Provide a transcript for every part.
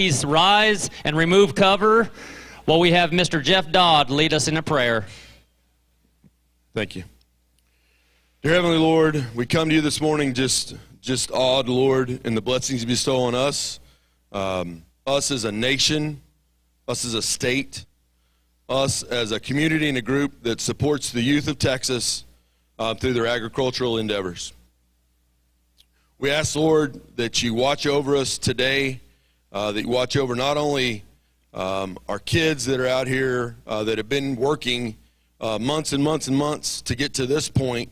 please rise and remove cover while we have Mr. Jeff Dodd lead us in a prayer. Thank you. Dear Heavenly Lord, we come to you this morning just awed, Lord, in the blessings you bestow on us. Us as a nation, us as a state, us as a community and a group that supports the youth of Texas through their agricultural endeavors. We ask, Lord, that you watch over us today, that you watch over not only our kids that are out here that have been working months and months and months to get to this point.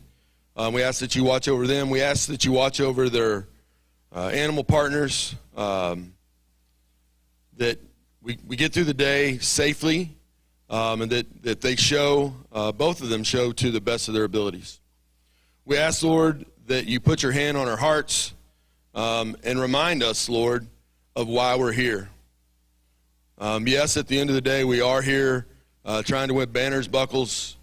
We ask that you watch over them. We ask that you watch over their animal partners, that we get through the day safely, and that they show, both of them show to the best of their abilities. We ask, Lord, that you put your hand on our hearts and remind us, Lord, of why we're here. Yes, at the end of the day, we are here trying to win banners, buckles,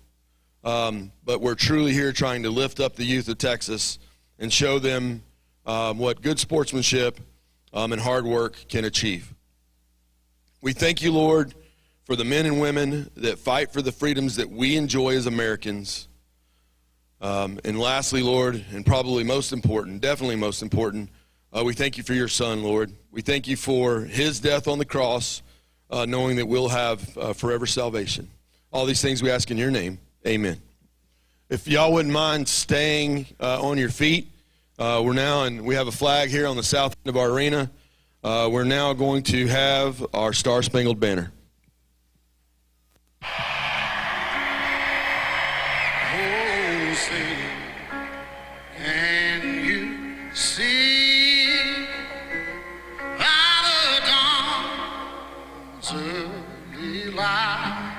but we're truly here trying to lift up the youth of Texas and show them what good sportsmanship and hard work can achieve. We thank you, Lord, for the men and women that fight for the freedoms that we enjoy as Americans. And lastly, Lord, and probably most important, definitely most important, we thank you for your son, Lord. We thank you for his death on the cross, knowing that we'll have forever salvation. All these things we ask in your name. Amen. If y'all wouldn't mind staying on your feet, we're now, and we have a flag here on the south end of our arena. We're now going to have our Star-Spangled Banner. And you see by the dawn's early light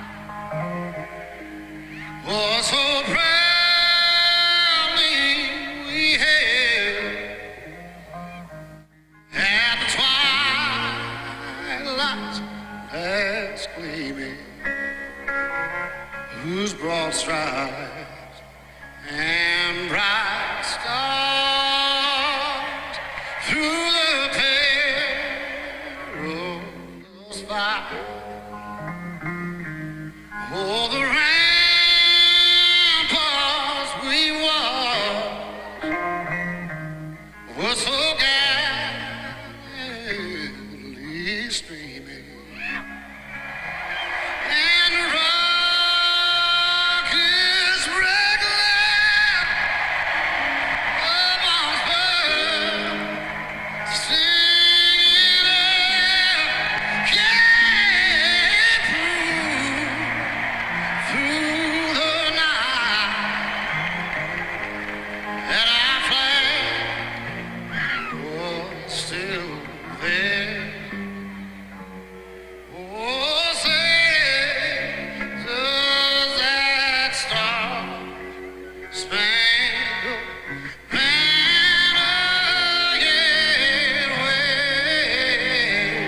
was so proudly we hailed at the twilight's last gleaming, whose broad stripes and bright stars through the perilous fight. Oh, the ramparts we walked were so gallantly streaming, and rockets regular above bird singing out, can't prove through the night that our flag was still there. Oh, say, does that star-spangled banner yet wave?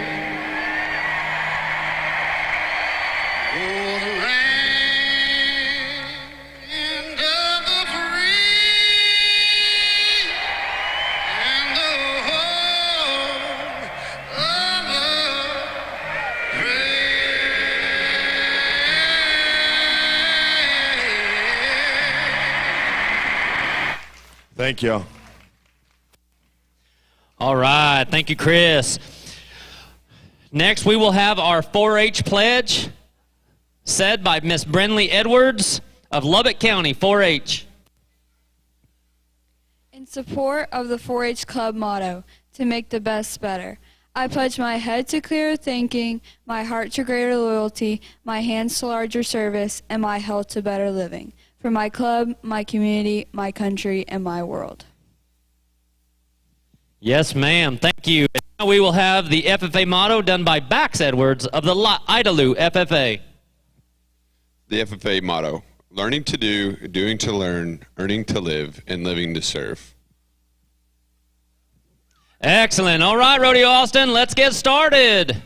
Oh, the land of the free and the home of the brave. Thank y'all. All right. Thank you, Chris. Next, we will have our 4-H pledge said by Miss Brenly Edwards of Lubbock County 4-H. In support of the 4-H Club motto, to make the best better, I pledge my head to clearer thinking, my heart to greater loyalty, my hands to larger service, and my health to better living. For my club, my community, my country, and my world. Yes, ma'am. Thank you. And now we will have the FFA motto done by Bax Edwards of the Idalou FFA. The FFA motto: learning to do, doing to learn, earning to live, and living to serve. Excellent. All right, Rodeo Austin, let's get started.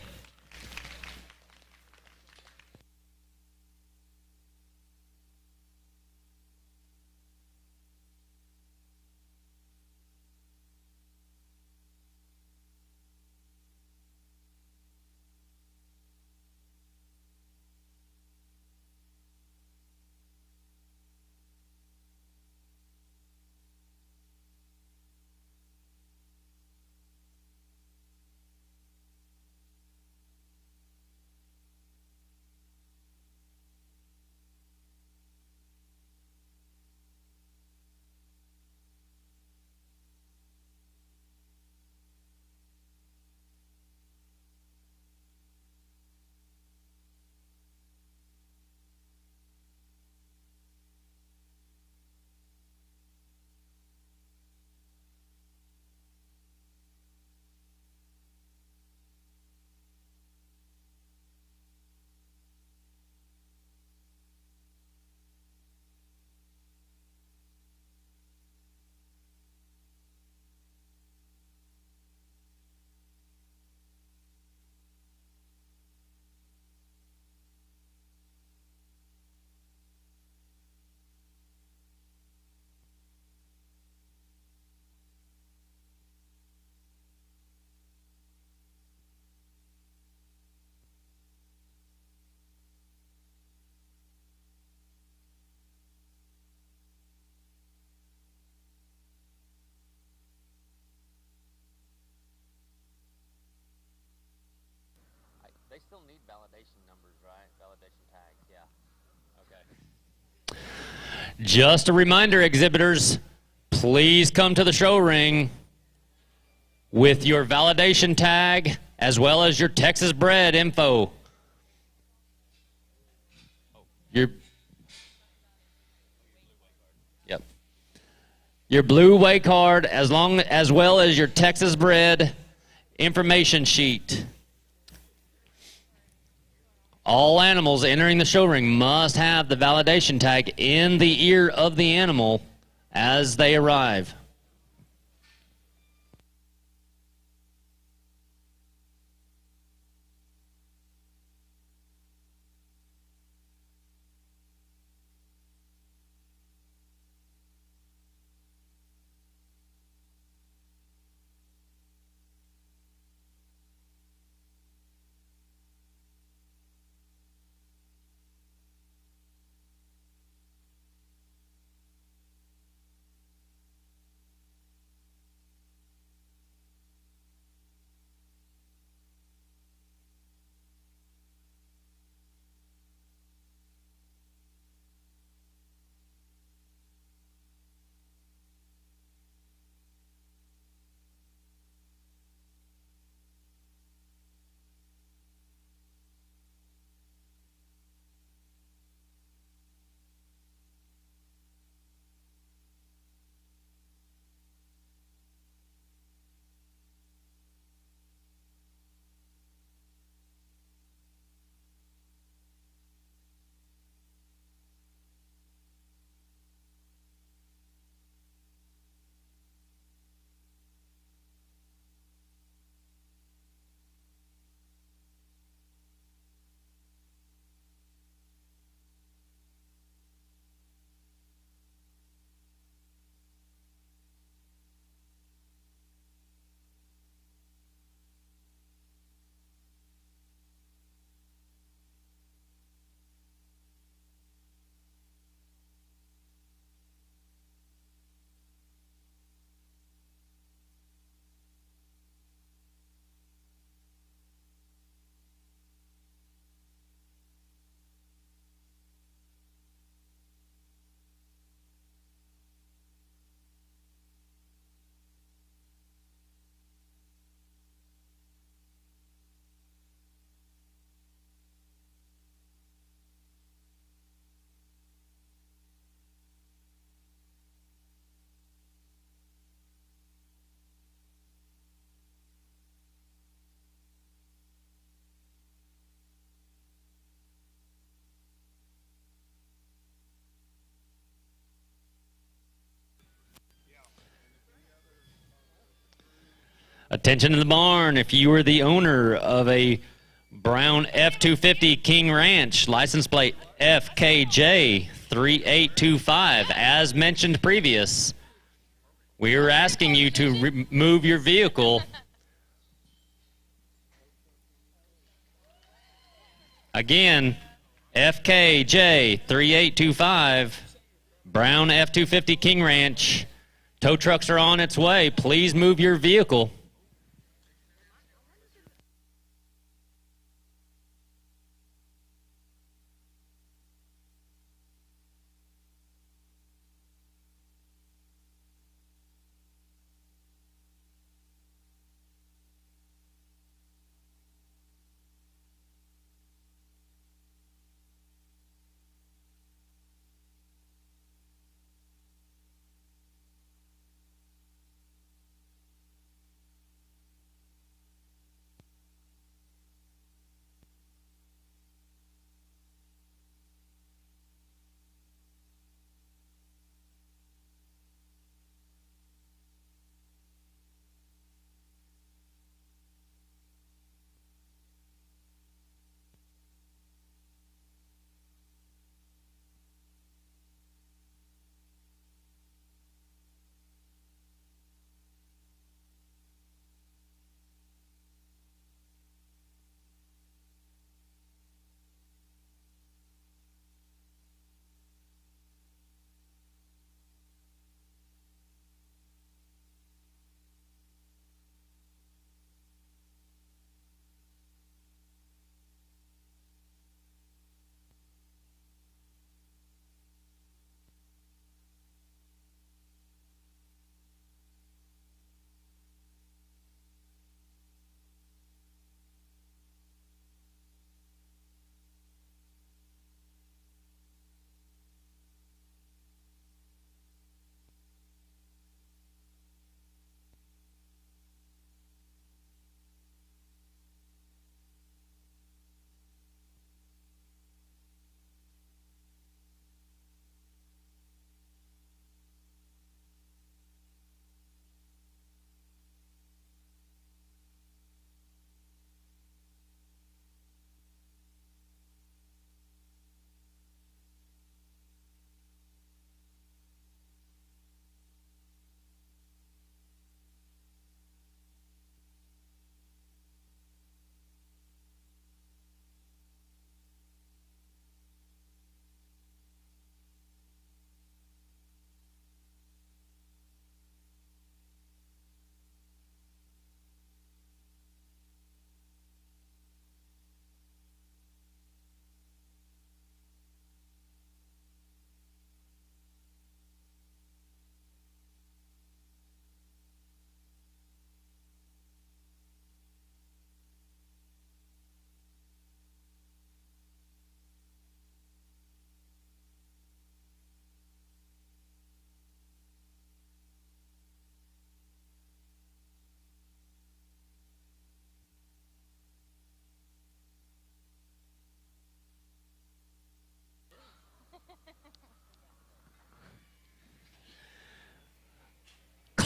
still need validation numbers, right? Validation tags, yeah. Okay. Just a reminder, exhibitors, please come to the show ring with your validation tag as well as your Texas bred info. Your blue way card as well as your Texas bred information sheet. All animals entering the show ring must have the validation tag in the ear of the animal as they arrive. Attention to the barn. If you are the owner of a brown F-250 King Ranch, license plate FKJ 3825, as mentioned previous, we are asking you to remove your vehicle. Again, FKJ 3825, brown F-250 King Ranch. Tow trucks are on its way. Please move your vehicle.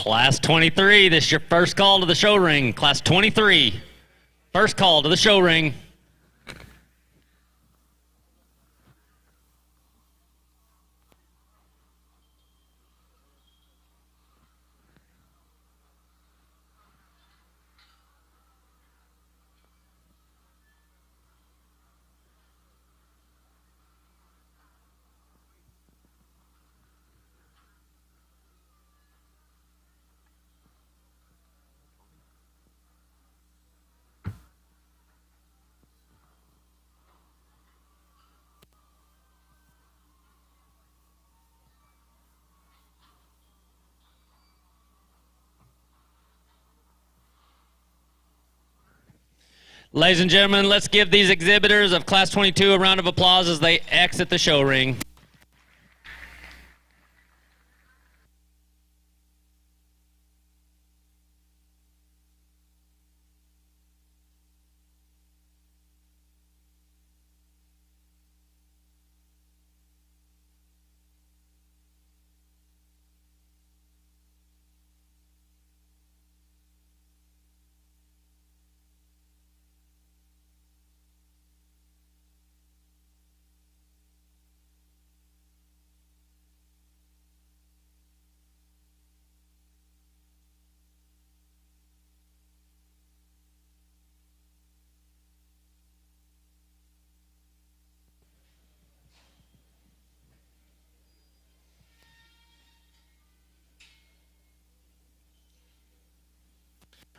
Class 23, this is your first call to the show ring. Class 23, first call to the show ring. Ladies and gentlemen, let's give these exhibitors of Class 22 a round of applause as they exit the show ring.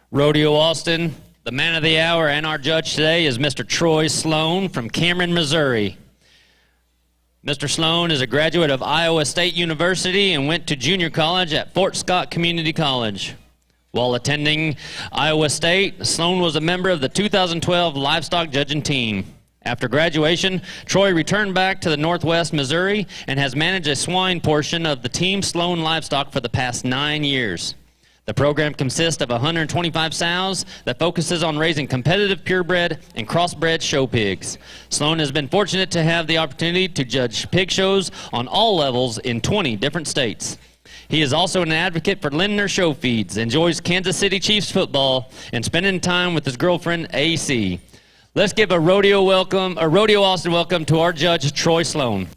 Rodeo Austin, the man of the hour, and our judge today is Mr. Troy Sloan from Cameron, Missouri. Mr. Sloan is a graduate of Iowa State University and went to junior college at Fort Scott Community College. While attending Iowa State, Sloan was a member of the 2012 Livestock judging team. After graduation, Troy returned back to the Northwest Missouri and has managed a swine portion of the Team Sloan Livestock for the past 9 years. The program consists of 125 sows that focuses on raising competitive purebred and crossbred show pigs. Sloan has been fortunate to have the opportunity to judge pig shows on all levels in 20 different states. He is also an advocate for Lindner show feeds, enjoys Kansas City Chiefs football, and spending time with his girlfriend, AC. Let's give a Rodeo Austin welcome to our judge, Troy Sloan.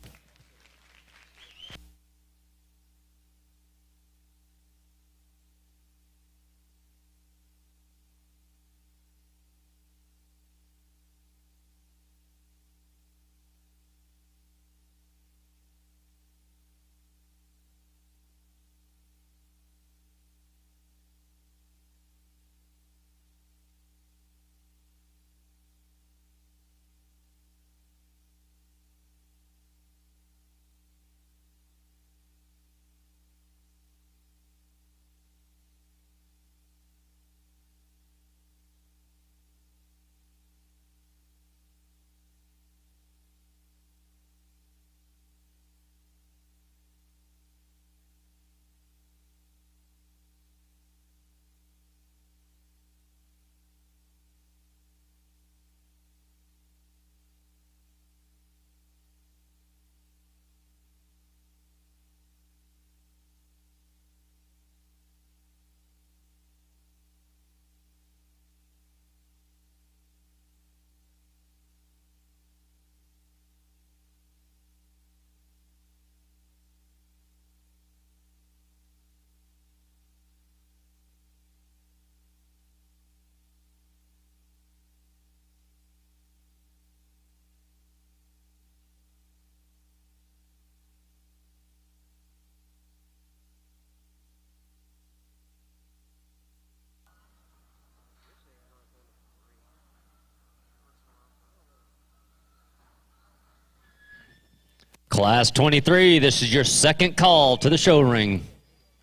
Class 23, this is your second call to the show ring.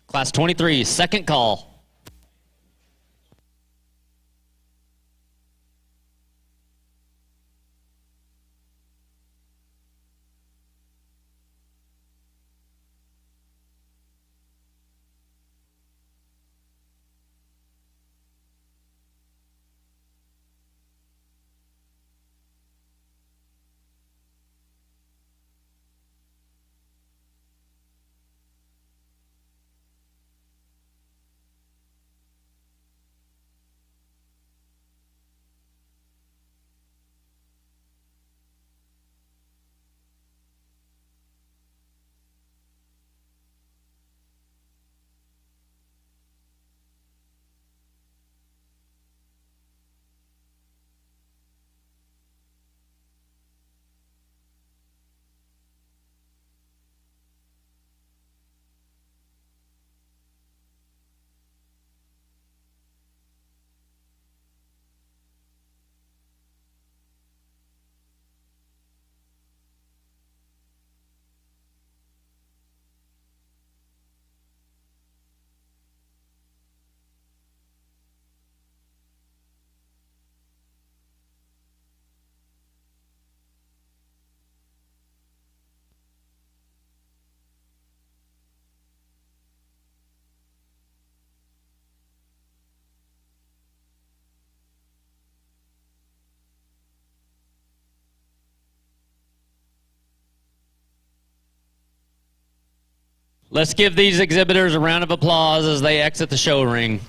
Class 23, second call. Let's give these exhibitors a round of applause as they exit the show ring.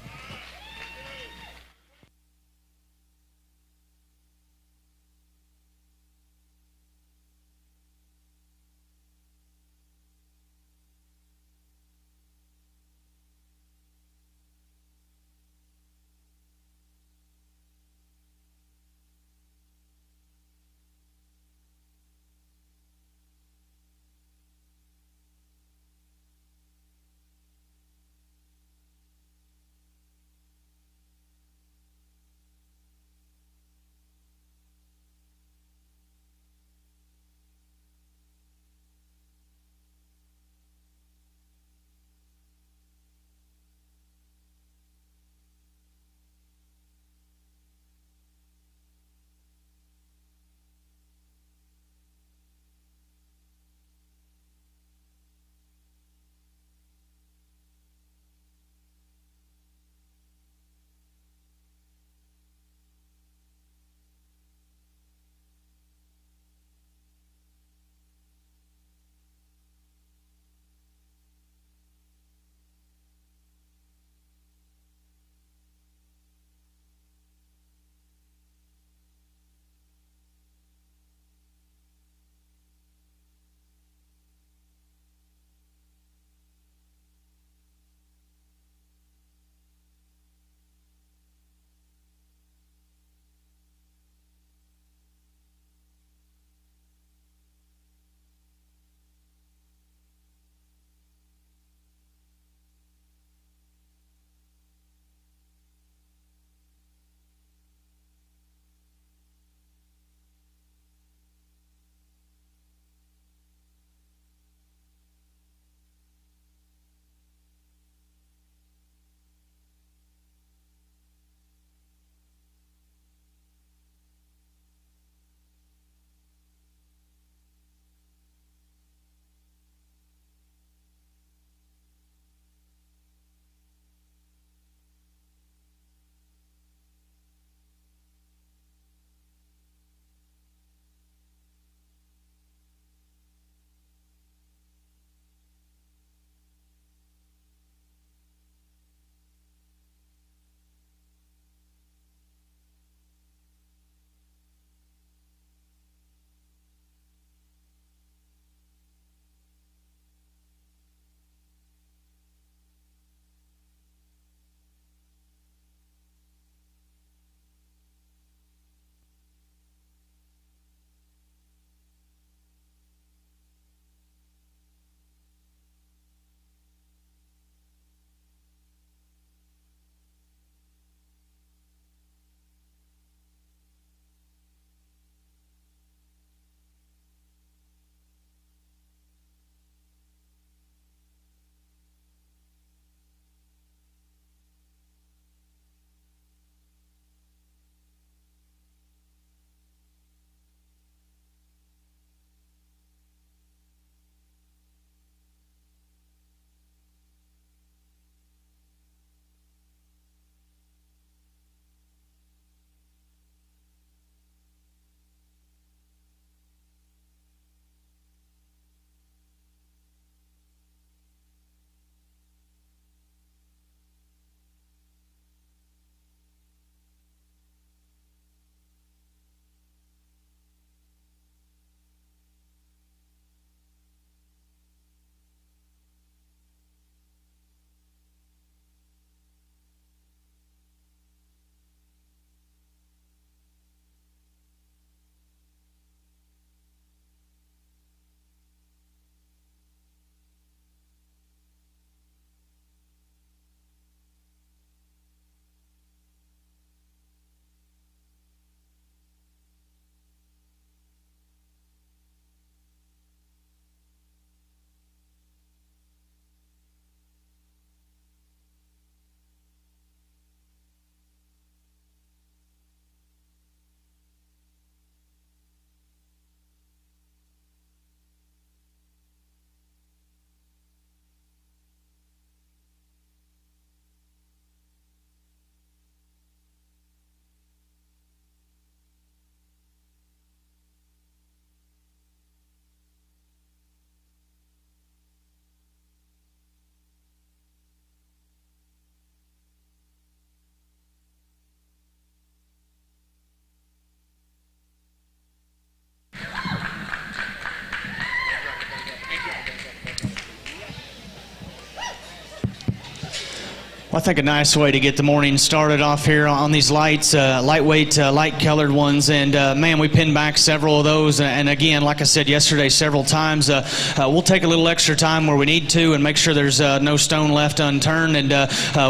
I think a nice way to get the morning started off here on these lights, lightweight, light-colored ones, and man, we pinned back several of those, and again, like I said yesterday several times, we'll take a little extra time where we need to and make sure there's no stone left unturned, and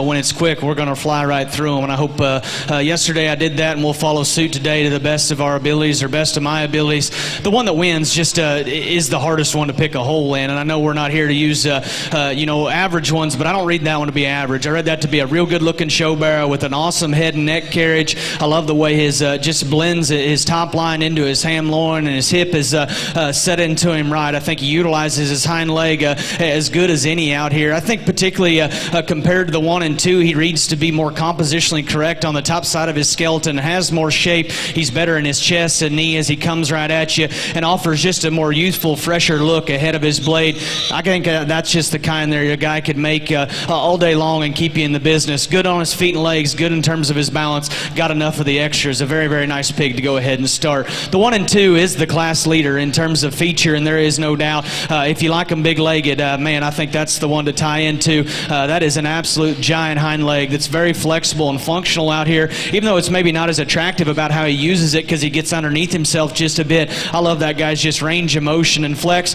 when it's quick, we're going to fly right through them, and I hope yesterday I did that, and we'll follow suit today to the best of our abilities, or best of my abilities. The one that wins just is the hardest one to pick a hole in, and I know we're not here to use, average ones, but I don't read that one to be average. I read that to be a real good-looking show barrow with an awesome head and neck carriage. I love the way his just blends his top line into his ham loin, and his hip is set into him right. I think he utilizes his hind leg as good as any out here. I think particularly compared to the 1 and 2, he reads to be more compositionally correct on the top side of his skeleton, has more shape. He's better in his chest and knee as he comes right at you, and offers just a more youthful, fresher look ahead of his blade. I think that's just the kind there a guy could make all day long and keep you in the business. Good on his feet and legs, good in terms of his balance, got enough of the extras. A very, very nice pig to go ahead and start. The 1 and 2 is the class leader in terms of feature, and there is no doubt. If you like them big-legged, man, I think that's the one to tie into. That is an absolute giant hind leg that's very flexible and functional out here, even though it's maybe not as attractive about how he uses it because he gets underneath himself just a bit. I love that guy's just range of motion and flex.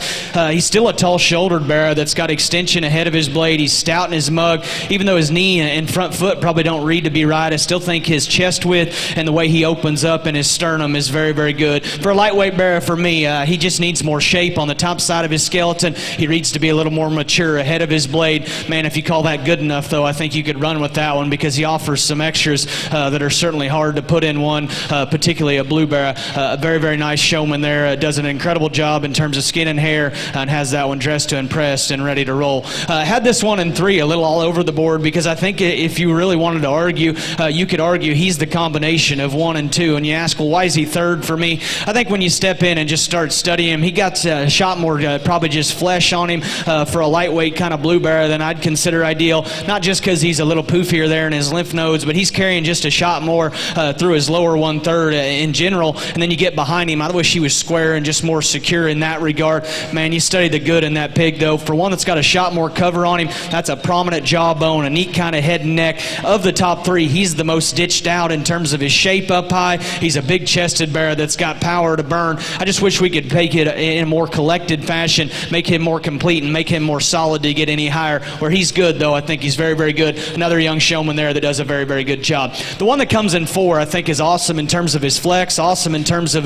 He's still a tall-shouldered barrow that's got extension ahead of his blade. He's stout in his mug, even though his knee and front foot probably don't read to be right. I still think his chest width and the way he opens up in his sternum is very, very good. For a lightweight barrow, for me, he just needs more shape on the top side of his skeleton. He reads to be a little more mature ahead of his blade. Man, if you call that good enough, though, I think you could run with that one because he offers some extras that are certainly hard to put in one, particularly a blue barrow. A very, very nice showman there. Does an incredible job in terms of skin and hair, and has that one dressed to impress and ready to roll. Had this 1 and 3 a little all over the board because I think if you really wanted to argue, you could argue he's the combination of 1 and 2. And you ask, well, why is he third for me? I think when you step in and just start studying him, he got shot more, probably just flesh on him for a lightweight kind of blue barrow than I'd consider ideal. Not just because he's a little poofier there in his lymph nodes, but he's carrying just a shot more through his lower 1/3 in general. And then you get behind him. I wish he was square and just more secure in that regard. Man, you study the good in that pig, though. For one that's got a shot more cover on him, that's a prominent jawbone, a neat kind of head and neck. Of the top 3, he's the most stitched out in terms of his shape up high. He's a big-chested barrow that's got power to burn. I just wish we could make it in a more collected fashion, make him more complete, and make him more solid to get any higher. Where he's good, though, I think he's very, very good. Another young showman there that does a very, very good job. The one that comes in 4, I think, is awesome in terms of his flex, awesome in terms of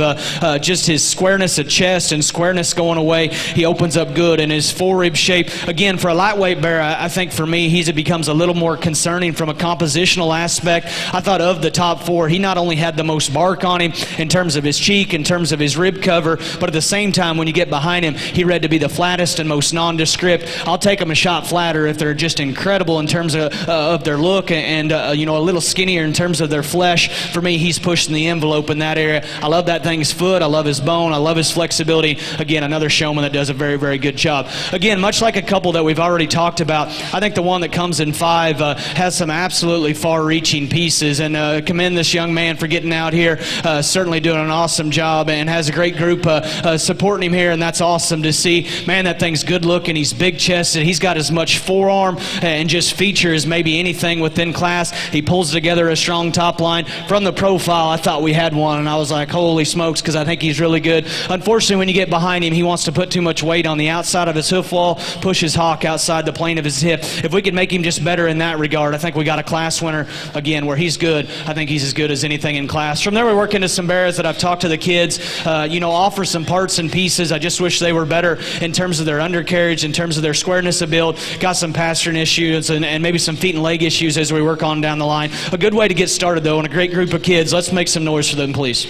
just his squareness of chest and squareness going away. He opens up good in his forerib shape. Again, for a lightweight barrow, I think for me, it becomes a little more concerning from a compositional aspect. I thought of the top 4, he not only had the most bark on him in terms of his cheek, in terms of his rib cover, but at the same time, when you get behind him, he read to be the flattest and most nondescript. I'll take them a shot flatter if they're just incredible in terms of their look and a little skinnier in terms of their flesh. For me, he's pushing the envelope in that area. I love that thing's foot. I love his bone. I love his flexibility. Again, another showman that does a very, very good job. Again, much like a couple that we've already talked about, I think the one that comes in 5 has some absolutely far-reaching pieces, and commend this young man for getting out here, certainly doing an awesome job, and has a great group supporting him here, and that's awesome to see. Man, that thing's good-looking. He's big-chested. He's got as much forearm and just feature as maybe anything within class. He pulls together a strong top line. From the profile, I thought we had one, and I was like, holy smokes, because I think he's really good. Unfortunately, when you get behind him, he wants to put too much weight on the outside of his hoof wall, push his hock outside the plane of his hip. If we could make him just better in that regard, I think we got a class winner. Again, where he's good, I think he's as good as anything in class. From there, we work into some barrows that I've talked to the kids, offer some parts and pieces. I just wish they were better in terms of their undercarriage, in terms of their squareness of build. Got some pasturing issues and maybe some feet and leg issues as we work on down the line. A good way to get started, though, and a great group of kids. Let's make some noise for them, please.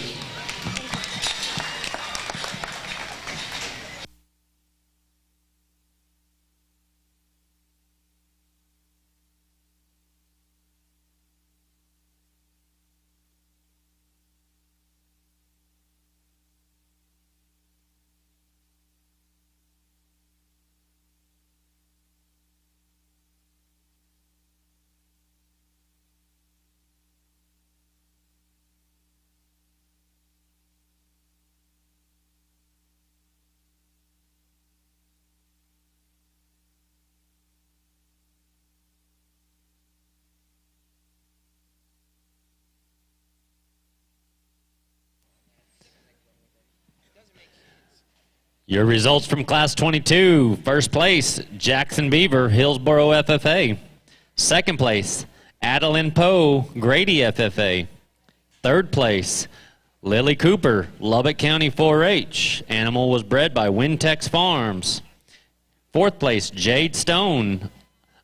Your results from Class 22. First place, Jackson Beaver, Hillsboro FFA. Second place, Adeline Poe, Grady FFA. Third place, Lily Cooper, Lubbock County 4-H. Animal was bred by Wintex Farms. Fourth place, Jade Stone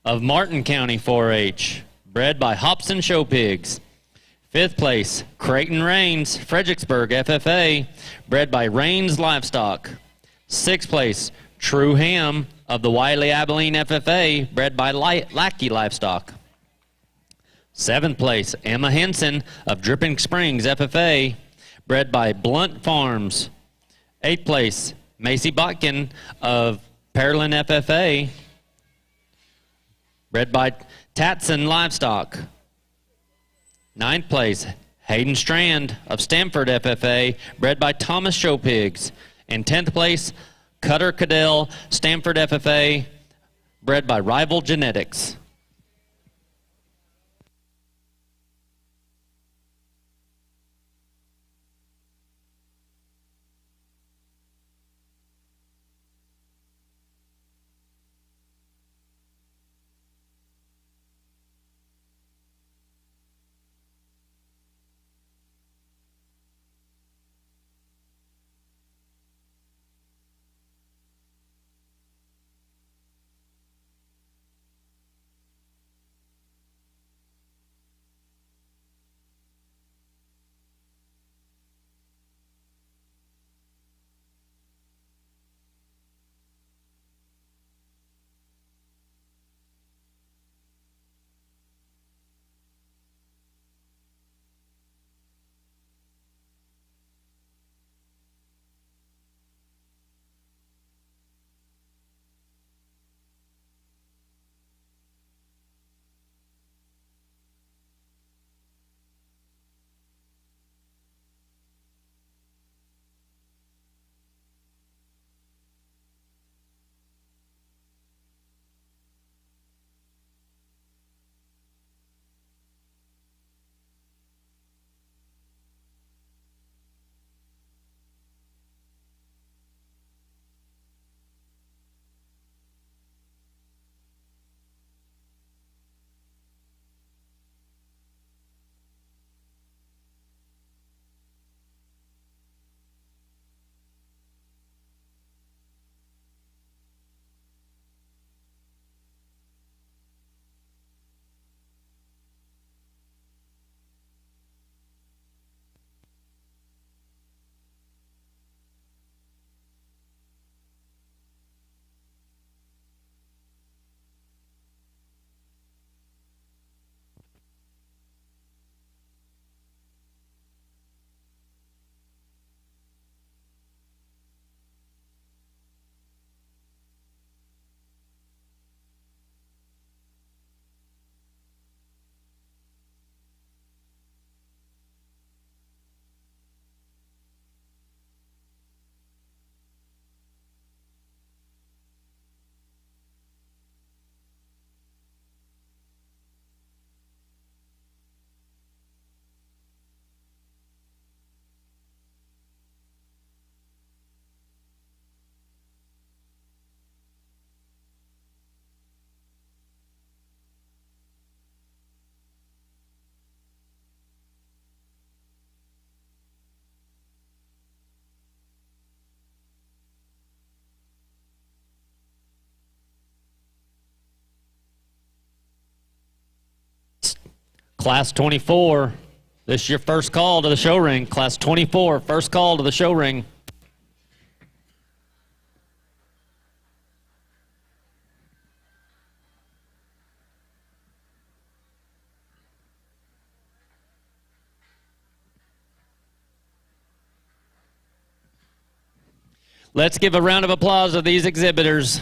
of Martin County 4-H, bred by Hobson Show Pigs. Fifth place, Creighton Rains, Fredericksburg FFA, bred by Rains Livestock. Sixth place, True Ham of the Wiley Abilene FFA, bred by Lackey Livestock. Seventh place, Emma Henson of Dripping Springs FFA, bred by Blunt Farms. Eighth place, Macy Botkin of Pearland FFA, bred by Tatson Livestock. Ninth place, Hayden Strand of Stamford FFA, bred by Thomas Show Pigs. And 10th place, Cutter Cadell, Stamford FFA, bred by Rival Genetics. Class 24, this is your first call to the show ring. Class 24, first call to the show ring. Let's give a round of applause to these exhibitors.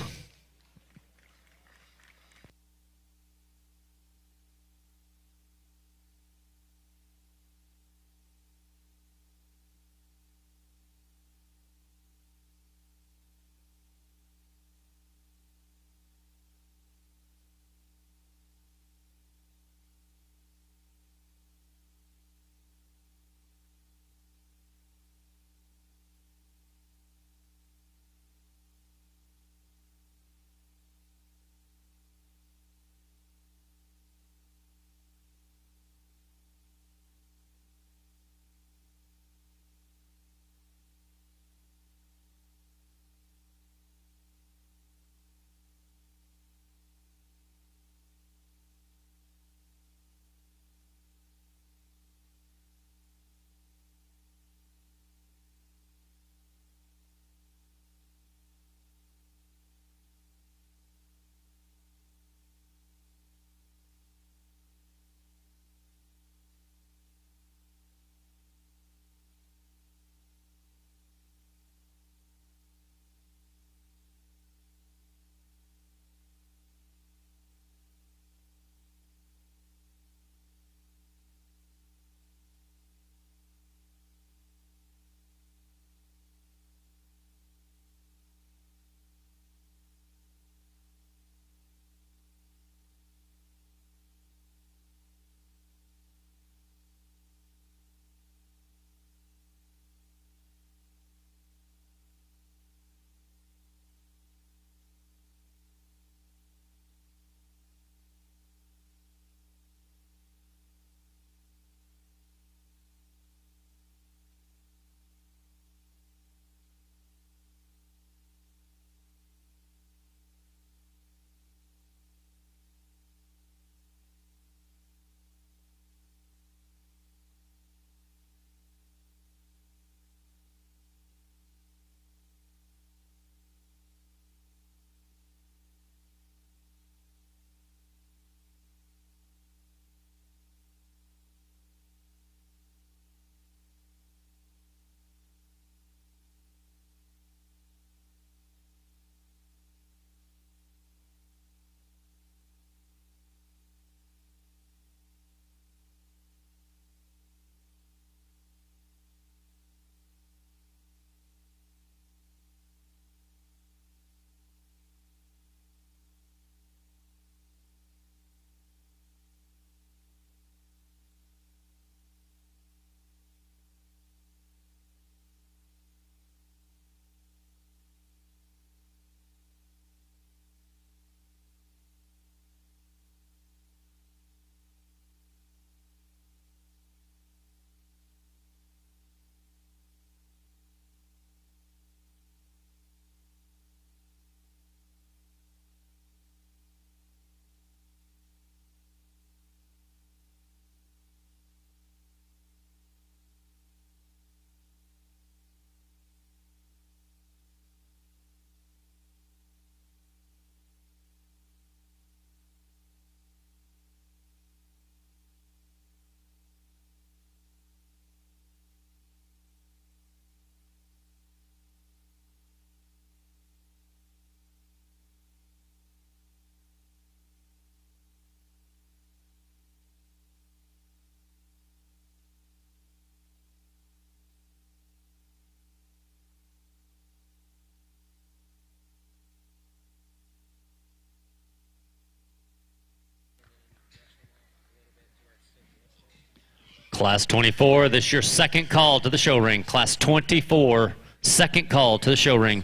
Class 24, this is your second call to the show ring. Class 24, second call to the show ring.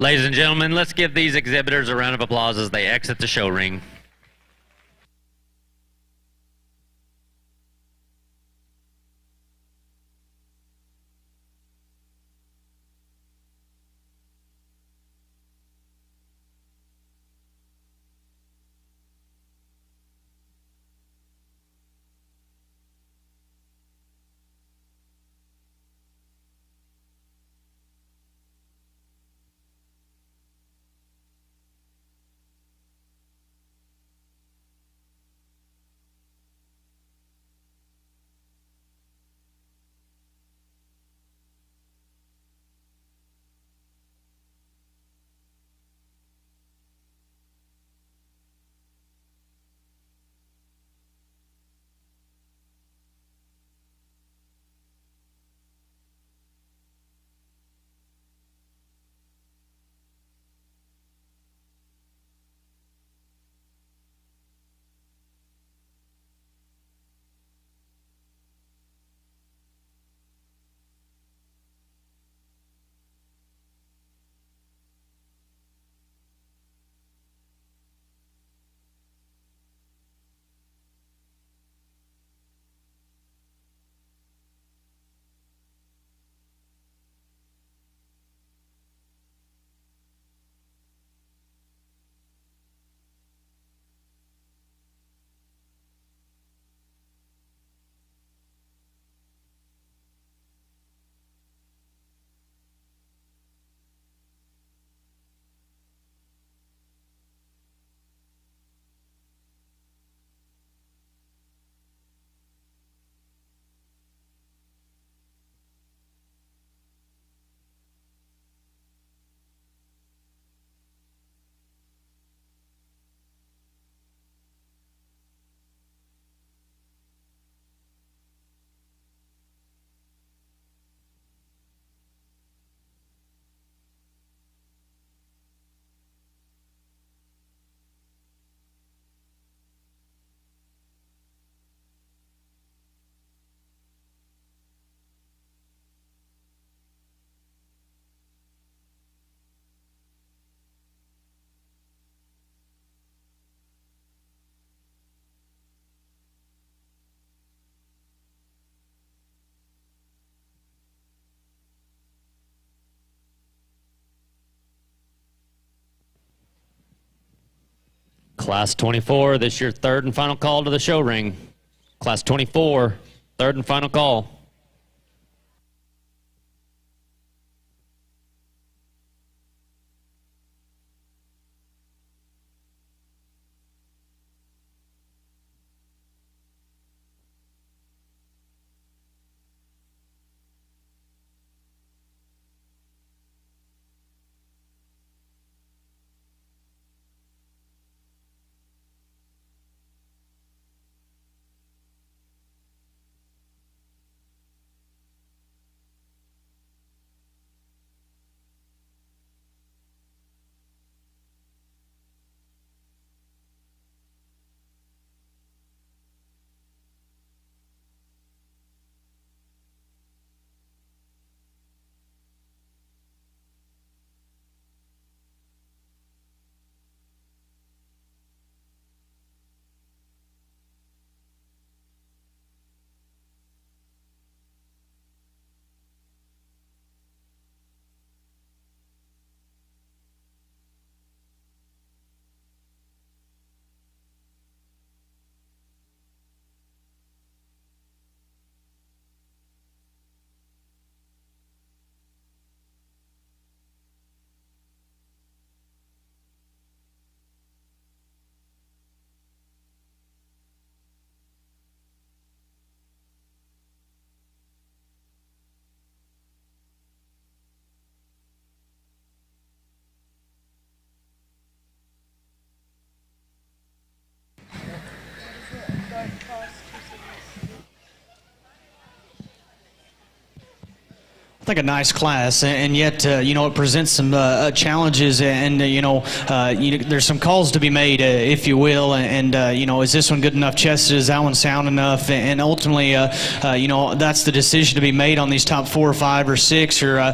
Ladies and gentlemen, let's give these exhibitors a round of applause as they exit the show ring. Class 24, this is your third and final call to the show ring. Class 24, third and final call. I think a nice class, and yet it presents some challenges, and there's some calls to be made, if you will, and is this one good enough chested? Is that one sound enough? And ultimately, that's the decision to be made on these top 4 or 5 or 6 or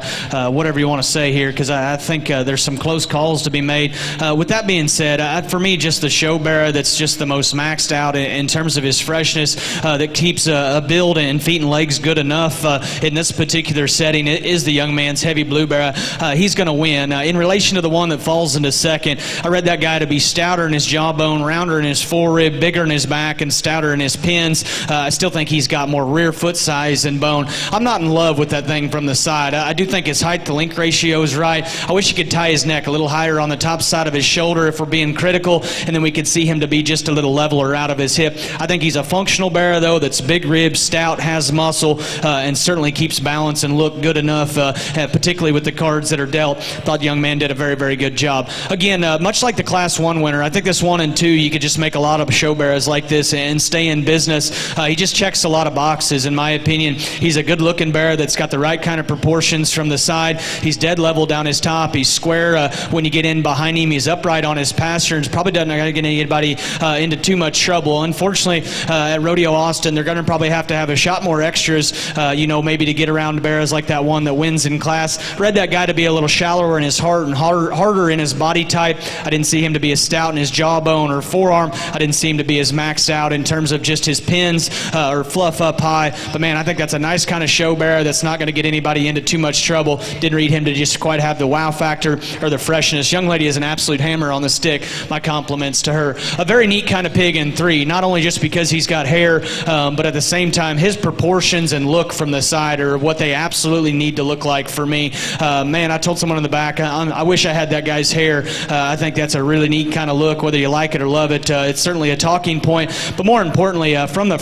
whatever you want to say here, because I think there's some close calls to be made. With that being said, for me, just the show bearer that's just the most maxed out in terms of his freshness, that keeps a build and feet and legs good enough in this particular setting. It is the young man's heavy blue bear. He's going to win. In relation to the one that falls into second, I read that guy to be stouter in his jawbone, rounder in his forerib, bigger in his back, and stouter in his pins. I still think he's got more rear foot size and bone. I'm not in love with that thing from the side. I do think his height to length ratio is right. I wish he could tie his neck a little higher on the top side of his shoulder if we're being critical, and then we could see him to be just a little leveler out of his hip. I think he's a functional bear, though, that's big ribs, stout, has muscle, and certainly keeps balance and look good enough, particularly with the cards that are dealt. Thought the young man did a very, very good job. Again, much like the Class 1 winner, I think this 1 and 2, you could just make a lot of show bears like this and stay in business. He just checks a lot of boxes, in my opinion. He's a good-looking bear that's got the right kind of proportions from the side. He's dead level down his top. He's square when you get in behind him. He's upright on his pasterns. Probably doesn't get anybody into too much trouble. Unfortunately, at Rodeo Austin, they're going to probably have to have a shot more extras, maybe to get around bears like that one that wins in class. Read that guy to be a little shallower in his heart and harder in his body type. I didn't see him to be as stout in his jawbone or forearm. I didn't see him to be as maxed out in terms of just his pins or fluff up high. But man, I think that's a nice kind of show bear that's not going to get anybody into too much trouble. Didn't read him to just quite have the wow factor or the freshness. Young lady is an absolute hammer on the stick. My compliments to her. A very neat kind of pig in 3, not only just because he's got hair, but at the same time, his proportions and look from the side are what they absolutely need to look like for me. Man, I told someone in the back, I wish I had that guy's hair. I think that's a really neat kind of look, whether you like it or love it. It's certainly a talking point. But more importantly, from the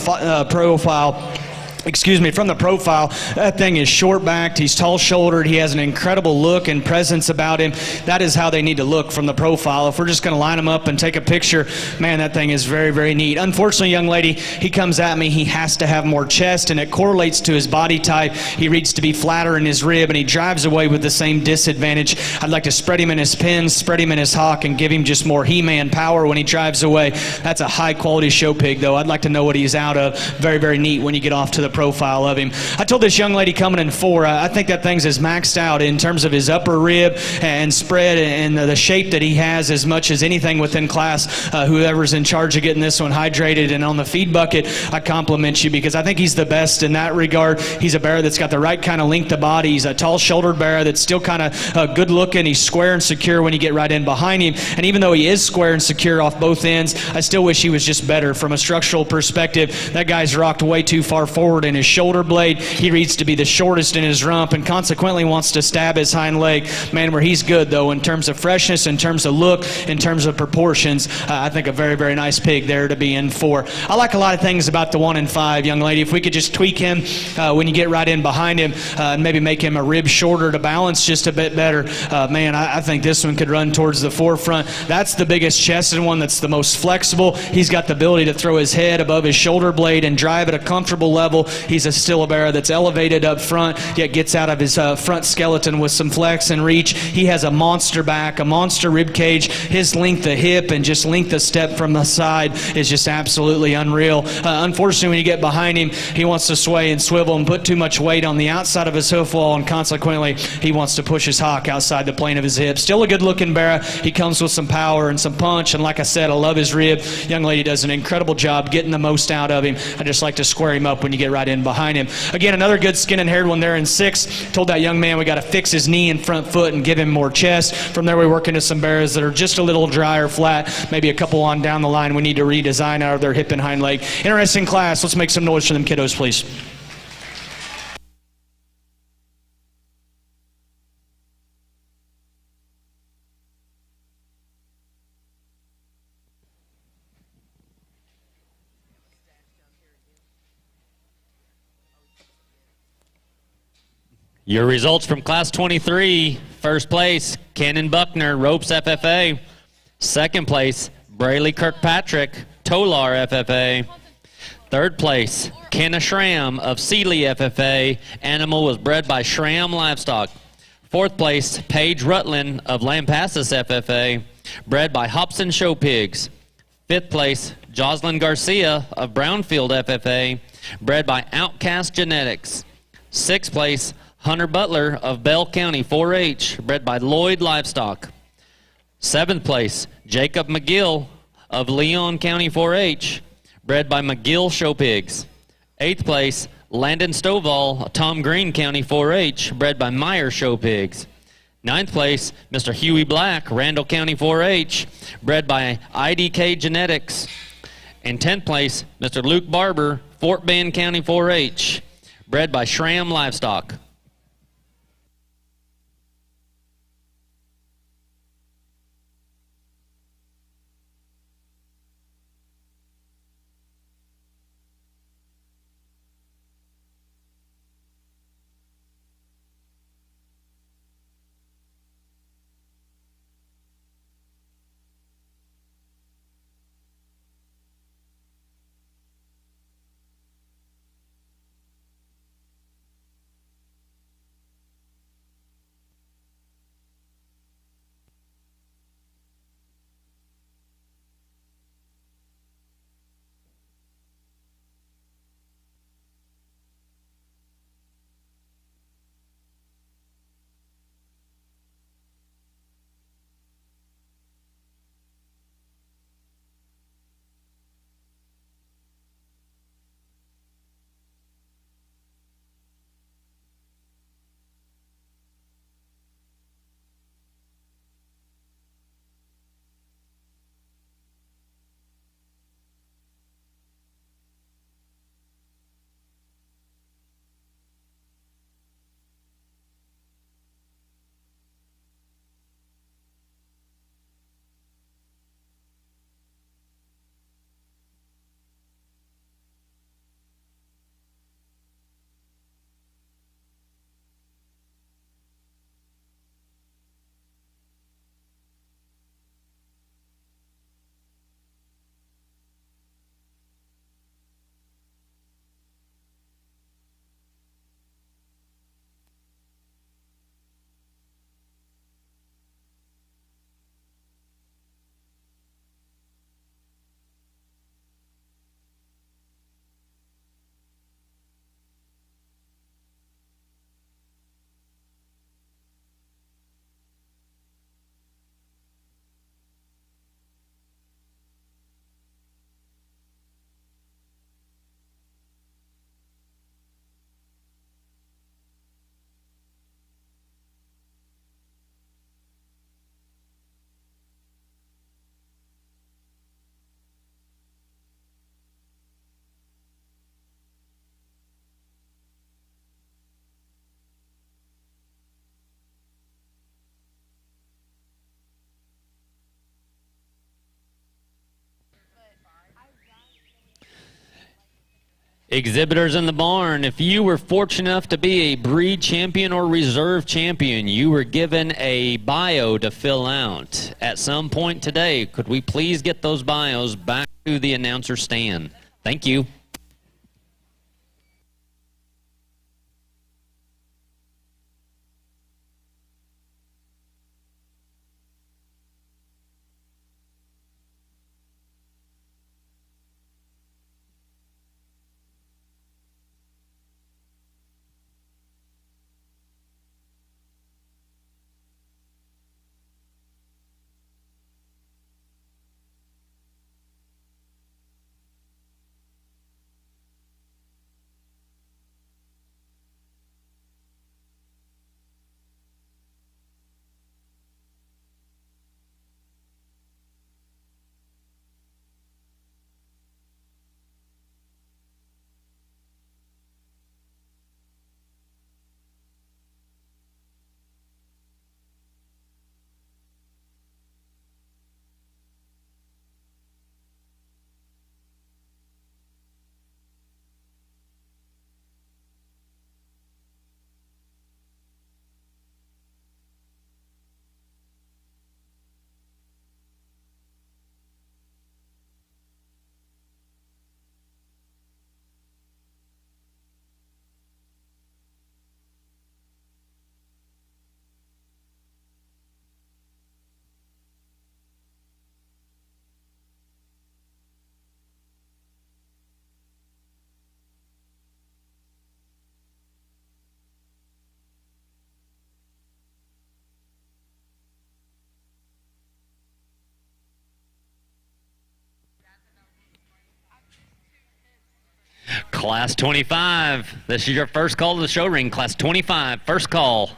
profile, that thing is short-backed, he's tall-shouldered, he has an incredible look and presence about him. That is how they need to look from the profile. If we're just going to line him up and take a picture, man, that thing is very, very neat. Unfortunately, young lady, he comes at me, he has to have more chest, and it correlates to his body type. He reads to be flatter in his rib, and he drives away with the same disadvantage. I'd like to spread him in his pins, spread him in his hock, and give him just more He-Man power when he drives away. That's a high-quality show pig, though. I'd like to know what he's out of. Very, very neat when you get off to the profile of him. I told this young lady coming in 4, I think that thing's as maxed out in terms of his upper rib and spread and the shape that he has as much as anything within class. Whoever's in charge of getting this one hydrated and on the feed bucket, I compliment you because I think he's the best in that regard. He's a bear that's got the right kind of length of body. He's a tall-shouldered bear that's still kind of good looking. He's square and secure when you get right in behind him. And even though he is square and secure off both ends, I still wish he was just better from a structural perspective. That guy's rocked way too far forward in his shoulder blade. He reads to be the shortest in his rump and consequently wants to stab his hind leg. Man, where he's good though in terms of freshness, in terms of look, in terms of proportions. I think a very, very nice pig there to be in 4. I like a lot of things about the 1 and 5, young lady. If we could just tweak him when you get right in behind him and maybe make him a rib shorter to balance just a bit better, man, I think this one could run towards the forefront. That's the biggest chested one that's the most flexible. He's got the ability to throw his head above his shoulder blade and drive at a comfortable level. He's still a bear that's elevated up front, yet gets out of his front skeleton with some flex and reach. He has a monster back, a monster rib cage. His length of hip and just length of step from the side is just absolutely unreal. Unfortunately, when you get behind him, he wants to sway and swivel and put too much weight on the outside of his hoof wall, and consequently, he wants to push his hock outside the plane of his hip. Still a good-looking bear. He comes with some power and some punch, and like I said, I love his rib. Young lady does an incredible job getting the most out of him. I just like to square him up when you get right in behind him. Again, another good skin and haired one there in 6. Told that young man we got to fix his knee and front foot and give him more chest. From there, we work into some bears that are just a little dry or flat. Maybe a couple on down the line we need to redesign out of their hip and hind leg. Interesting class. Let's make some noise for them kiddos, please. Your results from Class 23. First place, Cannon Buckner, Ropes FFA. Second place, Brayley Kirkpatrick, Tolar FFA. Third place, Kenna Schramm of Sealy FFA. Animal was bred by Schramm Livestock. Fourth place, Paige Rutland of Lampasas FFA, bred by Hobson Show Pigs. Fifth place, Jocelyn Garcia of Brownfield FFA, bred by Outcast Genetics. Sixth place, Hunter Butler of Bell County 4-H, bred by Lloyd Livestock. Seventh place, Jacob McGill of Leon County 4-H, bred by McGill Show Pigs. Eighth place, Landon Stovall, Tom Green County 4-H, bred by Meyer Show Pigs. Ninth place, Mr. Huey Black, Randall County 4-H, bred by IDK Genetics. And 10th place, Mr. Luke Barber, Fort Bend County 4-H, bred by Schramm Livestock. Exhibitors in the barn, if you were fortunate enough to be a breed champion or reserve champion, you were given a bio to fill out. At some point today, could we please get those bios back to the announcer stand? Thank you. Class 25. This is your first call to the show ring. Class 25, first call.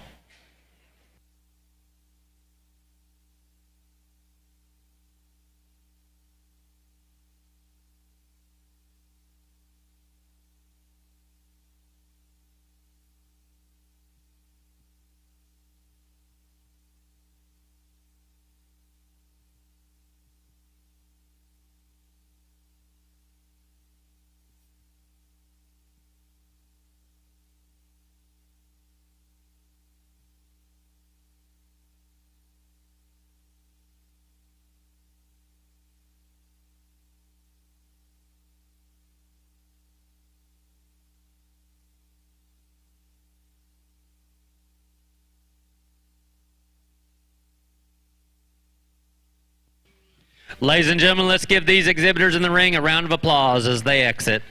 Ladies and gentlemen, let's give these exhibitors in the ring a round of applause as they exit.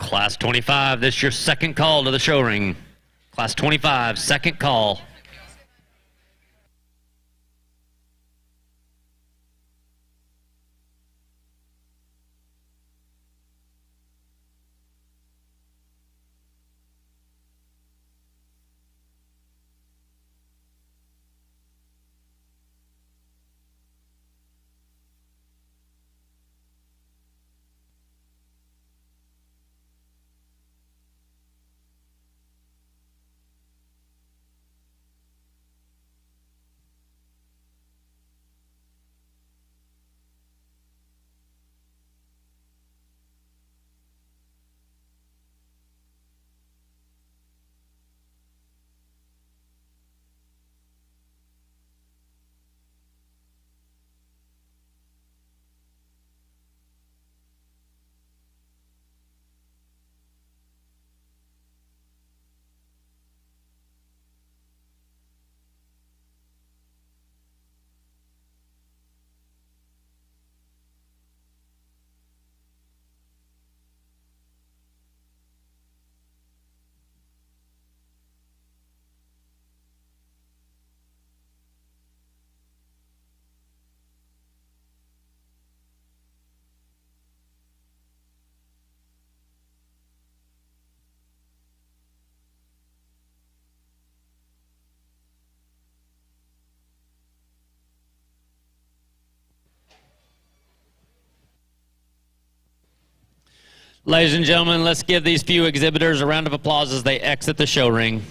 Class 25, this is your second call to the show ring. Class 25, second call. Ladies and gentlemen, let's give these few exhibitors a round of applause as they exit the show ring.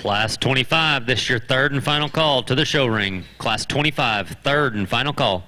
Class 25, this is your third and final call to the show ring. Class 25, third and final call.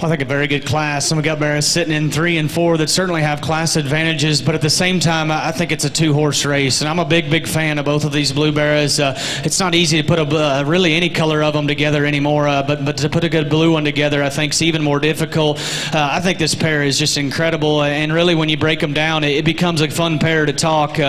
I think a very good class. And we got bears sitting in 3 and 4 that certainly have class advantages, but at the same time, I think it's a 2-horse race. And I'm a big fan of both of these blue bears. It's not easy to put really any color of them together anymore, but to put a good blue one together, I think is even more difficult. I think this pair is just incredible, and really when you break them down, it becomes a fun pair to talk.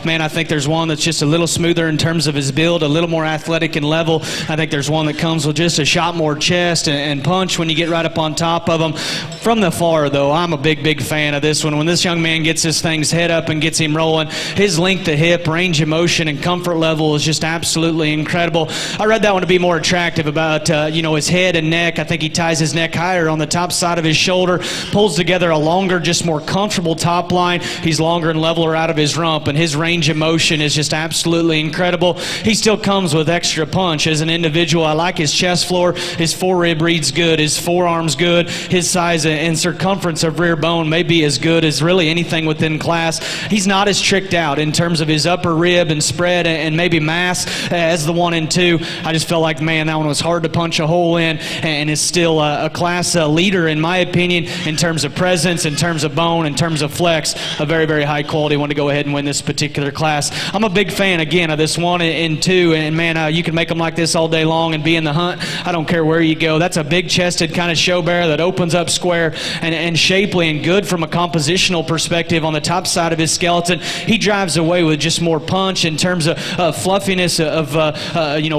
Man, I think there's one that's just a little smoother in terms of his build, a little more athletic and level. I think there's one that comes with just a shot more chest and punch when you get right up on top of them. From the far, though, I'm a big fan of this one. When this young man gets his thing's head up and gets him rolling, his length of hip, range of motion, and comfort level is just absolutely incredible. I read that one to be more attractive about his head and neck. I think he ties his neck higher on the top side of his shoulder, pulls together a longer, just more comfortable top line. He's longer and leveler out of his rump, and his range of motion is just absolutely incredible. He still comes with extra punch as an individual. I like his chest floor. His forerib reads good. His forearm's good. His size and circumference of rear bone may be as good as really anything within class. He's not as tricked out in terms of his upper rib and spread and maybe mass as the 1 and 2. I just felt like, man, that one was hard to punch a hole in, and is still a class leader, in my opinion, in terms of presence, in terms of bone, in terms of flex. A very high quality one to go ahead and win this particular class. I'm a big fan, again, of this 1 and 2, and man, you can make them like this all day long and be in the hunt. I don't care where you go. That's a big-chested kind of show bear that opens up square and shapely and good from a compositional perspective on the top side of his skeleton. He drives away with just more punch in terms of fluffiness of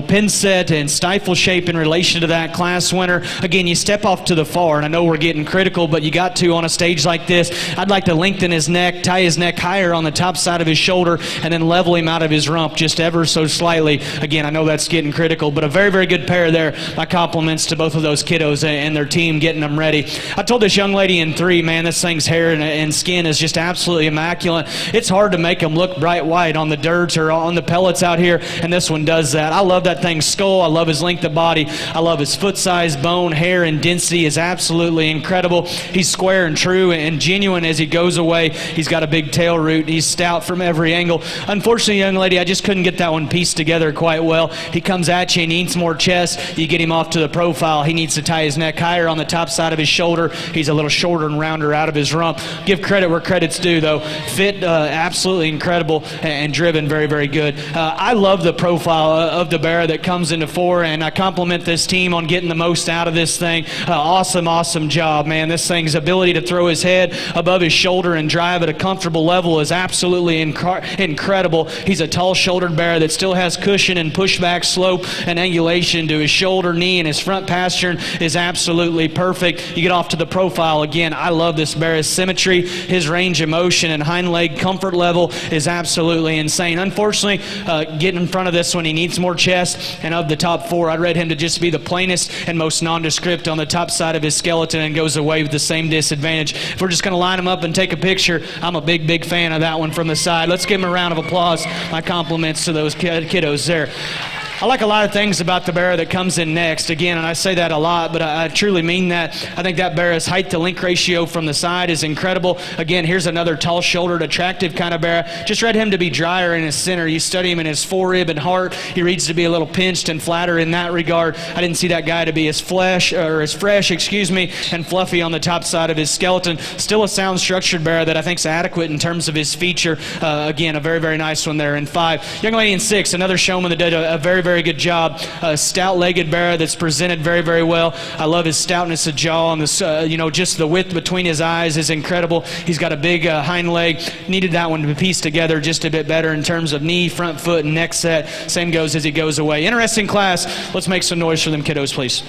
pin set and stifle shape in relation to that class winner. Again, you step off to the far, and I know we're getting critical, but you got to on a stage like this. I'd like to lengthen his neck, tie his neck higher on the top side of his shoulder, and then level him out of his rump just ever so slightly. Again, I know that's getting critical, but a very good pair there. My compliments to both of those kiddos and their team getting them ready. I told this young lady in 3, man, this thing's hair and skin is just absolutely immaculate. It's hard to make them look bright white on the dirt or on the pellets out here, and this one does that. I love that thing's skull. I love his length of body. I love his foot size, bone, hair, and density is absolutely incredible. He's square and true and genuine as he goes away. He's got a big tail root. He's stout from every angle. Unfortunately, young lady, I just couldn't get that one pieced together quite well. He comes at you and he needs more chest. You get him off to the profile. He needs to tie his neck higher on the top side of his shoulder. He's a little shorter and rounder out of his rump. Give credit where credit's due, though. Fit, absolutely incredible, and driven very good. I love the profile of the bear that comes into 4, and I compliment this team on getting the most out of this thing. Awesome job, man. This thing's ability to throw his head above his shoulder and drive at a comfortable level is absolutely incredible. He's a tall-shouldered bear that still has cushion and pushback slope and angulation to his shoulder, knee, and his front pastern is absolutely perfect. You get off to the profile again. I love this bear. His symmetry, his range of motion, and hind leg comfort level is absolutely insane. Unfortunately, getting in front of this one, he needs more chest, and of the top 4, I'd rate him to just be the plainest and most nondescript on the top side of his skeleton and goes away with the same disadvantage. If we're just going to line him up and take a picture, I'm a big fan of that one from the side. Let's give him a round of applause. My compliments to those kiddos there. I like a lot of things about the bear that comes in next. Again, and I say that a lot, but I truly mean that. I think that bear's height to length ratio from the side is incredible. Again, here's another tall-shouldered, attractive kind of bear. Just read him to be drier in his center. You study him in his forerib and heart. He reads to be a little pinched and flatter in that regard. I didn't see that guy to be as fresh, and fluffy on the top side of his skeleton. Still a sound structured bear that I think is adequate in terms of his feature. Again, a very nice one there in 5. Young lady in 6, another showman that did a very good job. A stout-legged bear that's presented very well. I love his stoutness of jaw, and this, just the width between his eyes is incredible. He's got a big hind leg. Needed that one to be pieced together just a bit better in terms of knee, front foot, and neck set. Same goes as he goes away. Interesting class. Let's make some noise for them kiddos, please.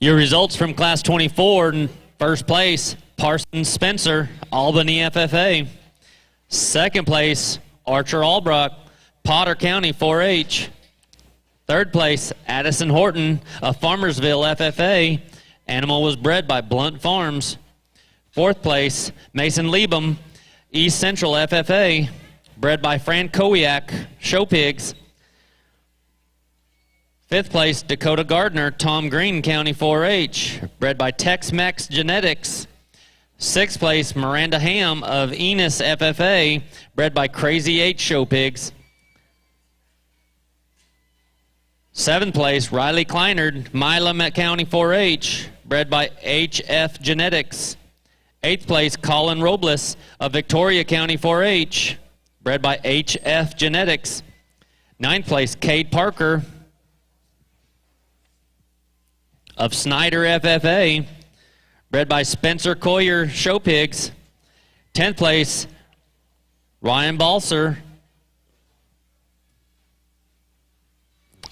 Your results from Class 24, in first place, Parsons Spencer, Albany FFA. Second place, Archer Albrook, Potter County 4-H. Third place, Addison Horton of Farmersville FFA. Animal was bred by Blunt Farms. Fourth place, Mason Liebum, East Central FFA, bred by Fran Kowiak, Show Pigs. Fifth place, Dakota Gardner, Tom Green County 4-H, bred by Tex-Mex Genetics. Sixth place, Miranda Ham of Enos FFA, bred by Crazy 8 Show Pigs. Seventh place, Riley Kleinard, Milam County 4-H, bred by HF Genetics. Eighth place, Colin Robles of Victoria County 4-H, bred by HF Genetics. Ninth place, Cade Parker of Snyder FFA, bred by Spencer Coyer Show Pigs. 10th place, Ryan Balser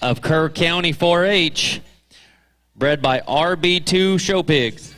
of Kerr County 4-H, bred by RB2 Show Pigs.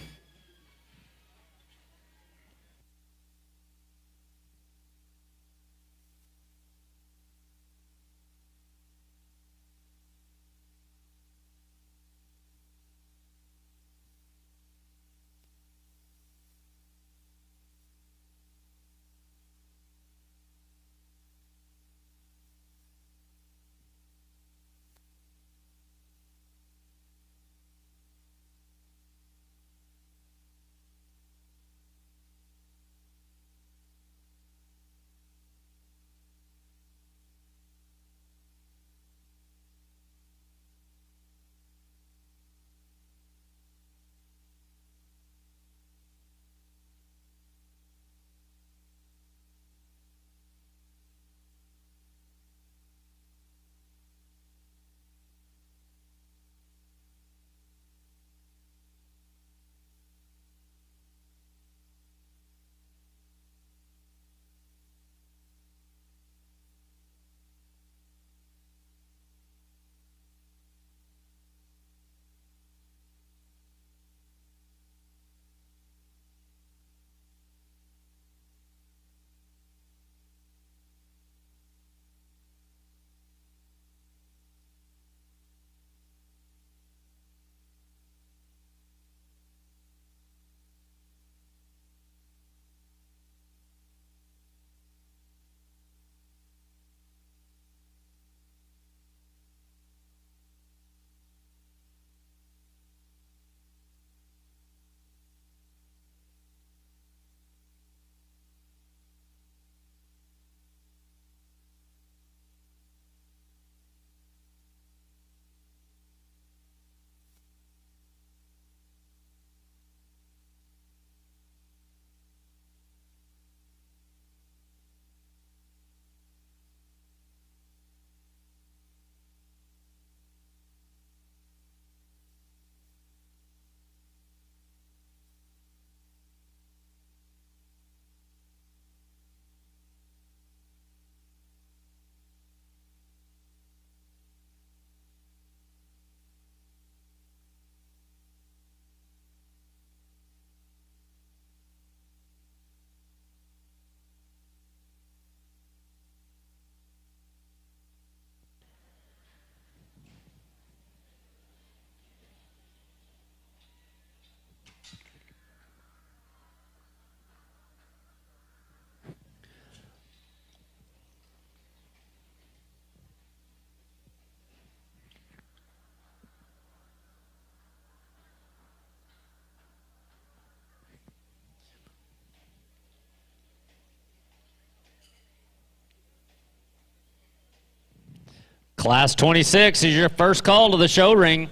Class 26 is your first call to the show ring.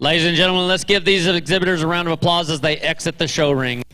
Ladies and gentlemen, let's give these exhibitors a round of applause as they exit the show ring.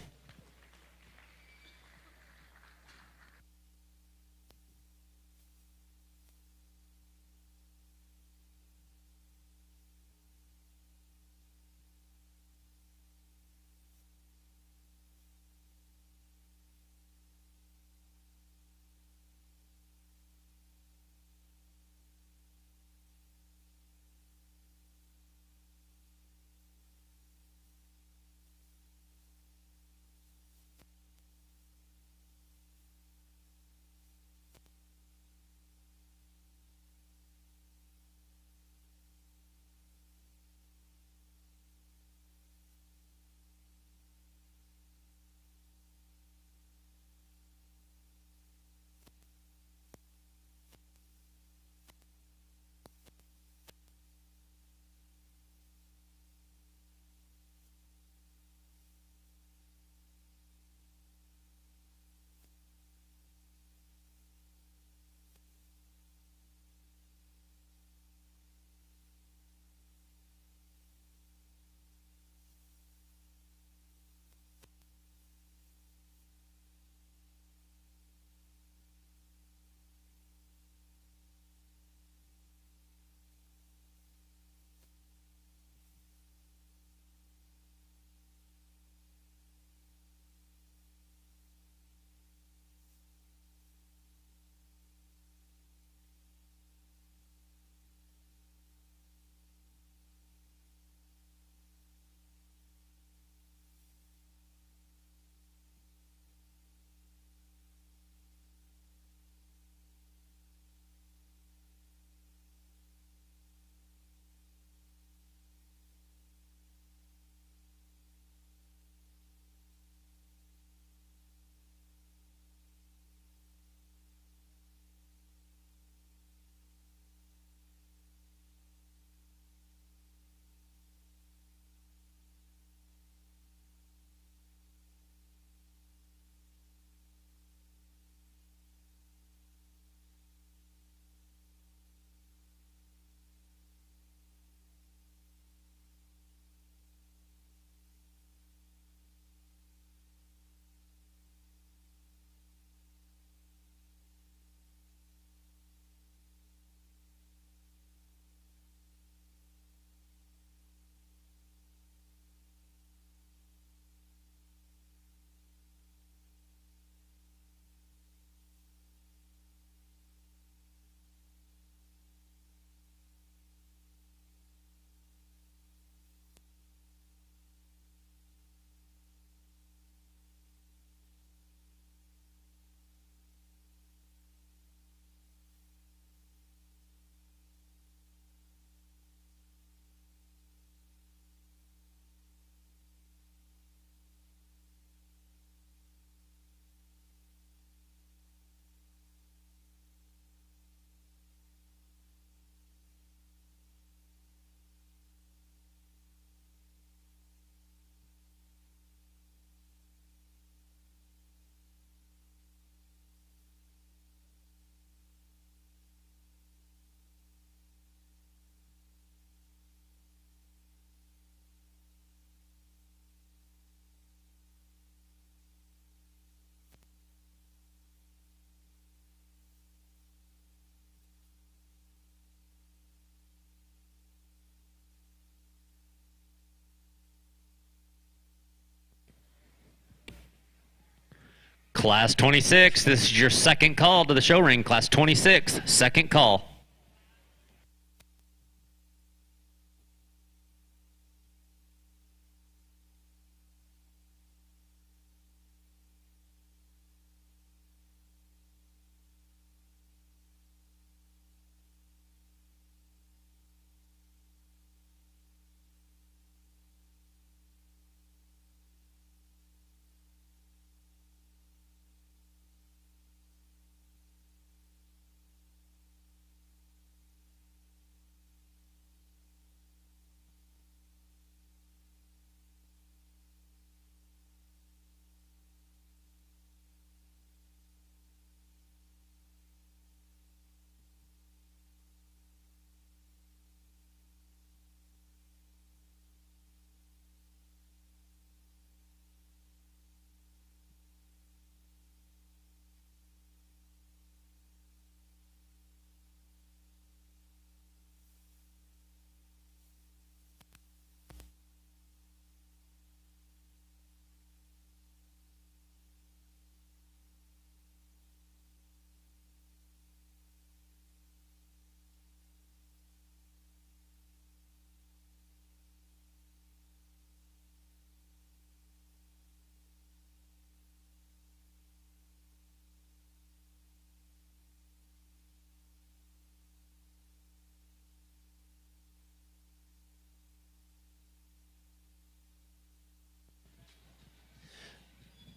Class 26, this is your second call to the show ring. Class 26, second call.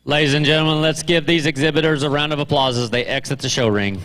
Ladies and gentlemen, let's give these exhibitors a round of applause as they exit the show ring.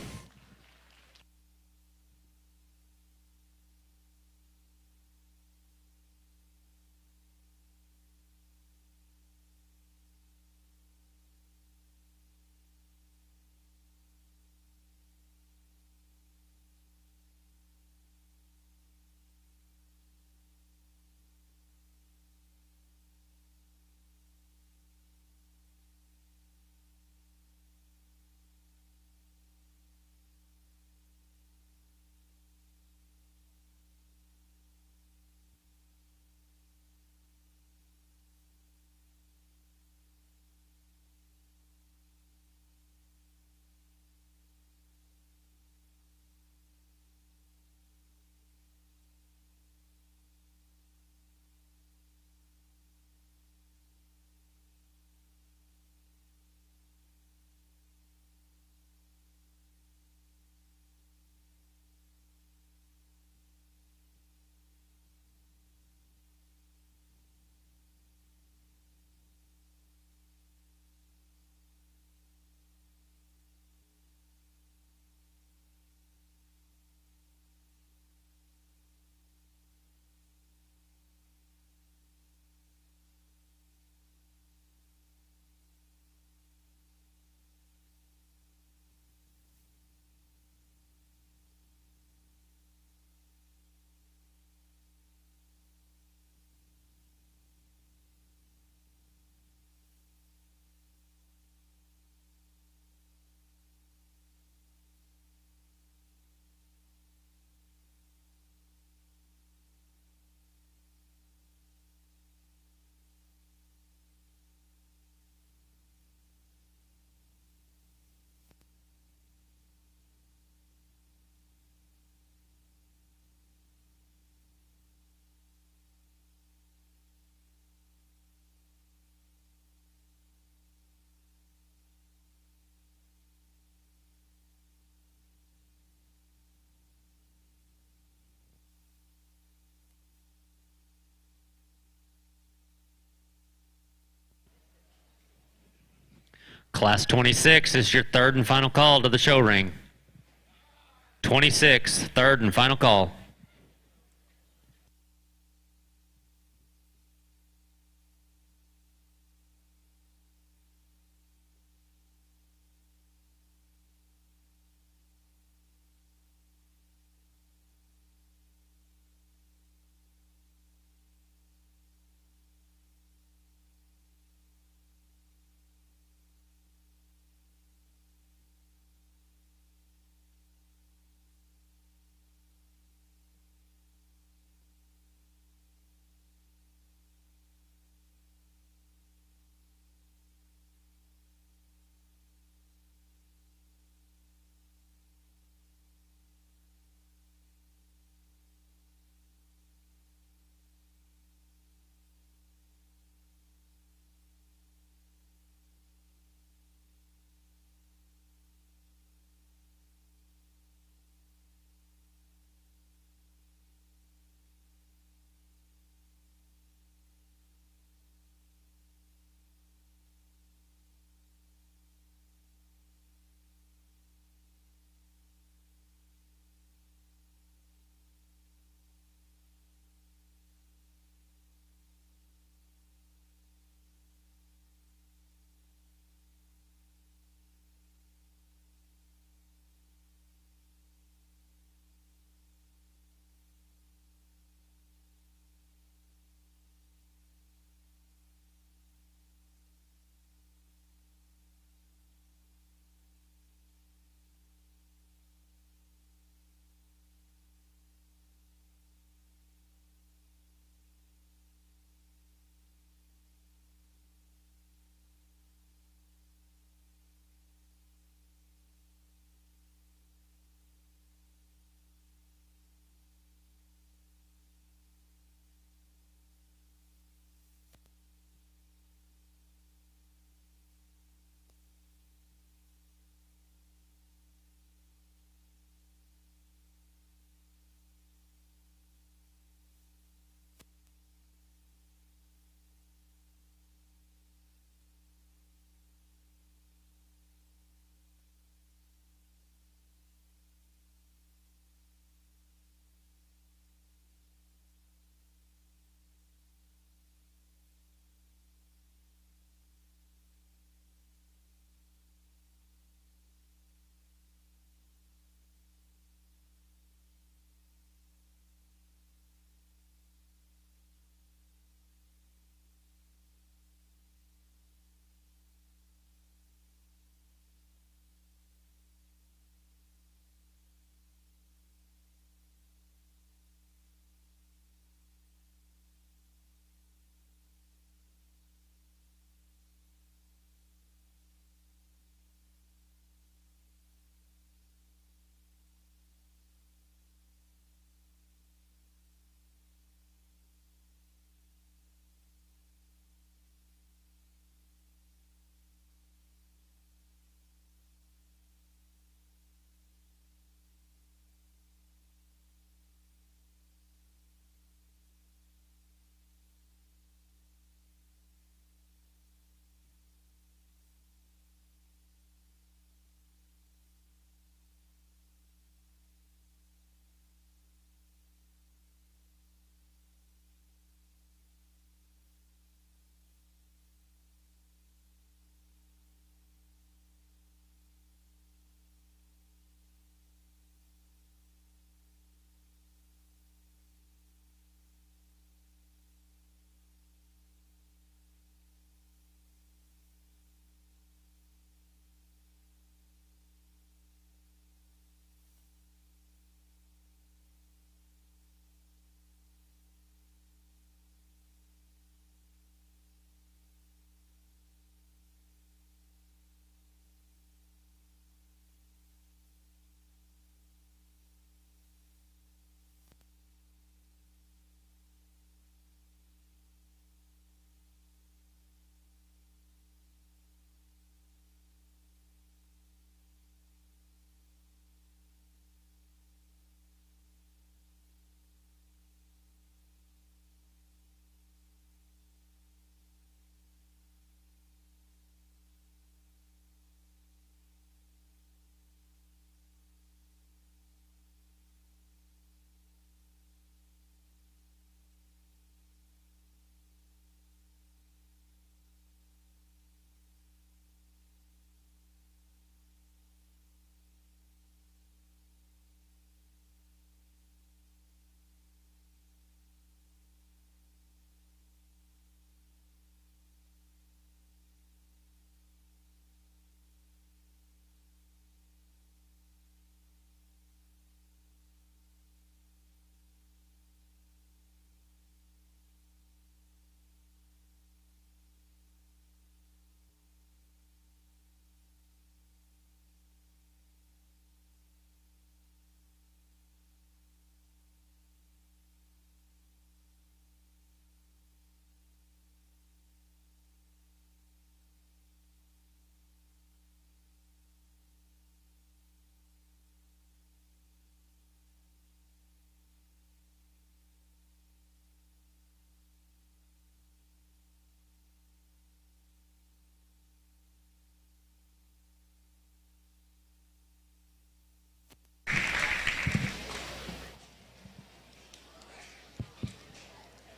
Class 26 is your third and final call to the show ring. 26, third and final call.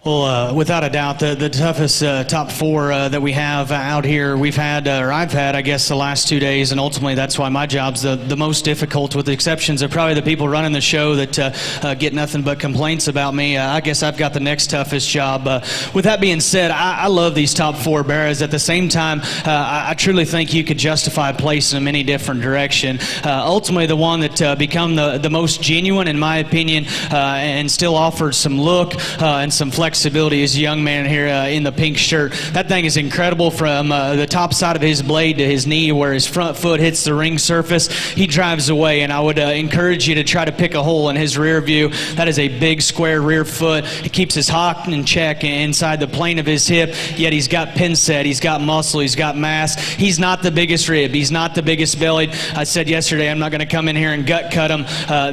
Well, without a doubt, the toughest top four that we have out here, we've had, or I've had, I guess, the last 2 days, and ultimately that's why my job's the most difficult, with the exceptions of probably the people running the show that get nothing but complaints about me. I guess I've got the next toughest job. With that being said, I love these top four bears. At the same time, I truly think you could justify placing them any different direction. Ultimately, the one that become the most genuine, in my opinion, and still offered some look and some flexibility is a young man here in the pink shirt. That thing is incredible, from the top side of his blade to his knee, where his front foot hits the ring surface. He drives away, and I would encourage you to try to pick a hole in his rear view. That is a big square rear foot. He keeps his hock in check inside the plane of his hip, yet he's got pin set, he's got muscle, he's got mass. He's not the biggest rib, he's not the biggest bellied. I said yesterday, I'm not going to come in here and gut cut him.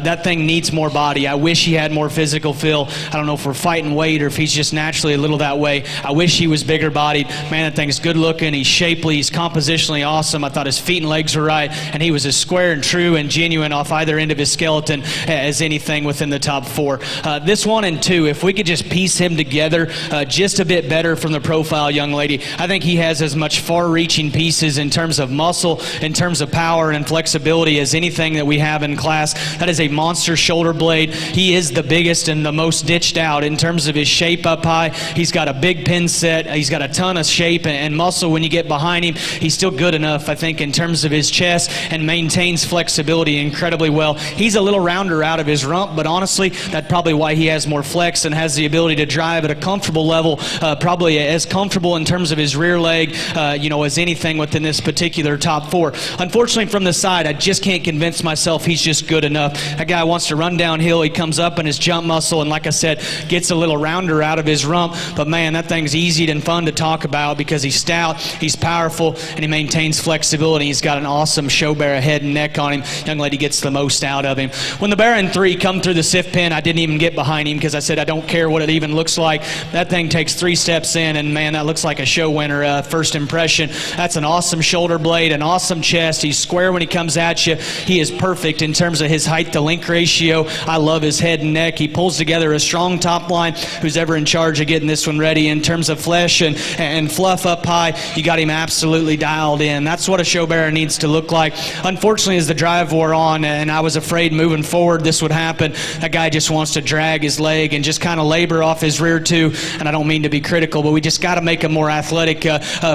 That thing needs more body. I wish he had more physical feel. I don't know if we're fighting weight or if he's just naturally a little that way. I wish he was bigger bodied. Man, that thing's good looking. He's shapely. He's compositionally awesome. I thought his feet and legs were right, and he was as square and true and genuine off either end of his skeleton as anything within the top four. This 1 and 2, if we could just piece him together just a bit better from the profile, young lady, I think he has as much far-reaching pieces in terms of muscle, in terms of power and flexibility as anything that we have in class. That is a monster shoulder blade. He is the biggest and the most ditched out in terms of his shape up high. He's got a big pin set. He's got a ton of shape and muscle when you get behind him. He's still good enough, I think, in terms of his chest, and maintains flexibility incredibly well. He's a little rounder out of his rump, but honestly, that's probably why he has more flex and has the ability to drive at a comfortable level, probably as comfortable in terms of his rear leg, as anything within this particular top four. Unfortunately, from the side, I just can't convince myself he's just good enough. That guy wants to run downhill. He comes up in his jump muscle, and like I said, gets a little rounder out of his rump. But man, that thing's easy and fun to talk about because he's stout, he's powerful, and he maintains flexibility. He's got an awesome show bear head and neck on him. Young lady gets the most out of him. When the bear in 3 come through the sift pin, I didn't even get behind him because I said I don't care what it even looks like. That thing takes 3 steps in, and man, that looks like a show winner first impression. That's an awesome shoulder blade, an awesome chest. He's square when he comes at you. He is perfect in terms of his height to length ratio. I love his head and neck. He pulls together a strong top line. Who's ever in charge of getting this one ready in terms of flesh and fluff up high, you got him absolutely dialed in. That's what a show bearer needs to look like. Unfortunately, as the drive wore on, and I was afraid moving forward this would happen, that guy just wants to drag his leg and just kind of labor off his rear too. And I don't mean to be critical, but we just got to make him more athletic.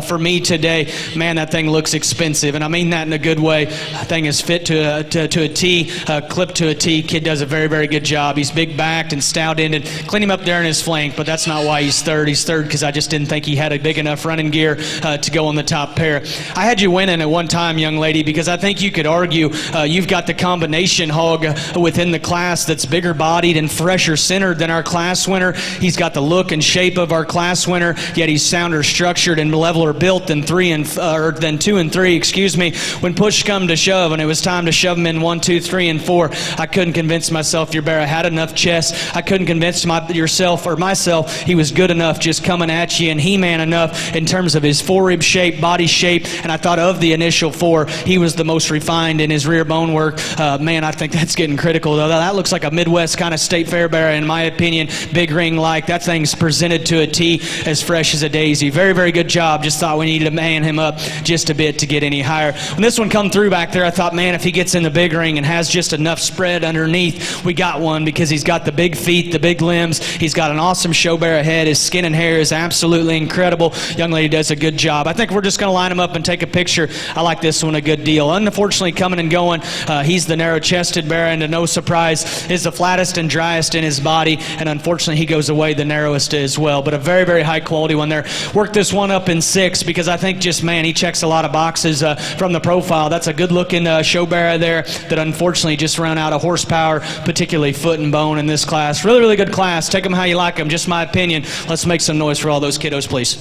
For me today, man, that thing looks expensive, and I mean that in a good way. That thing is fit to a T, clipped to a T. Kid does a very, very good job. He's big backed and stout ended. Clean him up there in his flank, but that's not why he's third. He's third because I just didn't think he had a big enough running gear to go on the top pair. I had you winning at one time, young lady, because I think you could argue you've got the combination hog within the class that's bigger bodied and fresher centered than our class winner. He's got the look and shape of our class winner, yet he's sounder structured and leveler built than 2 and 3. Excuse me. When push come to shove and it was time to shove him in 1, 2, 3, and 4, I couldn't convince myself your bear had enough chest. I couldn't convince myself he was good enough just coming at you, and He-Man enough in terms of his forerib shape, body shape, and I thought of the initial 4, he was the most refined in his rear bone work. Man, I think that's getting critical, though. That looks like a Midwest kind of state fair bear, in my opinion. Big ring-like. That thing's presented to a T, as fresh as a daisy. Very, very good job. Just thought we needed to man him up just a bit to get any higher. When this one come through back there, I thought, man, if he gets in the big ring and has just enough spread underneath, we got one, because he's got the big feet, the big limbs. He's got an awesome show bear head. His skin and hair is absolutely incredible. Young lady does a good job. I think we're just going to line him up and take a picture. I like this one a good deal. Unfortunately, coming and going, he's the narrow-chested bear, and to no surprise, is the flattest and driest in his body, and unfortunately, he goes away the narrowest as well. But a very, very high-quality one there. Work this one up in 6, because I think just, man, he checks a lot of boxes from the profile. That's a good-looking show bear there that unfortunately just ran out of horsepower, particularly foot and bone in this class. Really, really good class. Take them how you like them. Just my opinion. Let's make some noise for all those kiddos, please.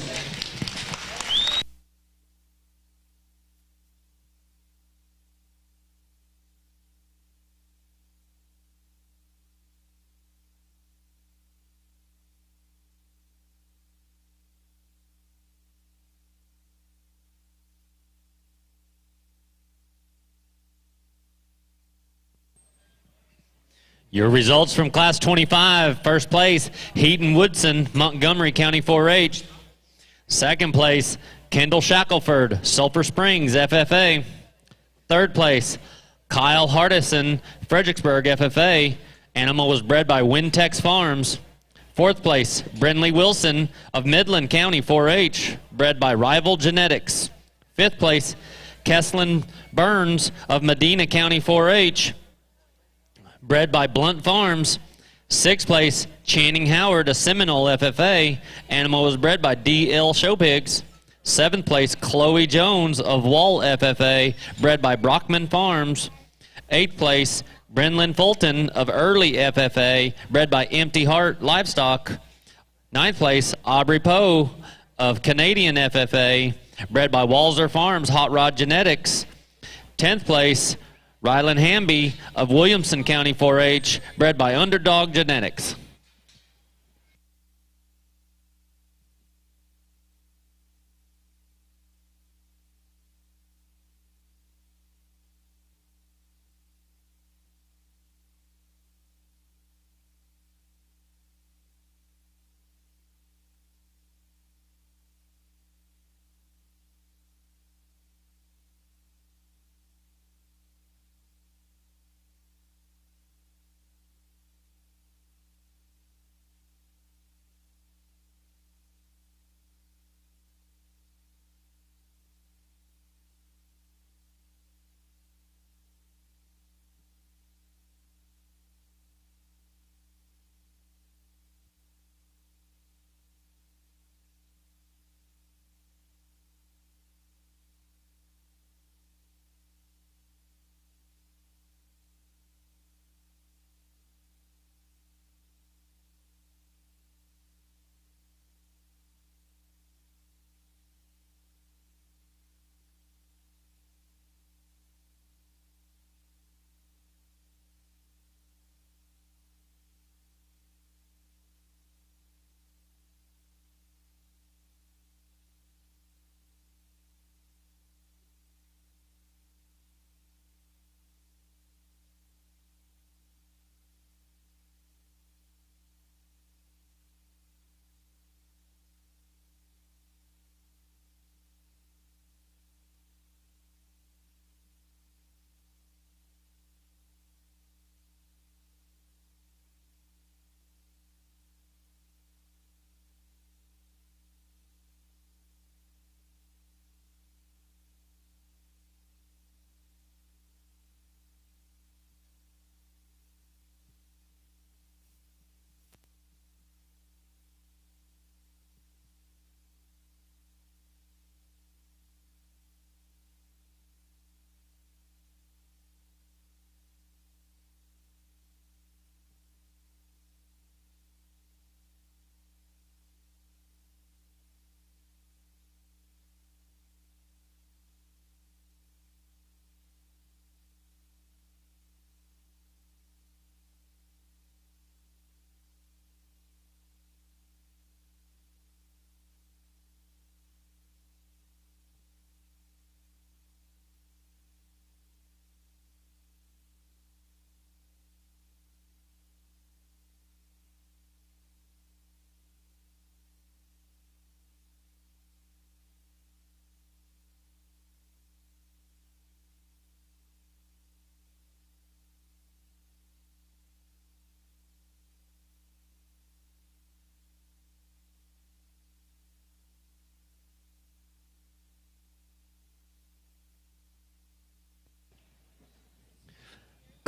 Your results from Class 25, first place, Heaton Woodson, Montgomery County 4-H. Second place, Kendall Shackelford, Sulphur Springs, FFA. Third place, Kyle Hardison, Fredericksburg, FFA. Animal was bred by Wintex Farms. Fourth place, Brenley Wilson of Midland County 4-H, bred by Rival Genetics. Fifth place, Kesslin Burns of Medina County 4-H, bred by Blunt Farms. Sixth place, Channing Howard of Seminole FFA. Animal was bred by DL Show Pigs. Seventh place, Chloe Jones of Wall FFA, bred by Brockman Farms. Eighth place, Brenlyn Fulton of Early FFA, bred by Empty Heart Livestock. Ninth place, Aubrey Poe of Canadian FFA, bred by Walzer Farms Hot Rod Genetics. 10th place, Rylan Hamby of Williamson County 4-H, bred by Underdog Genetics.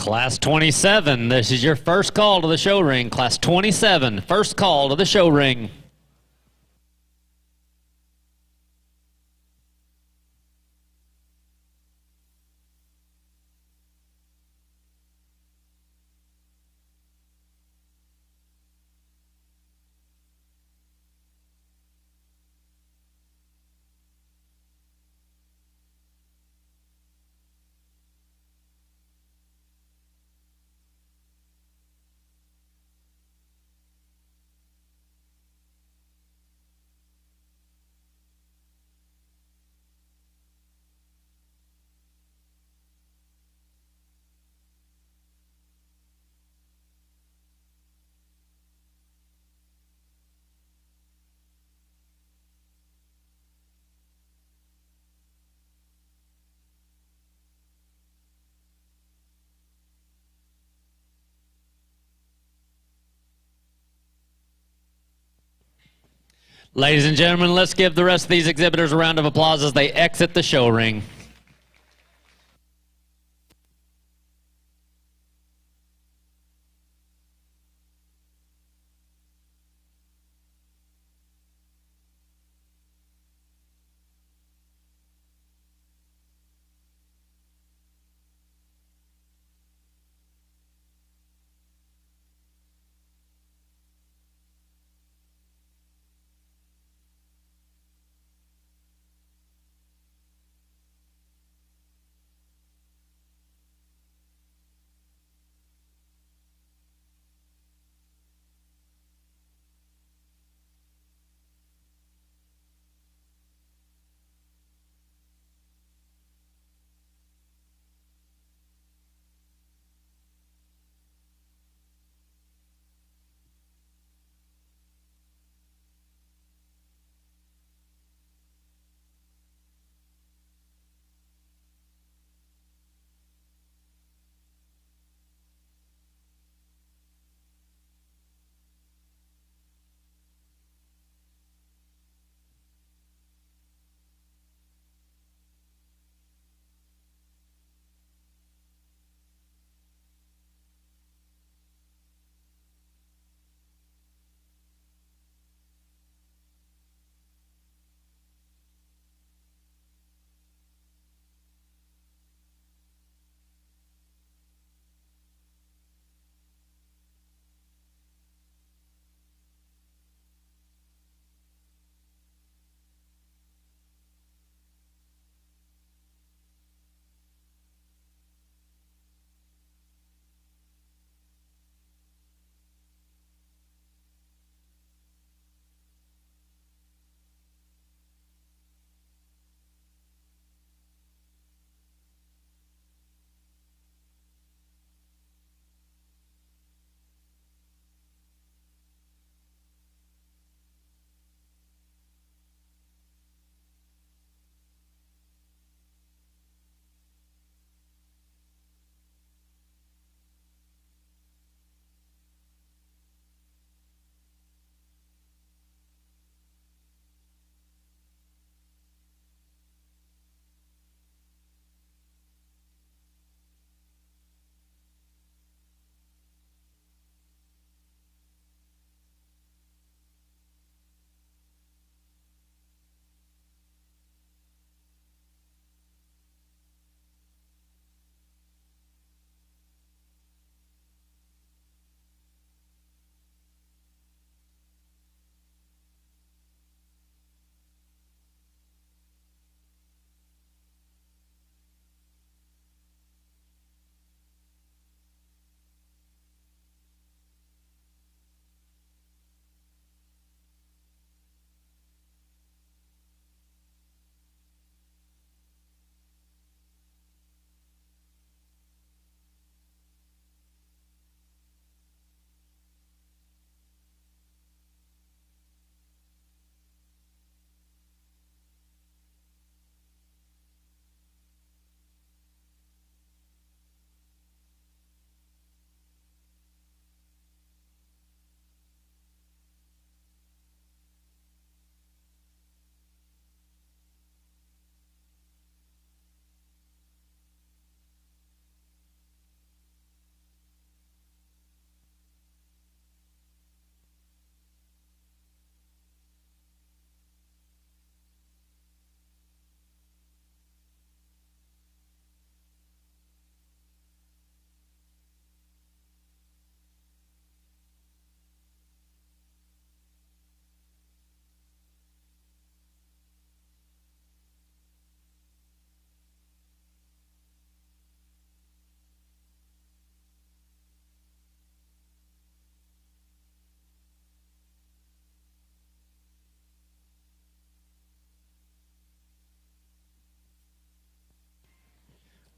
Class 27, this is your first call to the show ring. Class 27, first call to the show ring. Ladies and gentlemen, let's give the rest of these exhibitors a round of applause as they exit the show ring.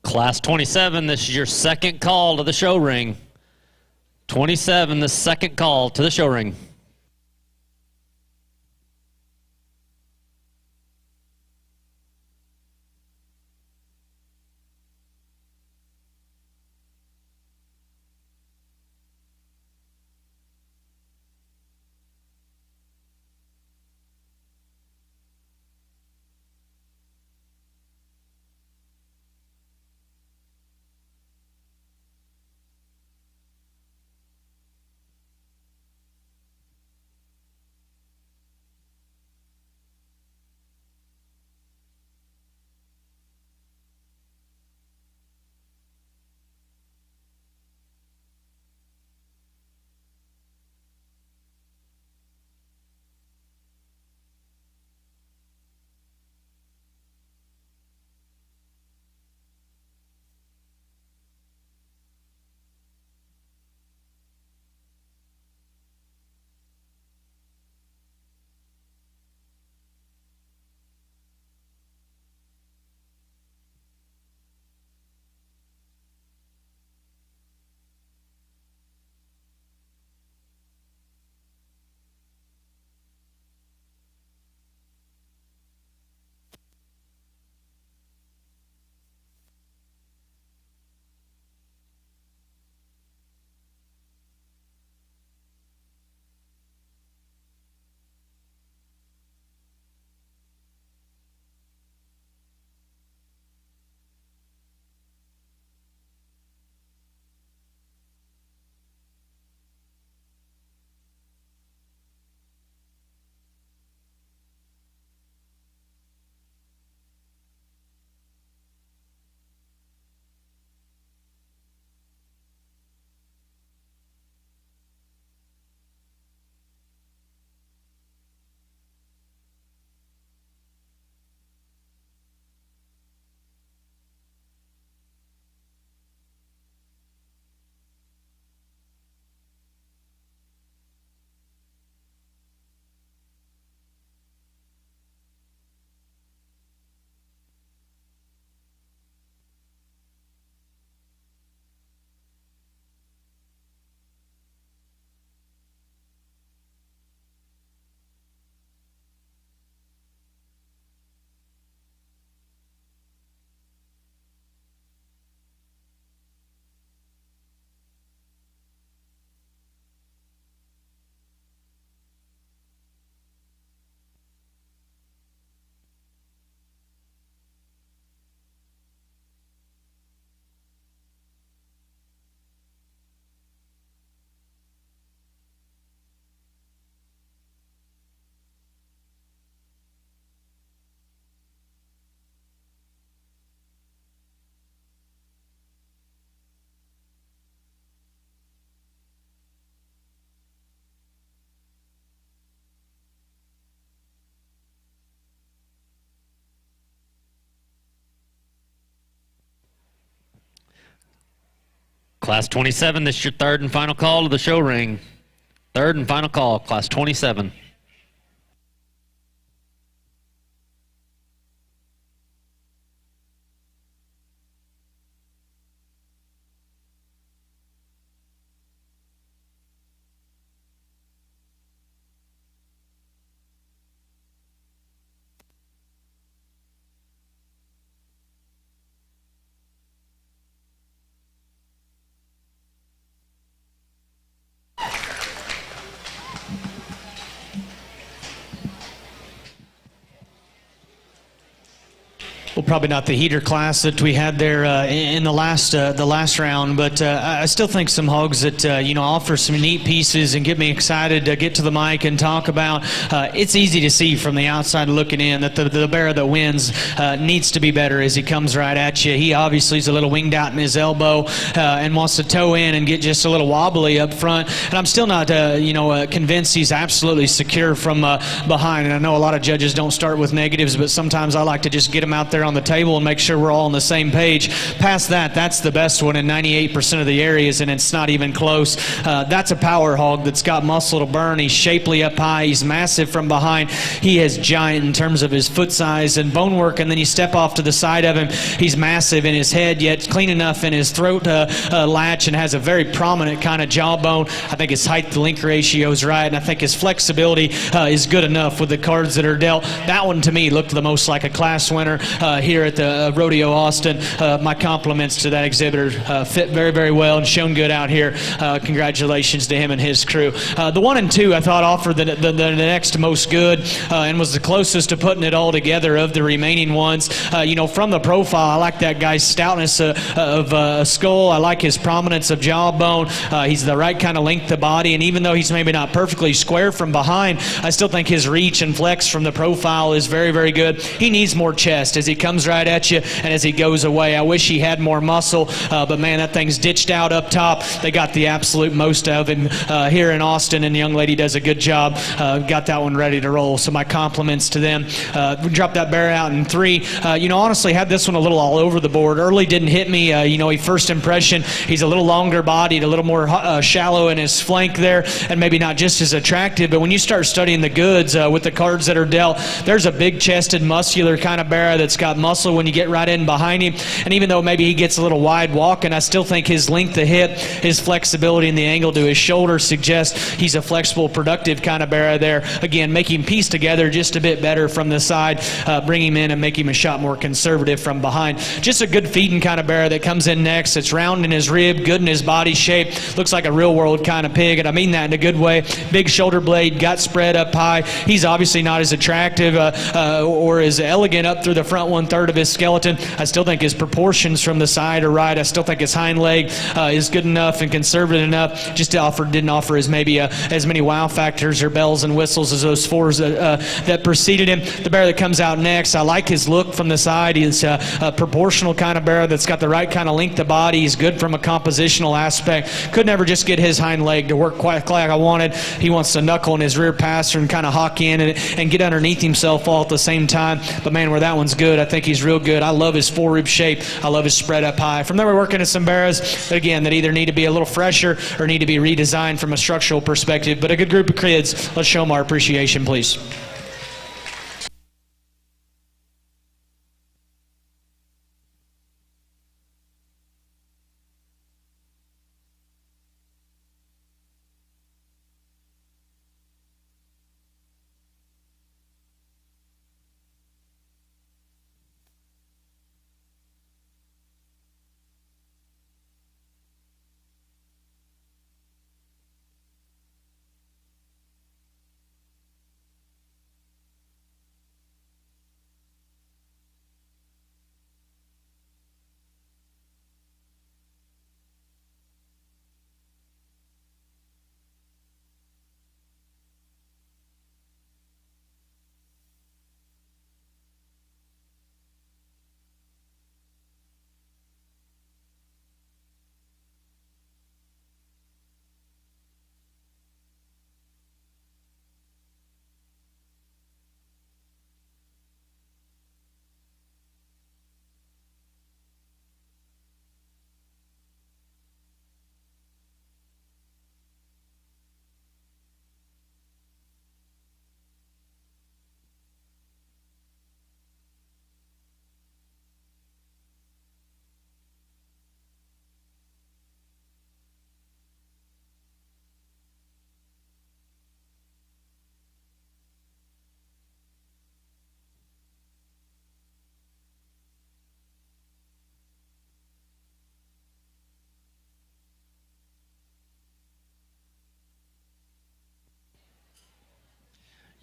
Class 27, this is your second call to the show ring. 27, the second call to the show ring. Class 27, this is your third and final call to the show ring. Third and final call, Class 27. Well, probably not the heater class that we had there in the last round, but I still think some hogs that offer some neat pieces and get me excited to get to the mic and talk about. It's easy to see from the outside looking in that the bear that wins needs to be better as he comes right at you. He obviously is a little winged out in his elbow and wants to toe in and get just a little wobbly up front. And I'm still not convinced he's absolutely secure from behind. And I know a lot of judges don't start with negatives, but sometimes I like to just get him out there on the table and make sure we're all on the same page. Past that, that's the best one in 98% of the areas, and it's not even close. That's a power hog that's got muscle to burn. He's shapely up high. He's massive from behind. He is giant in terms of his foot size and bone work, and then you step off to the side of him. He's massive in his head, yet clean enough in his throat latch, and has a very prominent kind of jawbone. I think his height to length ratio is right, and I think his flexibility is good enough with the cards that are dealt. That one, to me, looked the most like a class winner here at the Rodeo Austin. My compliments to that exhibitor. Fit very, very well and shown good out here. Congratulations to him and his crew. The 1 and 2 I thought offered the next most good and was the closest to putting it all together of the remaining ones. From the profile, I like that guy's stoutness of skull. I like his prominence of jawbone. He's the right kind of length of body, and even though he's maybe not perfectly square from behind, I still think his reach and flex from the profile is very, very good. He needs more chest as he comes right at you and as he goes away. I wish he had more muscle, but man, that thing's ditched out up top. They got the absolute most of him here in Austin, and the young lady does a good job. Got that one ready to roll, so my compliments to them. We dropped that bear out in 3. Honestly, had this one a little all over the board. Early didn't hit me. First impression, he's a little longer bodied, a little more shallow in his flank there, and maybe not just as attractive, but when you start studying the goods with the cards that are dealt, there's a big-chested, muscular kind of bear that's got muscle when you get right in behind him. And even though maybe he gets a little wide walking, I still think his length of hip, his flexibility, and the angle to his shoulder suggests he's a flexible, productive kind of bear there. Again, make him piece together just a bit better from the side, bring him in and make him a shot more conservative from behind. Just a good feeding kind of bear that comes in next. It's round in his rib, good in his body shape, looks like a real world kind of pig, and I mean that in a good way. Big shoulder blade, gut spread up high. He's obviously not as attractive or as elegant up through the front 1/3 of his skeleton. I still think his proportions from the side are right. I still think his hind leg is good enough and conservative enough. Just didn't offer as many wow factors or bells and whistles as those 4s that preceded him. The bear that comes out next, I like his look from the side. He's a proportional kind of bear that's got the right kind of length of body. He's good from a compositional aspect. Could never just get his hind leg to work quite like I wanted. He wants to knuckle in his rear passer and kind of hawk in and get underneath himself all at the same time. But man, where that one's good, I think he's real good. I love his forerib shape. I love his spread up high. From there, we're working at some bears, again, that either need to be a little fresher or need to be redesigned from a structural perspective. But a good group of kids. Let's show them our appreciation, please.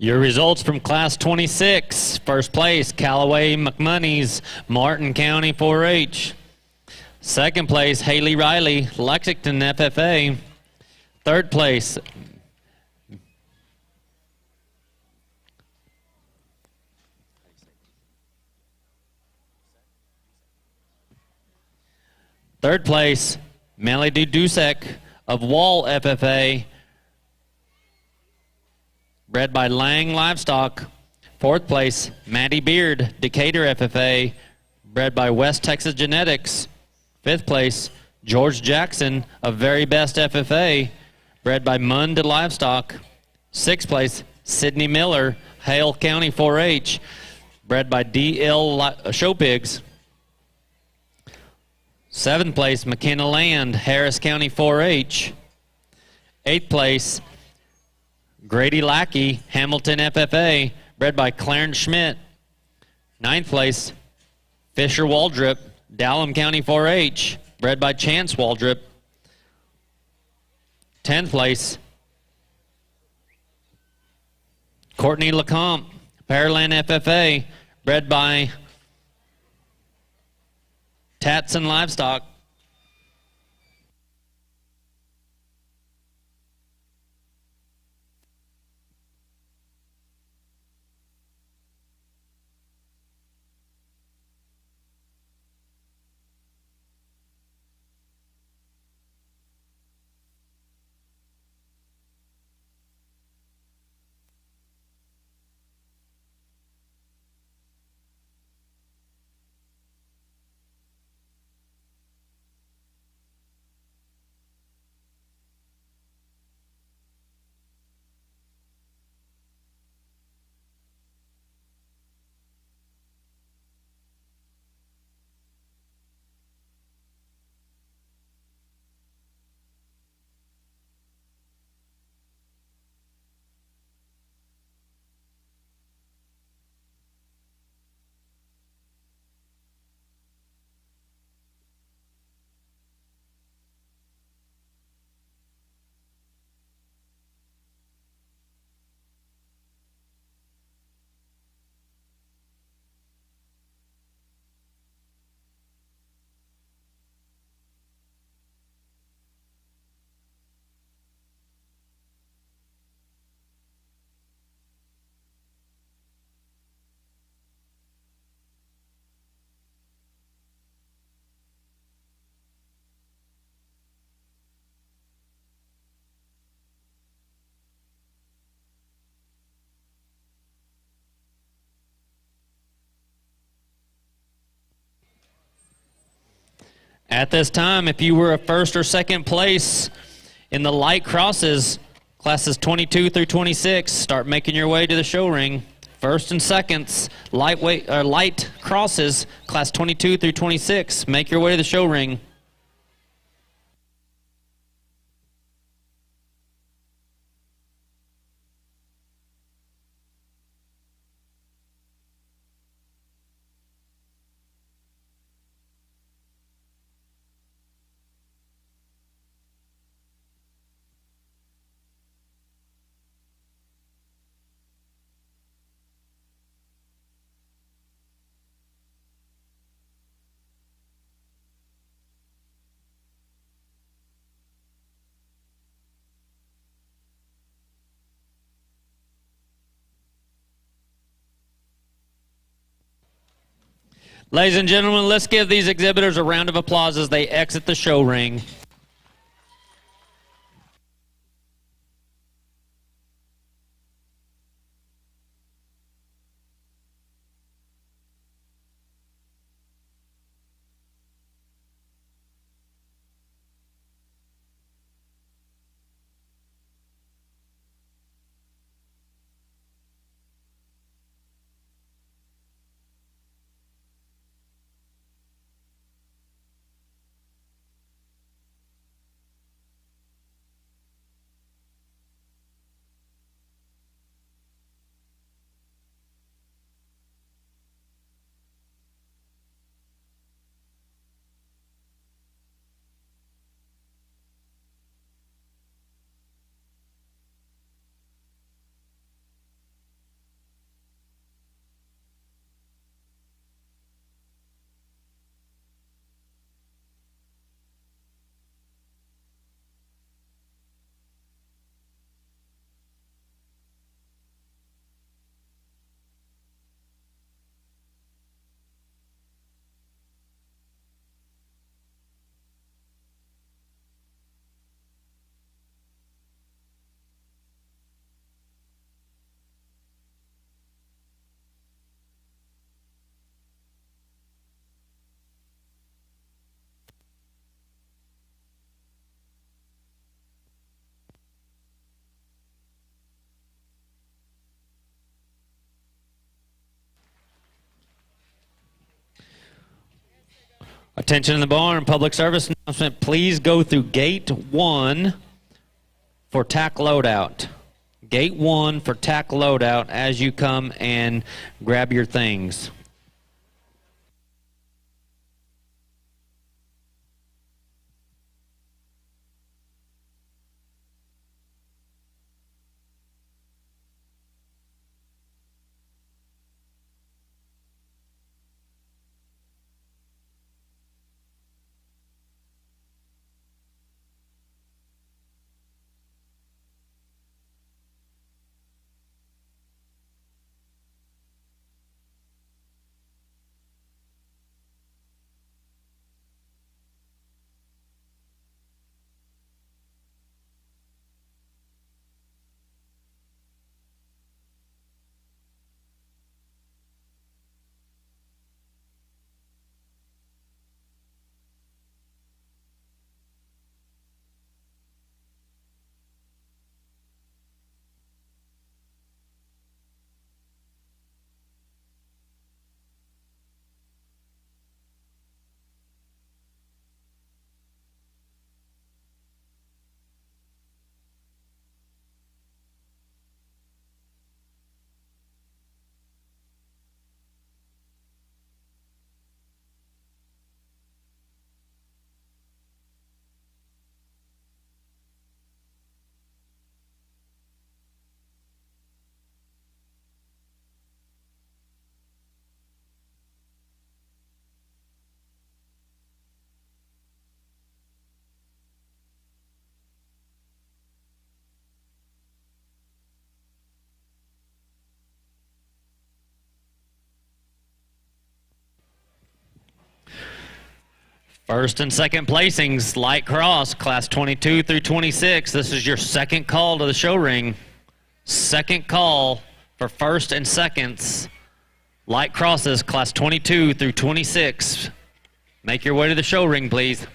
Your results from Class 26. First place, Callaway McMoney's, Martin County 4-H. Second place, Haley Riley, Lexington FFA. Third place, Melody Dusek of Wall FFA, bred by Lang Livestock. Fourth place, Maddie Beard, Decatur FFA, bred by West Texas Genetics. Fifth place, George Jackson of Very Best FFA, bred by Mund Livestock. Sixth place, Sydney Miller, Hale County 4-H, bred by DL Show Pigs. Seventh place, McKenna Land, Harris County 4-H. Eighth place, Grady Lackey, Hamilton FFA, bred by Clarence Schmidt. Ninth place, Fisher Waldrop, Dallam County 4-H, bred by Chance Waldrop. 10th place, Courtney Lecomte, Pearland FFA, bred by Tatson Livestock. At this time, if you were a first or second place in the light crosses, classes 22 through 26, start making your way to the show ring. First and seconds, light crosses, class 22 through 26, make your way to the show ring. Ladies and gentlemen, let's give these exhibitors a round of applause as they exit the show ring. Attention in the barn, public service announcement. Please go through gate 1 for tack loadout. Gate 1 for tack loadout as you come and grab your things. First and second placings, light cross, class 22 through 26. This is your second call to the show ring. Second call for first and seconds. Light crosses, class 22 through 26. Make your way to the show ring, please.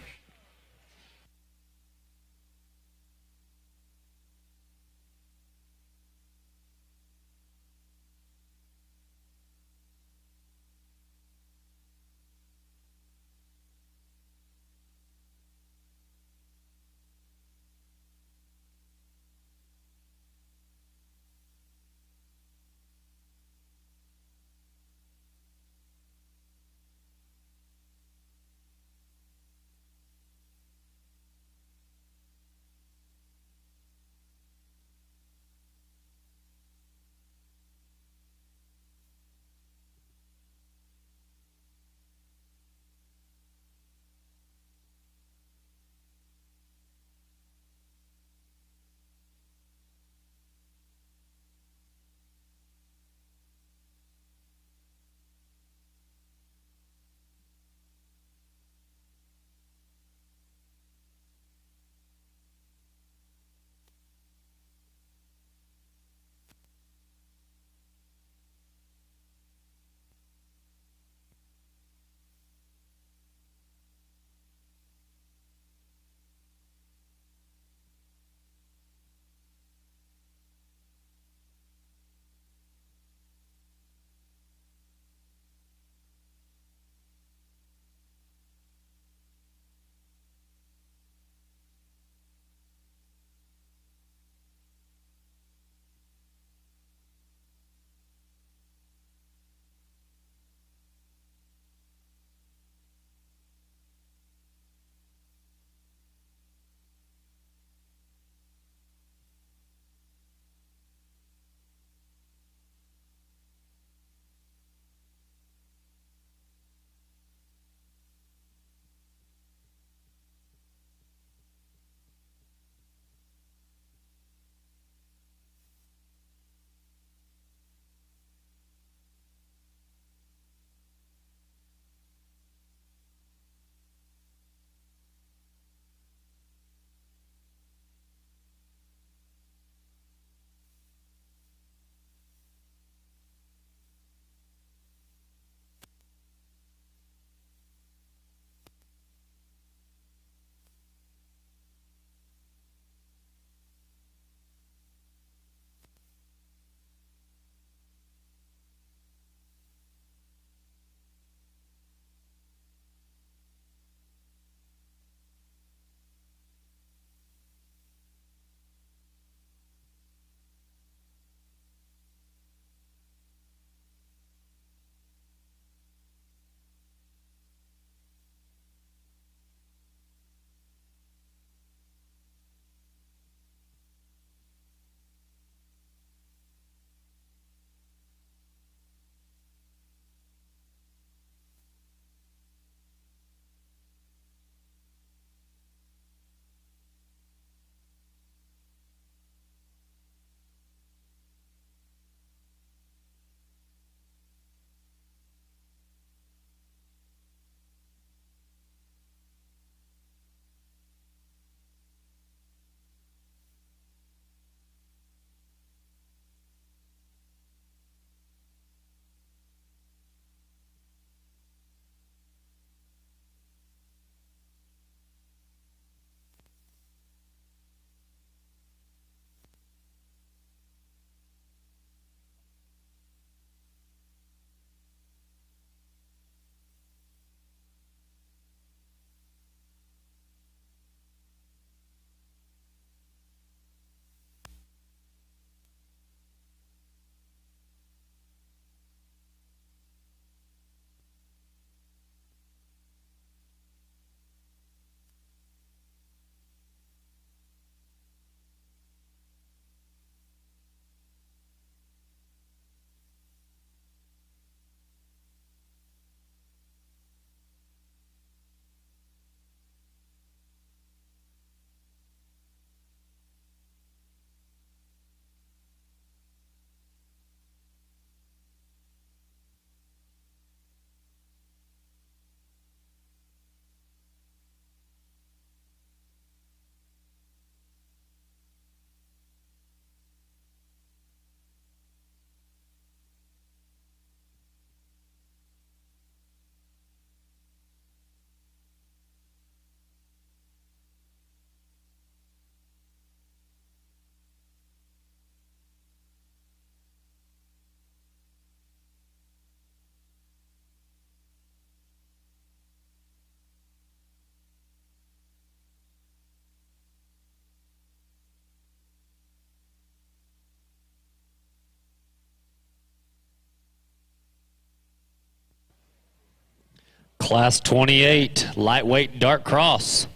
Class 28, lightweight dark cross.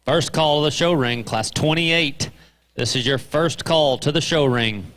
First call of the show ring, class 28. This is your first call to the show ring.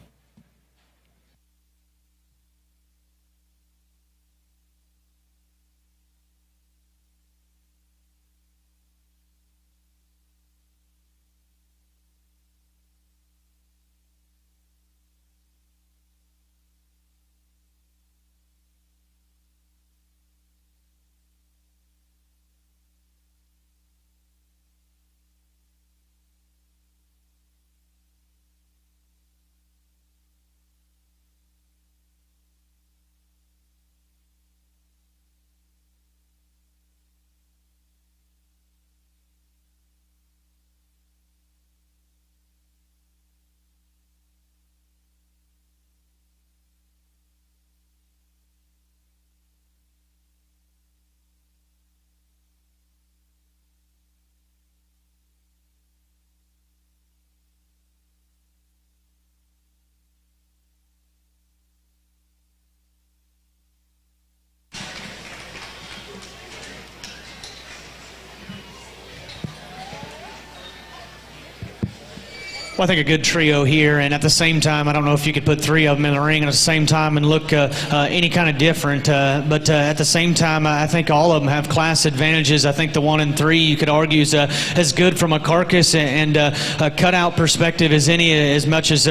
Well, I think a good trio here, and at the same time, I don't know if you could put three of them in the ring at the same time and look any kind of different, but at the same time, I think all of them have class advantages. I think the 1 and 3, you could argue, is as good from a carcass and a cutout perspective as any, as much as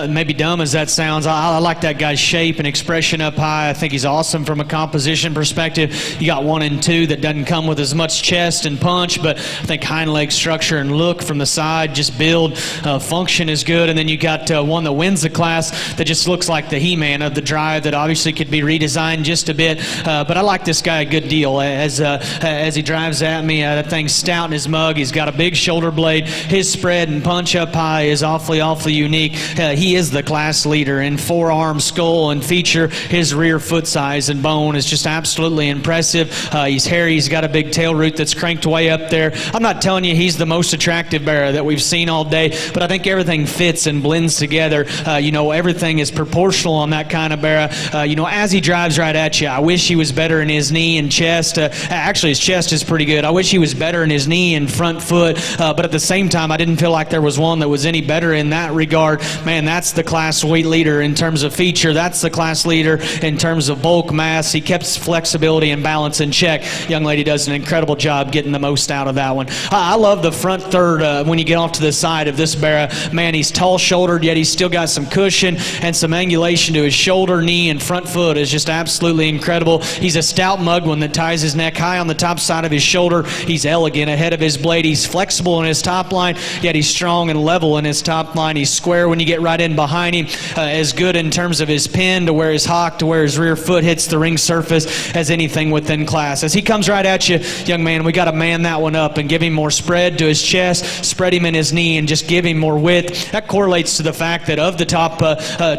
maybe dumb as that sounds. I like that guy's shape and expression up high. I think he's awesome from a composition perspective. You got 1 and 2 that doesn't come with as much chest and punch, but I think hind leg structure and look from the side, just build, function is good. And then you got one that wins the class that just looks like the He-Man of the drive that obviously could be redesigned just a bit. But I like this guy a good deal. As he drives at me, that thing's stout in his mug. He's got a big shoulder blade. His spread and punch up high is awfully unique. He is the class leader in forearm, skull, and feature. His rear foot size and bone is just absolutely impressive. He's hairy. He's got a big tail root that's cranked way up there. I'm not telling you he's the most attractive bearer that we've seen all day, but I think everything fits and blends together. Everything is proportional on that kind of bearer. As he drives right at you, I wish he was better in his knee and chest. Actually, his chest is pretty good. I wish he was better in his knee and front foot, but at the same time, I didn't feel like there was one that was any better in that regard. Man, that's the class weight leader in terms of feature. That's the class leader in terms of bulk mass. He keeps flexibility and balance in check. Young lady does an incredible job getting the most out of that one. I love the front third when you get off to the side of this bearer. Man, he's tall-shouldered, yet he's still got some cushion and some angulation to his shoulder, knee, and front foot is just absolutely incredible. He's a stout mugwin that ties his neck high on the top side of his shoulder. He's elegant ahead of his blade. He's flexible in his top line, yet he's strong and level in his top line. He's square when you get right in behind him. As good in terms of his pin to where his hock to where his rear foot hits the ring surface as anything within class. As he comes right at you, young man, we got to man that one up and give him more spread to his chest, spread him in his knee, and just give him more width. That correlates to the fact that of the top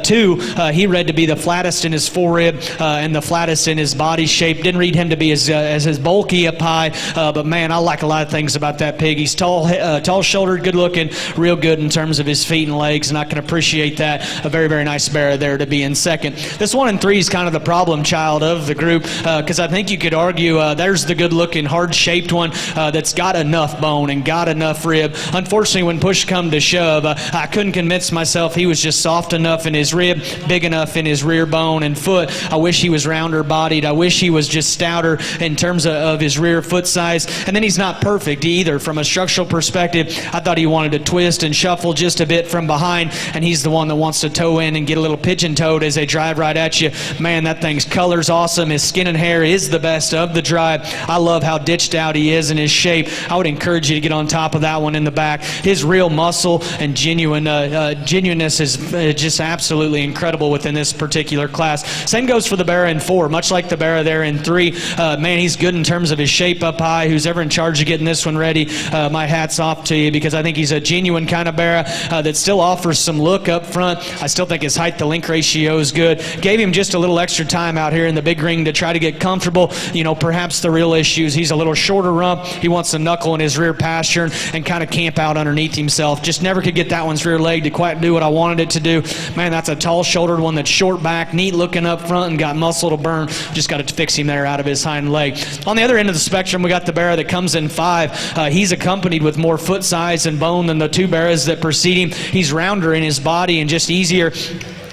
two, he read to be the flattest in his forearm and the flattest in his body shape. Didn't read him to be as bulky up high, but man, I like a lot of things about that pig. He's tall-shouldered, good-looking, real good in terms of his feet and legs, and I can appreciate that. A very, very nice bearer there to be in second. This 1 and 3 is kind of the problem child of the group because I think you could argue there's the good-looking, hard-shaped one that's got enough bone and got enough rib. Unfortunately, when push come to shove, I couldn't convince myself he was just soft enough in his rib, big enough in his rear bone and foot. I wish he was rounder bodied. I wish he was just stouter in terms of his rear foot size. And then he's not perfect either from a structural perspective. I thought he wanted to twist and shuffle just a bit from behind, and he's the one that wants to toe in and get a little pigeon-toed as they drive right at you. Man, that thing's color's awesome. His skin and hair is the best of the drive. I love how ditched out he is in his shape. I would encourage you to get on top of that one in the back. His real muscle and genuineness is just absolutely incredible within this particular class. Same goes for the bearer in 4, much like the bearer there in 3. Man, he's good in terms of his shape up high. Who's ever in charge of getting this one ready, my hat's off to you, because I think he's a genuine kind of bearer that still offers some look up front. I still think his height to length ratio is good. Gave him just a little extra time out here in the big ring to try to get comfortable. Perhaps the real issue is he's a little shorter rump. He wants to knuckle in his rear pasture and kind of camp out underneath himself just just never could get that one's rear leg to quite do what I wanted it to do. Man, that's a tall-shouldered one that's short back, neat looking up front, and got muscle to burn. Just got to fix him there out of his hind leg. On the other end of the spectrum, we got the Barra that comes in 5. He's accompanied with more foot size and bone than the 2 Barras that precede him. He's rounder in his body and just easier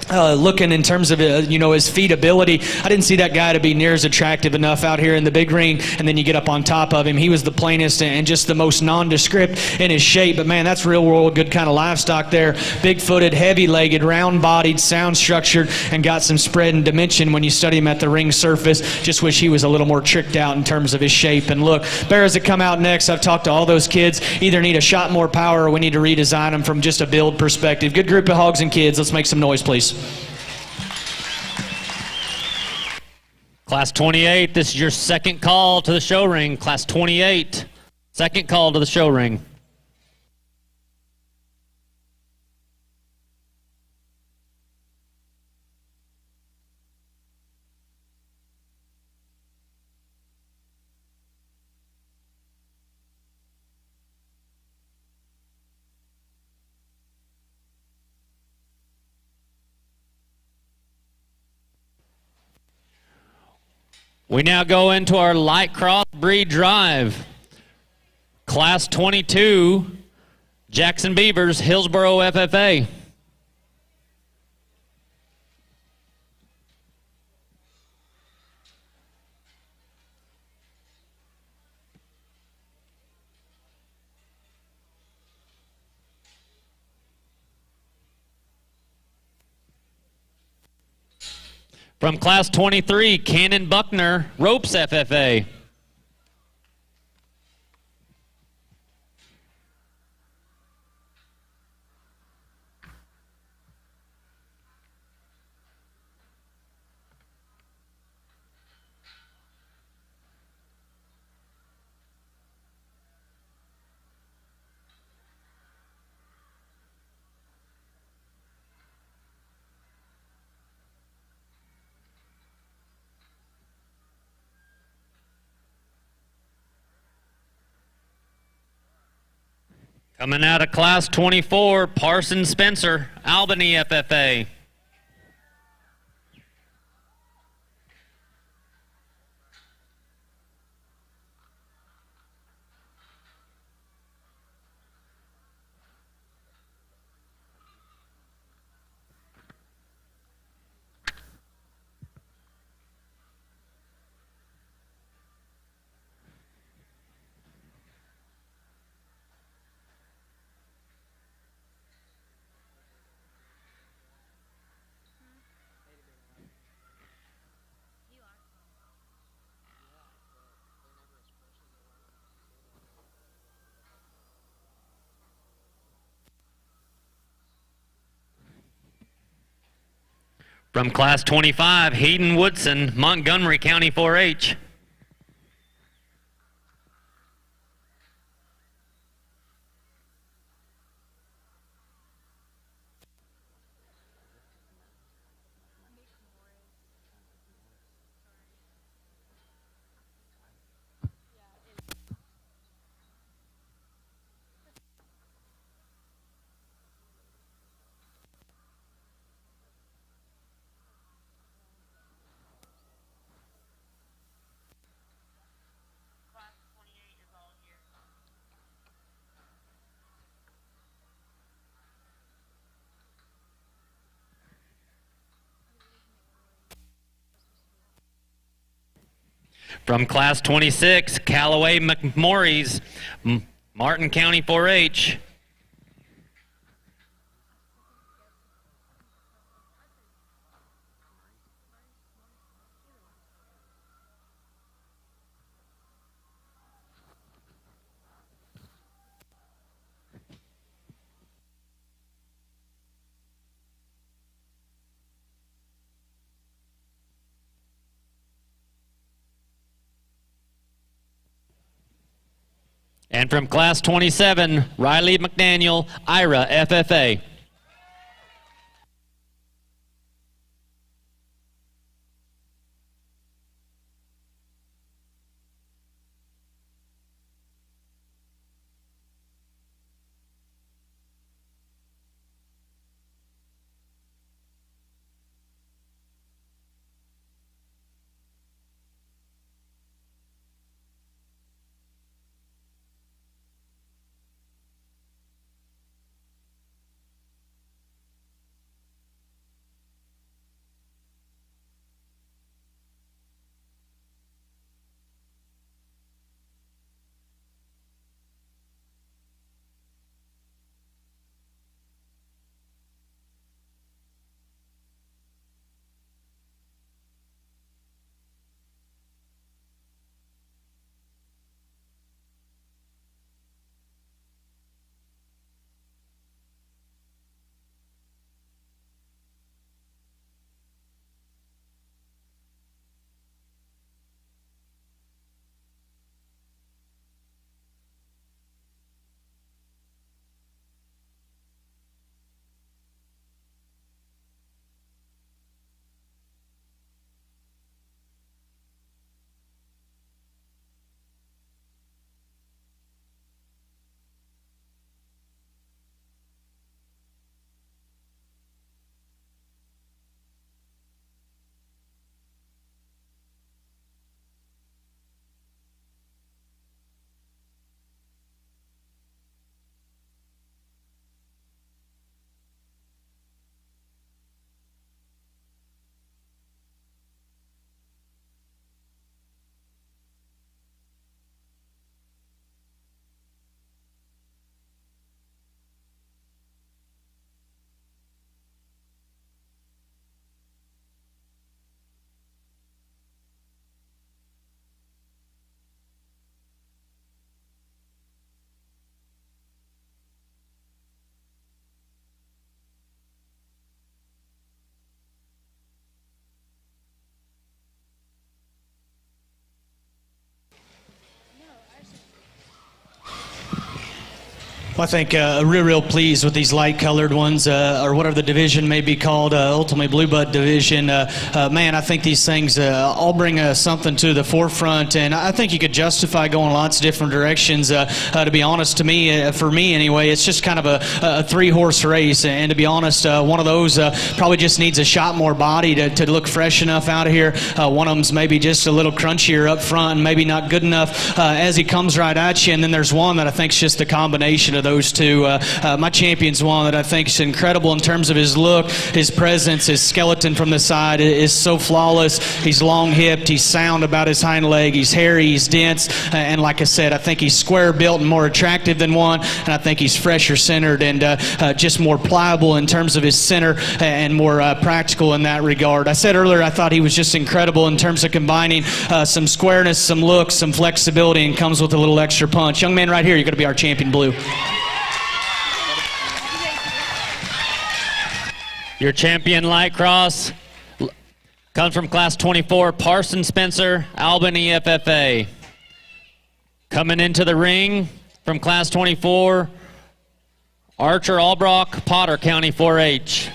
looking in terms of his feet ability. I didn't see that guy to be near as attractive enough out here in the big ring, and then you get up on top of him. He was the plainest and just the most nondescript in his shape, but man, that's real world good kind of livestock there. Big-footed, heavy-legged, round-bodied, sound-structured, and got some spread and dimension when you study him at the ring surface. Just wish he was a little more tricked out in terms of his shape and look. Bears that come out next, I've talked to all those kids, either need a shot more power or we need to redesign them from just a build perspective. Good group of hogs and kids. Let's make some noise, please. Class 28, this is your second call to the show ring. Class 28, second call to the show ring. We now go into our light cross breed drive. Class 22, Jackson Beavers, Hillsboro FFA. From Class 23, Cannon Buckner, Ropes FFA. Coming out of Class 24, Parson Spencer, Albany FFA. From Class 25, Hayden Woodson, Montgomery County 4-H. From Class 26, Callaway McMorris, Martin County 4-H. And from Class 27, Riley McDaniel, Ira FFA. Well, I think real pleased with these light-colored ones, or whatever the division may be called, ultimately Blue Bud division. Man, I think these things all bring something to the forefront, and I think you could justify going lots of different directions. To be honest, to me, for me anyway, it's just kind of a three-horse race, and to be honest, one of those probably just needs a shot more body to look fresh enough out of here. One of them's maybe just a little crunchier up front, and maybe not good enough as he comes right at you, and then there's one that I think is just the combination of those two. My champion's one that I think is incredible in terms of his look, his presence, his skeleton from the side is so flawless. He's long-hipped, he's sound about his hind leg, he's hairy, he's dense, and like I said, I think he's square-built and more attractive than one, and I think he's fresher centered and just more pliable in terms of his center and more practical in that regard. I said earlier I thought he was just incredible in terms of combining some squareness, some looks, some flexibility, and comes with a little extra punch. Young man right here, you're going to be our champion blue. Your champion light cross comes from class 24, Parson Spencer, Albany FFA. Coming into the ring from class 24, Archer Albrock, Potter County 4-H.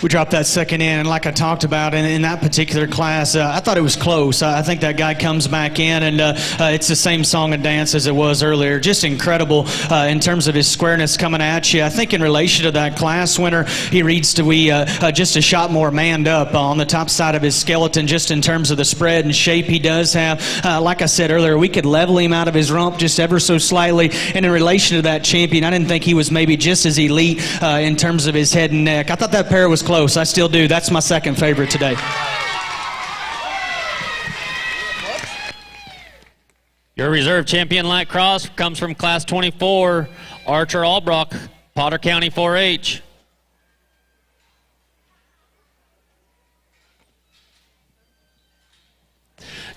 We dropped that second in, and like I talked about in that particular class, I thought it was close. I think that guy comes back in, and it's the same song and dance as it was earlier. Just incredible in terms of his squareness coming at you. I think in relation to that class winner, he reads to be just a shot more manned up on the top side of his skeleton, just in terms of the spread and shape he does have. Like I said earlier, we could level him out of his rump just ever so slightly, and in relation to that champion, I didn't think he was maybe just as elite in terms of his head and neck. I thought that pair was close. I still do. That's my second favorite today. Your reserve champion light cross comes from class 24, Archer Albrock, Potter County 4-H.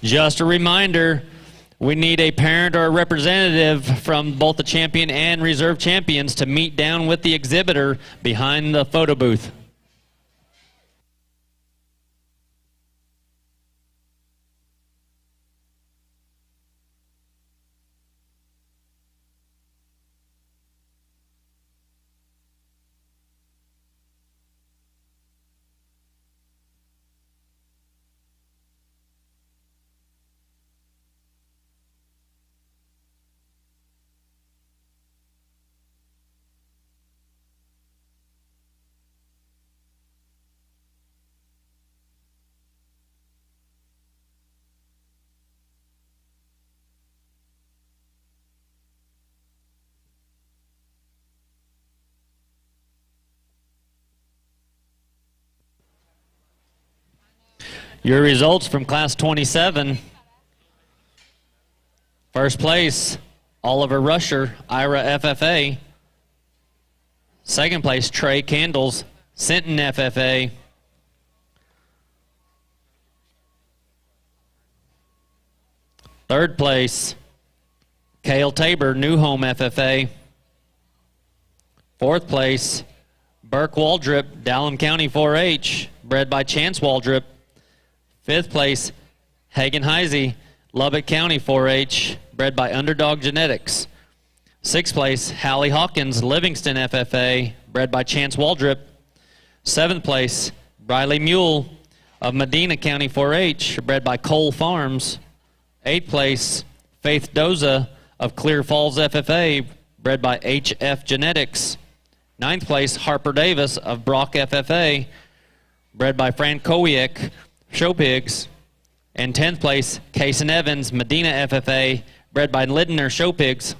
Just a reminder, we need a parent or a representative from both the champion and reserve champions to meet down with the exhibitor behind the photo booth. Your results from class 27. First place, Oliver Rusher, Ira FFA. Second place, Trey Candles, Sinton FFA. Third place, Cale Tabor, New Home FFA. Fourth place, Burke Waldrip, Dallam County 4-H, bred by Chance Waldrip. Fifth place, Hagen Heisey, Lubbock County 4-H, bred by Underdog Genetics. Sixth place, Hallie Hawkins, Livingston FFA, bred by Chance Waldrip. Seventh place, Briley Mule of Medina County 4-H, bred by Cole Farms. Eighth place, Faith Doza of Clear Falls FFA, bred by HF Genetics. Ninth place, Harper Davis of Brock FFA, bred by Fran Kowiek, Show Pigs. And 10th place, Cason Evans, Medina FFA, bred by Lindner Show Pigs.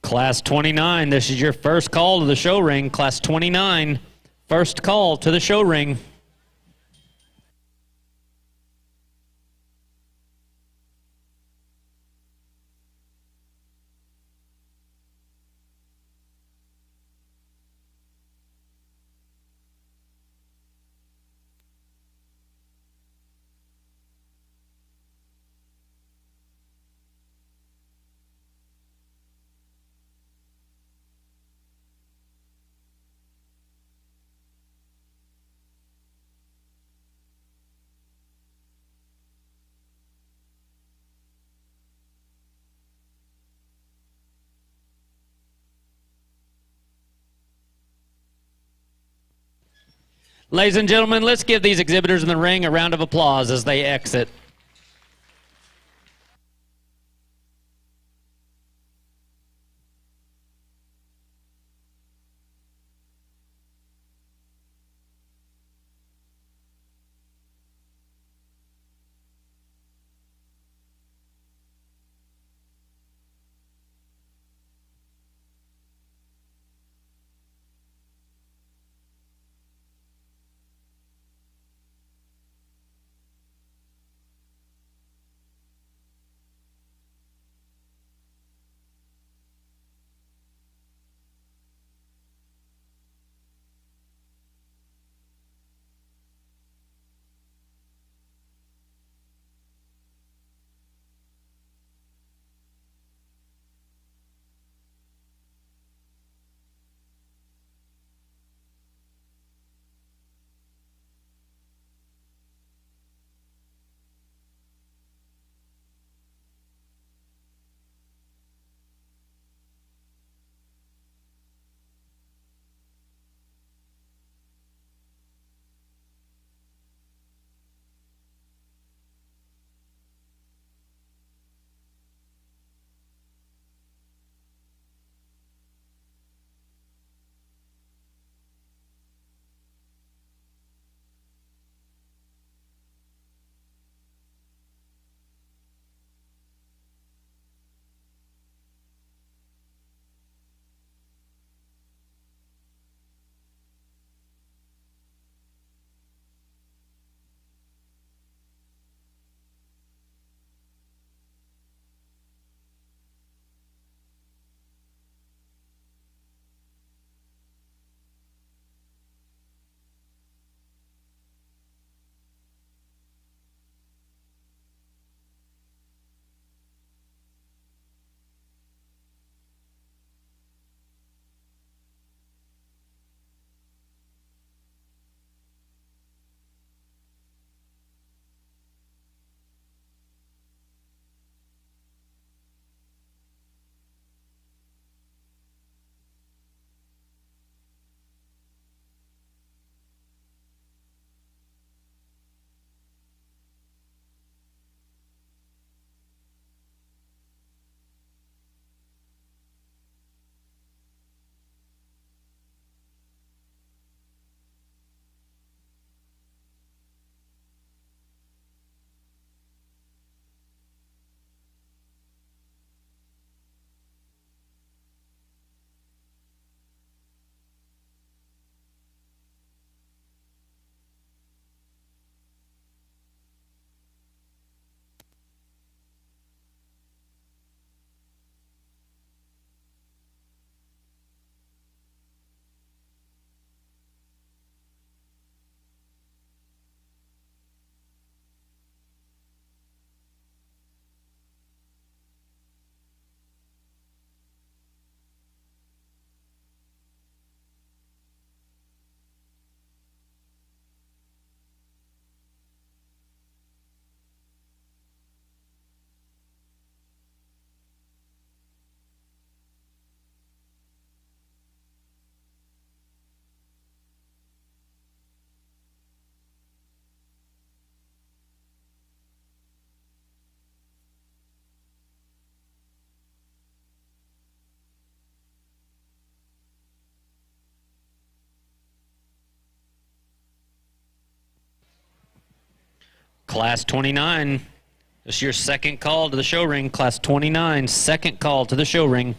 Class 29, this is your first call to the show ring. Class 29, first call to the show ring. Ladies and gentlemen, let's give these exhibitors in the ring a round of applause as they exit. Class 29, this is your second call to the show ring. Class 29, second call to the show ring.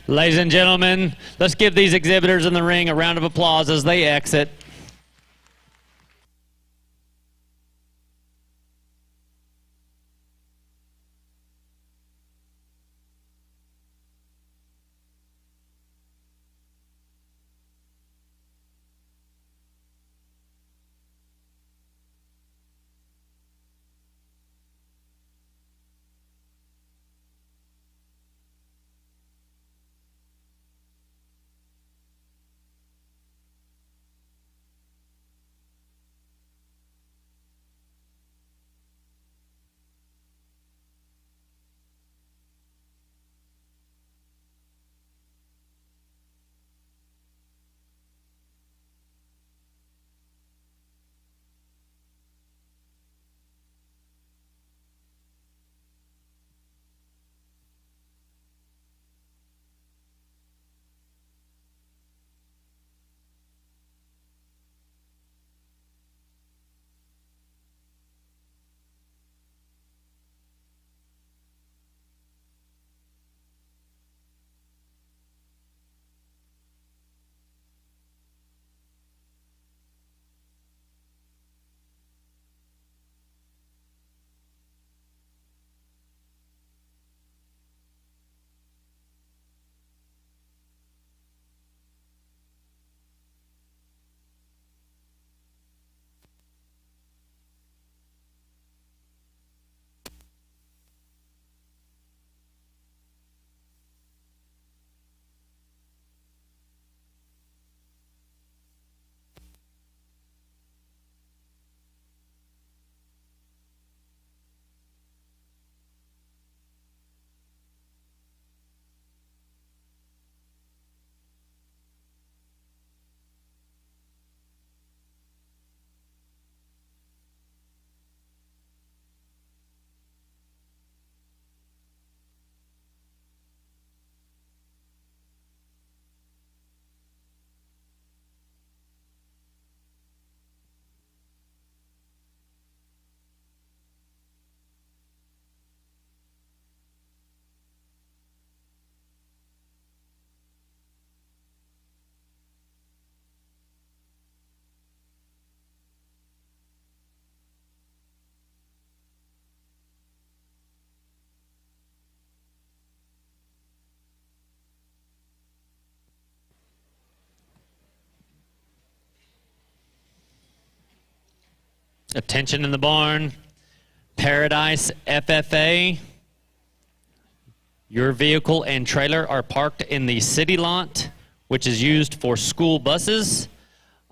Ladies and gentlemen, let's give these exhibitors in the ring a round of applause as they exit. Attention in the barn. Paradise FFA. Your vehicle and trailer are parked in the city lot, which is used for school buses.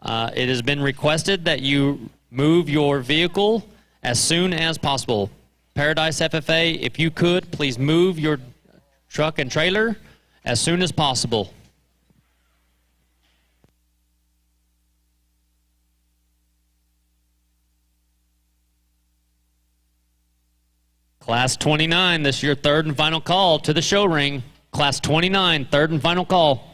It has been requested that you move your vehicle as soon as possible. Paradise FFA, if you could, please move your truck and trailer as soon as possible. Class 29, this is your third and final call to the show ring. Class 29, third and final call.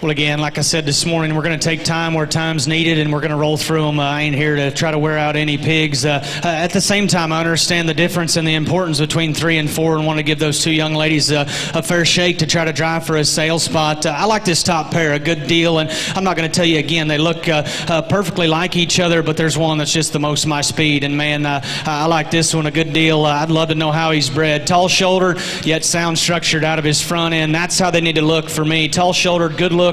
Well, again, like I said this morning, we're going to take time where time's needed, and we're going to roll through them. I ain't here to try to wear out any pigs. At the same time, I understand the difference and the importance between 3 and 4, and want to give those two young ladies a fair shake to try to drive for a sale spot. I like this top pair a good deal, and I'm not going to tell you again, they look perfectly like each other, but there's one that's just the most my speed, and man, I like this one a good deal. I'd love to know how he's bred. Tall-shouldered, yet sound structured out of his front end. That's how they need to look for me. Tall-shouldered, good looking,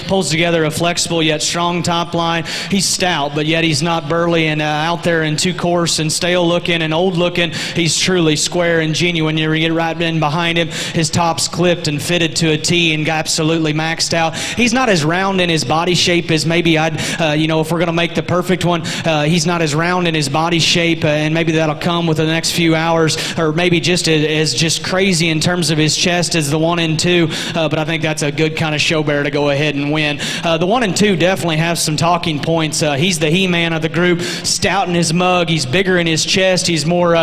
pulls together a flexible yet strong top line. He's stout, but yet he's not burly and out there and too coarse and stale looking and old looking. He's truly square and genuine. You get right in behind him, his top's clipped and fitted to a T and absolutely maxed out. He's not as round in his body shape as maybe I'd, if we're going to make the perfect one, he's not as round in his body shape, and maybe that'll come with the next few hours, or maybe just as just crazy in terms of his chest as the 1 and 2, but I think that's a good kind of show bear to go ahead and win. The 1 and 2 definitely have some talking points. He's the he-man of the group, stout in his mug, he's bigger in his chest, he's more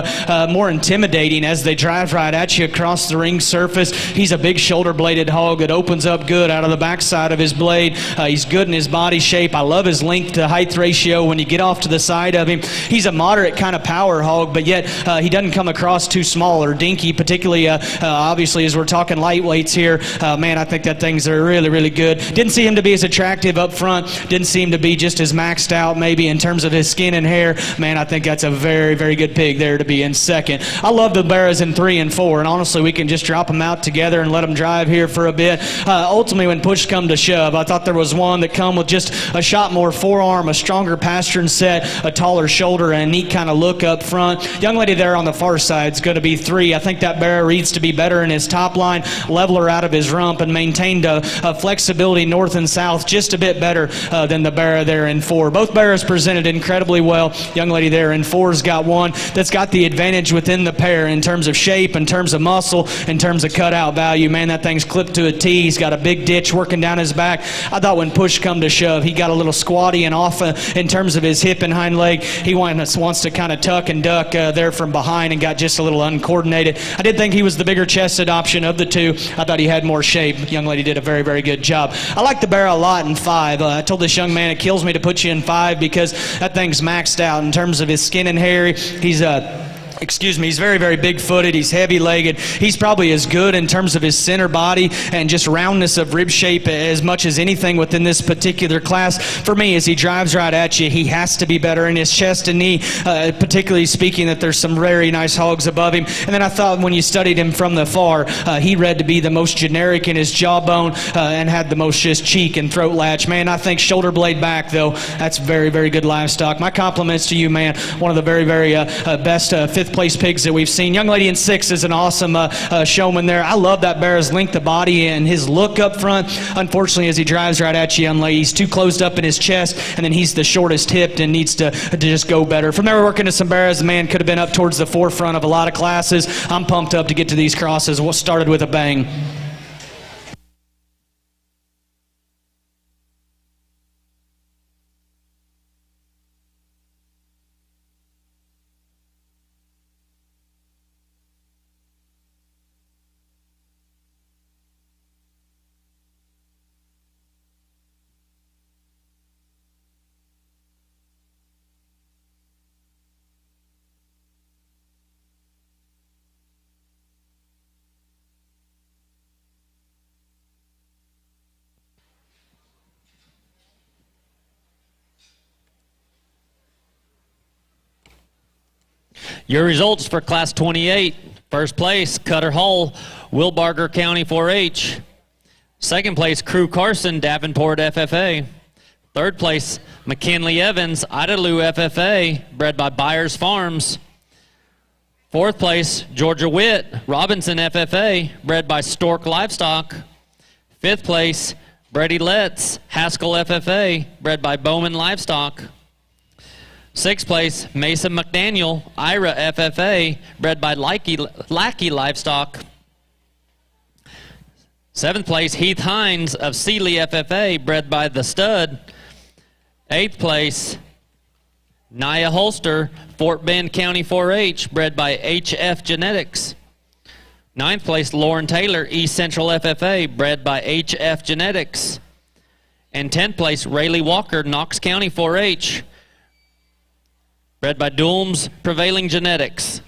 intimidating as they drive right at you across the ring surface. He's a big shoulder-bladed hog that opens up good out of the backside of his blade. He's good in his body shape. I love his length to height ratio. When you get off to the side of him, he's a moderate kind of power hog, but yet he doesn't come across too small or dinky, particularly obviously as we're talking lightweights here. Man, I think that thing's really, really good. Didn't see him to be as attractive up front. Didn't see him to be just as maxed out maybe in terms of his skin and hair. Man, I think that's a very, very good pig there to be in second. I love the Barras in 3 and 4, and honestly, we can just drop them out together and let them drive here for a bit. Ultimately, when push come to shove, I thought there was one that come with just a shot more forearm, a stronger pastern set, a taller shoulder, and a neat kind of look up front. Young lady there on the far side is going to be 3. I think that Barra reads to be better in his top line, leveler out of his rump, and maintained a flexibility north and south just a bit better than the Barra there in 4. Both Barras presented incredibly well. Young lady there in 4's got one that's got the advantage within the pair in terms of shape, in terms of muscle, in terms of cutout value. Man, that thing's clipped to a T. He's got a big ditch working down his back. I thought when push come to shove, he got a little squatty and off in terms of his hip and hind leg. He wants to kind of tuck and duck there from behind and got just a little uncoordinated. I did think he was the bigger chested option of the two. I thought he had more shape. Young lady did a very, very good job. I like the Barra a lot in 5. I told this young man it kills me to put you in 5 because that thing's maxed out in terms of his skin and hair. He's very, very big-footed. He's heavy-legged. He's probably as good in terms of his center body and just roundness of rib shape as much as anything within this particular class. For me, as he drives right at you, he has to be better in his chest and knee, particularly speaking that there's some very nice hogs above him. And then I thought when you studied him from the far, he read to be the most generic in his jawbone and had the most just cheek and throat latch. Man, I think shoulder blade back, though, that's very, very good livestock. My compliments to you, man. One of the very, very best fifth-place pigs that we've seen. Young lady in 6 is an awesome showman there. I love that Barra's length of body and his look up front. Unfortunately, as he drives right at you, young lady, he's too closed up in his chest, and then he's the shortest hipped and needs to just go better. From there, we're working to some Barras. The man could have been up towards the forefront of a lot of classes. I'm pumped up to get to these crosses. We'll start it with a bang. Your results for Class 28. First place, Cutter Hull, Wilbarger County 4-H. Second place, Crew Carson, Davenport FFA. Third place, McKinley Evans, Idalou FFA, bred by Byers Farms. Fourth place, Georgia Witt, Robinson FFA, bred by Stork Livestock. Fifth place, Brady Letts, Haskell FFA, bred by Bowman Livestock. Sixth place, Mason McDaniel, Ira FFA, bred by Lackey Livestock. Seventh place, Heath Hines of Sealy FFA, bred by The Stud. Eighth place, Nia Holster, Fort Bend County 4-H, bred by HF Genetics. Ninth place, Lauren Taylor, East Central FFA, bred by HF Genetics. And 10th place, Rayleigh Walker, Knox County 4-H. Bred by Dulm's Prevailing Genetics.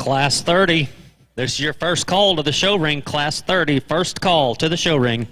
Class 30. This is your first call to the show ring. Class 30, first call to the show ring.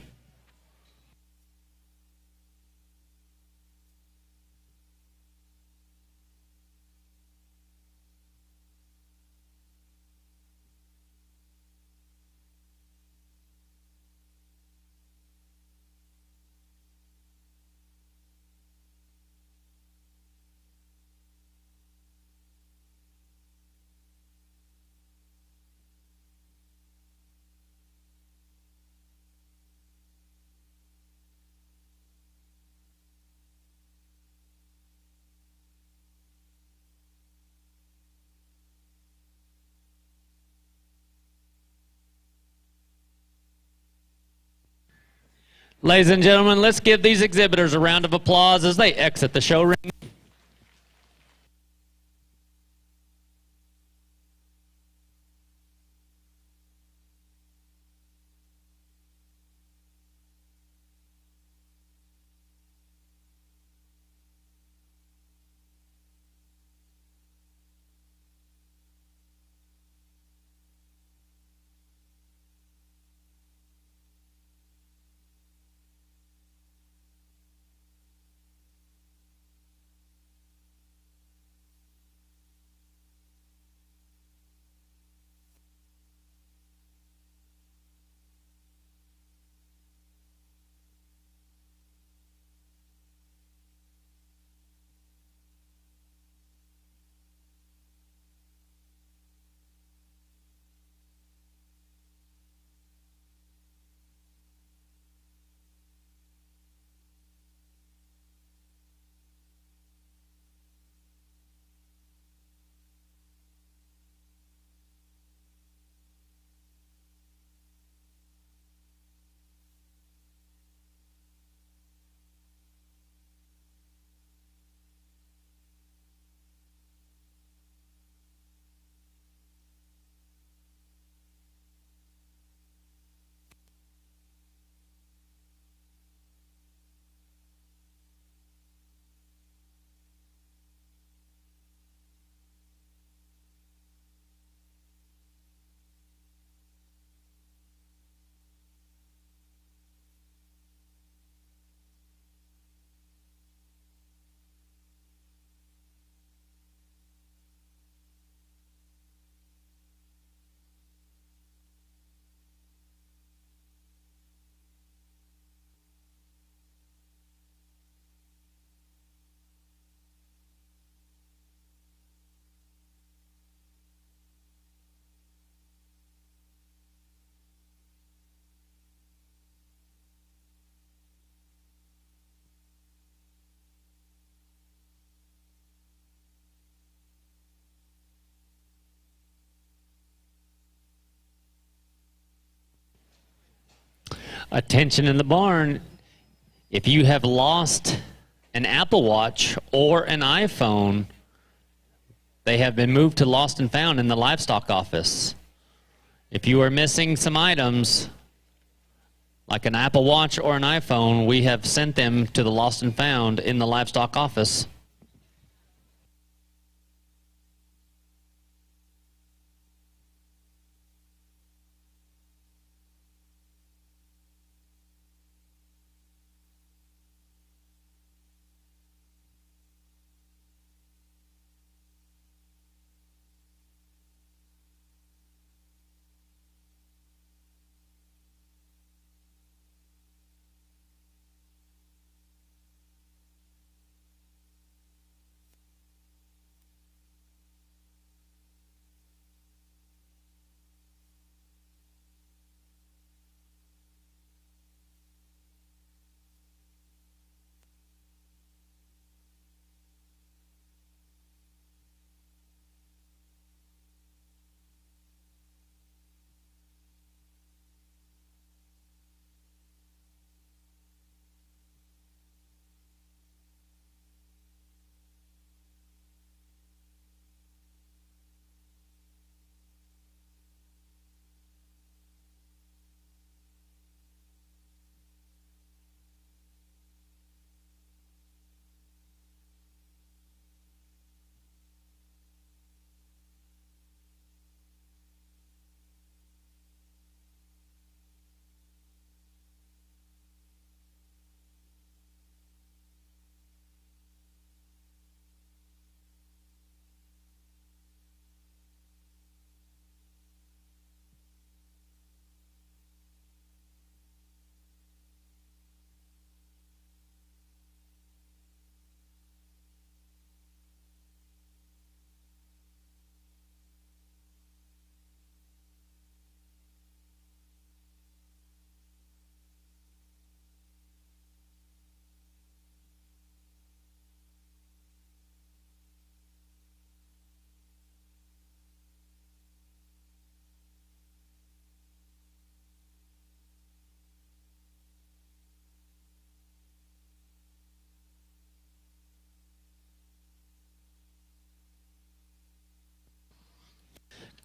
Ladies and gentlemen, let's give these exhibitors a round of applause as they exit the show ring. Attention in the barn. If you have lost an Apple Watch or an iPhone, they have been moved to Lost and Found in the Livestock office. If you are missing some items, like an Apple Watch or an iPhone, we have sent them to the Lost and Found in the Livestock office.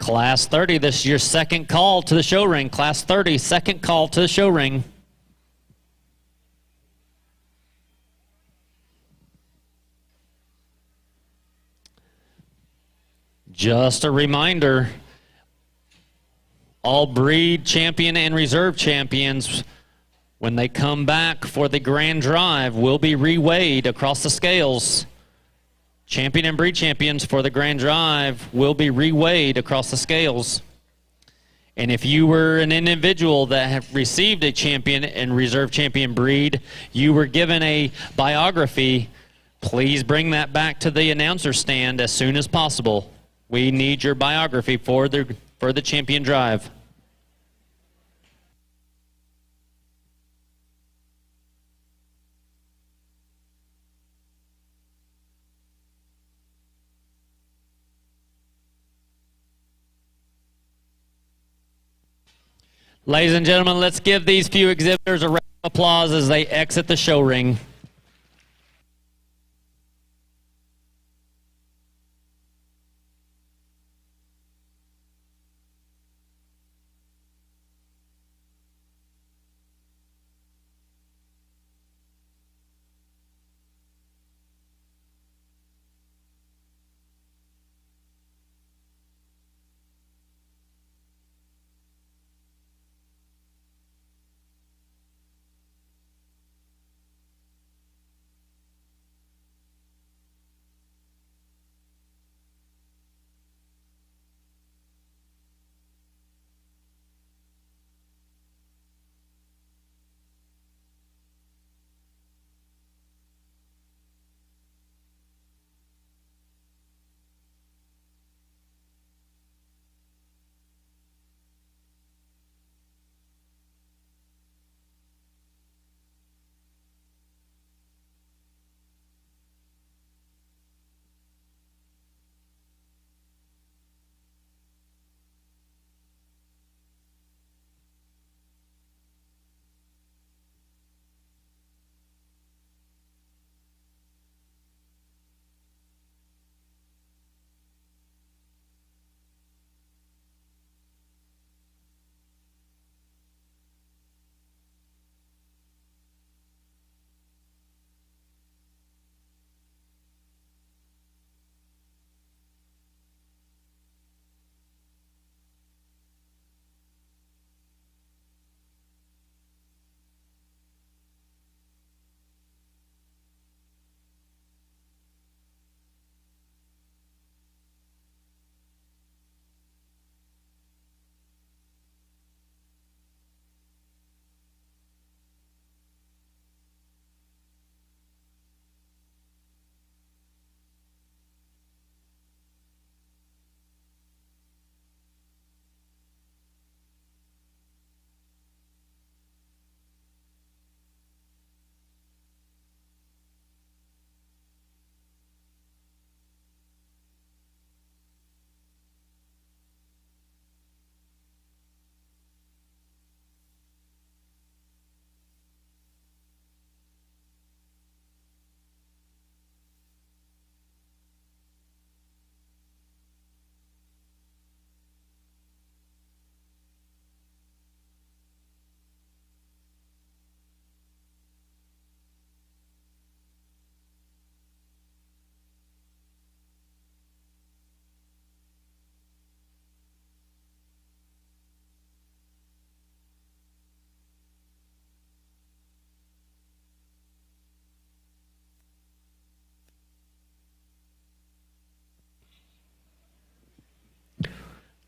Class 30, this is your second call to the show ring. Class 30, second call to the show ring. Just a reminder, all breed champion and reserve champions, when they come back for the grand drive, will be reweighed across the scales. Champion and breed champions for the grand drive will be reweighed across the scales. And if you were an individual that have received a champion and reserve champion breed, you were given a biography, please bring that back to the announcer stand as soon as possible. We need your biography for the champion drive. Ladies and gentlemen, let's give these few exhibitors a round of applause as they exit the show ring.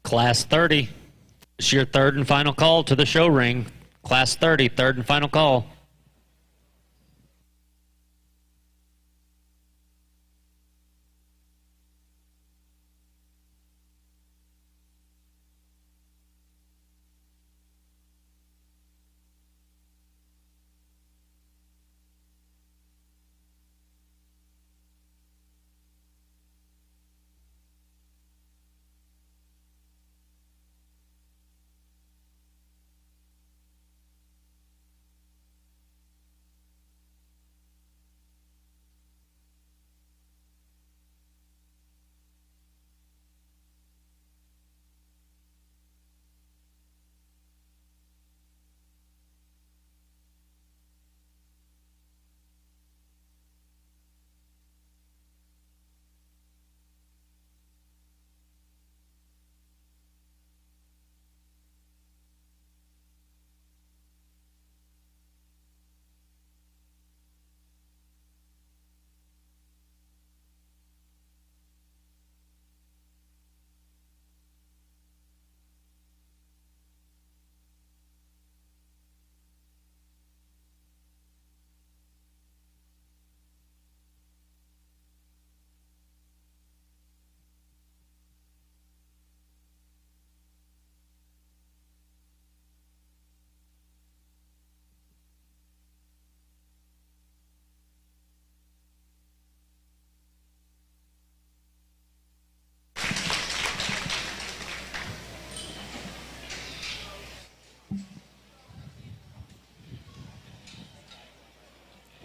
Class 30, it's your third and final call to the show ring. Class 30, third and final call.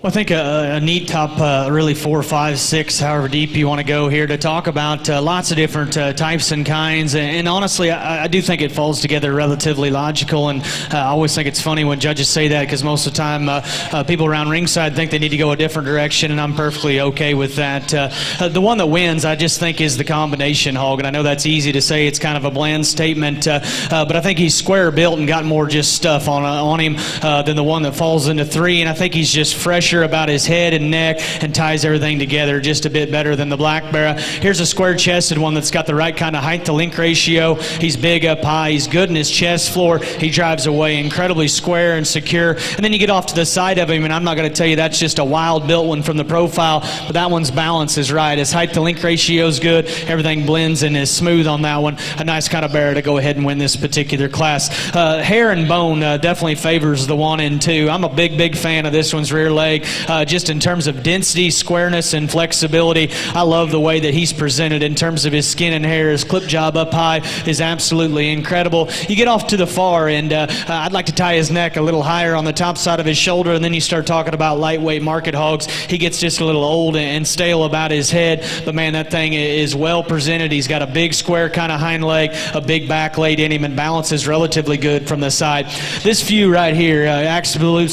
Well, I think a neat top, really 4, 5, 6, however deep you want to go here to talk about lots of different types and kinds. And honestly, I do think it falls together relatively logical. And I always think it's funny when judges say that because most of the time people around ringside think they need to go a different direction, and I'm perfectly okay with that. The one that wins, I just think, is the combination hog. And I know that's easy to say. It's kind of a bland statement. But I think he's square built and got more just stuff on him than the one that falls into 3. And I think he's just fresher about his head and neck and ties everything together just a bit better than the black bear. Here's a square-chested one that's got the right kind of height to link ratio. He's big up high. He's good in his chest floor. He drives away incredibly square and secure. And then you get off to the side of him, and I'm not going to tell you that's just a wild built one from the profile, but that one's balance is right. His height to link ratio is good. Everything blends and is smooth on that one. A nice kind of bear to go ahead and win this particular class. Hair and bone definitely favors the 1 and 2. I'm a big fan of this one's rear leg. Just in terms of density, squareness, and flexibility, I love the way that he's presented in terms of his skin and hair. His clip job up high is absolutely incredible. You get off to the far, and I'd like to tie his neck a little higher on the top side of his shoulder, and then you start talking about lightweight market hogs. He gets just a little old and stale about his head, but man, that thing is well presented. He's got a big square kind of hind leg, a big back laid in him, and balance is relatively good from the side. This view right here absolutely,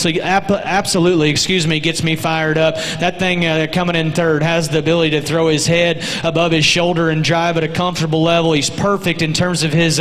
gets me fired up. That thing coming in 3rd has the ability to throw his head above his shoulder and drive at a comfortable level. He's perfect in terms of his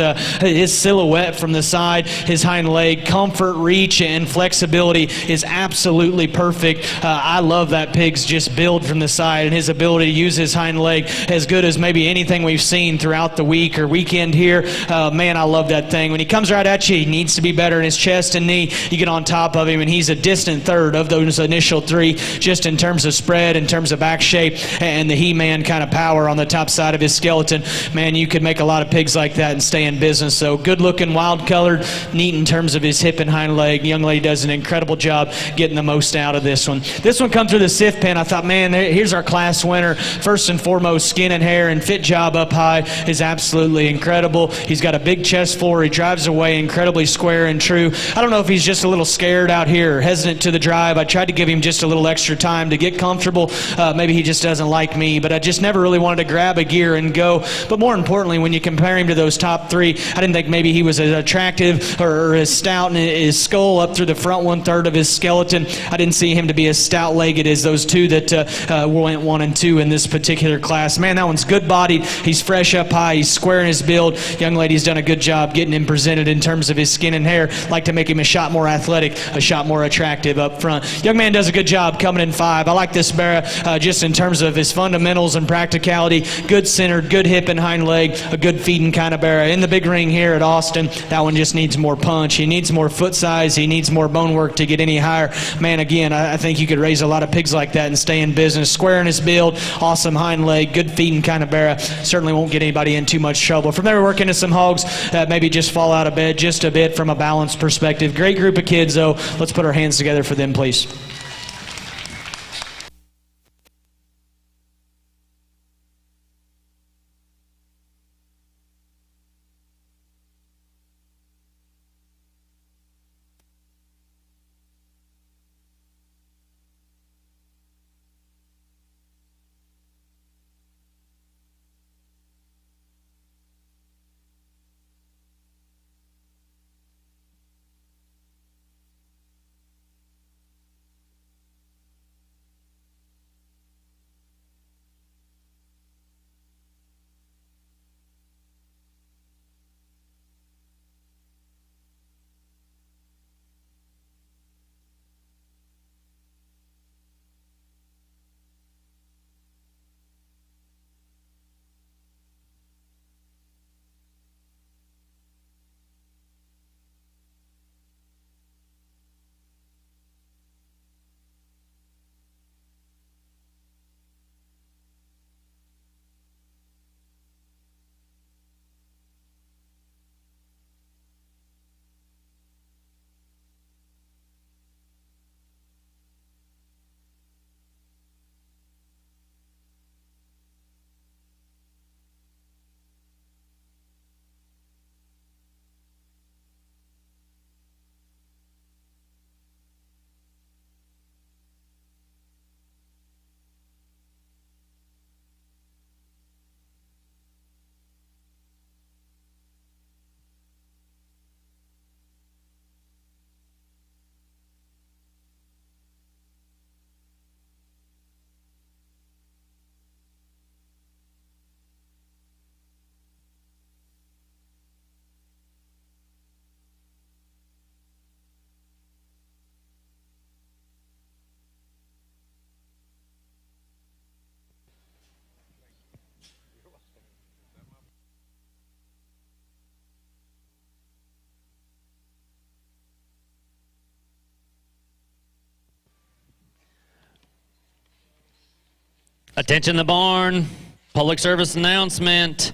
silhouette from the side. His hind leg comfort, reach, and flexibility is absolutely perfect. I love that pig's just build from the side and his ability to use his hind leg as good as maybe anything we've seen throughout the week or weekend here. Man, I love that thing. When he comes right at you, he needs to be better in his chest and knee. You get on top of him, and he's a distant 3rd of those initial 3, just in terms of spread, in terms of back shape, and the He-Man kind of power on the top side of his skeleton. Man, you could make a lot of pigs like that and stay in business. So good-looking, wild-colored, neat in terms of his hip and hind leg. The young lady does an incredible job getting the most out of this one. This one come through the SIF pen. I thought, man, here's our class winner. First and foremost, skin and hair and fit job up high is absolutely incredible. He's got a big chest floor. He drives away incredibly square and true. I don't know if he's just a little scared out here, hesitant to the drive. I tried to give him just a little extra time to get comfortable. Maybe he just doesn't like me, but I just never really wanted to grab a gear and go. But more importantly, when you compare him to those top 3, I didn't think maybe he was as attractive or as stout in his skull up through the front 1/3 of his skeleton. I didn't see him to be as stout-legged as those 2 that went 1 and 2 in this particular class. Man, that one's good-bodied. He's fresh up high. He's square in his build. Young lady's done a good job getting him presented in terms of his skin and hair. Like to make him a shot more athletic, a shot more attractive up front. Young man does a good job coming in 5. I like this bear just in terms of his fundamentals and practicality. Good centered, good hip and hind leg, a good feeding kind of bear. In the big ring here at Austin, that one just needs more punch. He needs more foot size. He needs more bone work to get any higher. Man, again, I think you could raise a lot of pigs like that and stay in business. Square in his build, awesome hind leg, good feeding kind of bear. Certainly won't get anybody in too much trouble. From there, we work into some hogs that maybe just fall out of bed just a bit from a balance perspective. Great group of kids, though. Let's put our hands together for them, please. Attention the barn. Public service announcement.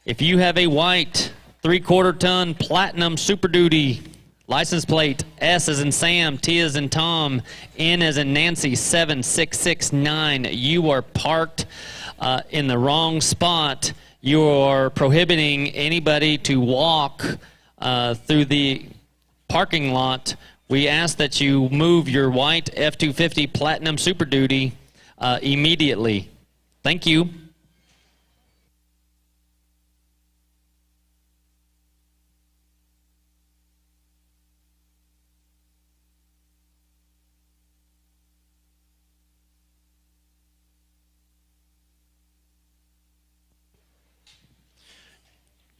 If you have a white 3/4 ton platinum Super Duty license plate S as in Sam, T as in Tom, N as in Nancy 7669, you are parked in the wrong spot. You are prohibiting anybody to walk through the parking lot. We ask that you move your white F-250 Platinum Super Duty immediately. Thank you.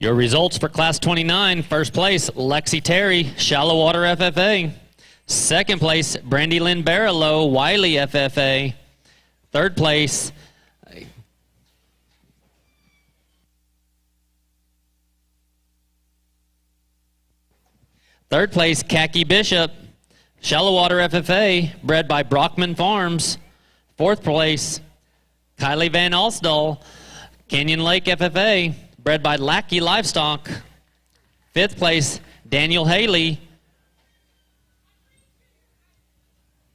Your results for Class 29, first place, Lexi Terry, Shallow Water FFA. Second place, Brandy Lynn Barlow, Wiley FFA. Third place, Khaki Bishop, Shallow Water FFA, bred by Brockman Farms. Fourth place, Kylie Van Alsdal, Canyon Lake FFA, bred by Lackey Livestock. Fifth place, Daniel Haley,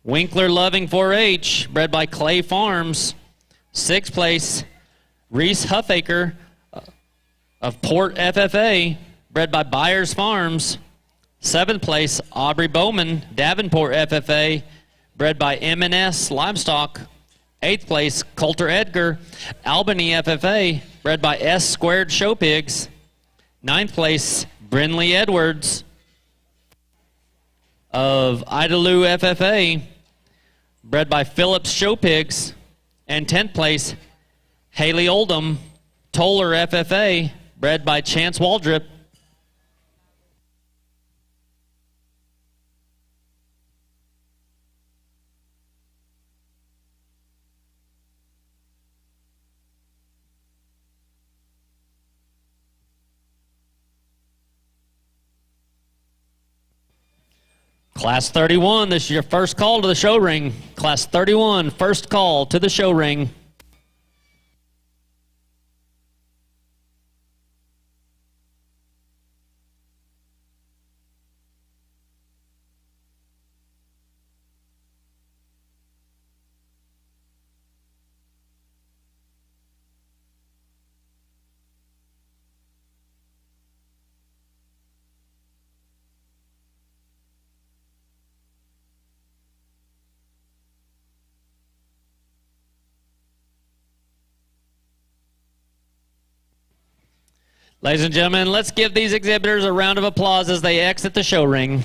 Winkler Loving 4-H, bred by Clay Farms. Sixth place, Reese Huffaker of Port FFA, bred by Byers Farms. Seventh place, Aubrey Bowman, Davenport FFA, bred by M&S Livestock. Eighth place, Coulter Edgar, Albany FFA, bred by S Squared Show Pigs. Ninth place, Brinley Edwards of Idalou FFA, bred by Phillips Show Pigs. And 10th place, Haley Oldham, Toller FFA, bred by Chance Waldrip. Class 31, this is your first call to the show ring. Class 31, first call to the show ring. Ladies and gentlemen, let's give these exhibitors a round of applause as they exit the show ring.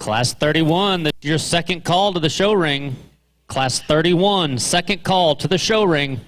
Class 31, your second call to the show ring. Class 31, second call to the show ring.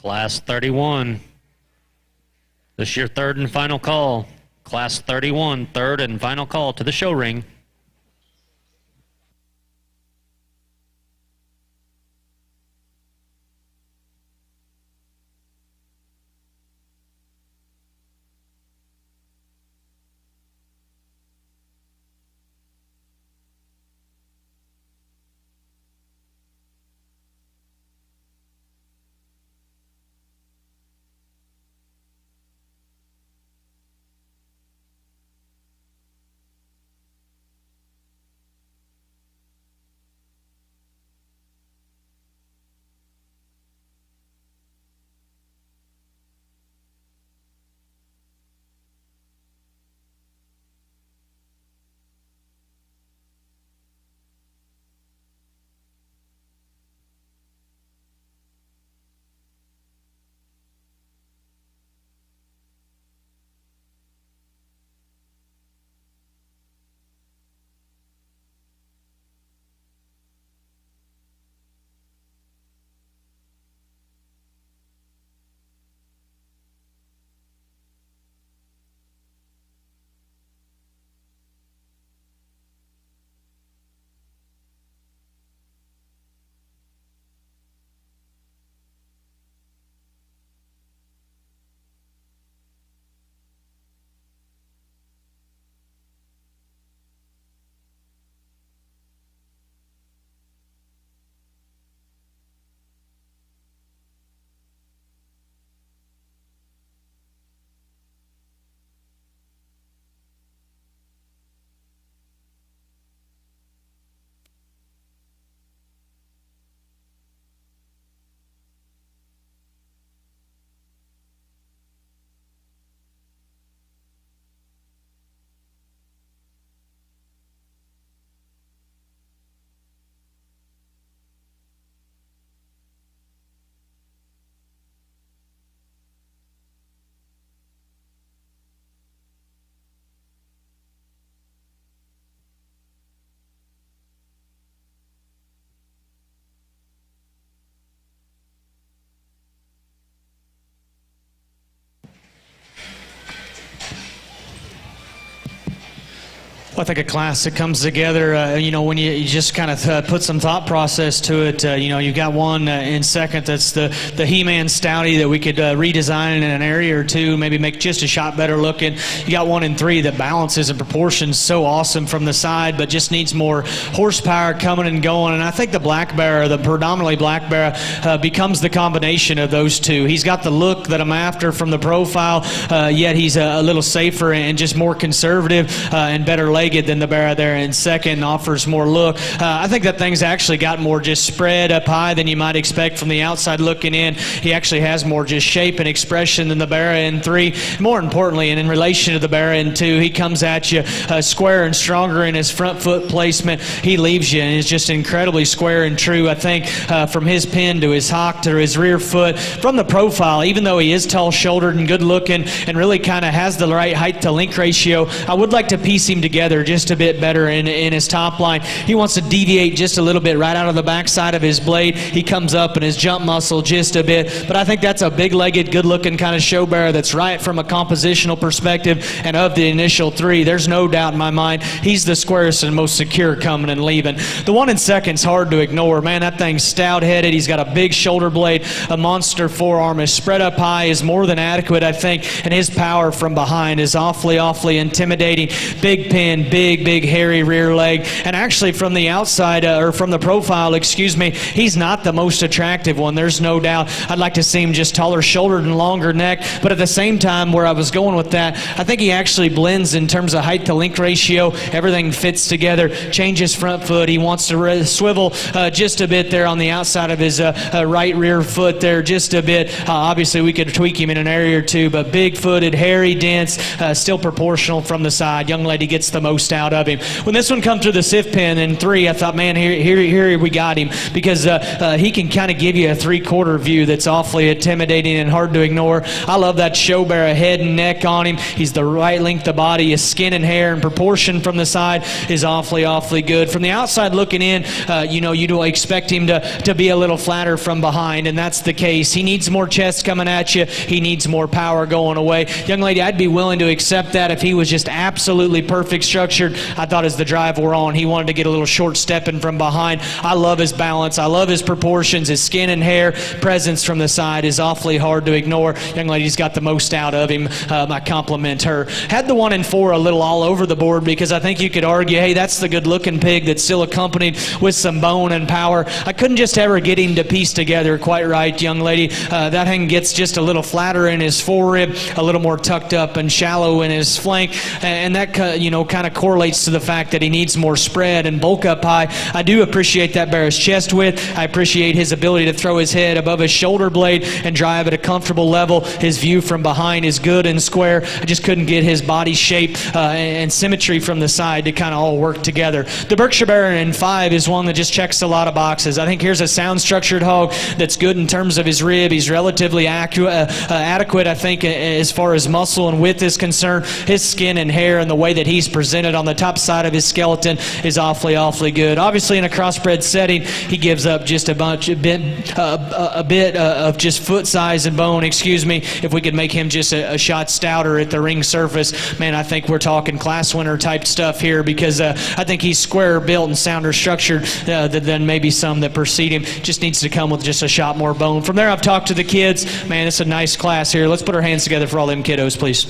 Class 31. This is your third and final call. Class 31, third and final call to the show ring. I think a class that comes together, when you just kind of put some thought process to it. You've got one in second that's the He-Man Stouty that we could redesign in an area or two, maybe make just a shot better looking. You got one in three that balances and proportions so awesome from the side, but just needs more horsepower coming and going. And I think the Black Bear, the predominantly Black Bear, becomes the combination of those two. He's got the look that I'm after from the profile, yet he's a little safer and just more conservative and better legged than the Bear there in second, offers more look. I think that thing's actually got more just spread up high than you might expect from the outside looking in. He actually has more just shape and expression than the Bear in three. More importantly, and in relation to the Bear in two, he comes at you square and stronger in his front foot placement. He leaves you and is just incredibly square and true. I think from his pin to his hock to his rear foot, from the profile, even though he is tall-shouldered and good-looking and really kind of has the right height to length ratio, I would like to piece him together just a bit better in his top line. He wants to deviate just a little bit right out of the backside of his blade. He comes up in his jump muscle just a bit, but I think that's a big-legged, good-looking kind of show bear that's right from a compositional perspective. And of the initial three, there's no doubt in my mind he's the squarest and most secure coming and leaving. The one in second's hard to ignore. Man, that thing's stout-headed. He's got a big shoulder blade, a monster forearm. His spread up high is more than adequate, I think, and his power from behind is awfully intimidating. Big pin, big hairy rear leg, and actually from the outside, or from the profile, he's not the most attractive one. There's no doubt. I'd like to see him just taller shouldered and longer neck, but at the same time, where I was going with that, I think he actually blends in terms of height to length ratio. Everything fits together. Changes front foot. He wants to swivel just a bit there on the outside of his right rear foot there, just a bit. Obviously, we could tweak him in an area or two, but big-footed, hairy, dense, still proportional from the side. Young lady gets the most out of him. When this one come through the SIF pin in three, I thought, man, here we got him, because he can kind of give you a three-quarter view that's awfully intimidating and hard to ignore. I love that show bear head and neck on him. He's the right length of body. His skin and hair and proportion from the side is awfully good. From the outside looking in, you don't expect him to be a little flatter from behind, and that's the case. He needs more chest coming at you. He needs more power going away. Young lady, I'd be willing to accept that if he was just absolutely perfect structured. I thought as the drive wore on, he wanted to get a little short stepping from behind. I love his balance. I love his proportions. His skin and hair presence from the side is awfully hard to ignore. Young lady's got the most out of him. I compliment her. Had the one in four a little all over the board, because I think you could argue, hey, that's the good-looking pig that's still accompanied with some bone and power. I couldn't just ever get him to piece together quite right, young lady. That thing gets just a little flatter in his forerib, a little more tucked up and shallow in his flank, and that kind of correlates to the fact that he needs more spread and bulk up high. I do appreciate that bear's chest width. I appreciate his ability to throw his head above his shoulder blade and drive at a comfortable level. His view from behind is good and square. I just couldn't get his body shape and symmetry from the side to kind of all work together. The Berkshire Bear in 5 is one that just checks a lot of boxes. I think here's a sound structured hog that's good in terms of his rib. He's relatively adequate, I think, as far as muscle and width is concerned. His skin and hair and the way that he's presented on the top side of his skeleton is awfully good. Obviously, in a crossbred setting, he gives up just a bit of just foot size and bone, if we could make him just a shot stouter at the ring surface. Man, I think we're talking class winner type stuff here, because I think he's squarer built and sounder structured than maybe some that precede him. Just needs to come with just a shot more bone. From there, I've talked to the kids. Man, it's a nice class here. Let's put our hands together for all them kiddos, please.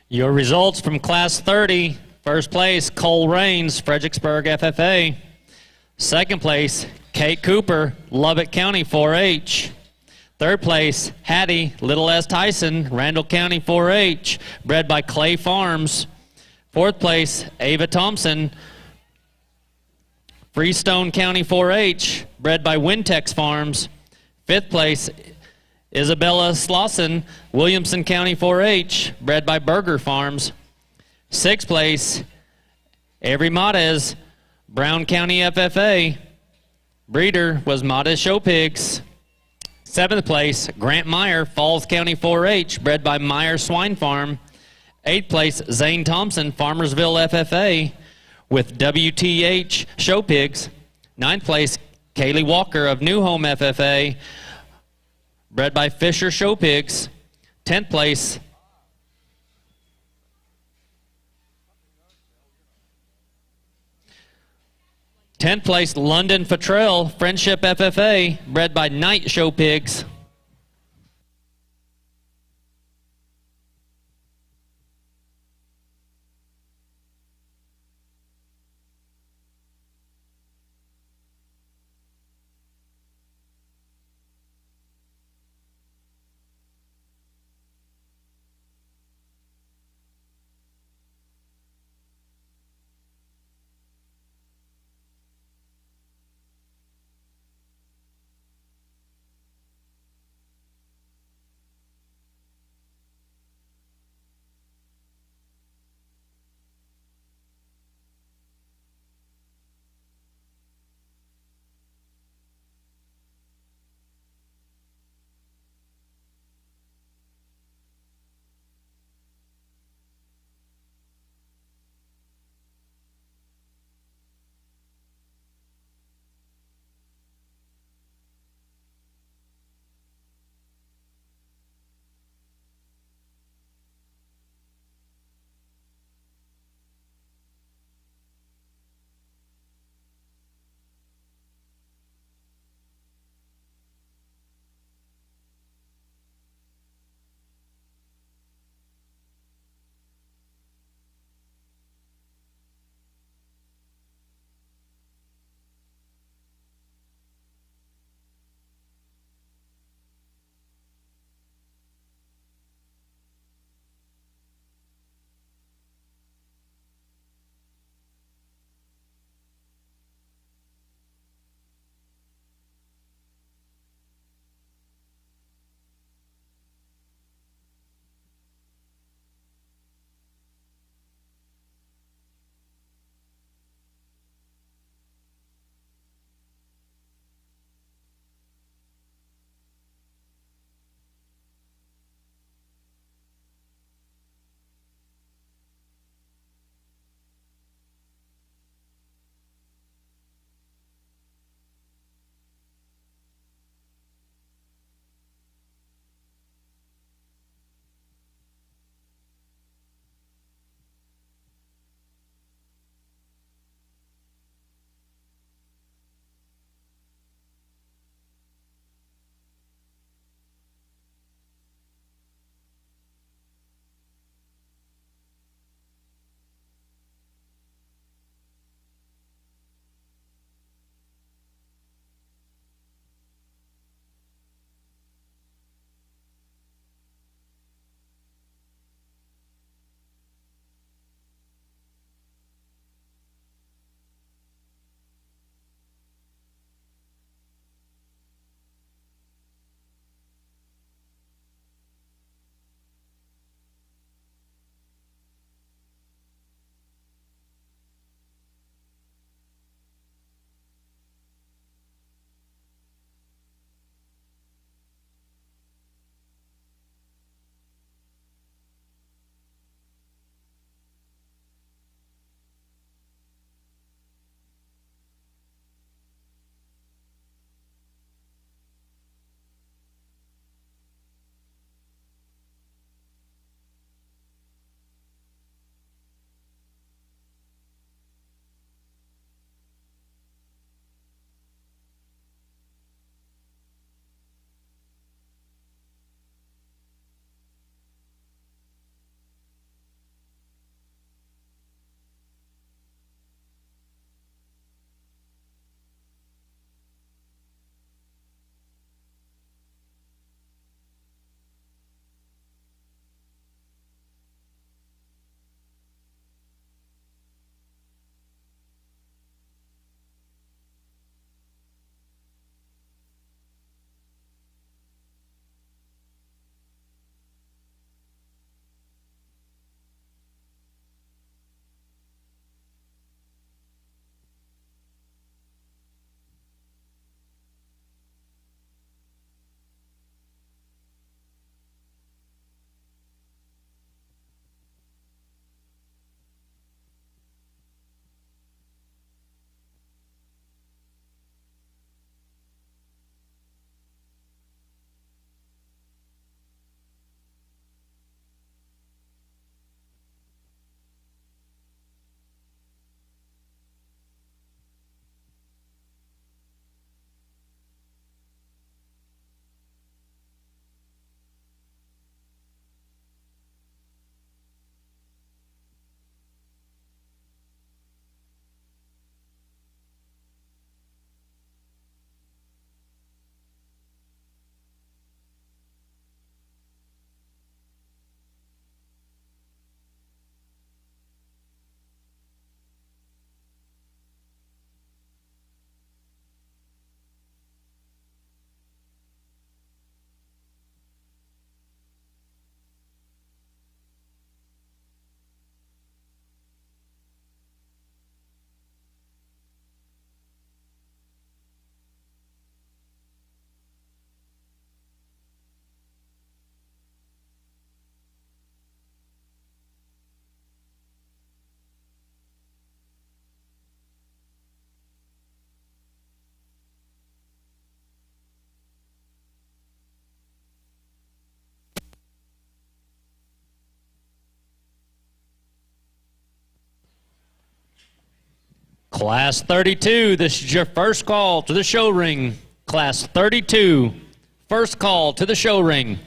Your results from Class 30. First place, Cole Raines, Fredericksburg FFA. Second place, Kate Cooper, Lubbock County 4-H. Third place, Hattie, Little S. Tyson, Randall County 4-H, bred by Clay Farms. Fourth place, Ava Thompson, Freestone County 4-H, bred by Wintex Farms. Fifth place, Isabella Slauson, Williamson County 4-H, bred by Berger Farms. Sixth place, Avery Matez, Brown County FFA. Breeder was Matez Show Pigs. Seventh place, Grant Meyer, Falls County 4-H, bred by Meyer Swine Farm. Eighth place, Zane Thompson, Farmersville FFA, with WTH Show Pigs. Ninth place, Kaylee Walker of New Home FFA, bred by Fisher Show Pigs. 10th place, London Fattrell, Friendship FFA, bred by Night Show Pigs. Class 32, this is your first call to the show ring. Class 32, first call to the show ring.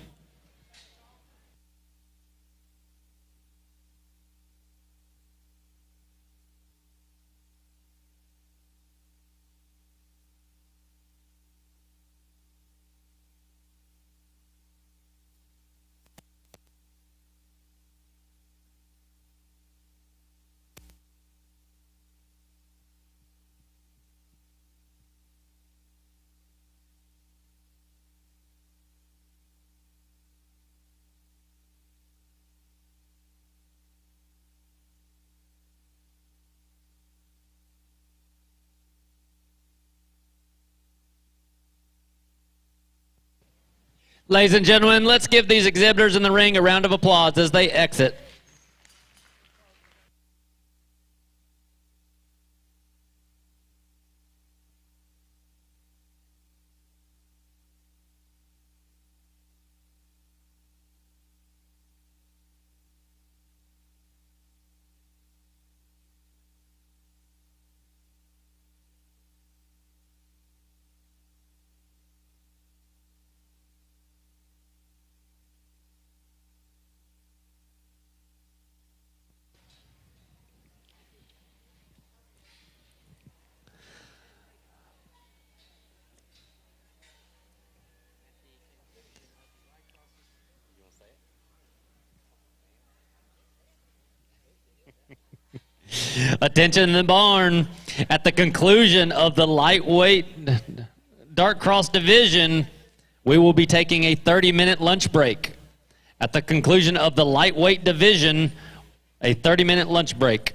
Ladies and gentlemen, let's give these exhibitors in the ring a round of applause as they exit. Attention in the barn. At the conclusion of the lightweight dark cross division, we will be taking a 30-minute lunch break. At the conclusion of the lightweight division, a 30-minute lunch break.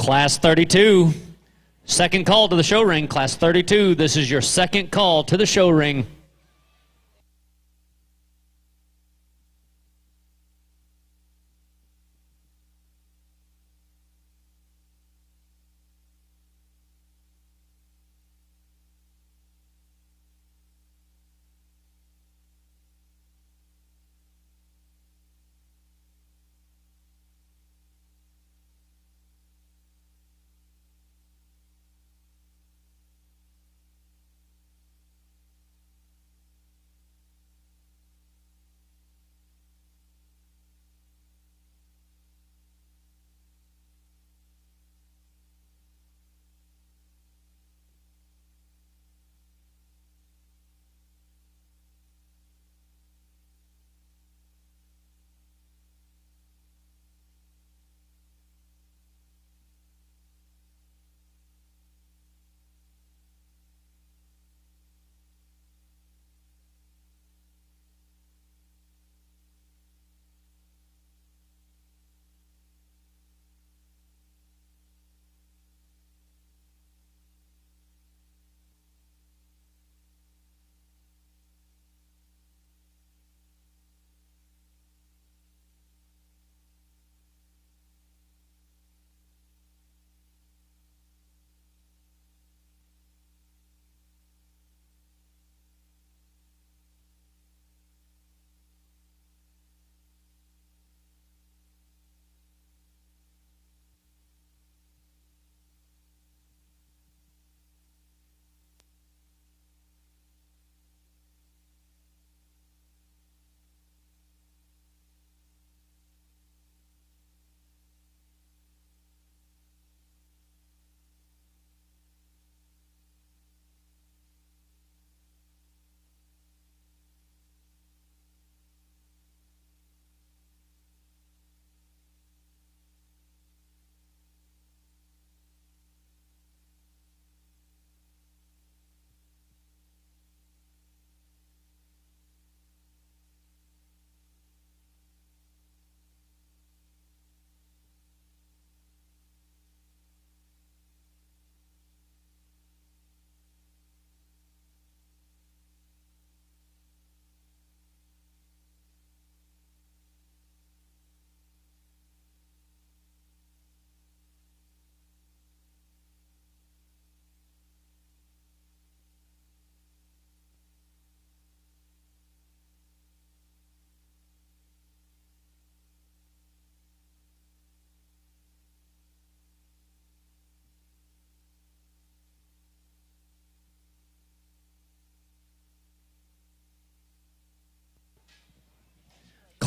Class 32, second call to the show ring. Class 32, this is your second call to the show ring.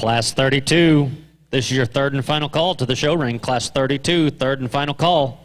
Class 32, this is your third and final call to the show ring. Class 32, third and final call.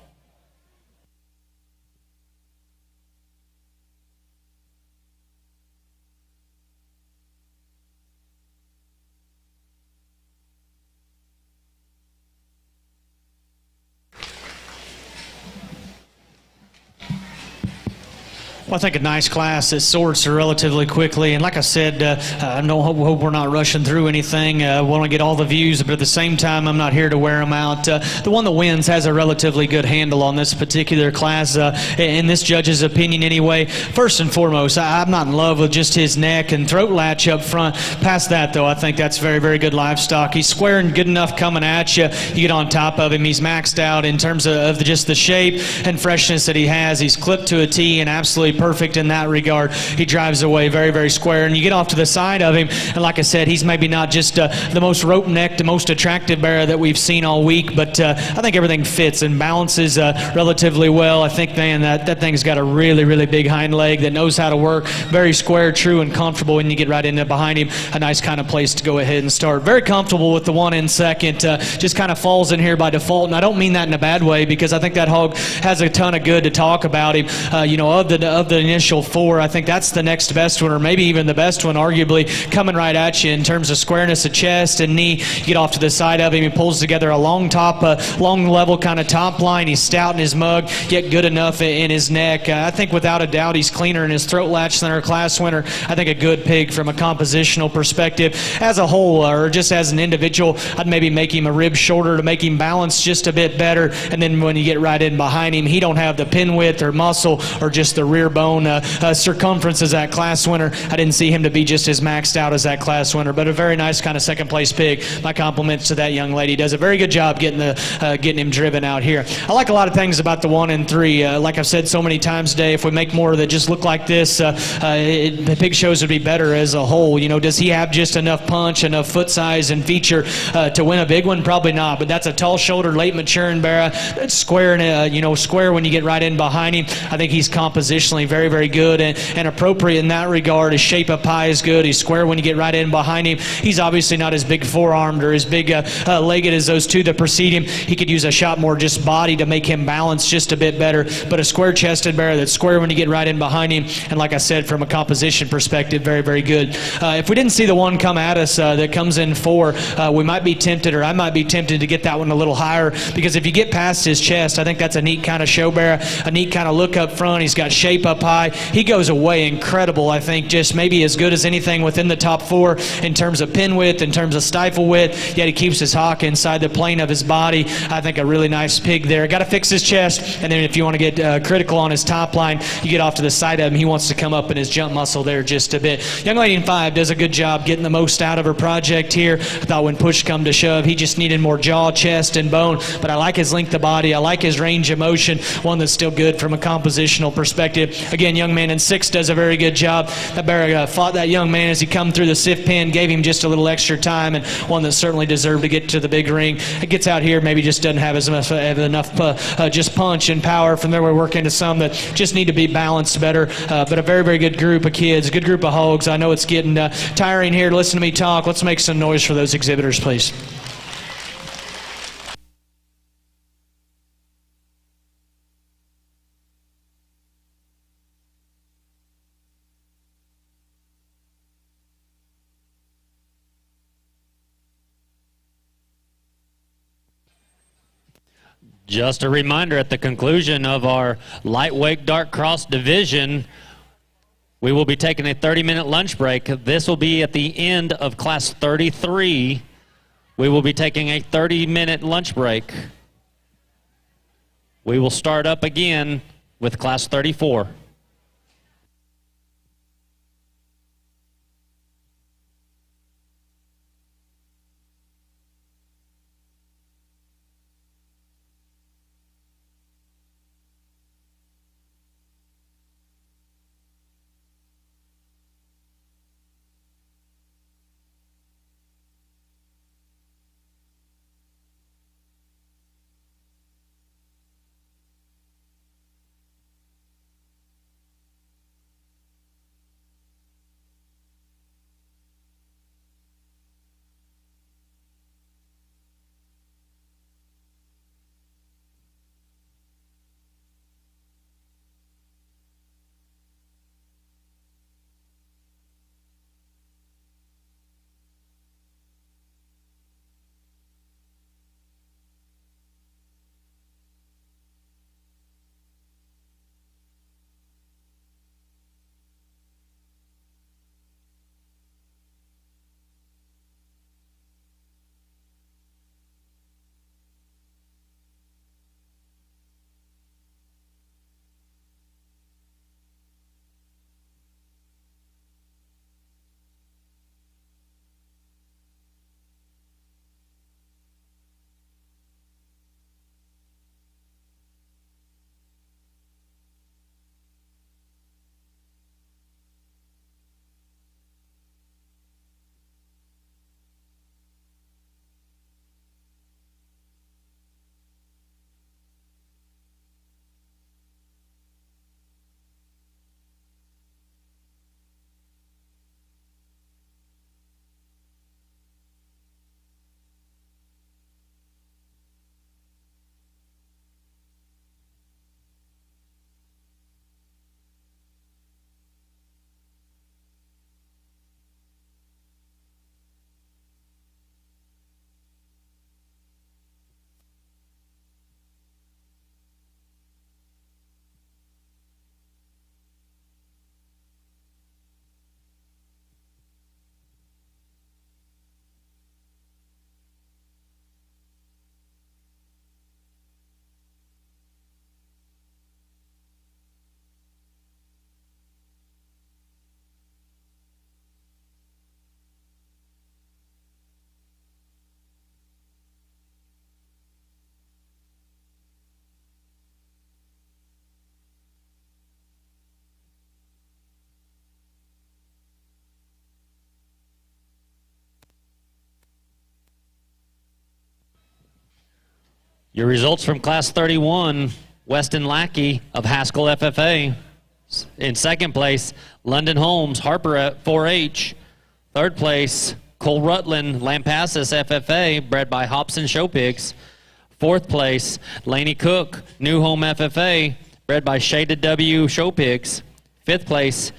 Well, I think a nice class that sorts relatively quickly. And like I said, I hope we're not rushing through anything. I want to get all the views, but at the same time, I'm not here to wear them out. The one that wins has a relatively good handle on this particular class, in this judge's opinion anyway. First and foremost, I'm not in love with just his neck and throat latch up front. Past that, though, I think that's very, very good livestock. He's square and good enough coming at you. You get on top of him. He's maxed out in terms of just the shape and freshness that he has. He's clipped to a T and absolutely perfect in that regard. He drives away very, very square, and you get off to the side of him, and like I said, he's maybe not just the most rope-necked, the most attractive bearer that we've seen all week, but I think everything fits and balances relatively well. I think, man, that thing's got a really, really big hind leg that knows how to work. Very square, true, and comfortable when you get right in there behind him. A nice kind of place to go ahead and start. Very comfortable with the one in second. Just kind of falls in here by default, and I don't mean that in a bad way, because I think that hog has a ton of good to talk about him. Of the initial four, I think that's the next best one, or maybe even the best one, arguably, coming right at you in terms of squareness of chest and knee. You get off to the side of him, he pulls together a long level kind of top line. He's stout in his mug, yet good enough in his neck. I think without a doubt he's cleaner in his throat latch than our class winner. I think a good pig from a compositional perspective. As a whole, or just as an individual, I'd maybe make him a rib shorter to make him balance just a bit better, and then when you get right in behind him, he don't have the pin width or muscle or just the rear bone circumference as that class winner. I didn't see him to be just as maxed out as that class winner, but a very nice kind of second place pig. My compliments to that young lady. Does a very good job getting him driven out here. I like a lot of things about the 1 and 3. Like I've said so many times today, if we make more that just look like this, the pig shows would be better as a whole. Does he have just enough punch, enough foot size and feature to win a big one? Probably not, but that's a tall shouldered, late maturing bear. That's square and square when you get right in behind him. I think he's compositionally very, very good and appropriate in that regard. His shape up high is good. He's square when you get right in behind him. He's obviously not as big forearmed or as big legged as those two that precede him. He could use a shot more just body to make him balance just a bit better, but a square chested bear that's square when you get right in behind him, and like I said, from a composition perspective, very, very good. If we didn't see the one come at us that comes in 4, we might be tempted, or I might be tempted to get that one a little higher, because if you get past his chest, I think that's a neat kind of show bear, a neat kind of look up front. He's got shape up high. He goes away incredible. I think just maybe as good as anything within the top 4 in terms of pin width, in terms of stifle width, yet he keeps his hock inside the plane of his body. I think a really nice pig there. Got to fix his chest, and then if you want to get critical on his top line, you get off to the side of him. He wants to come up in his jump muscle there just a bit. Young lady in 5 does a good job getting the most out of her project here. I thought when push come to shove, he just needed more jaw, chest, and bone, but I like his length of body. I like his range of motion, one that's still good from a compositional perspective. Again, young man in 6 does a very good job. That bear fought that young man as he come through the sift pen, gave him just a little extra time, and one that certainly deserved to get to the big ring. It gets out here, maybe just doesn't have enough just punch and power. From there we work into some that just need to be balanced better, but a very, very good group of kids, a good group of hogs. I know it's getting tiring here to listen to me talk. Let's make some noise for those exhibitors, please. Just a reminder, at the conclusion of our lightweight dark cross division, we will be taking a 30-minute lunch break. This will be at the end of class 33. We will be taking a 30-minute lunch break. We will start up again with class 34. Your results from Class 31, Weston Lackey of Haskell FFA. In second place, London Holmes, Harper at 4-H. Third place, Cole Rutland, Lampasas FFA, bred by Hobson Show Pigs. Fourth place, Laney Cook, New Home FFA, bred by Shaded W Show Pigs. Fifth place,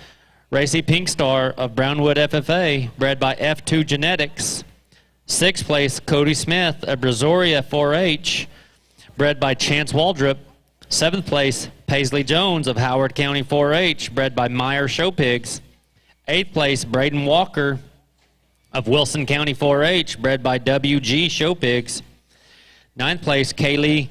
Racy Pinkstar of Brownwood FFA, bred by F2 Genetics. Sixth place, Cody Smith of Brazoria 4-H, bred by Chance Waldrop. Seventh place, Paisley Jones of Howard County 4-H, bred by Meyer Show Pigs. Eighth place, Braden Walker of Wilson County 4-H, bred by WG Show Pigs. Ninth place, Kaylee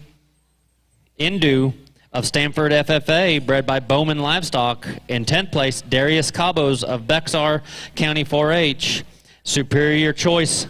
Indu of Stanford FFA, bred by Bowman Livestock. And 10th place, Darius Cabos of Bexar County 4-H. Superior Choice.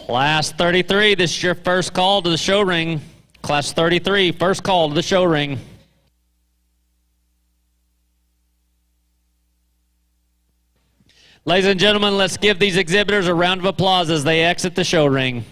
Class 33, this is your first call to the show ring. Class 33, first call to the show ring. Ladies and gentlemen, let's give these exhibitors a round of applause as they exit the show ring.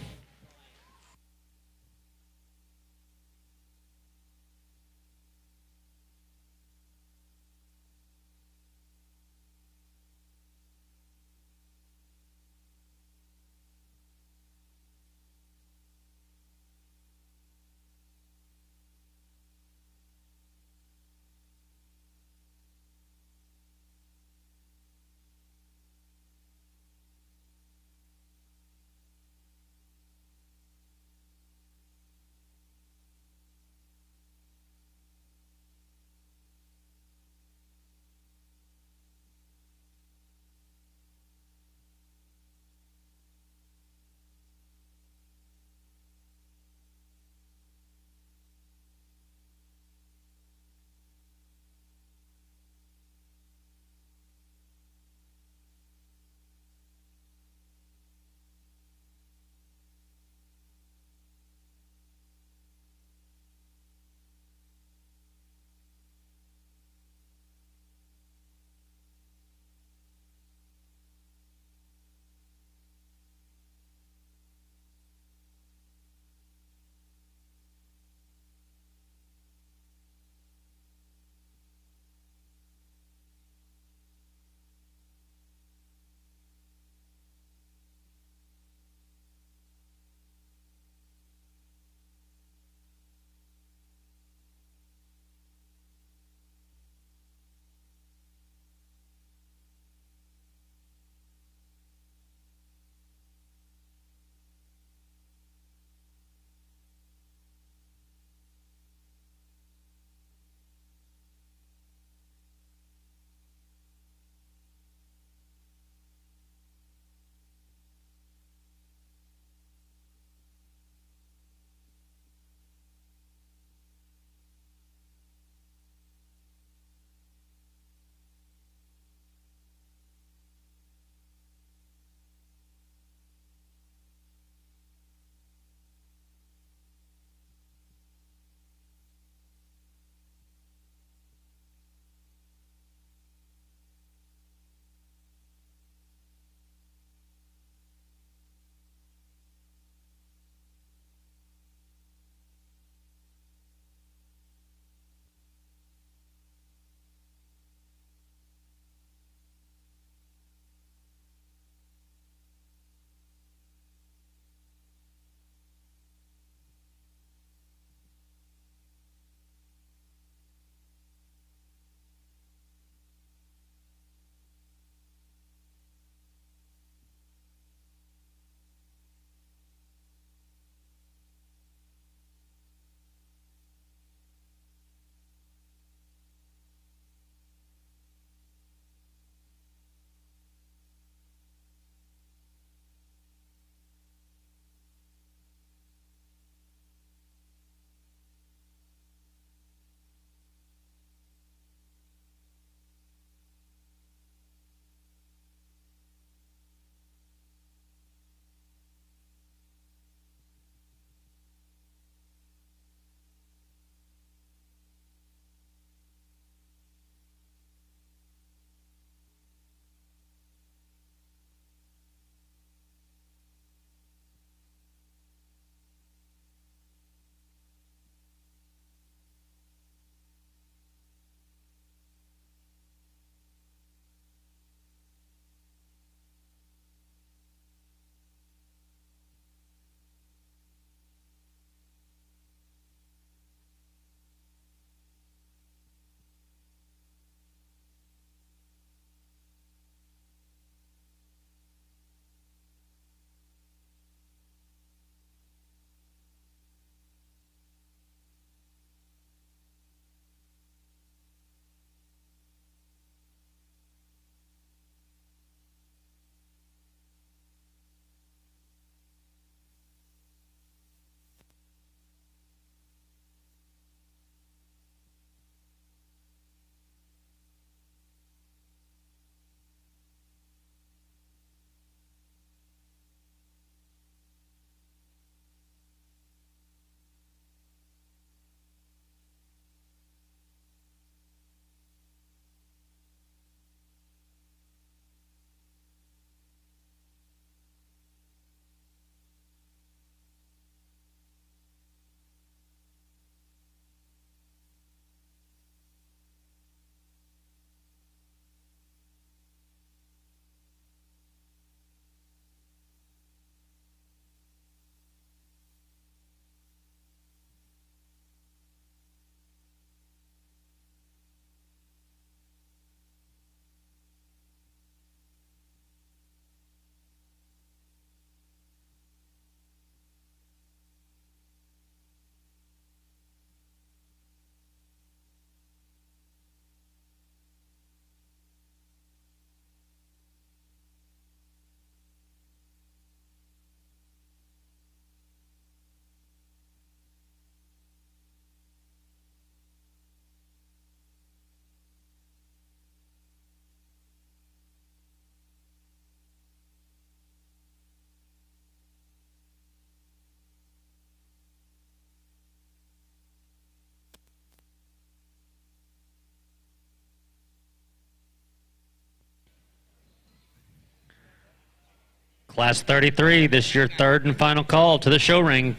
Class 33, this is your third and final call to the show ring.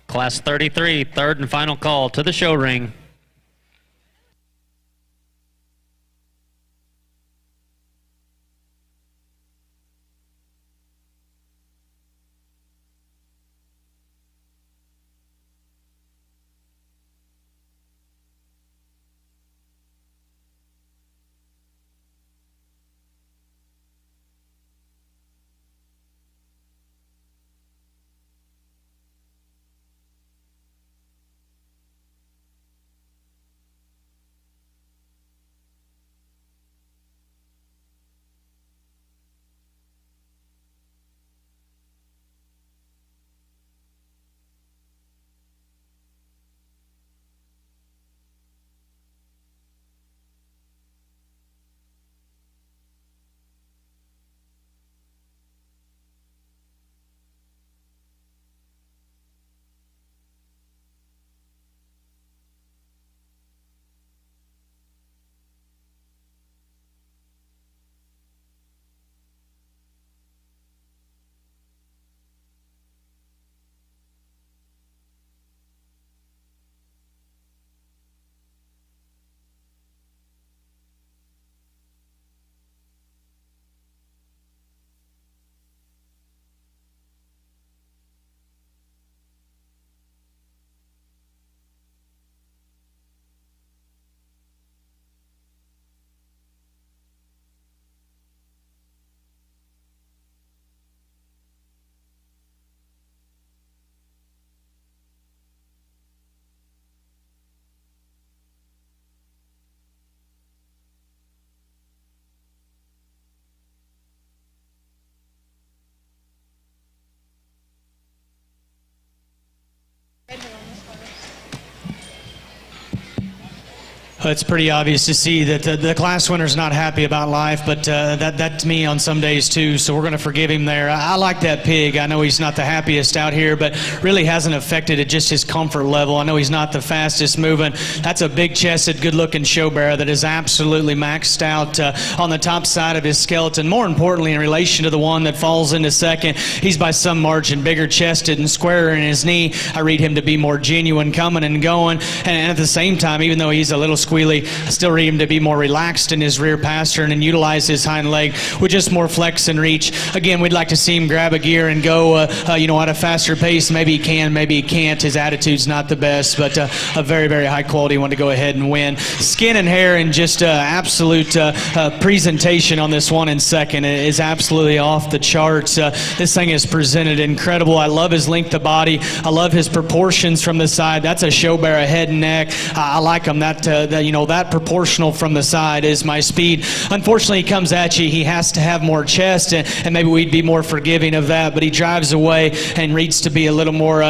Class 33, third and final call to the show ring. It's pretty obvious to see that the class winner's not happy about life, but that's me on some days too, so we're going to forgive him there. I like that pig. I know he's not the happiest out here, but really hasn't affected it, just his comfort level. I know he's not the fastest moving. That's a big-chested, good-looking show bearer that is absolutely maxed out on the top side of his skeleton. More importantly, in relation to the one that falls into second, he's by some margin bigger-chested and squarer in his knee. I read him to be more genuine coming and going, and at the same time, even though he's a little squealy, I still read him to be more relaxed in his rear pastern and utilize his hind leg with just more flex and reach. Again, we'd like to see him grab a gear and go, at a faster pace. Maybe he can, maybe he can't. His attitude's not the best, but a very, very high quality one to go ahead and win. Skin and hair and just absolute presentation on this one in second is absolutely off the charts. This thing is presented incredible. I love his length of body. I love his proportions from the side. That's a show bearer head and neck. I like him. That proportional from the side is my speed. Unfortunately, he comes at you. He has to have more chest, and maybe we'd be more forgiving of that, but he drives away and reads to be a little more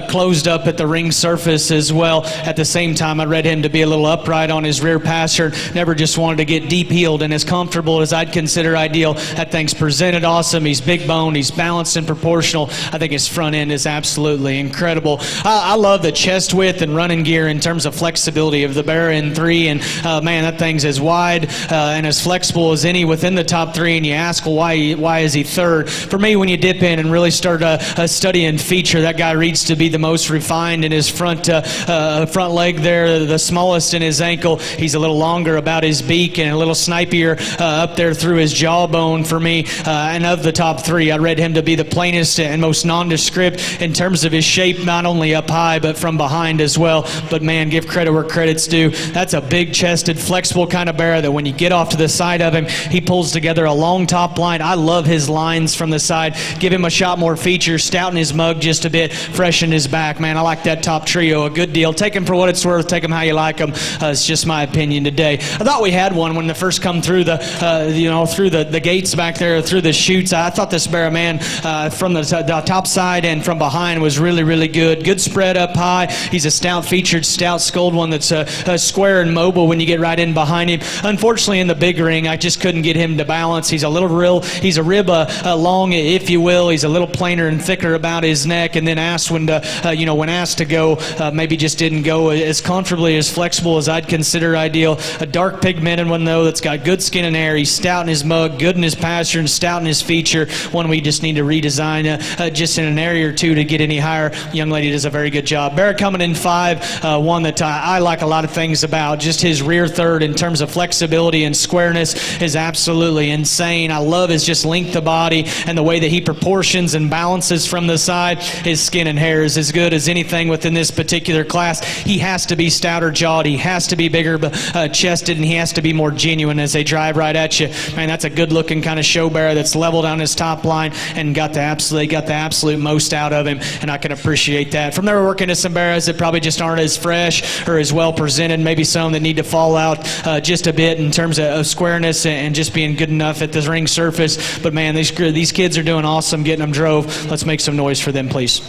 closed up at the ring surface as well. At the same time, I read him to be a little upright on his rear pastern. Never just wanted to get deep heeled and as comfortable as I'd consider ideal. That thing's presented awesome. He's big boned. He's balanced and proportional. I think his front end is absolutely incredible. I love the chest width and running gear in terms of flexibility of the bearer in three, and man, that thing's as wide and as flexible as any within the top three, and you ask, well, why is he third? For me, when you dip in and really start studying feature, that guy reads to be the most refined in his front leg there, the smallest in his ankle. He's a little longer about his beak and a little snipier up there through his jawbone for me, and of the top three, I read him to be the plainest and most nondescript in terms of his shape, not only up high, but from behind as well. But man, give credit where credit's due. That's a big-chested, flexible kind of bearer that when you get off to the side of him, he pulls together a long top line. I love his lines from the side. Give him a shot more feature, stouten his mug just a bit, freshen his back. Man, I like that top trio a good deal. Take him for what it's worth. Take him how you like him. It's just my opinion today. I thought we had one when they first come through through the gates back there, through the chutes. I thought this bearer, man, from the top side and from behind was really, really good. Good spread up high. He's a stout-featured, stout-skulled one that's square and mobile when you get right in behind him. Unfortunately, in the big ring, I just couldn't get him to balance. He's a rib long, if you will. He's a little plainer and thicker about his neck, and then when asked to go, maybe just didn't go as comfortably, as flexible as I'd consider ideal. A dark pigmented one, though, that's got good skin and hair. He's stout in his mug, good in his pasture, and stout in his feature. One we just need to redesign just in an area or two to get any higher. Young lady does a very good job. Barrett coming in 5, one that I like a lot of things about. Just his rear third in terms of flexibility and squareness is absolutely insane. I love his just length of body and the way that he proportions and balances from the side. His skin and hair is as good as anything within this particular class. He has to be stouter jawed, he has to be bigger chested, and he has to be more genuine as they drive right at you. Man, that's a good looking kind of show bearer that's leveled on his top line and got the absolute most out of him, and I can appreciate that. From there, we're working to some bearers that probably just aren't as fresh or as well presented, maybe some that need to fall out just a bit in terms of squareness and just being good enough at the ring surface. But man, these kids are doing awesome getting them drove. Let's make some noise for them, please.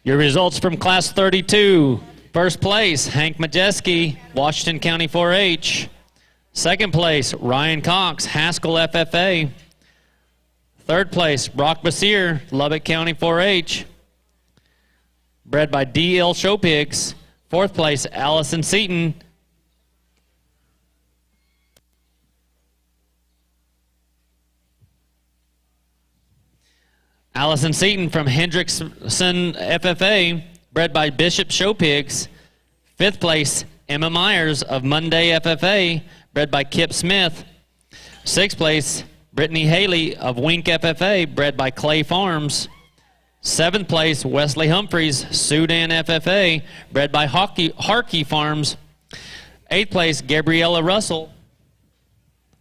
Your results from Class 32. First place, Hank Majeski, Washington County 4-H. Second place, Ryan Cox, Haskell FFA. Third place, Brock Basir, Lubbock County 4-H. Bred by D.L. Show Pigs. Fourth place, Allison Seaton. Allison Seaton from Hendrickson FFA, bred by Bishop Show Pigs. Fifth place, Emma Myers of Monday FFA, bred by Kip Smith. Sixth place, Brittany Haley of Wink FFA, bred by Clay Farms. Seventh place, Wesley Humphreys, Sudan FFA, bred by Harkey Farms. Eighth place, Gabriella Russell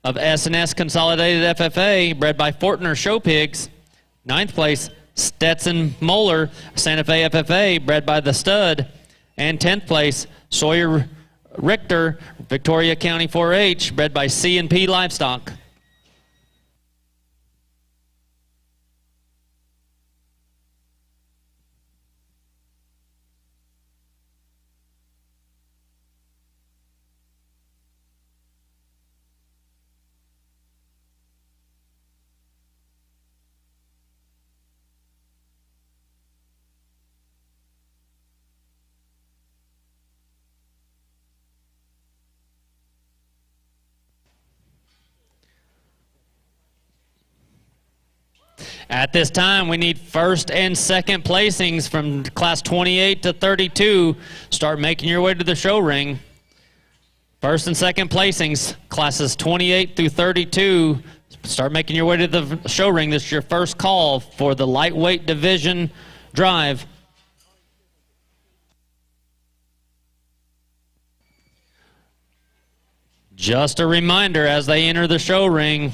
of S&S Consolidated FFA, bred by Fortner Show Pigs. Ninth place, Stetson Moeller, Santa Fe FFA, bred by The Stud. And 10th place, Sawyer Richter, Victoria County 4-H, bred by C&P Livestock. At this time, we need first and second placings from Class 28 to 32. Start making your way to the show ring. First and second placings, classes 28 through 32. Start making your way to the show ring. This is your first call for the lightweight division drive. Just a reminder, as they enter the show ring,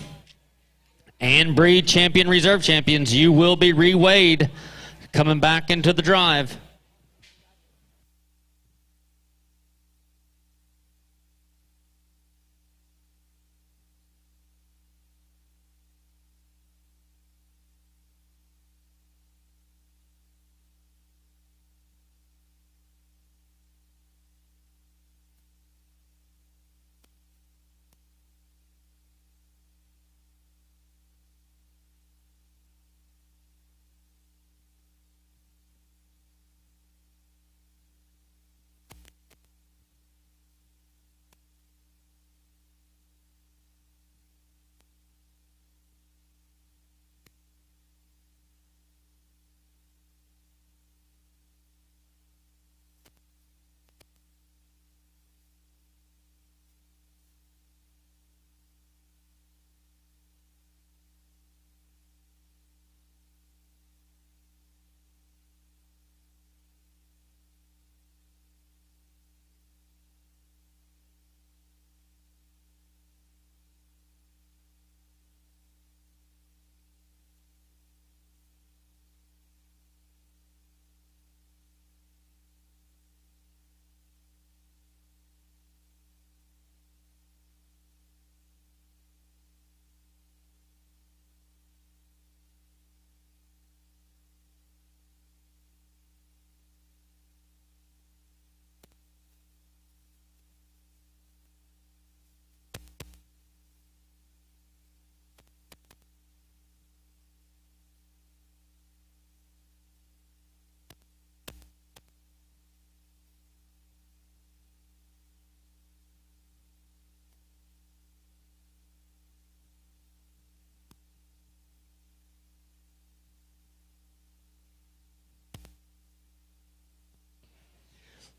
and breed champion reserve champions, you will be reweighed coming back into the drive.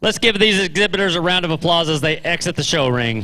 Let's give these exhibitors a round of applause as they exit the show ring.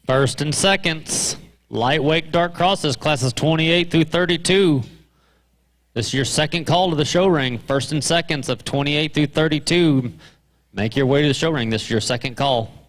First and seconds, lightweight dart crosses, classes 28 through 32. This is your second call to the show ring. First and seconds of 28 through 32. Make your way to the show ring. This is your second call.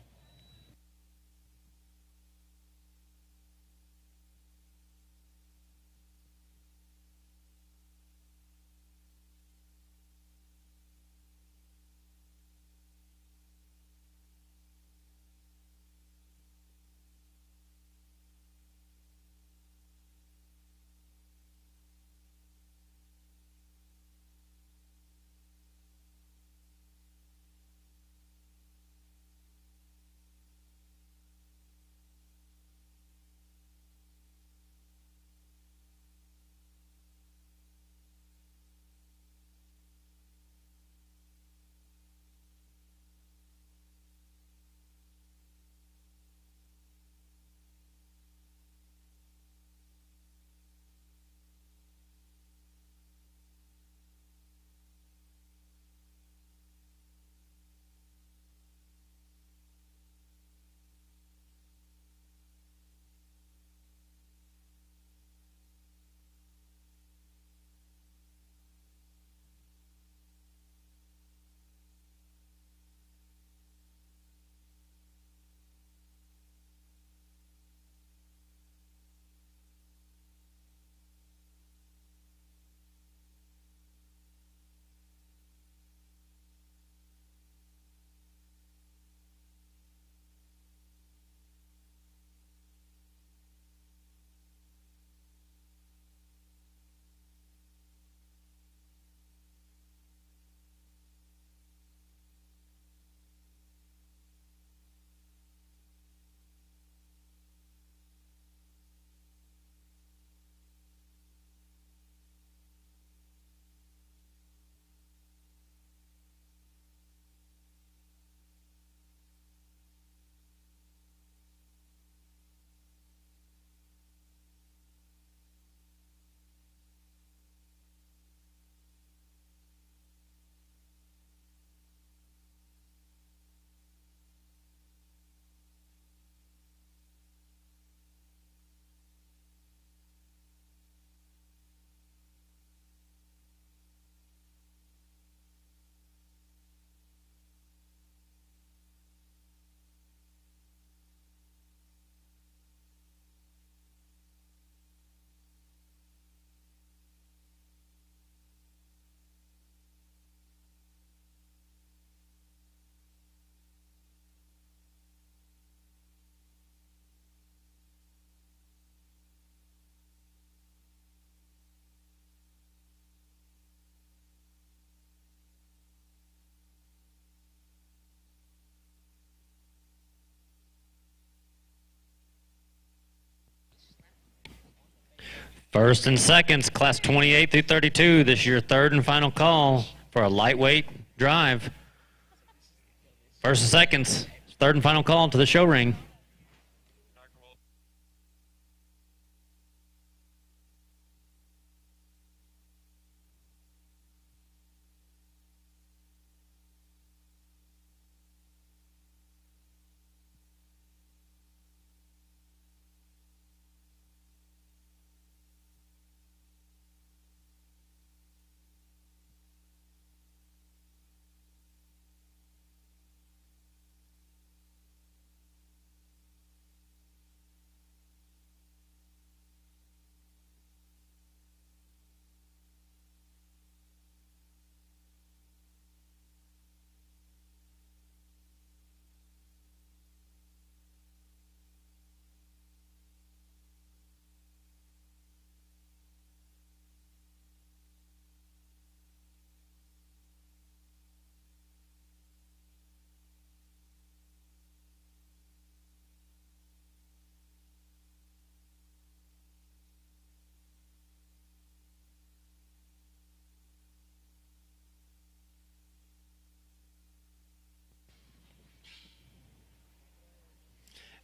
First and seconds, class 28 through 32. This is your third and final call for a lightweight drive. First and seconds, third and final call to the show ring.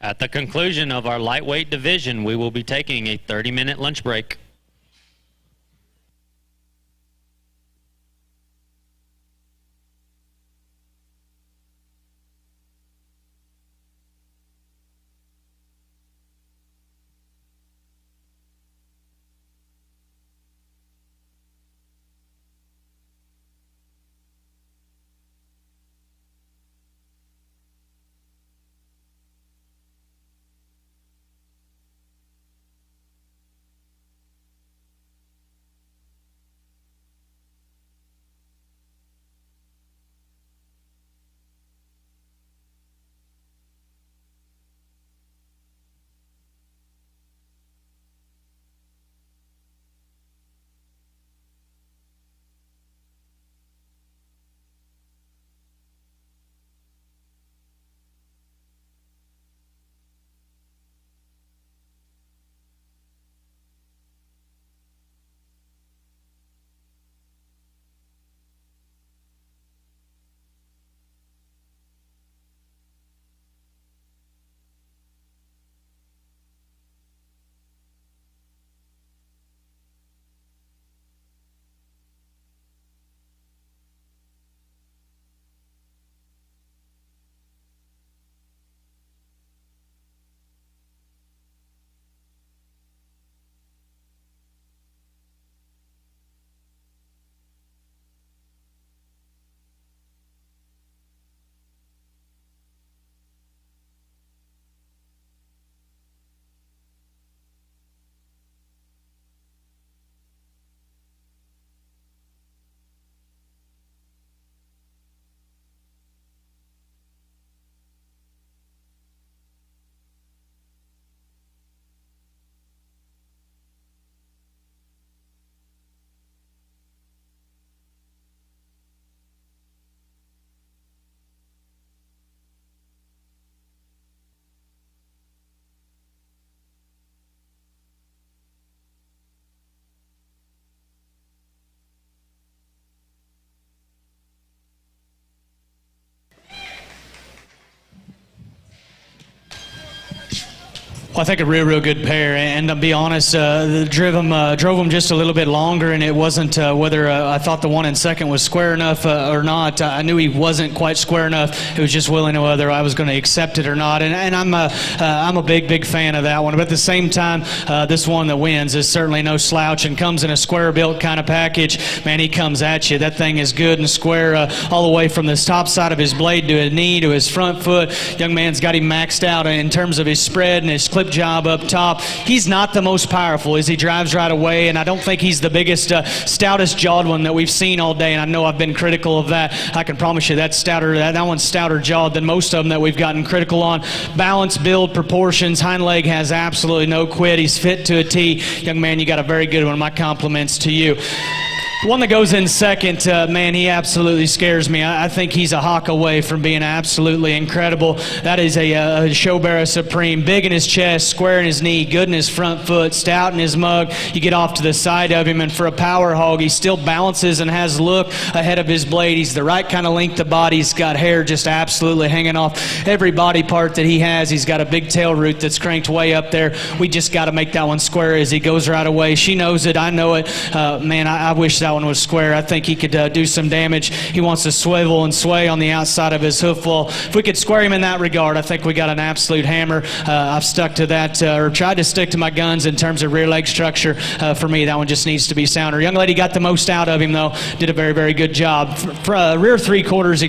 At the conclusion of our lightweight division, we will be taking a 30-minute lunch break. Well, I think a real good pair, and to be honest, drove them just a little bit longer, and it wasn't whether I thought the one in second was square enough or not. I knew he wasn't quite square enough. It was just willing to whether I was going to accept it or not, and I'm a big fan of that one. But at the same time, this one that wins is certainly no slouch and comes in a square-built kind of package. Man, he comes at you. That thing is good and square all the way from the top side of his blade to his knee to his front foot. Young man's got him maxed out in terms of his spread and his clip job up top. He's not the most powerful as he drives right away, and I don't think he's the biggest, stoutest jawed one that we've seen all day, and I know I've been critical of that. I can promise you that one's stouter jawed than most of them that we've gotten critical on. Balance, build, proportions, hind leg has absolutely no quit. He's fit to a T. Young man, you got a very good one. My compliments to you. The one that goes in second, man, he absolutely scares me. I think he's a hawk away from being absolutely incredible. That is a show bearer supreme. Big in his chest, square in his knee, good in his front foot, stout in his mug. You get off to the side of him, and for a power hog, he still balances and has look ahead of his blade. He's the right kind of length of body. He's got hair just absolutely hanging off every body part that he has. He's got a big tail root that's cranked way up there. We just got to make that one square as he goes right away. She knows it. I know it. Man, I wish that one was square. I think he could do some damage. He wants to swivel and sway on the outside of his hoof wall. If we could square him in that regard, I think we got an absolute hammer. I've stuck to that, or tried to stick to my guns in terms of rear leg structure. For me, that one just needs to be sounder. Young lady got the most out of him, though. Did a very, very good job. Rear three quarters,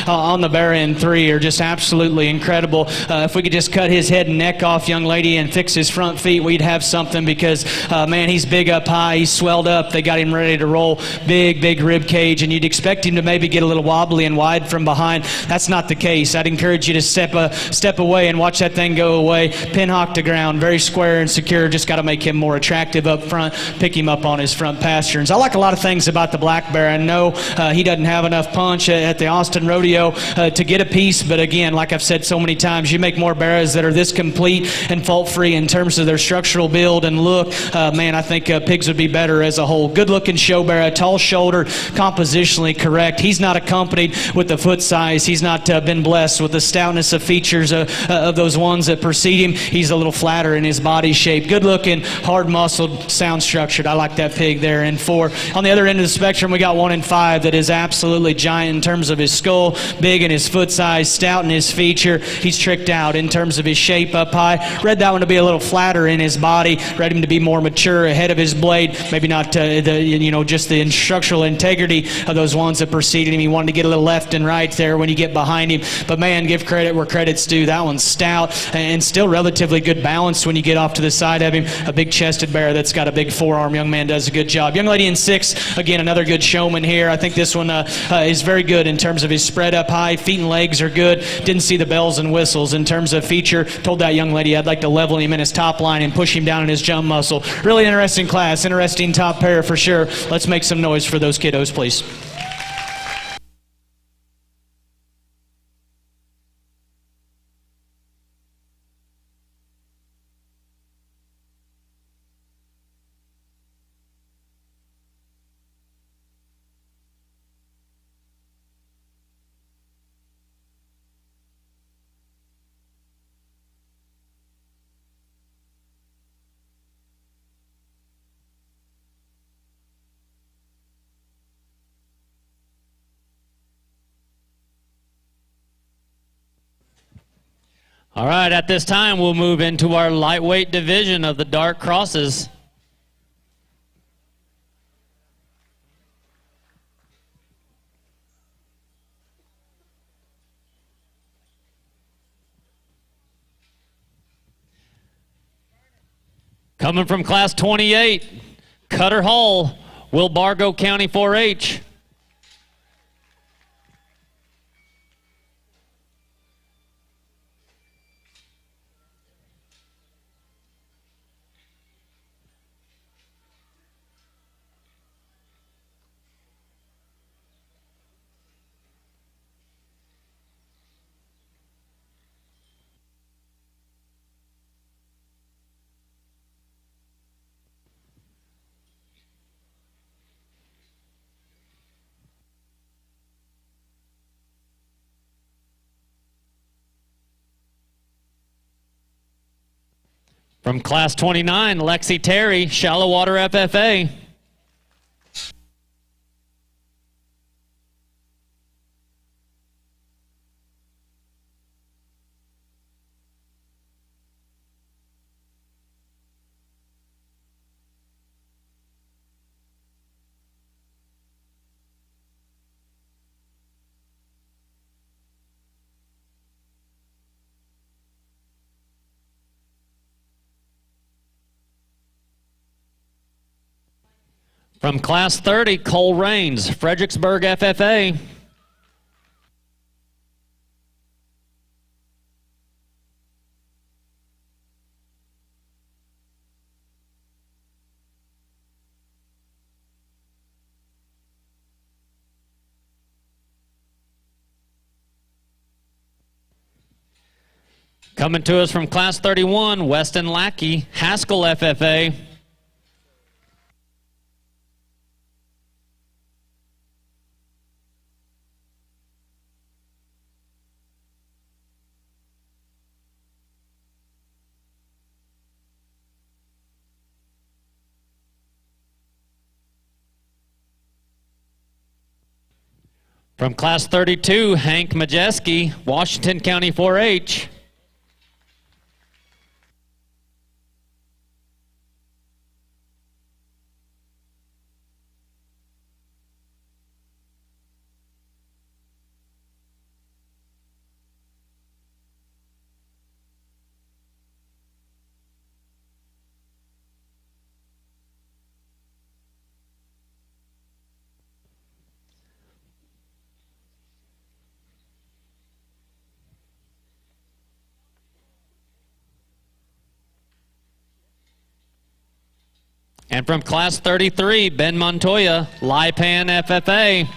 on the bear end three are just absolutely incredible. If we could just cut his head and neck off, young lady, and fix his front feet, we'd have something because, man, he's big up high. He's swelled up. They got him ready to roll. Big rib cage, and you'd expect him to maybe get a little wobbly and wide from behind. That's not the case. I'd encourage you to step away and watch that thing go away. Pin hock to ground, very square and secure. Just got to make him more attractive up front, pick him up on his front pasterns. I like a lot of things about the black bear. I know he doesn't have enough punch at the Austin Rodeo to get a piece, but again, like I've said so many times, you make more bears that are this complete and fault-free in terms of their structural build and look. Man, I think pigs would be better as a whole. Good-looking show bear, a tall shoulder, compositionally correct. He's not accompanied with the foot size. He's not been blessed with the stoutness of features of those ones that precede him. He's a little flatter in his body shape. Good-looking, hard-muscled, sound-structured. I like that pig there in 4. On the other end of the spectrum, we got 1 in 5 that is absolutely giant in terms of his skull, big in his foot size, stout in his feature. He's tricked out in terms of his shape up high. Read that one to be a little flatter in his body. Read him to be more mature ahead of his blade. Maybe not just the structural integrity of those ones that preceded him. He wanted to get a little left and right there when you get behind him. But man, give credit where credit's due. That one's stout and still relatively good balance when you get off to the side of him. A big chested bear that's got a big forearm. Young man does a good job. Young lady in 6, again, another good showman here. I think this one is very good in terms of his spread up high. Feet and legs are good. Didn't see the bells and whistles in terms of feature. Told that young lady I'd like to level him in his top line and push him down in his jump muscle. Really interesting class. Interesting top pair for sure. Let's make some noise for those kiddos, please. All right, at this time, we'll move into our lightweight division of the dark crosses. Coming from Class 28, Cutter Hall, Wilbargo County 4-H. From Class 29, Lexi Terry, Shallow Water FFA. From Class 30, Cole Rains, Fredericksburg FFA. Coming to us from Class 31, Weston Lackey, Haskell FFA. From Class 32, Hank Majeski, Washington County 4-H. And from Class 33, Ben Montoya, Lipan FFA.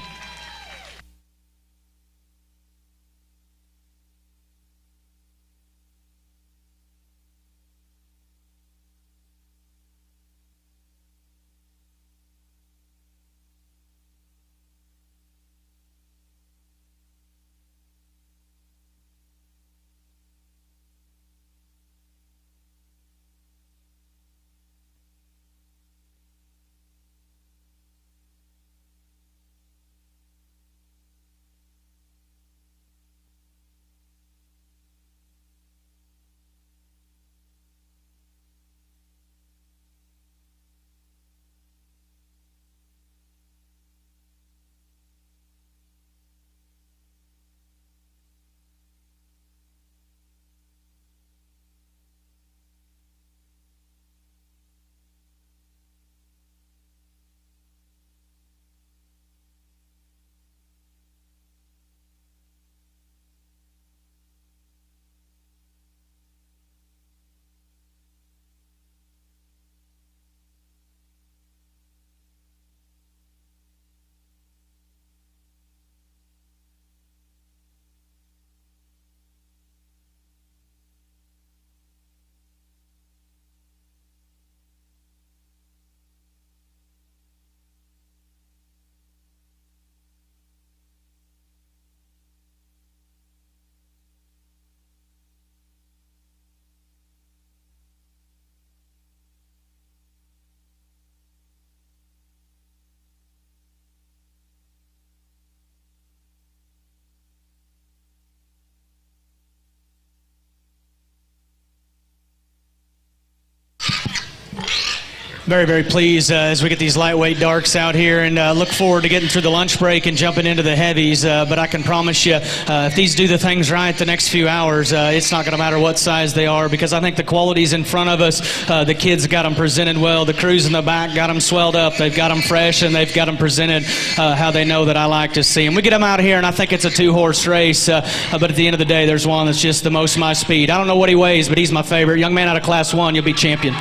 Very, very pleased as we get these lightweight darks out here, and look forward to getting through the lunch break and jumping into the heavies. But I can promise you, if these do the things right the next few hours, it's not going to matter what size they are, because I think the quality's in front of us. The kids got them presented well. The crews in the back got them swelled up. They've got them fresh, and they've got them presented how they know that I like to see them. We get them out of here, and I think it's a two-horse race. But at the end of the day, there's one that's just the most my speed. I don't know what he weighs, but he's my favorite. Young man out of Class 1, you'll be champion.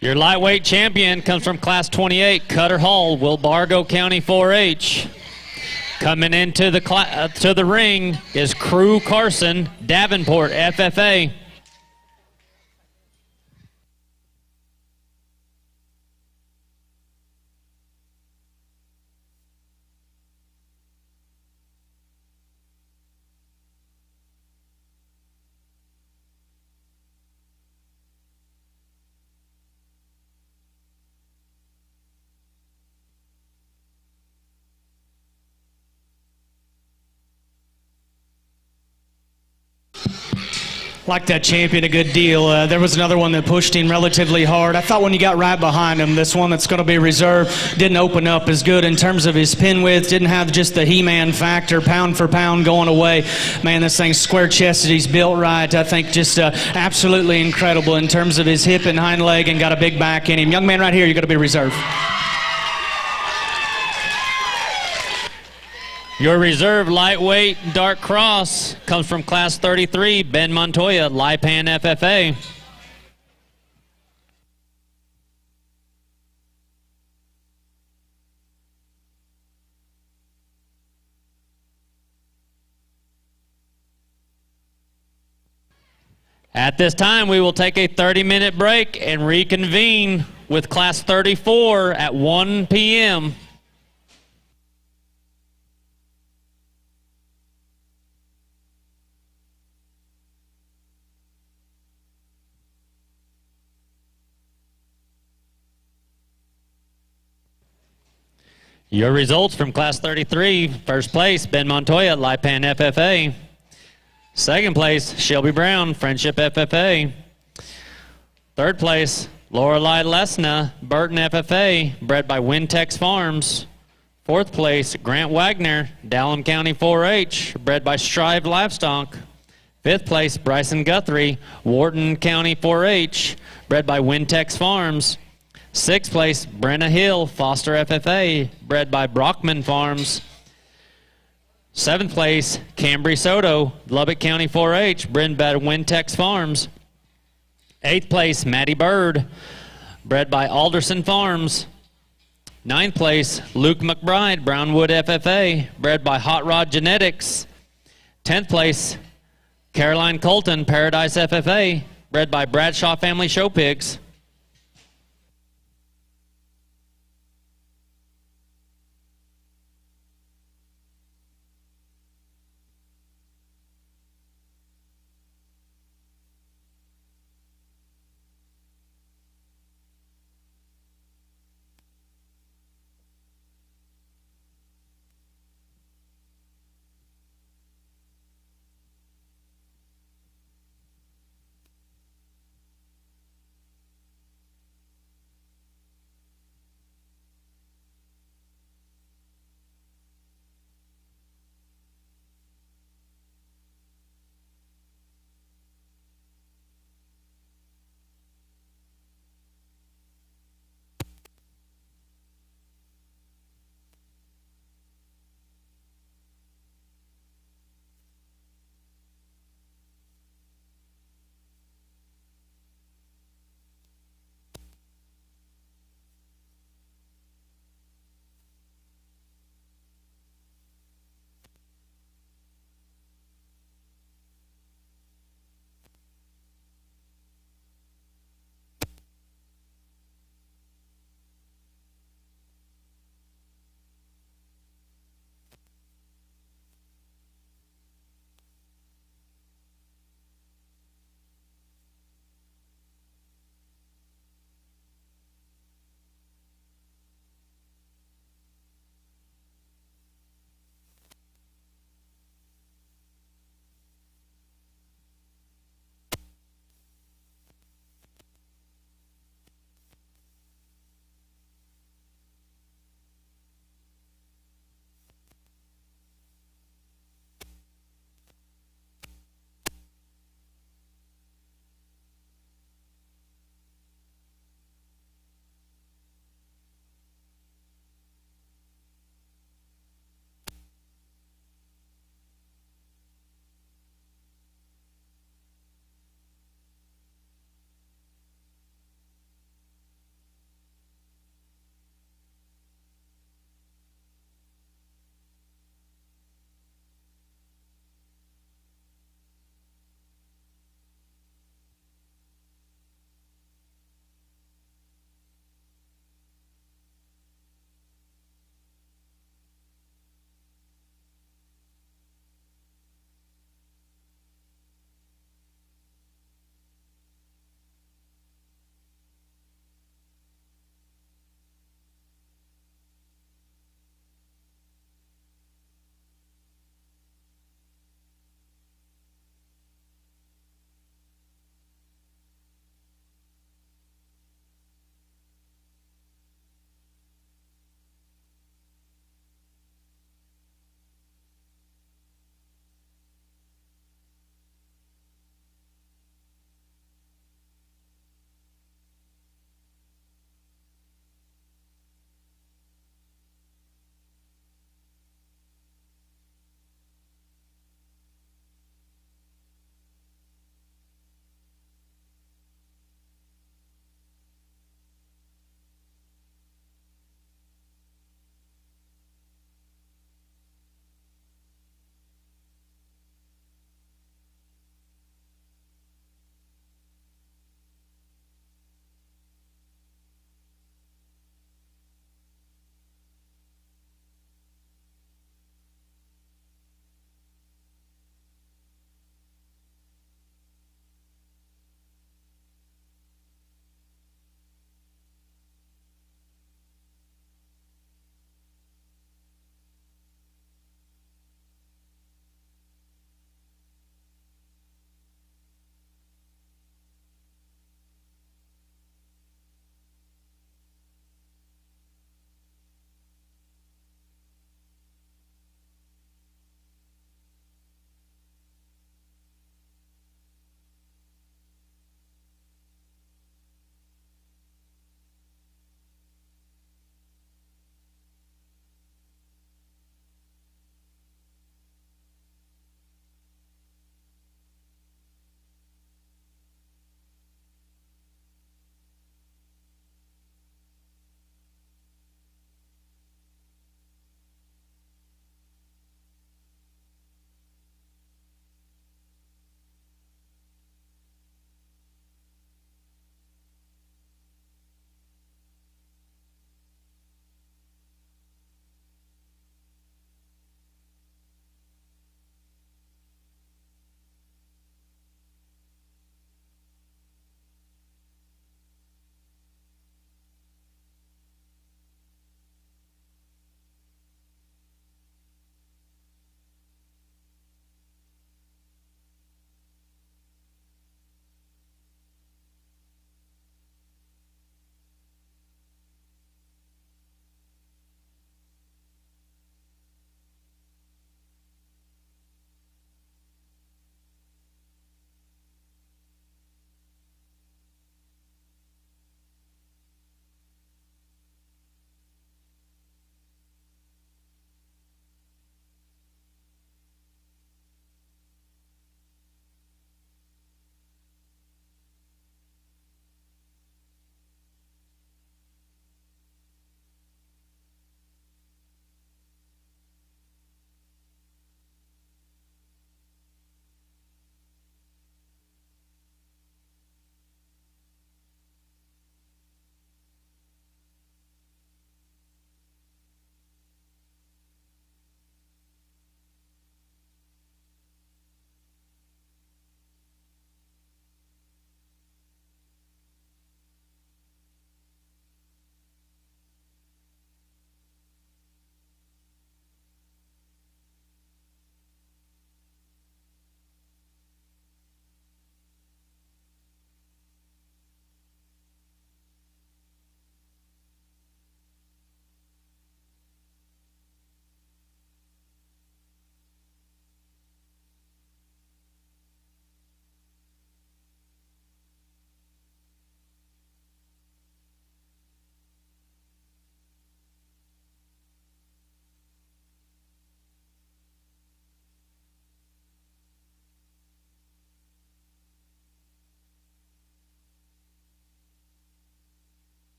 Your lightweight champion comes from Class 28, Cutter Hall, Wilbargo County 4-H. Coming into the ring is Crew Carson, Davenport FFA. Like that champion a good deal. There was another one that pushed him relatively hard. I thought when you got right behind him, this one that's going to be reserved didn't open up as good in terms of his pin width, didn't have just the He-Man factor, pound for pound going away. Man, this thing's square-chested. He's built right. I think just absolutely incredible in terms of his hip and hind leg, and got a big back in him. Young man right here, you're going to be reserved. Your reserve lightweight dark cross comes from Class 33, Ben Montoya, Lipan FFA. At this time, we will take a 30-minute break and reconvene with Class 34 at 1 p.m. Your results from Class 33, first place, Ben Montoya, Lipan FFA. Second place, Shelby Brown, Friendship FFA. Third place, Lorelei Lesna, Burton FFA, bred by Wintex Farms. Fourth place, Grant Wagner, Dallam County 4-H, bred by Strive Livestock. Fifth place, Bryson Guthrie, Wharton County 4-H, bred by Wintex Farms. Sixth place, Brenna Hill, Foster FFA, bred by Brockman Farms. Seventh place, Cambry Soto, Lubbock County 4-H, bred by Wintex Farms. Eighth place, Maddie Bird, bred by Alderson Farms. Ninth place, Luke McBride, Brownwood FFA, bred by Hot Rod Genetics. 10th place, Caroline Colton, Paradise FFA, bred by Bradshaw Family Show Pigs.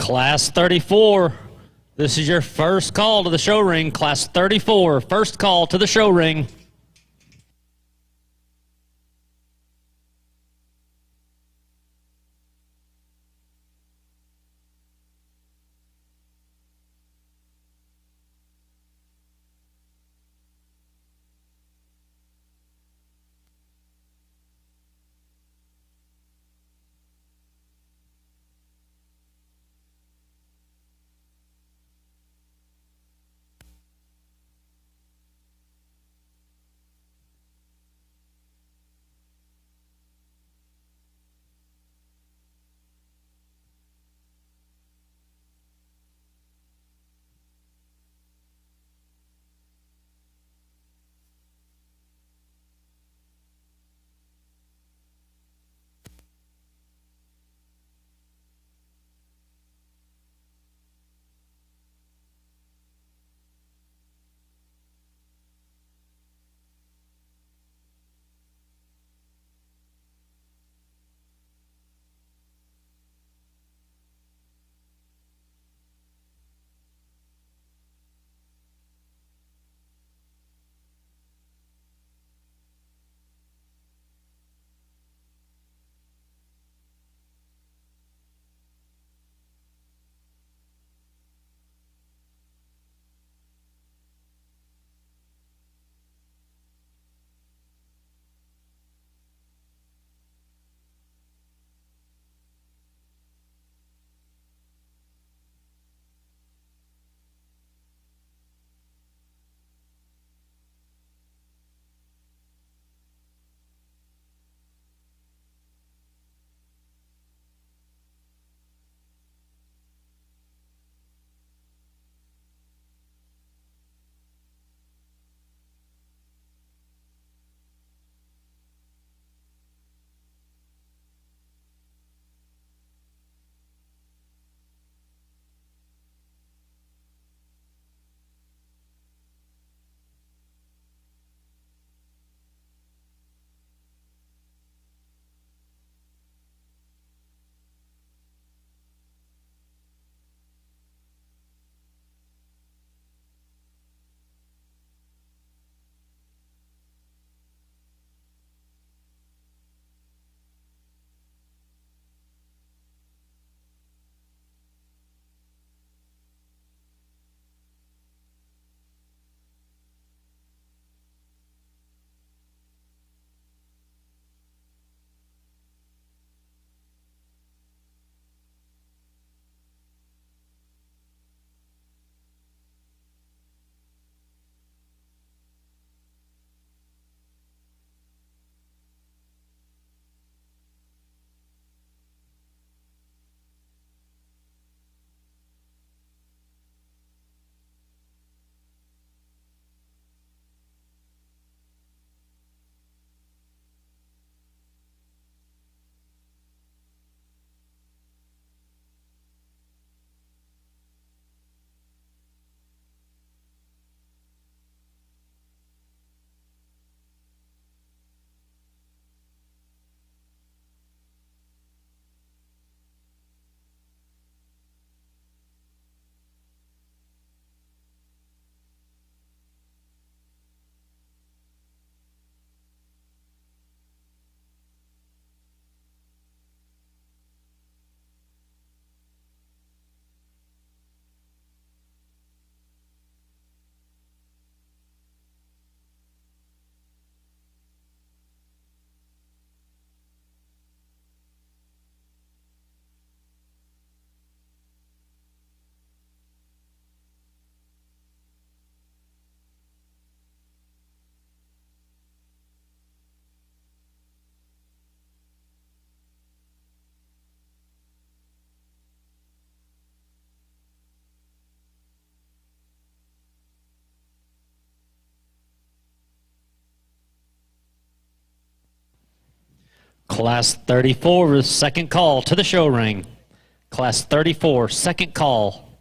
Class 34, this is your first call to the show ring. Class 34, first call to the show ring. Class 34, second call to the show ring. Class 34, second call.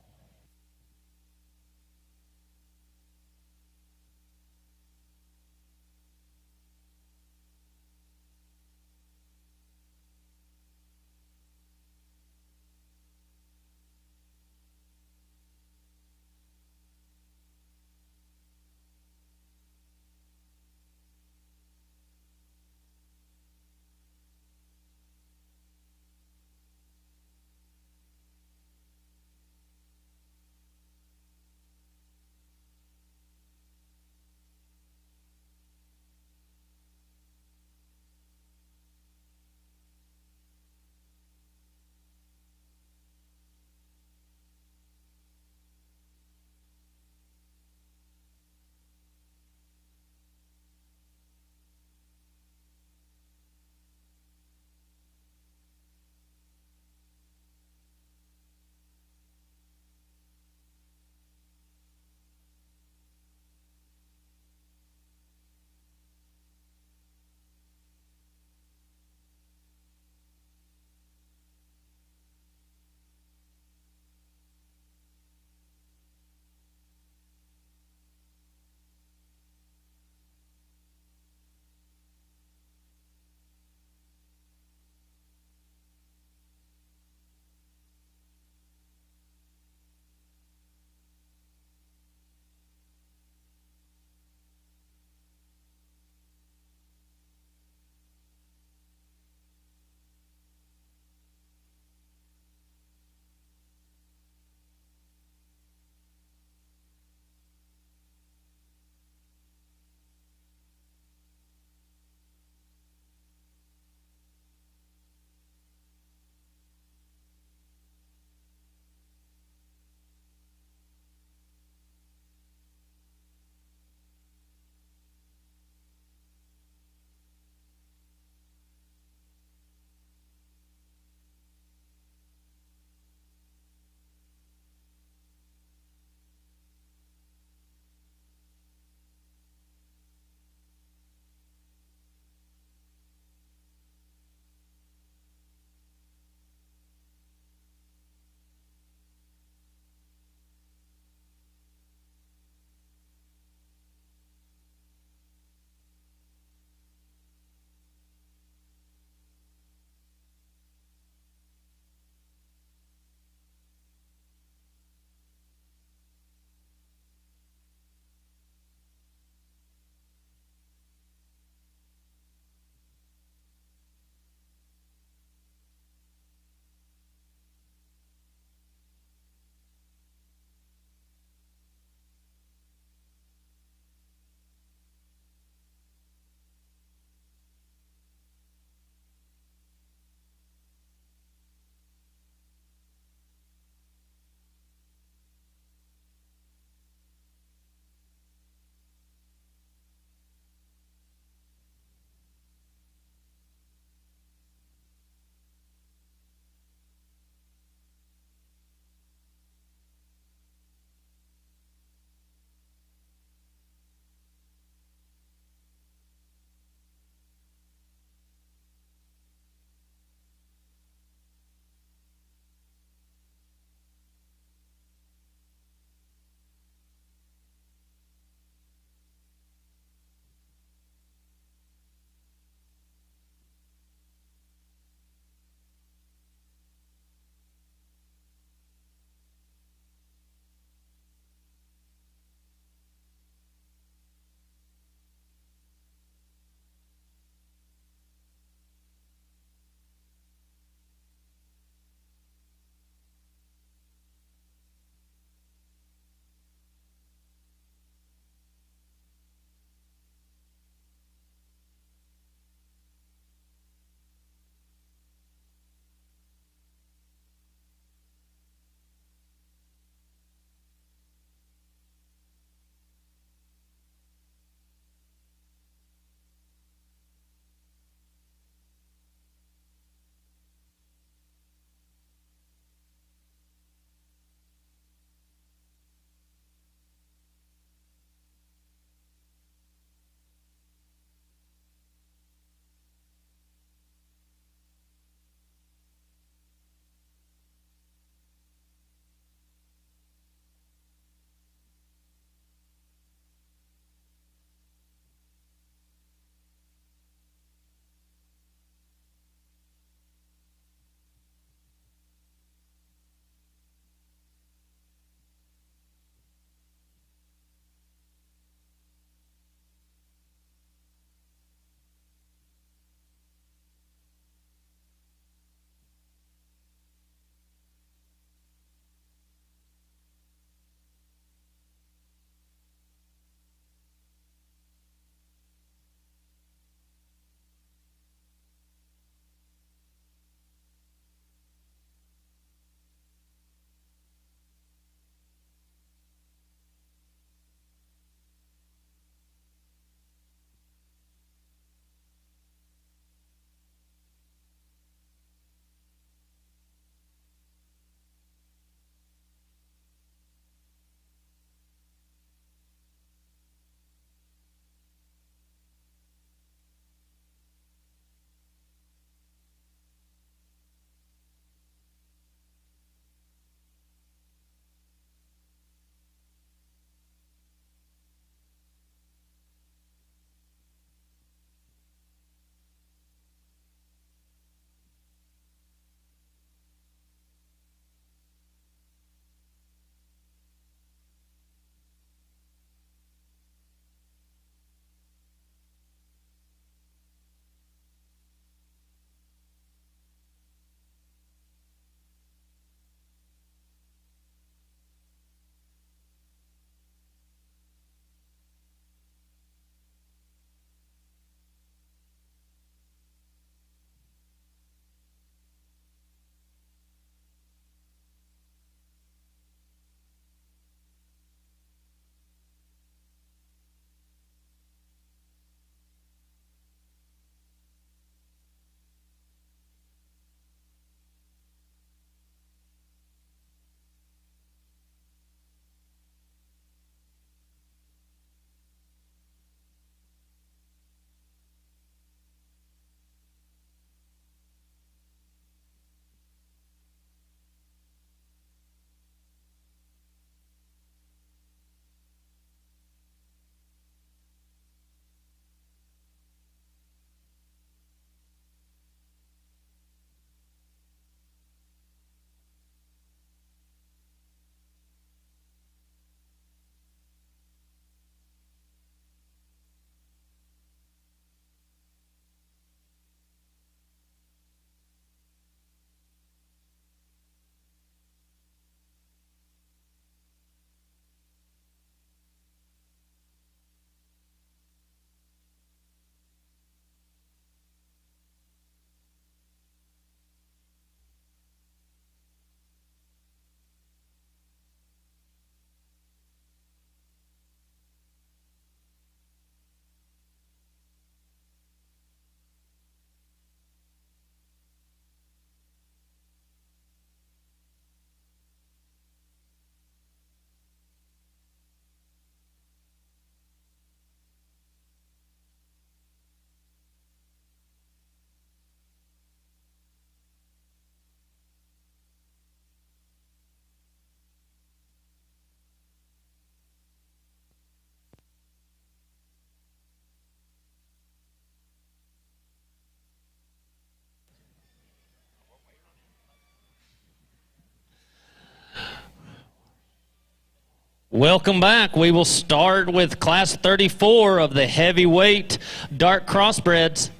Welcome back. We will start with Class 34 of the heavyweight dark crossbreds.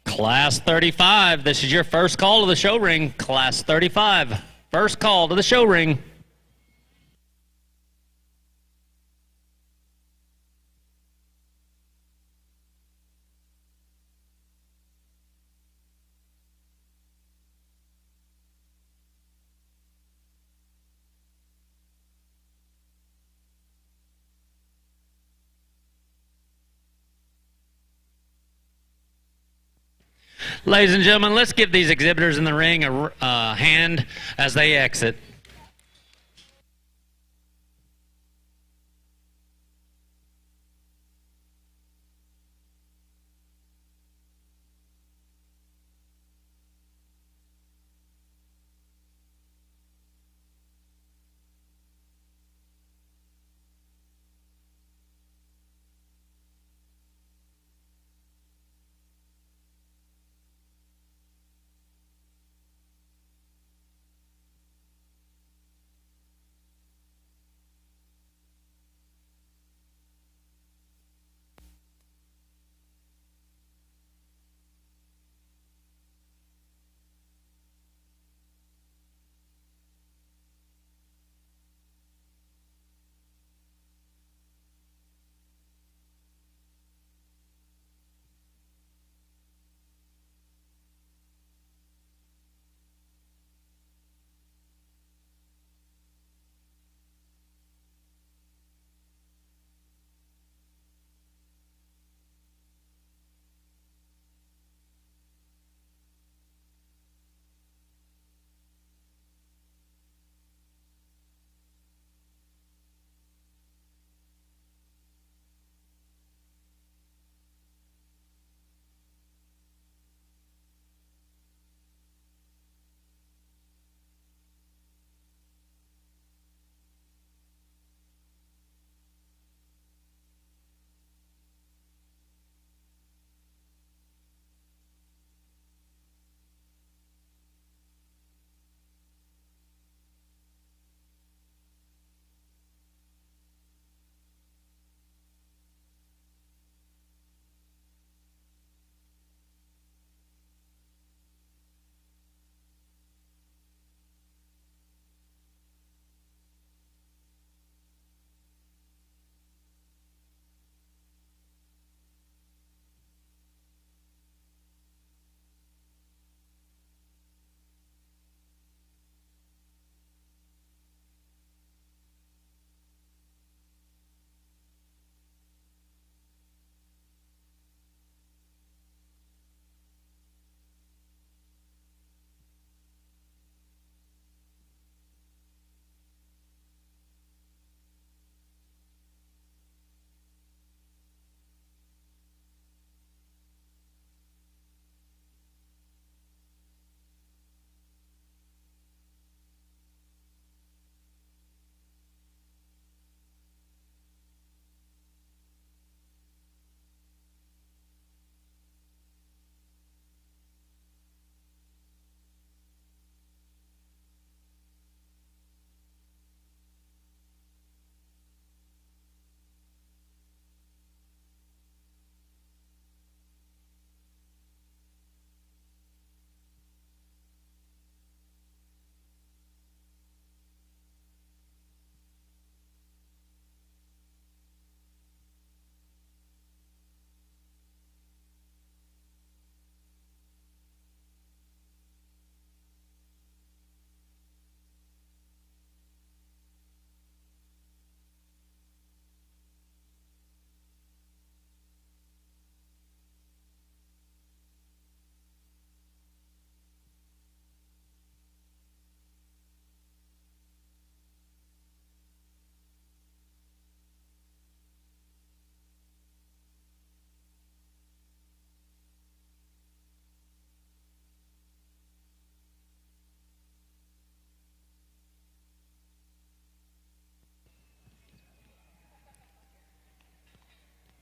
Class 35, this is your first call to the show ring. Class 35, first call to the show ring. Ladies and gentlemen, let's give these exhibitors in the ring a hand as they exit.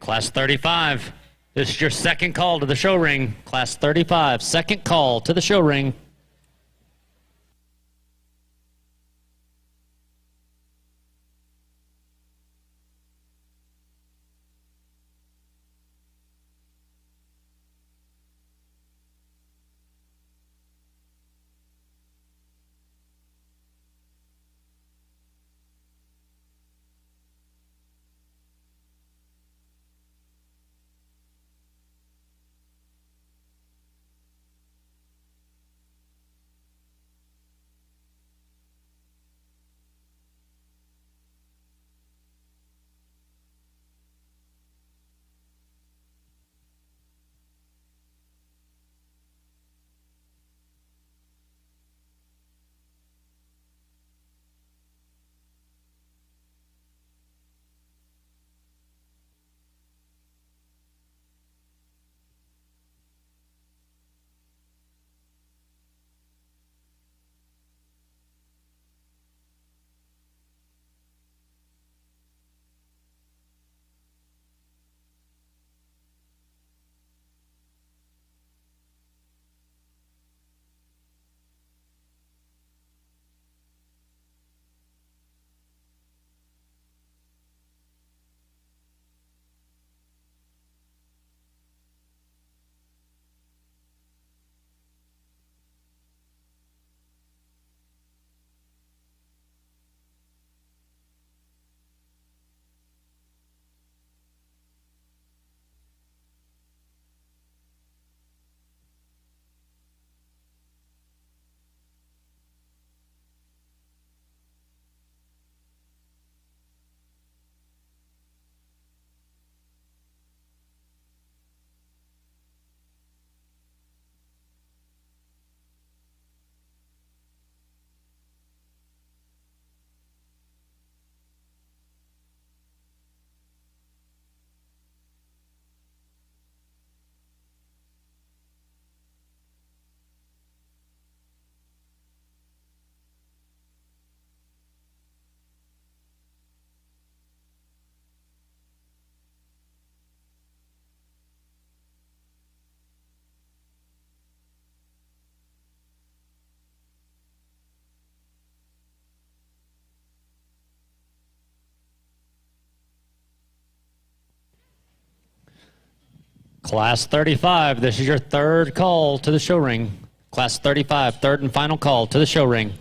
Class 35, this is your second call to the show ring. Class 35, second call to the show ring. Class 35, this is your third call to the show ring. Class 35, third and final call to the show ring.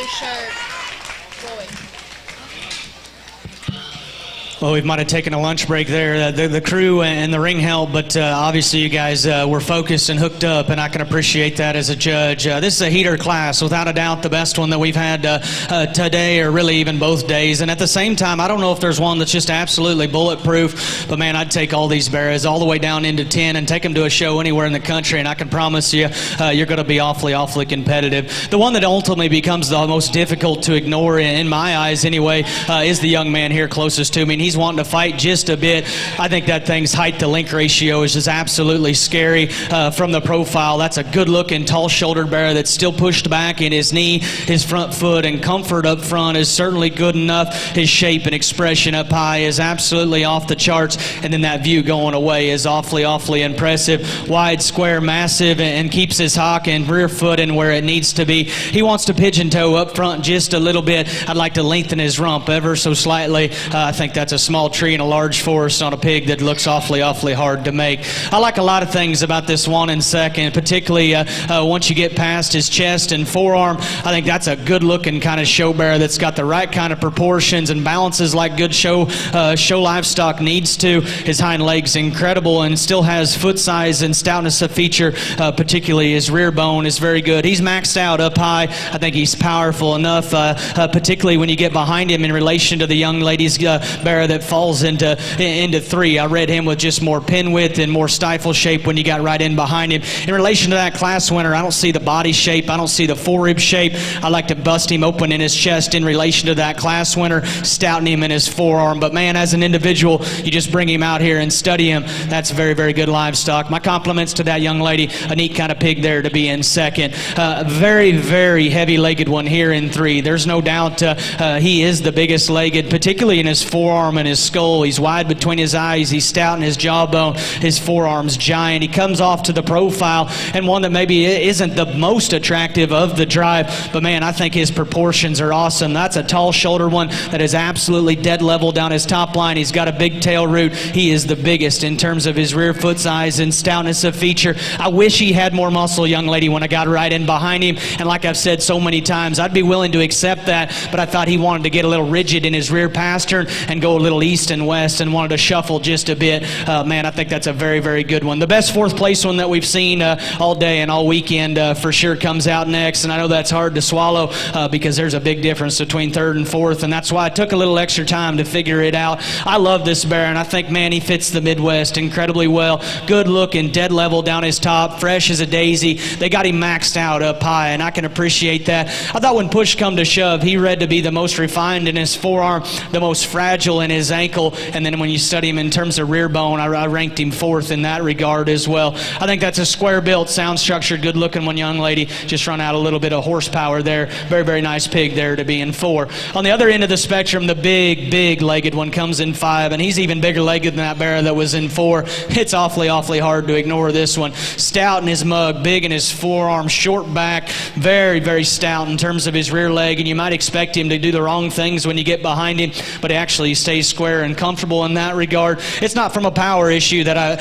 blue shirt. Boy. Well, we might have taken a lunch break there, the crew and the ring help, but obviously you guys were focused and hooked up, and I can appreciate that as a judge. This is a heater class, without a doubt the best one that we've had today, or really even both days. And at the same time, I don't know if there's one that's just absolutely bulletproof, but man, I'd take all these bears all the way down into 10 and take them to a show anywhere in the country, and I can promise you, you're going to be awfully competitive. The one that ultimately becomes the most difficult to ignore, in my eyes anyway, is the young man here closest to me. And he's wanting to fight just a bit. I think that thing's height to length ratio is just absolutely scary from the profile. That's a good-looking, tall-shouldered bear that's still pushed back in his knee, his front foot, and comfort up front is certainly good enough. His shape and expression up high is absolutely off the charts, and then that view going away is awfully impressive. Wide, square, massive, and keeps his hock and rear foot in where it needs to be. He wants to pigeon toe up front just a little bit. I'd like to lengthen his rump ever so slightly. I think that's a small tree in a large forest on a pig that looks awfully hard to make. I like a lot of things about this one in second, particularly once you get past his chest and forearm. I think that's a good looking kind of show bear that's got the right kind of proportions and balances like good show livestock needs to. His hind legs incredible and still has foot size and stoutness of feature, particularly his rear bone is very good. He's maxed out up high. I think he's powerful enough, particularly when you get behind him in relation to the young lady's bear that falls into 3. I read him with just more pin width and more stifle shape when you got right in behind him. In relation to that class winner, I don't see the body shape. I don't see the forerib shape. I like to bust him open in his chest in relation to that class winner, stouten him in his forearm. But man, as an individual, you just bring him out here and study him. That's very good livestock. My compliments to that young lady. A neat kind of pig there to be in second. Very heavy-legged one here in 3. There's no doubt he is the biggest legged, particularly in his forearm and his skull. He's wide between his eyes. He's stout in his jawbone. His forearm's giant. He comes off to the profile, and one that maybe isn't the most attractive of the drive, but man, I think his proportions are awesome. That's a tall shoulder one that is absolutely dead level down his top line. He's got a big tail root. He is the biggest in terms of his rear foot size and stoutness of feature. I wish he had more muscle, young lady, when I got right in behind him, and like I've said so many times, I'd be willing to accept that, but I thought he wanted to get a little rigid in his rear pastern and go a little east and west and wanted to shuffle just a bit. Man, I think that's a very good one. The best fourth place one that we've seen all day and all weekend for sure comes out next, and I know that's hard to swallow because there's a big difference between third and fourth, and that's why I took a little extra time to figure it out. I love this bear, and I think, man, he fits the Midwest incredibly well. Good looking, dead level down his top, fresh as a daisy. They got him maxed out up high, and I can appreciate that. I thought when push come to shove, he read to be the most refined in his forearm, the most fragile in his ankle, and then when you study him in terms of rear bone, I ranked him 4th in that regard as well. I think that's a square-built, sound-structured, good-looking one, young lady. Just run out a little bit of horsepower there. Very nice pig there to be in 4. On the other end of the spectrum, the big-legged one comes in 5, and he's even bigger-legged than that bear that was in 4. It's awfully hard to ignore this one. Stout in his mug, big in his forearm, short back, very stout in terms of his rear leg, and you might expect him to do the wrong things when you get behind him, but he actually stays square and comfortable in that regard. It's not from a power issue that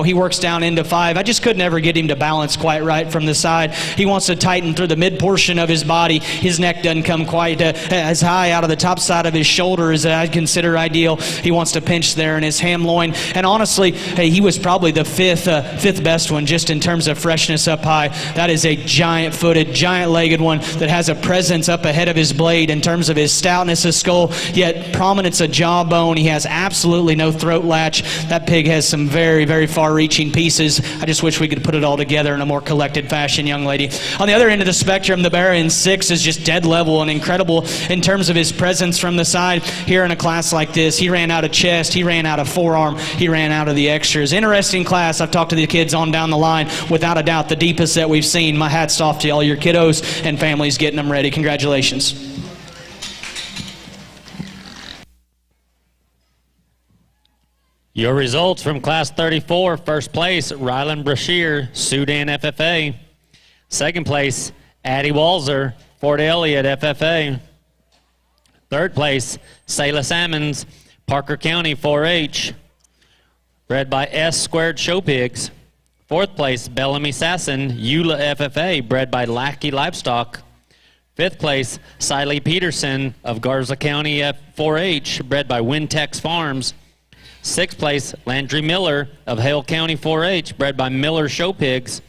he works down into 5. I just could never get him to balance quite right from the side. He wants to tighten through the mid portion of his body. His neck doesn't come quite as high out of the top side of his shoulder as I'd consider ideal. He wants to pinch there in his ham loin, and honestly, he was probably the fifth best one just in terms of freshness up high. That is a giant-footed, giant-legged one that has a presence up ahead of his blade in terms of his stoutness of skull, yet prominence of jawbone. He has absolutely no throat latch. That pig has some very far-reaching pieces. I just wish we could put it all together in a more collected fashion, young lady. On the other end of the spectrum, the bear in 6 is just dead level and incredible in terms of his presence from the side. Here in a class like this, he ran out of chest, he ran out of forearm, he ran out of the extras. Interesting class. I've talked to the kids on down the line. Without a doubt, the deepest that we've seen. My hat's off to all your kiddos and families getting them ready. Congratulations. Your results from Class 34, first place, Rylan Brashear, Sudan FFA. Second place, Addie Walzer, Fort Elliott FFA. Third place, Sayla Salmons, Parker County 4-H, bred by S Squared Show Pigs. Fourth place, Bellamy Sasson, Eula FFA, bred by Lackey Livestock. Fifth place, Siley Peterson of Garza County F4H, bred by Wintex Farms. Sixth place, Landry Miller of Hale County 4-H, bred by Miller Show Pigs.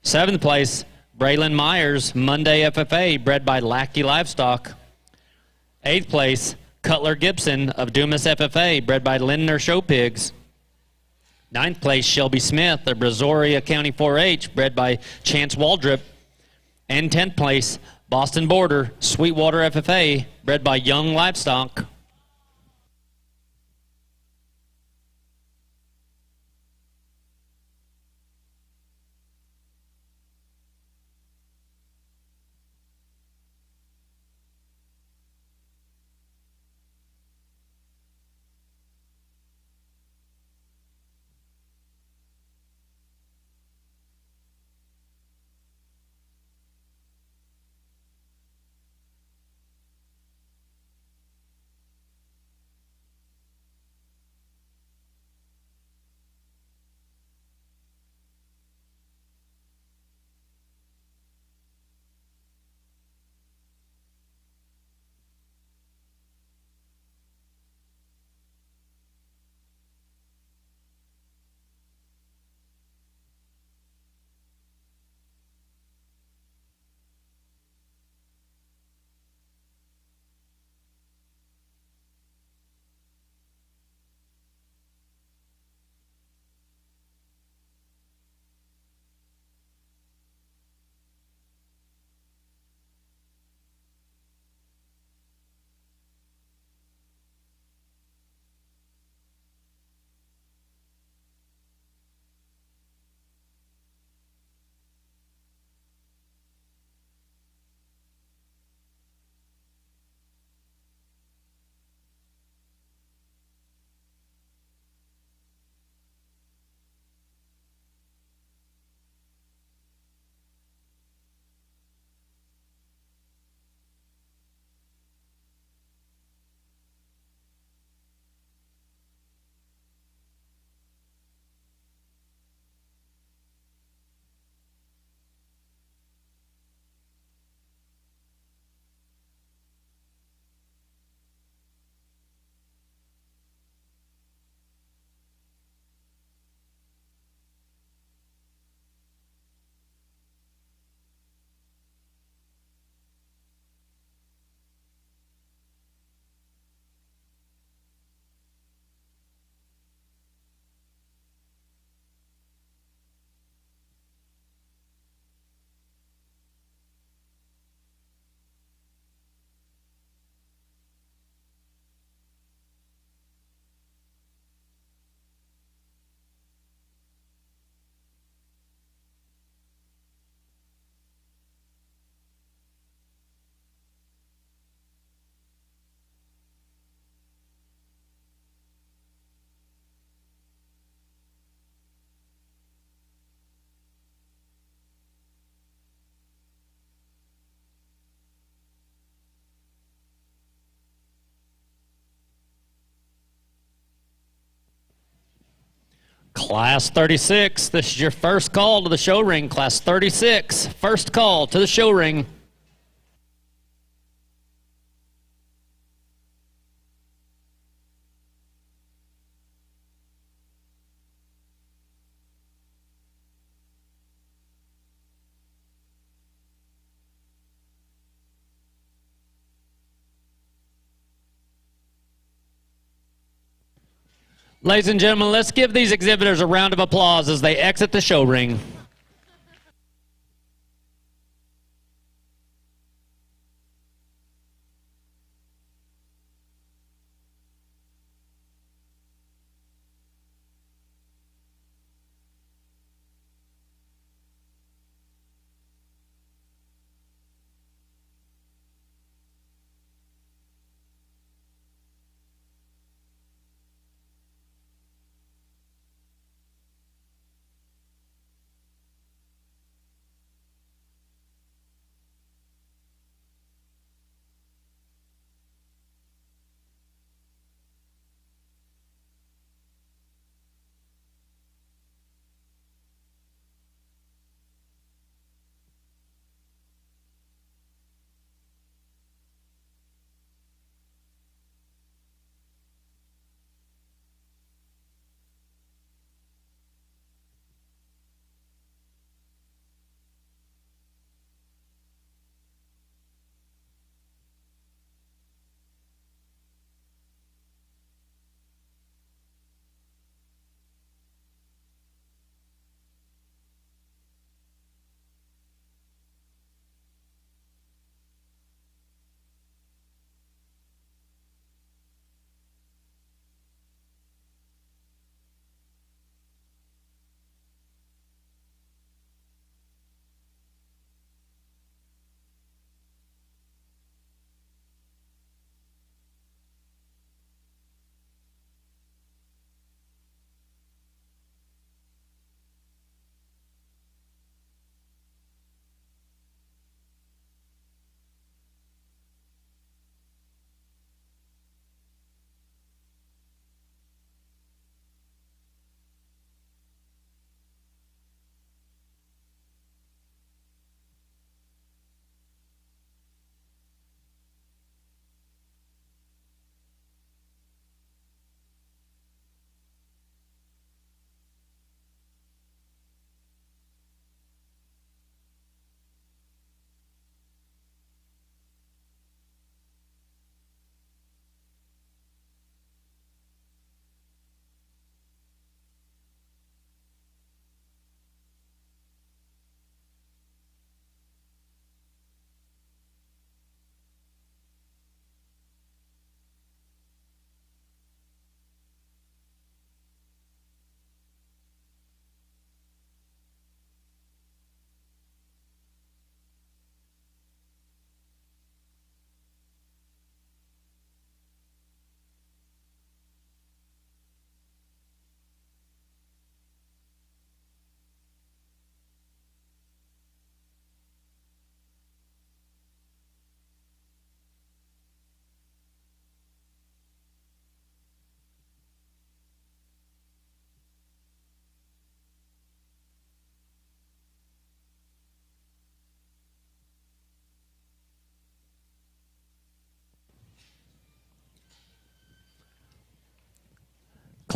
Seventh place, Braylon Myers, Monday FFA, bred by Lackey Livestock. Eighth place, Cutler Gibson of Dumas FFA, bred by Lindner Show Pigs. Ninth place, Shelby Smith of Brazoria County 4-H, bred by Chance Waldrop. And 10th place, Boston Border, Sweetwater FFA, bred by Young Livestock. Class 36, this is your first call to the show ring. Class 36, first call to the show ring. Ladies and gentlemen, let's give these exhibitors a round of applause as they exit the show ring.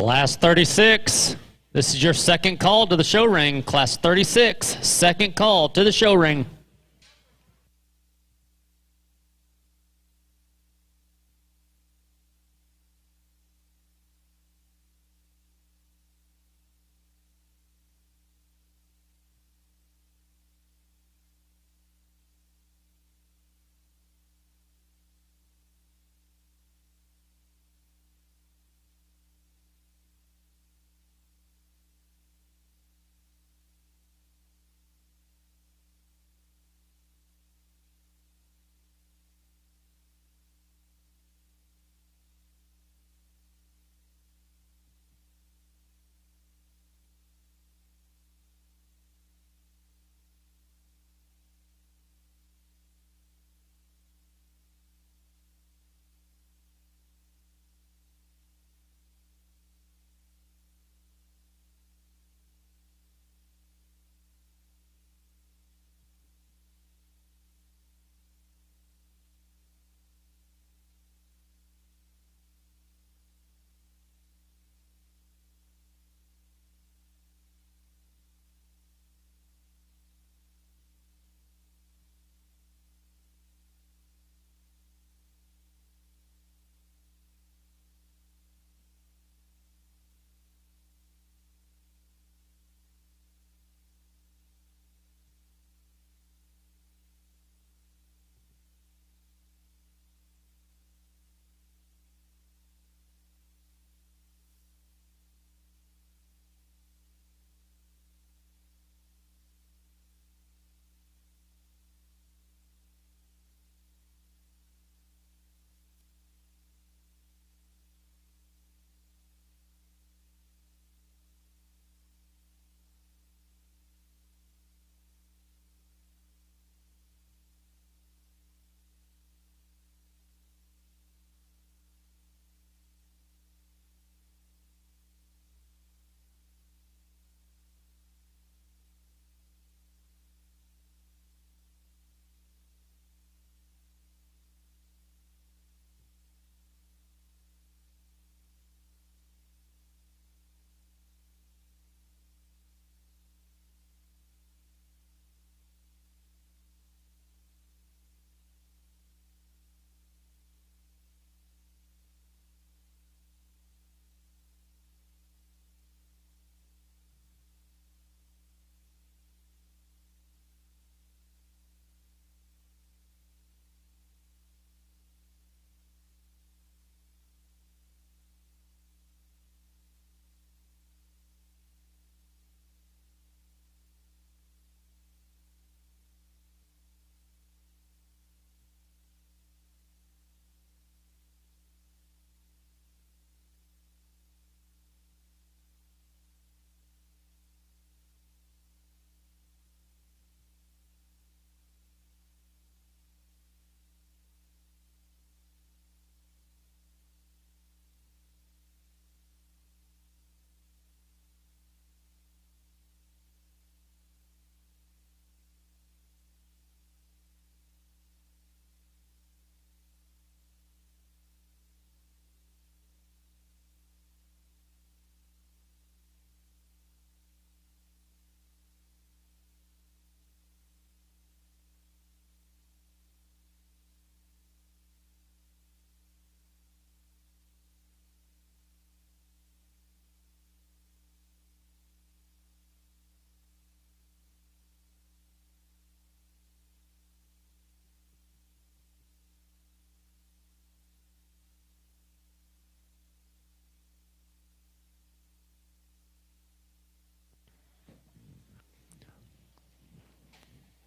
Class 36, this is your second call to the show ring. Class 36, second call to the show ring.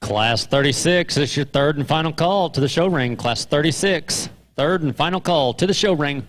Class 36, this is your third and final call to the show ring. Class 36, third and final call to the show ring.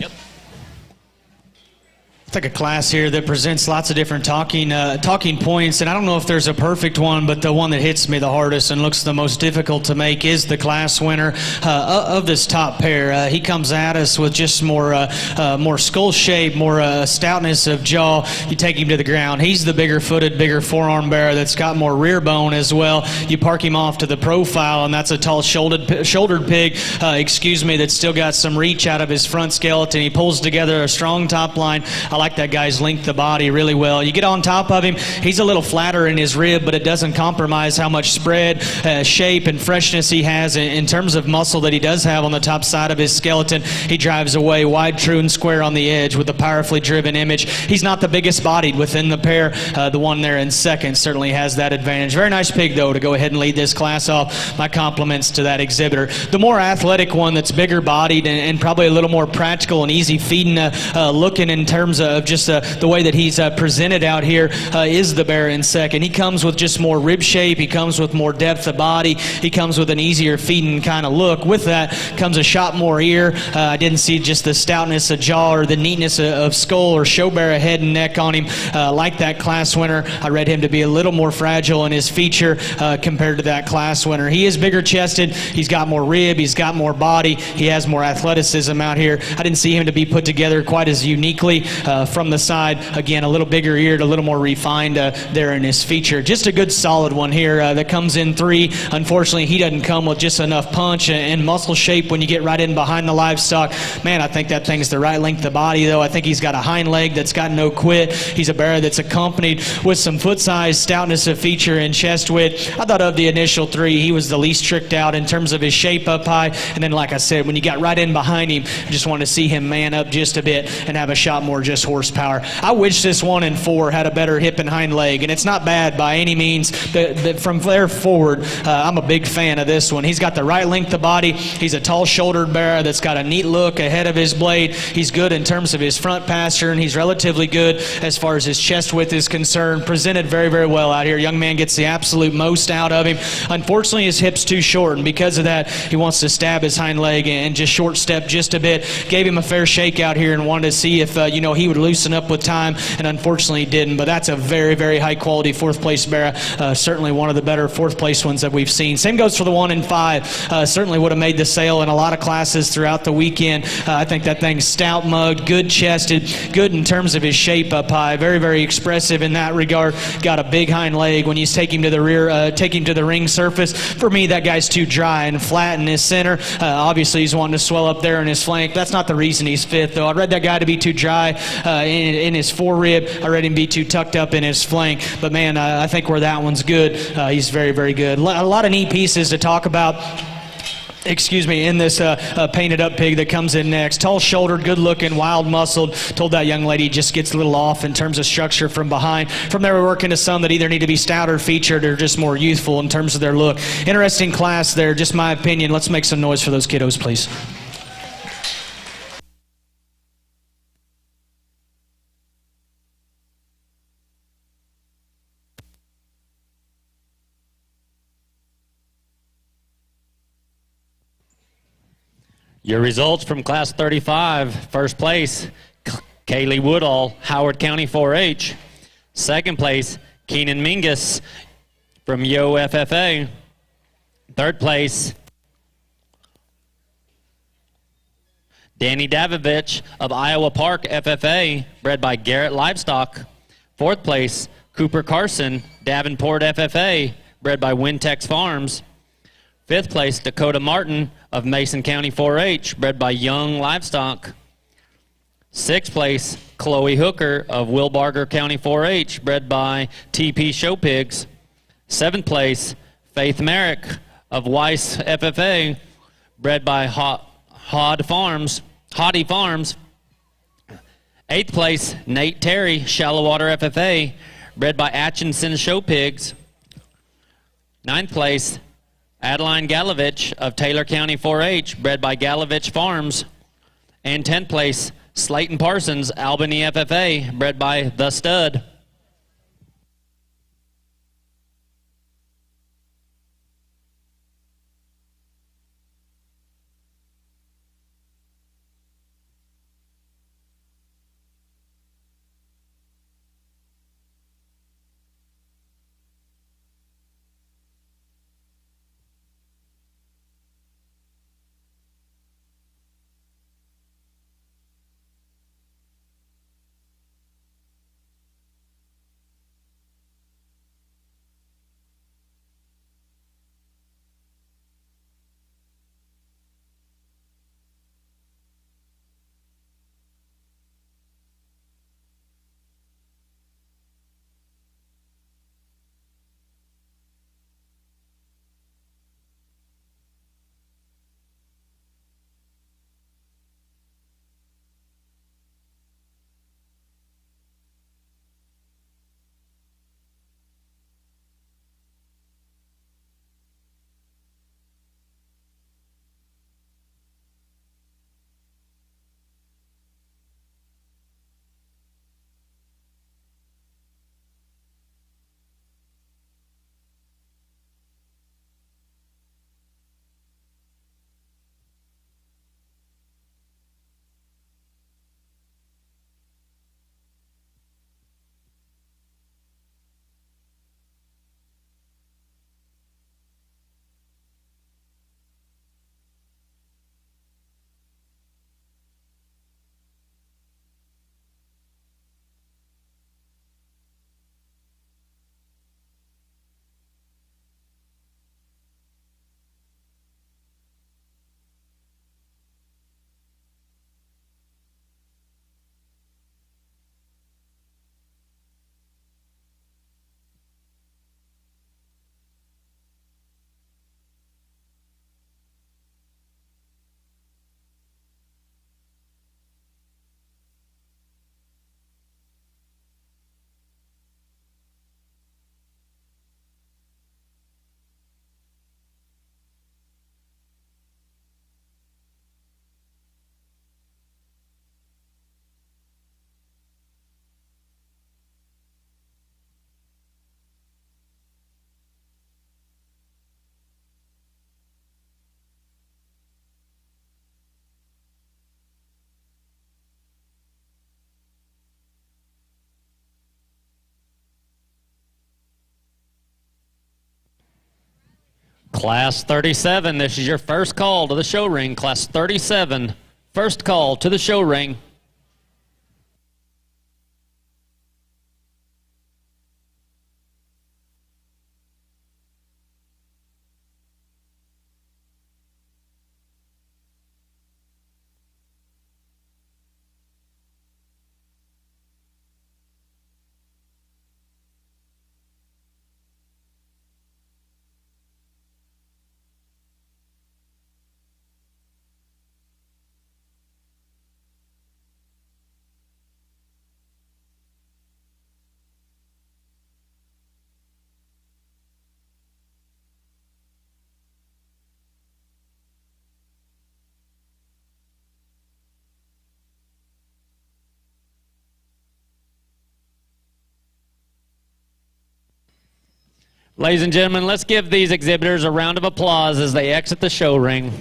Yep. It's like a class here that presents lots of different talking points, and I don't know if there's a perfect one, but the one that hits me the hardest and looks the most difficult to make is the class winner of this top pair. He comes at us with just more skull shape, more stoutness of jaw. You take him to the ground. He's the bigger-footed, bigger forearm bearer that's got more rear bone as well. You park him off to the profile, and that's a tall shouldered pig, that's still got some reach out of his front skeleton. He pulls together a strong top line. I like that guy's length of body really well. You get on top of him, he's a little flatter in his rib, but it doesn't compromise how much spread, shape, and freshness he has in terms of muscle that he does have on the top side of his skeleton. He drives away wide, true, and square on the edge with a powerfully driven image. He's not the biggest bodied within the pair. The one there in second certainly has that advantage. Very nice pig, though, to go ahead and lead this class off. My compliments to that exhibitor. The more athletic one that's bigger bodied and probably a little more practical and easy feeding looking in terms of just the way that he's presented out here is the bear in second. He comes with just more rib shape. He comes with more depth of body. He comes with an easier feeding kind of look. With that comes a shot more ear. I didn't see just the stoutness of jaw or the neatness of skull or show bear head and neck on him like that class winner. I read him to be a little more fragile in his feature compared to that class winner. He is bigger chested. He's got more rib. He's got more body. He has more athleticism out here. I didn't see him to be put together quite as uniquely from the side. Again, a little bigger eared, a little more refined there in his feature. Just a good solid one here that comes in 3. Unfortunately, he doesn't come with just enough punch and muscle shape when you get right in behind the livestock. Man, I think that thing's the right length of body, though. I think he's got a hind leg that's got no quit. He's a bear that's accompanied with some foot size, stoutness of feature, and chest width. I thought of the initial 3, he was the least tricked out in terms of his shape up high. And then, like I said, when you got right in behind him, I just want to see him man up just a bit and have a shot more just horsepower. I wish this 1 and 4 had a better hip and hind leg, and it's not bad by any means. From there forward, I'm a big fan of this one. He's got the right length of body. He's a tall-shouldered bear that's got a neat look ahead of his blade. He's good in terms of his front pasture, and he's relatively good as far as his chest width is concerned. Presented very, very well out here. Young man gets the absolute most out of him. Unfortunately, his hip's too short, and because of that, he wants to stab his hind leg and just short step just a bit. Gave him a fair shake out here and wanted to see if he would loosen up with time, and unfortunately he didn't. But that's a very, very high quality 4th place bear. Certainly one of the better 4th place ones that we've seen. Same goes for the 1 and 5. Certainly would have made the sale in a lot of classes throughout the weekend. I think that thing's stout mugged, good chested, good in terms of his shape up high. Very, very expressive in that regard. Got a big hind leg. When you take him to the rear, take him to the ring surface, for me that guy's too dry and flat in his center. Obviously he's wanting to swell up there in his flank. That's not the reason he's 5th, though. I read that guy to be too dry in his forerib. I read him be too tucked up in his flank. But man, I think where that one's good, he's very, very good. A lot of neat pieces to talk about. In this painted up pig that comes in next. Tall-shouldered, good-looking, wild-muscled. Told that young lady just gets a little off in terms of structure from behind. From there, we work into some that either need to be stouter featured or just more youthful in terms of their look. Interesting class there, just my opinion. Let's make some noise for those kiddos, please. Your results from Class 35, first place, Kaylee Woodall, Howard County 4-H. Second place, Keenan Mingus from Yo FFA. Third place, Danny Davovich of Iowa Park FFA, bred by Garrett Livestock. Fourth place, Cooper Carson, Davenport FFA, bred by Wintex Farms. Fifth place, Dakota Martin of Mason County 4-H, bred by Young Livestock. Sixth place, Chloe Hooker of Wilbarger County 4-H, bred by TP Show Pigs. Seventh place, Faith Merrick of Weiss FFA, bred by Hoddy Farms. Eighth place, Nate Terry, Shallow Water FFA, bred by Atchison Show Pigs. Ninth place, Adeline Galovich of Taylor County 4-H, bred by Galovich Farms. And 10th place, Slayton Parsons, Albany FFA, bred by The Stud. Class 37, this is your first call to the show ring. Class 37, first call to the show ring. Ladies and gentlemen, let's give these exhibitors a round of applause as they exit the show ring.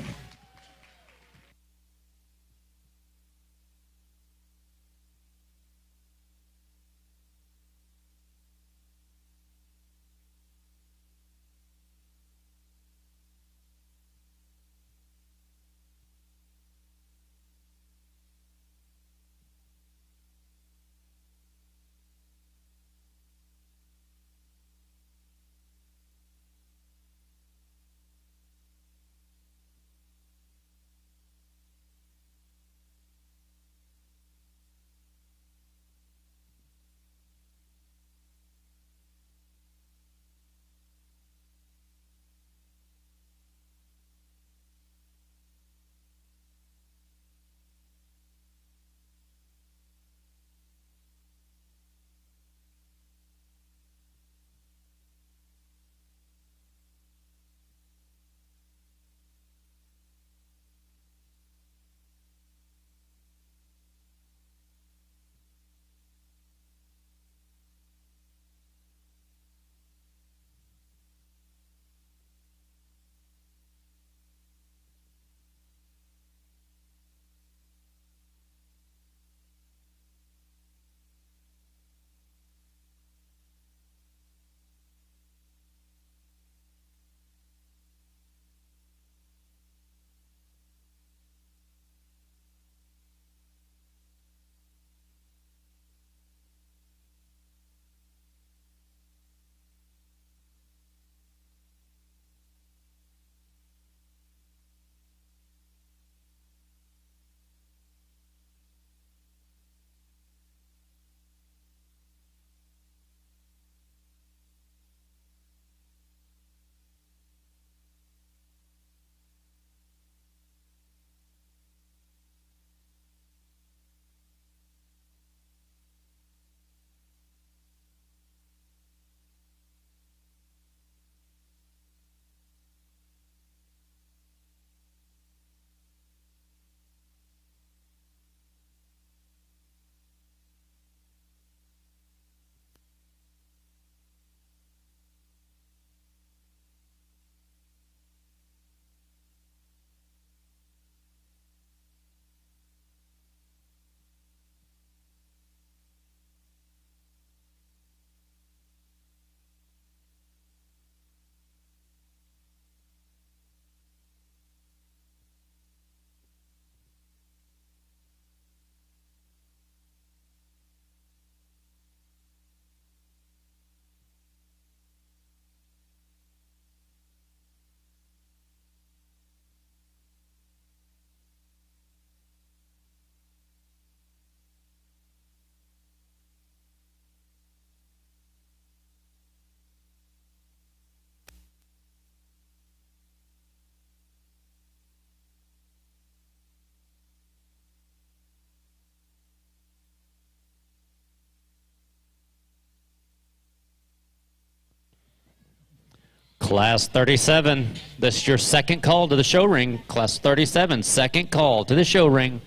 Class 37, this is your second call to the show ring. Class 37, second call to the show ring.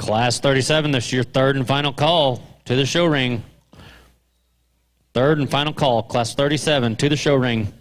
Class 37, this is your third and final call to the show ring. Third and final call, Class 37 to the show ring.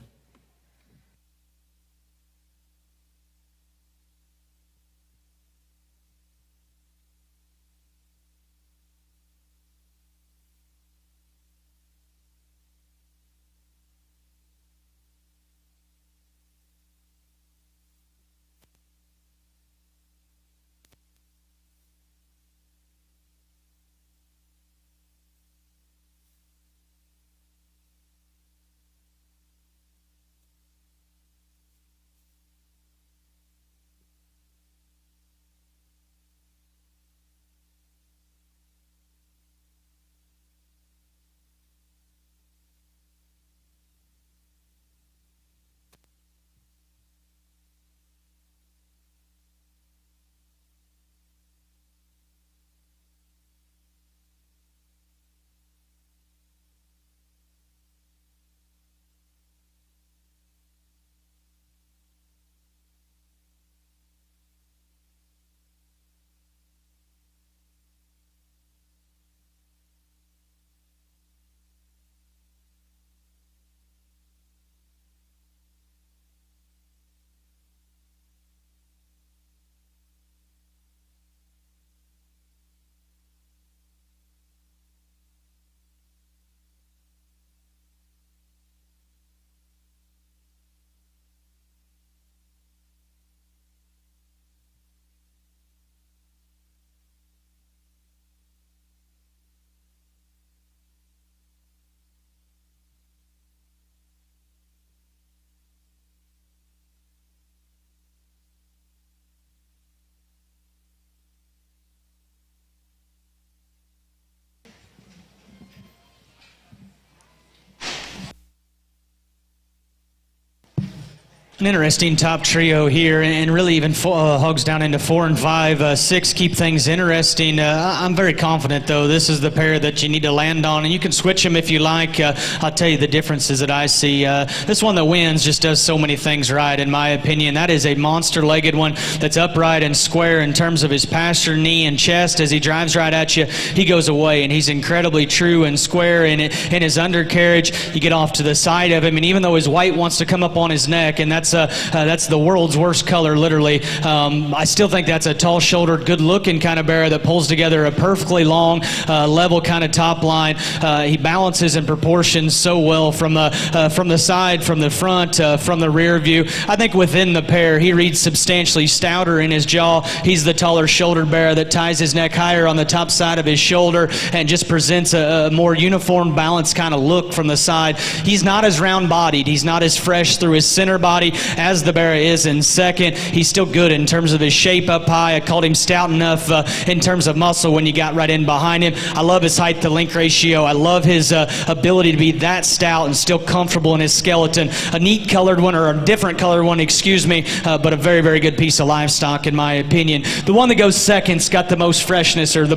An interesting top trio here, and really even Hogs down into 4 and 5, 6 keep things interesting. I'm very confident, though, this is the pair that you need to land on, and you can switch them if you like. I'll tell you the differences that I see. This one that wins just does so many things right, in my opinion. That is a monster-legged one that's upright and square in terms of his pasture, knee, and chest. As he drives right at you, he goes away, and he's incredibly true and square in his undercarriage. You get off to the side of him, and even though his white wants to come up on his neck, and that's the world's worst color, literally. I still think that's a tall-shouldered, good-looking kind of bear that pulls together a perfectly long, level kind of top line. He balances in proportions so well from the side, from the front, from the rear view. I think within the pair, he reads substantially stouter in his jaw. He's the taller-shouldered bear that ties his neck higher on the top side of his shoulder and just presents a more uniform, balanced kind of look from the side. He's not as round-bodied. He's not as fresh through his center body as the bear is in second. He's still good in terms of his shape up high. I called him stout enough in terms of muscle when you got right in behind him. I love his height to length ratio. I love his ability to be that stout and still comfortable in his skeleton. A neat colored one, or a different colored one, excuse me, but a very, very good piece of livestock in my opinion. The one that goes second's got the most freshness, or the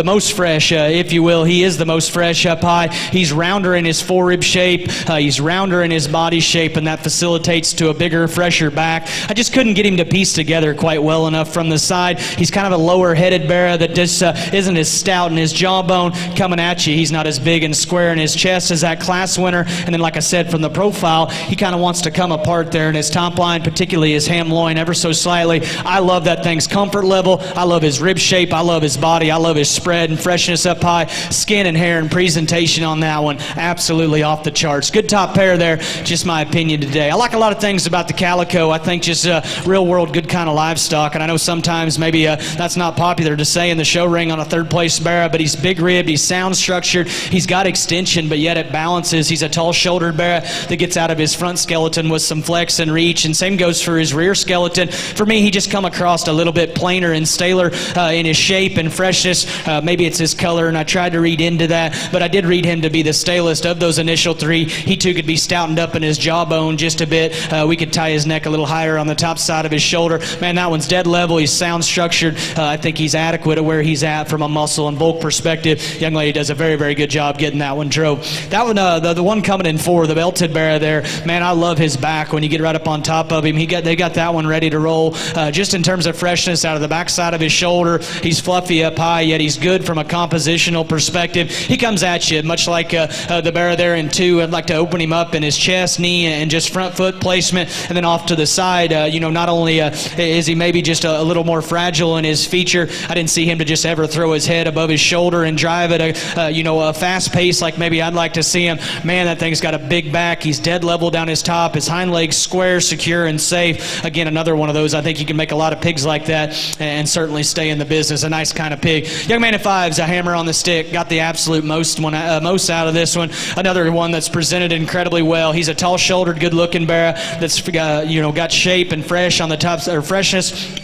most fresh, if you will. He is the most fresh up high. He's rounder in his forerib shape. He's rounder in his body shape, and that facilitates to a bigger, fresher back. I just couldn't get him to piece together quite well enough from the side. He's kind of a lower-headed bear that just isn't as stout in his jawbone coming at you. He's not as big and square in his chest as that class winner. And then, like I said, from the profile, he kind of wants to come apart there in his top line, particularly his ham loin, ever so slightly. I love that thing's comfort level. I love his rib shape. I love his body. I love his spread and freshness up high. Skin and hair and presentation on that one, absolutely off the charts. Good top pair there, just my opinion today. I like a lot of things about the Calico. I think just real world good kind of livestock, and I know sometimes maybe that's not popular to say in the show ring on a third place bear, but he's big ribbed, he's sound structured, he's got extension, but yet it balances. He's a tall shouldered bear that gets out of his front skeleton with some flex and reach, and same goes for his rear skeleton. For me, he just come across a little bit plainer and staler in his shape and freshness. Maybe it's his color, and I tried to read into that, but I did read him to be the stalest of those initial three. He too could be stoutened up in his jawbone just a bit, we could tie his neck a little higher on the top side of his shoulder. Man, that one's dead level. He's sound structured. I think he's adequate at where he's at from a muscle and bulk perspective. Young lady does a very, very good job getting that one drove. That one, the one coming in 4, the belted bearer there, man, I love his back when you get right up on top of him. They got that one ready to roll. Just in terms of freshness out of the backside of his shoulder, he's fluffy up high, yet he's good from a compositional perspective. He comes at you, much like the bearer there in 2. I'd like to open him up in his chest, knee, and just front foot placement, and then off to the side. Not only is he maybe just a little more fragile in his feature, I didn't see him to just ever throw his head above his shoulder and drive at a fast pace like maybe I'd like to see him. Man, that thing's got a big back. He's dead level down his top. His hind legs square, secure, and safe. Again, another one of those. I think you can make a lot of pigs like that and certainly stay in the business. A nice kind of pig. Young man at 5's a hammer on the stick. Got the absolute most out of this one. Another one that's presented incredibly well. He's a tall-shouldered, good-looking bear that's got shape and fresh on the top, or freshness.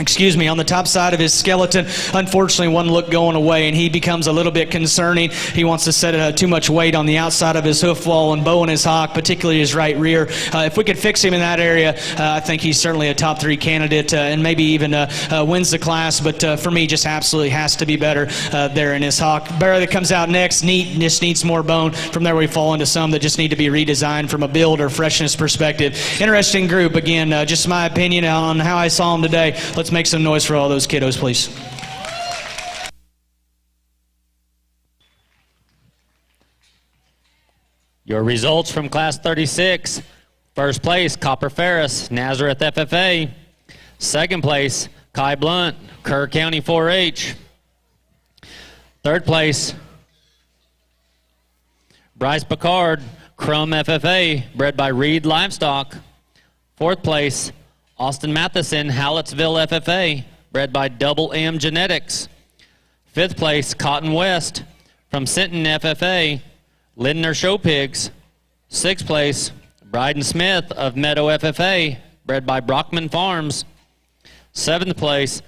On the top side of his skeleton. Unfortunately, one look going away, and he becomes a little bit concerning. He wants to set too much weight on the outside of his hoof wall and bow in his hock, particularly his right rear. If we could fix him in that area, I think he's certainly a top 3 candidate and maybe even wins the class. But for me, just absolutely has to be better there in his hock. Bear that comes out next, just needs more bone. From there, we fall into some that just need to be redesigned from a build or freshness perspective. Interesting group. Again, just my opinion on how I saw him today. Let's make some noise for all those kiddos, please. Your results from Class 36. First place, Copper Ferris, Nazareth FFA. Second place, Kai Blunt, Kerr County 4-H. Third place, Bryce Picard, Crum FFA, bred by Reed Livestock. Fourth place, Austin Matheson, Hallettsville FFA, bred by Double M Genetics. Fifth place, Cotton West from Sinton FFA, Lindner Show Pigs. Sixth place, Bryden Smith of Meadow FFA, bred by Brockman Farms. Seventh place,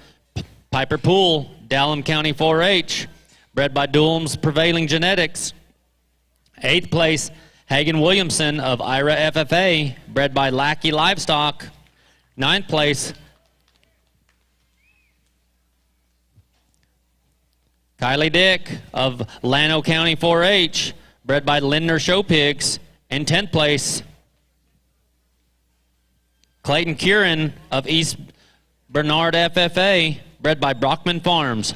Piper Poole, Dallam County 4-H, bred by Dulham's Prevailing Genetics. Eighth place, Hagen Williamson of Ira FFA, bred by Lackey Livestock. Ninth place, Kylie Dick of Llano County 4-H, bred by Lindner Show Pigs. And 10th place, Clayton Curran of East Bernard FFA, bred by Brockman Farms.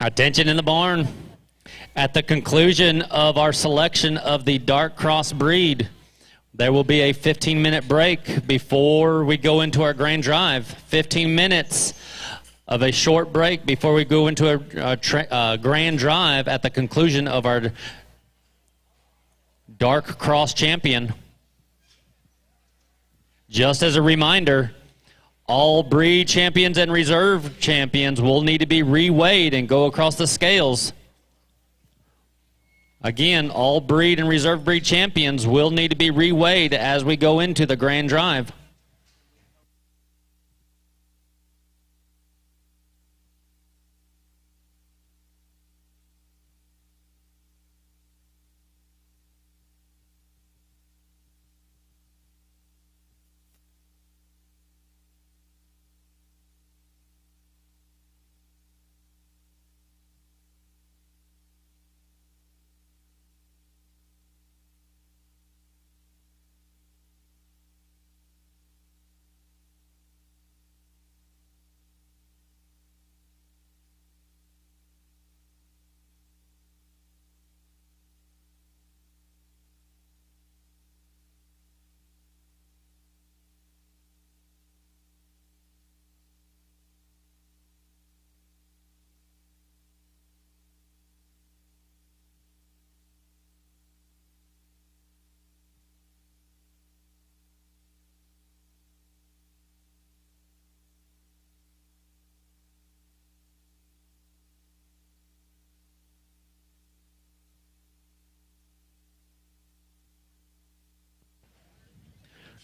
Attention in the barn. At the conclusion of our selection of the dark cross breed, there will be a 15-minute break before we go into our grand drive. 15 minutes of a short break before we go into a grand drive at the conclusion of our dark cross champion. Just as a reminder, all breed champions and reserve champions will need to be reweighed and go across the scales. Again, all breed and reserve breed champions will need to be reweighed as we go into the grand drive.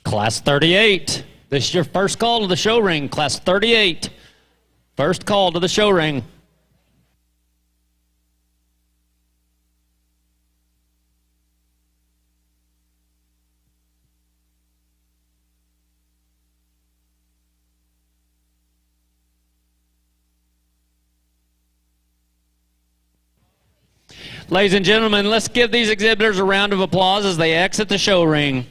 Class 38. This is your first call to the show ring. Class 38. First call to the show ring. Ladies and gentlemen, let's give these exhibitors a round of applause as they exit the show ring.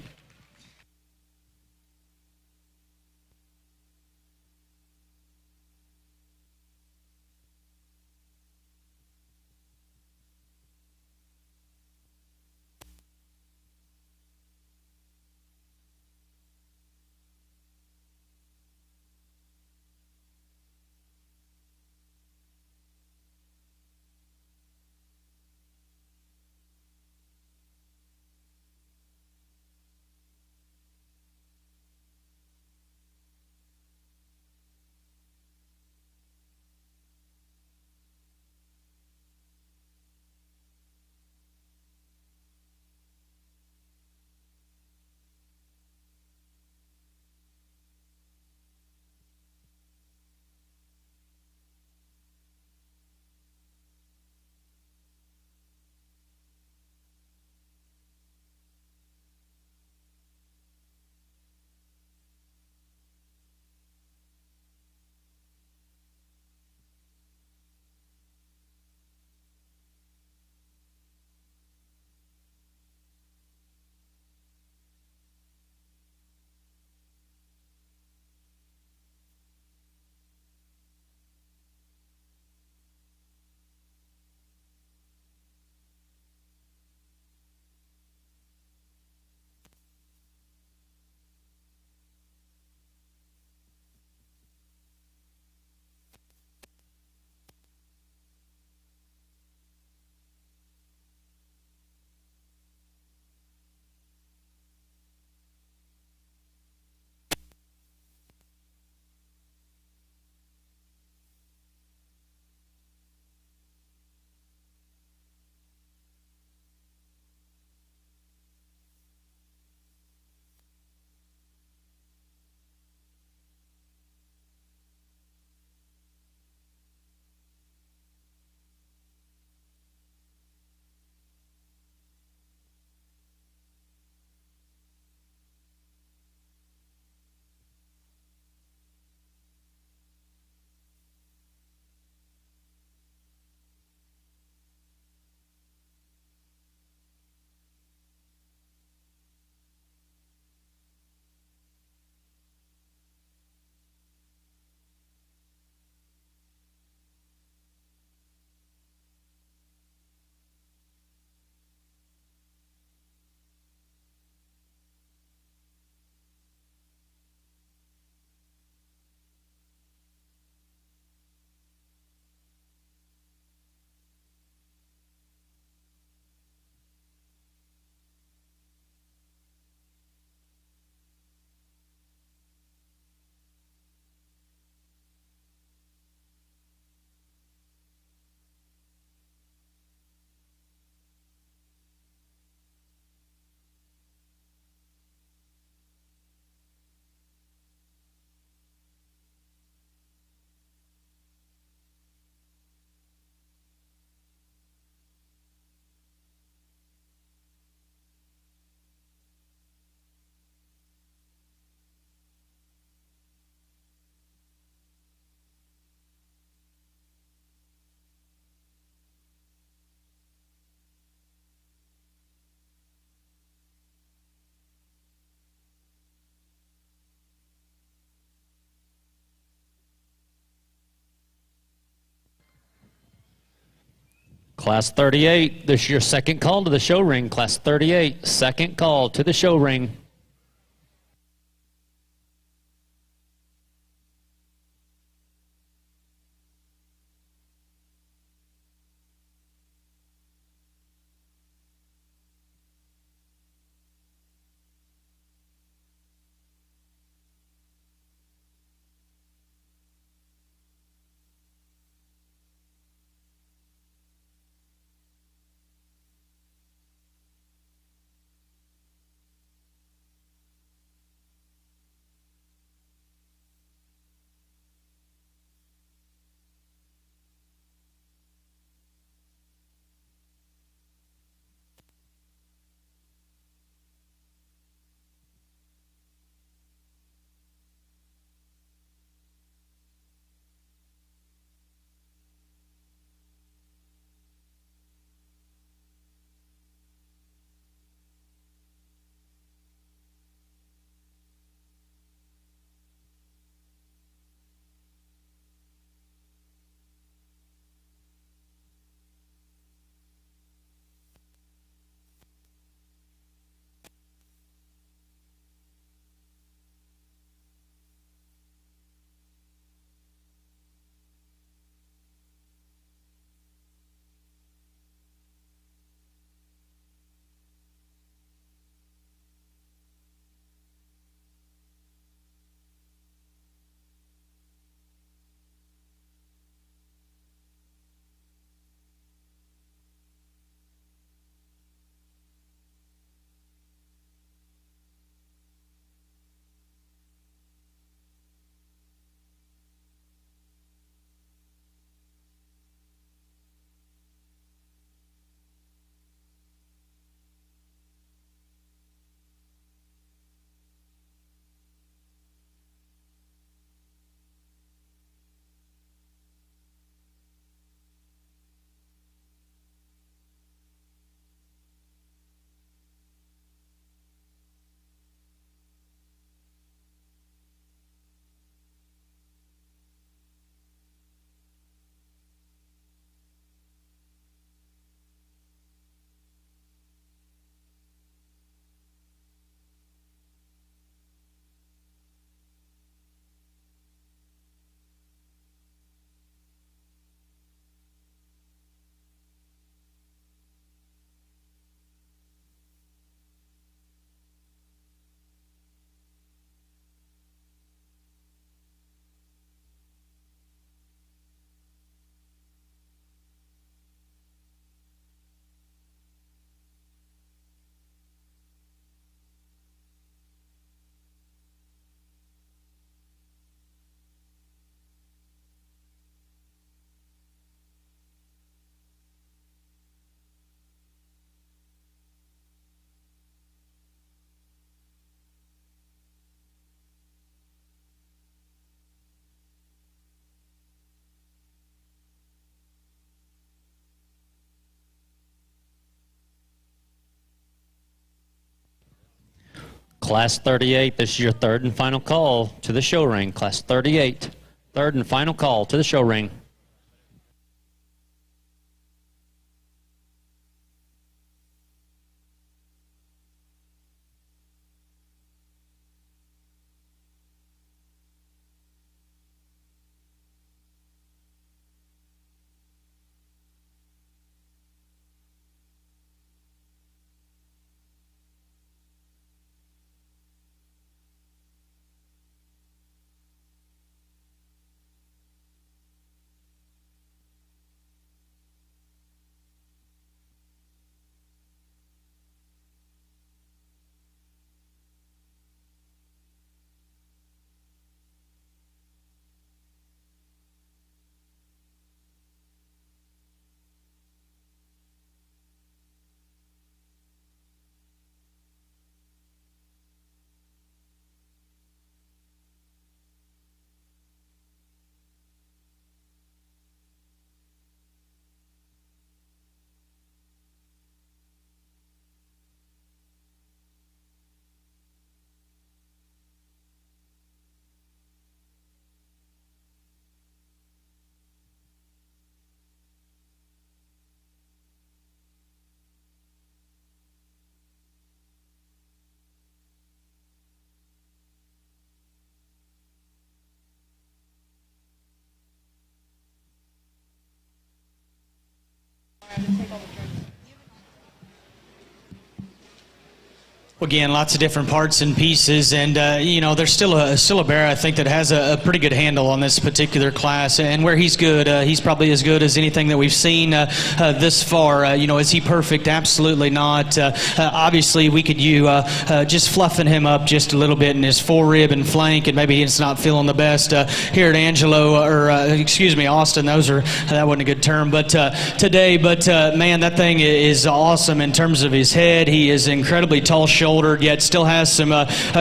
Class 38, this is your second call to the show ring. Class 38, second call to the show ring. Class 38, this is your third and final call to the show ring. Class 38, third and final call to the show ring. Again, lots of different parts and pieces, and there's still a bear I think that has a pretty good handle on this particular class, and where he's good, he's probably as good as anything that we've seen this far. Is he perfect? Absolutely not. Obviously, we could just fluffing him up just a little bit in his forerib and flank, and maybe he's not feeling the best. Here at Austin, that wasn't a good term, but today. But man, that thing is awesome in terms of his head. He is incredibly tall shouldered, yet still has some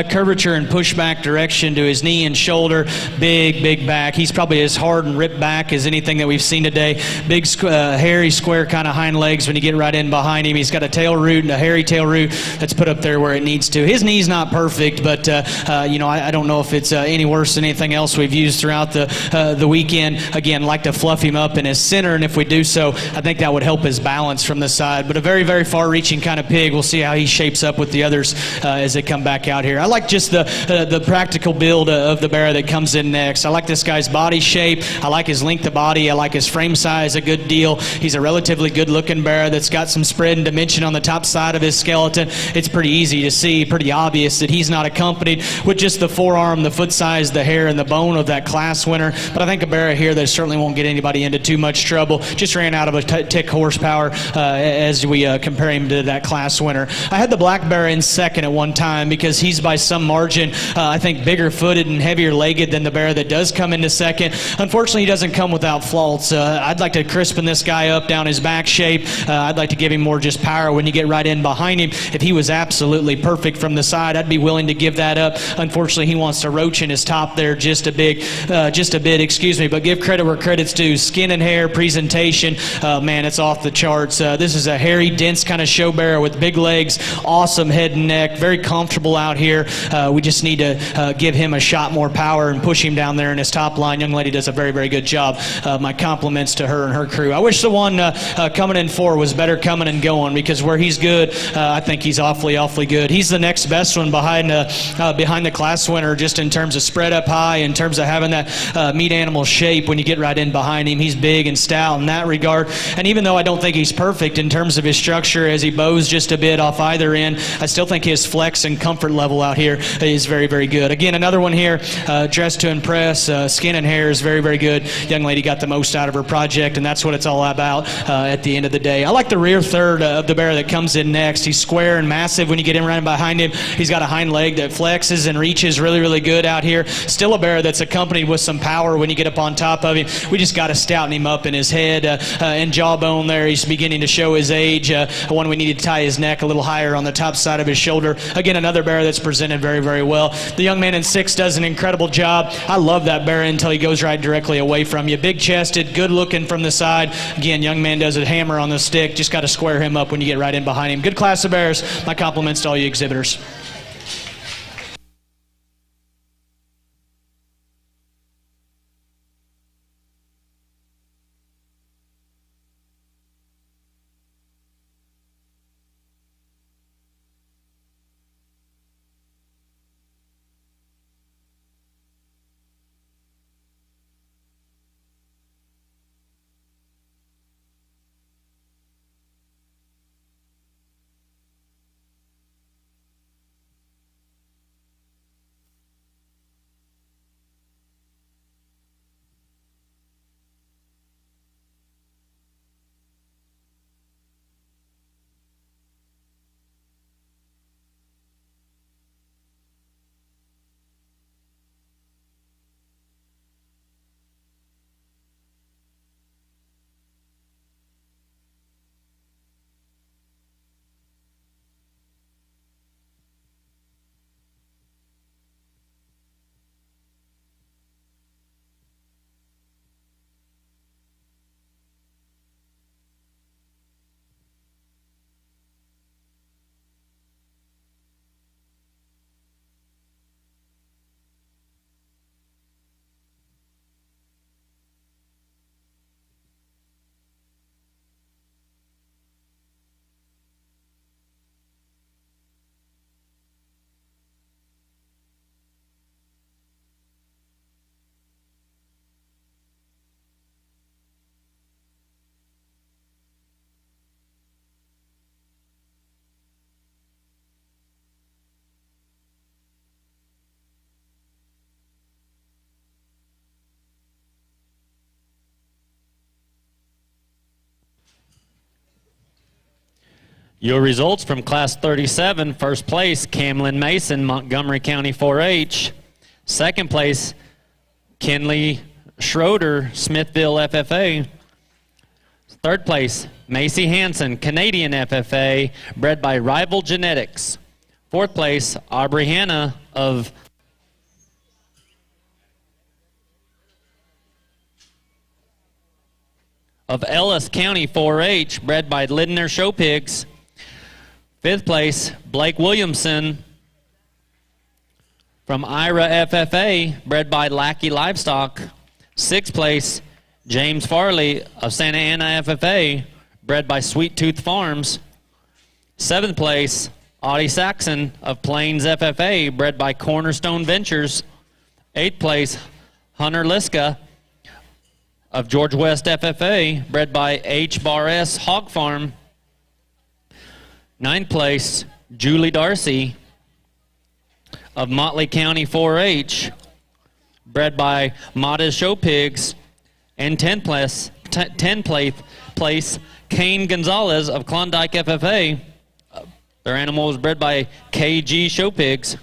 curvature and pushback direction to his knee and shoulder. Big back. He's probably as hard and ripped back as anything that we've seen today. Big, hairy, square kind of hind legs when you get right in behind him. He's got a tail root and a hairy tail root that's put up there where it needs to. His knee's not perfect, but I don't know if it's any worse than anything else we've used throughout the weekend. Again, like to fluff him up in his center, and if we do so, I think that would help his balance from the side. But a very, very far-reaching kind of pig. We'll see how he shapes up with the others as they come back out here. I like just the practical build of the bear that comes in next. I like this guy's body shape. I like his length of body. I like his frame size a good deal. He's a relatively good-looking bear that's got some spread and dimension on the top side of his skeleton. It's pretty easy to see, pretty obvious that he's not accompanied with just the forearm, the foot size, the hair, and the bone of that class winner. But I think a bear here that certainly won't get anybody into too much trouble. Just ran out of a tick horsepower as we compare him to that class winner. I had the black bear in second at one time because he's by some margin, I think, bigger footed and heavier legged than the bear that does come into second. Unfortunately, he doesn't come without faults. I'd like to crispen this guy up down his back shape. I'd like to give him more just power when you get right in behind him. If he was absolutely perfect from the side, I'd be willing to give that up. Unfortunately, he wants to roach in his top there just a bit, but give credit where credit's due. Skin and hair, presentation, man, it's off the charts. This is a hairy, dense kind of show bear with big legs, awesome head and neck, very comfortable out here. We just need to give him a shot more power and push him down there in his top line. Young lady does a very, very good job. My compliments to her and her crew. I wish the one coming in 4 was better coming and going, because where he's good, I think he's awfully good. He's the next best one behind the class winner, just in terms of spread up high, in terms of having that meat animal shape when you get right in behind him. He's big and stout in that regard. And even though I don't think he's perfect in terms of his structure as he bows just a bit off either end, I still think his flex and comfort level out here is very, very good. Again, another one here, dressed to impress. Skin and hair is very, very good. Young lady got the most out of her project, and that's what it's all about at the end of the day. I like the rear third of the bear that comes in next. He's square and massive when you get in right behind him. He's got a hind leg that flexes and reaches really, really good out here. Still a bear that's accompanied with some power when you get up on top of him. We just got to stouten him up in his head and jawbone there. He's beginning to show his age. One we need to tie his neck a little higher on the top side of his shoulder. Again, another bear that's presented very, very well. The young man in 6 does an incredible job. I love that bear until he goes right directly away from you. Big chested, good looking from the side. Again, young man does a hammer on the stick. Just got to square him up when you get right in behind him. Good class of bears. My compliments to all you exhibitors. Your results from Class 37, first place, Camlin Mason, Montgomery County 4-H. Second place, Kenley Schroeder, Smithville FFA. Third place, Macy Hansen, Canadian FFA, bred by Rival Genetics. Fourth place, Aubrey Hanna of Ellis County 4-H, bred by Lindner Show Pigs. Fifth place, Blake Williamson from Ira FFA, bred by Lackey Livestock. Sixth place, James Farley of Santa Ana FFA, bred by Sweet Tooth Farms. Seventh place, Audie Saxon of Plains FFA, bred by Cornerstone Ventures. Eighth place, Hunter Liska of George West FFA, bred by H. Bar S Hog Farm. Ninth place, Julie Darcy of Motley County 4-H, bred by Mata's Show Pigs. And 10th place, Kane Gonzalez of Klondike FFA. Their animal was bred by KG Show Pigs.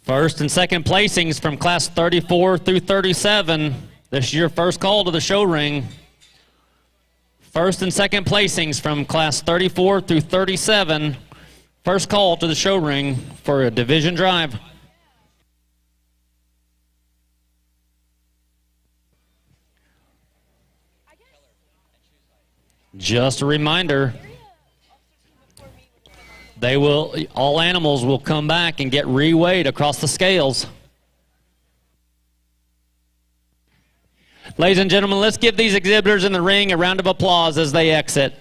First and second placings from Class 34 through 37. This is your first call to the show ring. First and second placings from Class 34 through 37. First call to the show ring for a division drive. Just a reminder, all animals will come back and get reweighed across the scales. Ladies and gentlemen, let's give these exhibitors in the ring a round of applause as they exit.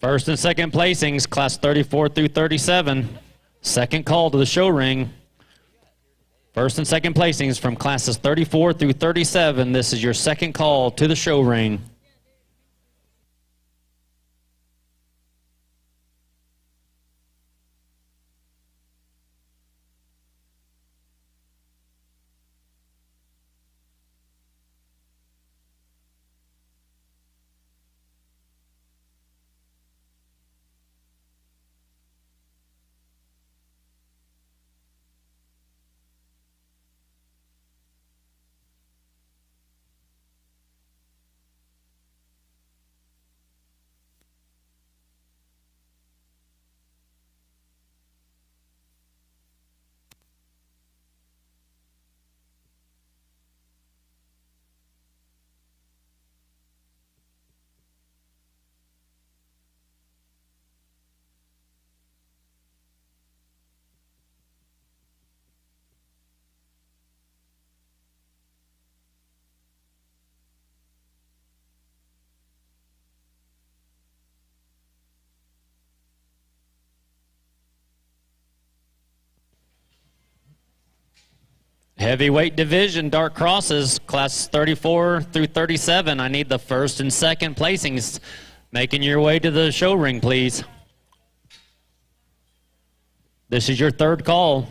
First and second placings, class 34 through 37. Second call to the show ring. First and second placings from classes 34 through 37. This is your second call to the show ring. Heavyweight division, dark crosses, class 34 through 37. I need the first and second placings. Making your way to the show ring, please. This is your third call.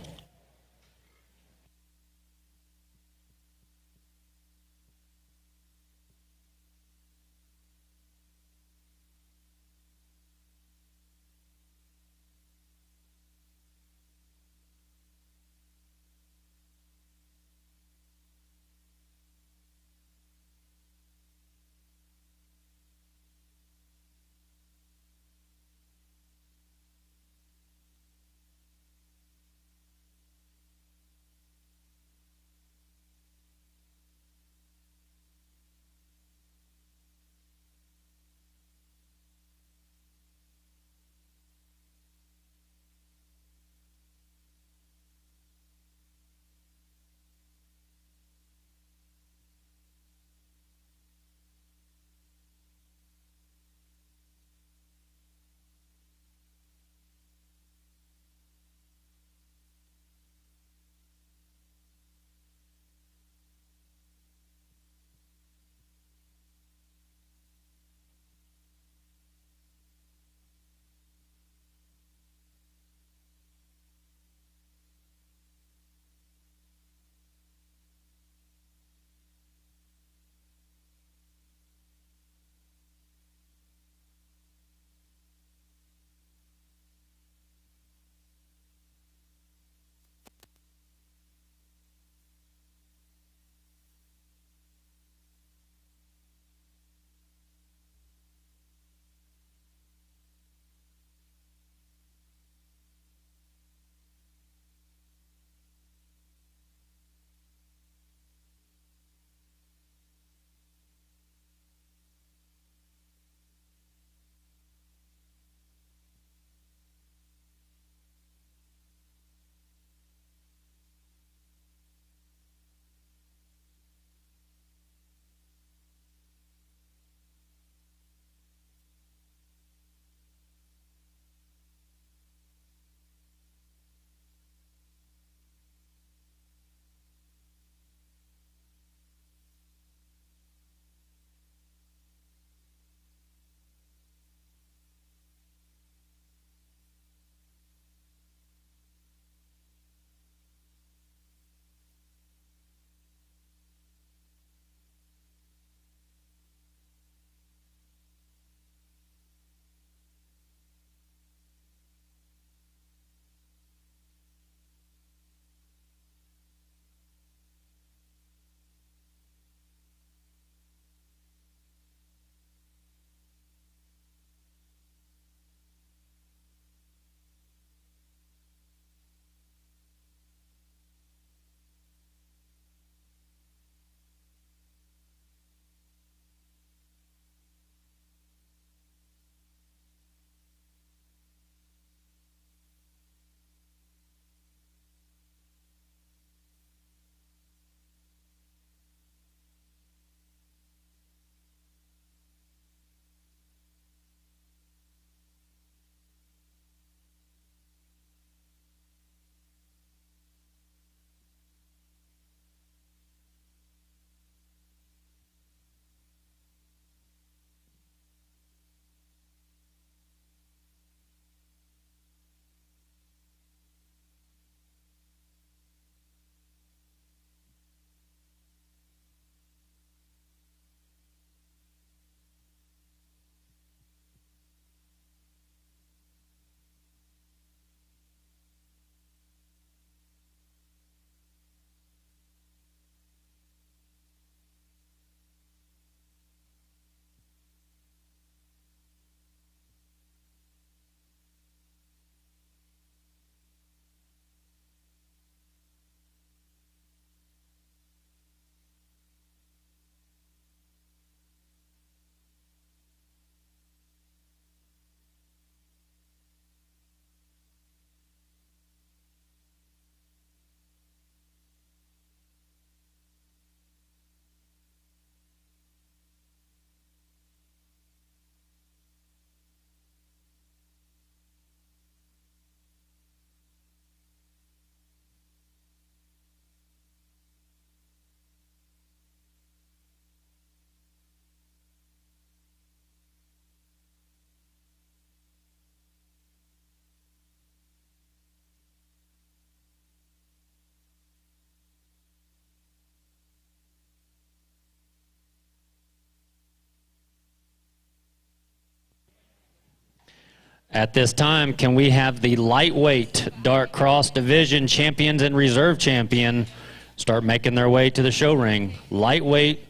At this time, can we have the lightweight dark cross division champions and reserve champion start making their way to the show ring? Lightweight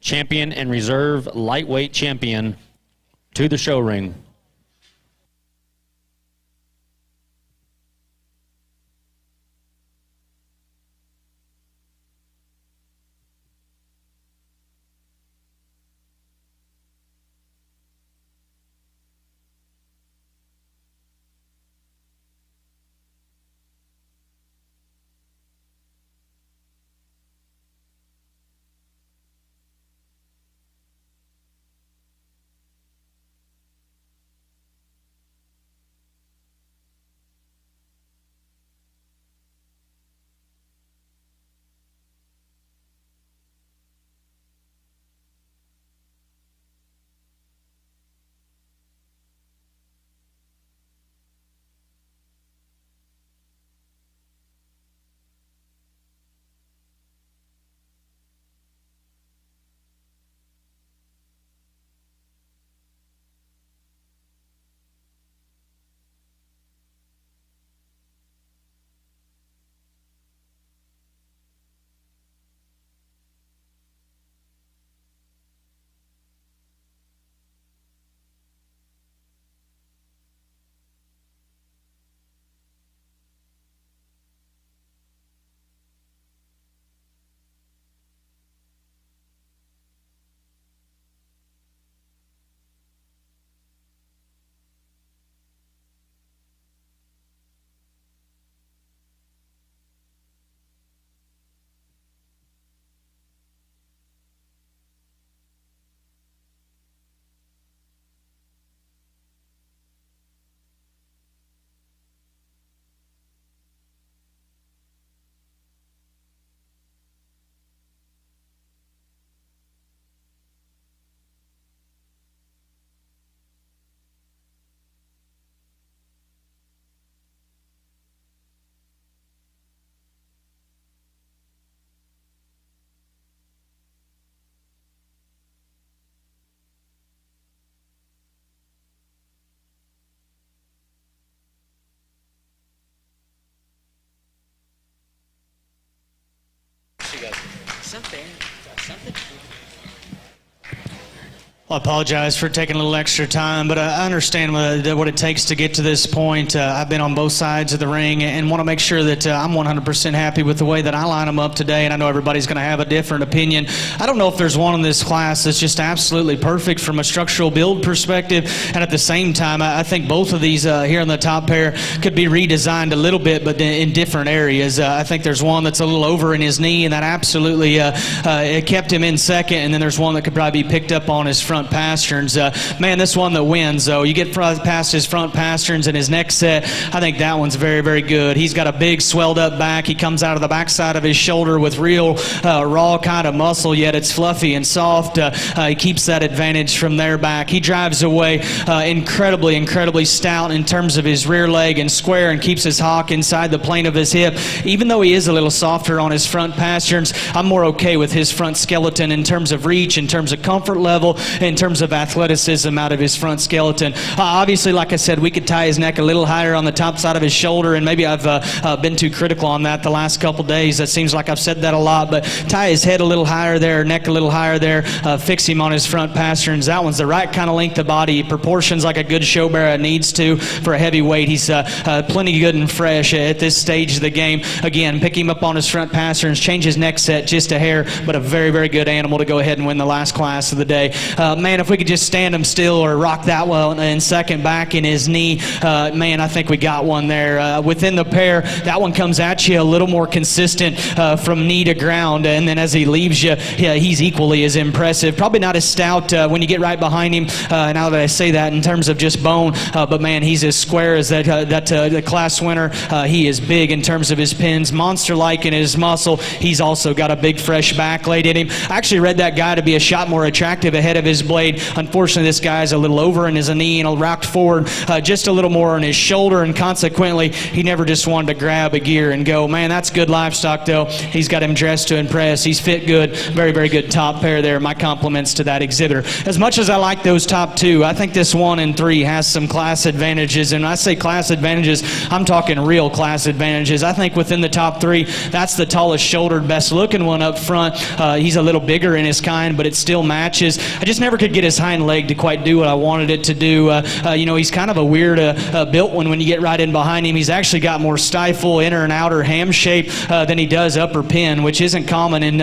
champion and reserve lightweight champion to the show ring. I apologize for taking a little extra time, but I understand what it takes to get to this point. I've been on both sides of the ring and want to make sure that I'm 100% happy with the way that I line them up today, and I know everybody's going to have a different opinion. I don't know if there's one in this class that's just absolutely perfect from a structural build perspective, and at the same time, I think both of these here in the top pair could be redesigned a little bit, but in different areas. I think there's one that's a little over in his knee, and that absolutely it kept him in second, and then there's one that could probably be picked up on his front pasterns. Man, this one that wins, though, you get past his front pasterns and his next set, I think that one's very, very good. He's got a big swelled up back. He comes out of the backside of his shoulder with real raw kind of muscle, yet it's fluffy and soft. He keeps that advantage from their back. He drives away incredibly stout in terms of his rear leg and square, and keeps his hock inside the plane of his hip. Even though he is a little softer on his front pasterns, I'm more okay with his front skeleton in terms of reach, in terms of comfort level, in terms of athleticism out of his front skeleton. Obviously, like I said, we could tie his neck a little higher on the top side of his shoulder, and maybe I've been too critical on that the last couple days. It seems like I've said that a lot, but tie his head a little higher there, neck a little higher there, fix him on his front pasterns. That one's the right kind of length of body, proportions like a good show bearer needs to for a heavyweight. He's plenty good and fresh at this stage of the game. Again, pick him up on his front pasterns, change his neck set just a hair, but a very, very good animal to go ahead and win the last class of the day. Man, if we could just stand him still or rock that one in second back in his knee, man, I think we got one there. Within the pair, that one comes at you a little more consistent from knee to ground, and then as he leaves you, he's equally as impressive. Probably not as stout when you get right behind him, now that I say that, in terms of just bone, but man, he's as square as that class winner. He is big in terms of his pins, monster-like in his muscle. He's also got a big fresh back laid in him. I actually read that guy to be a shot more attractive ahead of his blade. Unfortunately, this guy's a little over in his knee and rocked forward just a little more on his shoulder, and consequently, he never just wanted to grab a gear and go. Man, that's good livestock, though. He's got him dressed to impress. He's fit good. Very, very good top pair there. My compliments to that exhibitor. As much as I like those top two, I think this 1 and 3 has some class advantages. And when I say class advantages, I'm talking real class advantages. I think within the top 3, that's the tallest shouldered, best looking one up front. He's a little bigger in his kind, but it still matches. I just never could get his hind leg to quite do what I wanted it to do. He's kind of a weird built one when you get right in behind him. He's actually got more stifle, inner and outer ham shape than he does upper pin, which isn't common in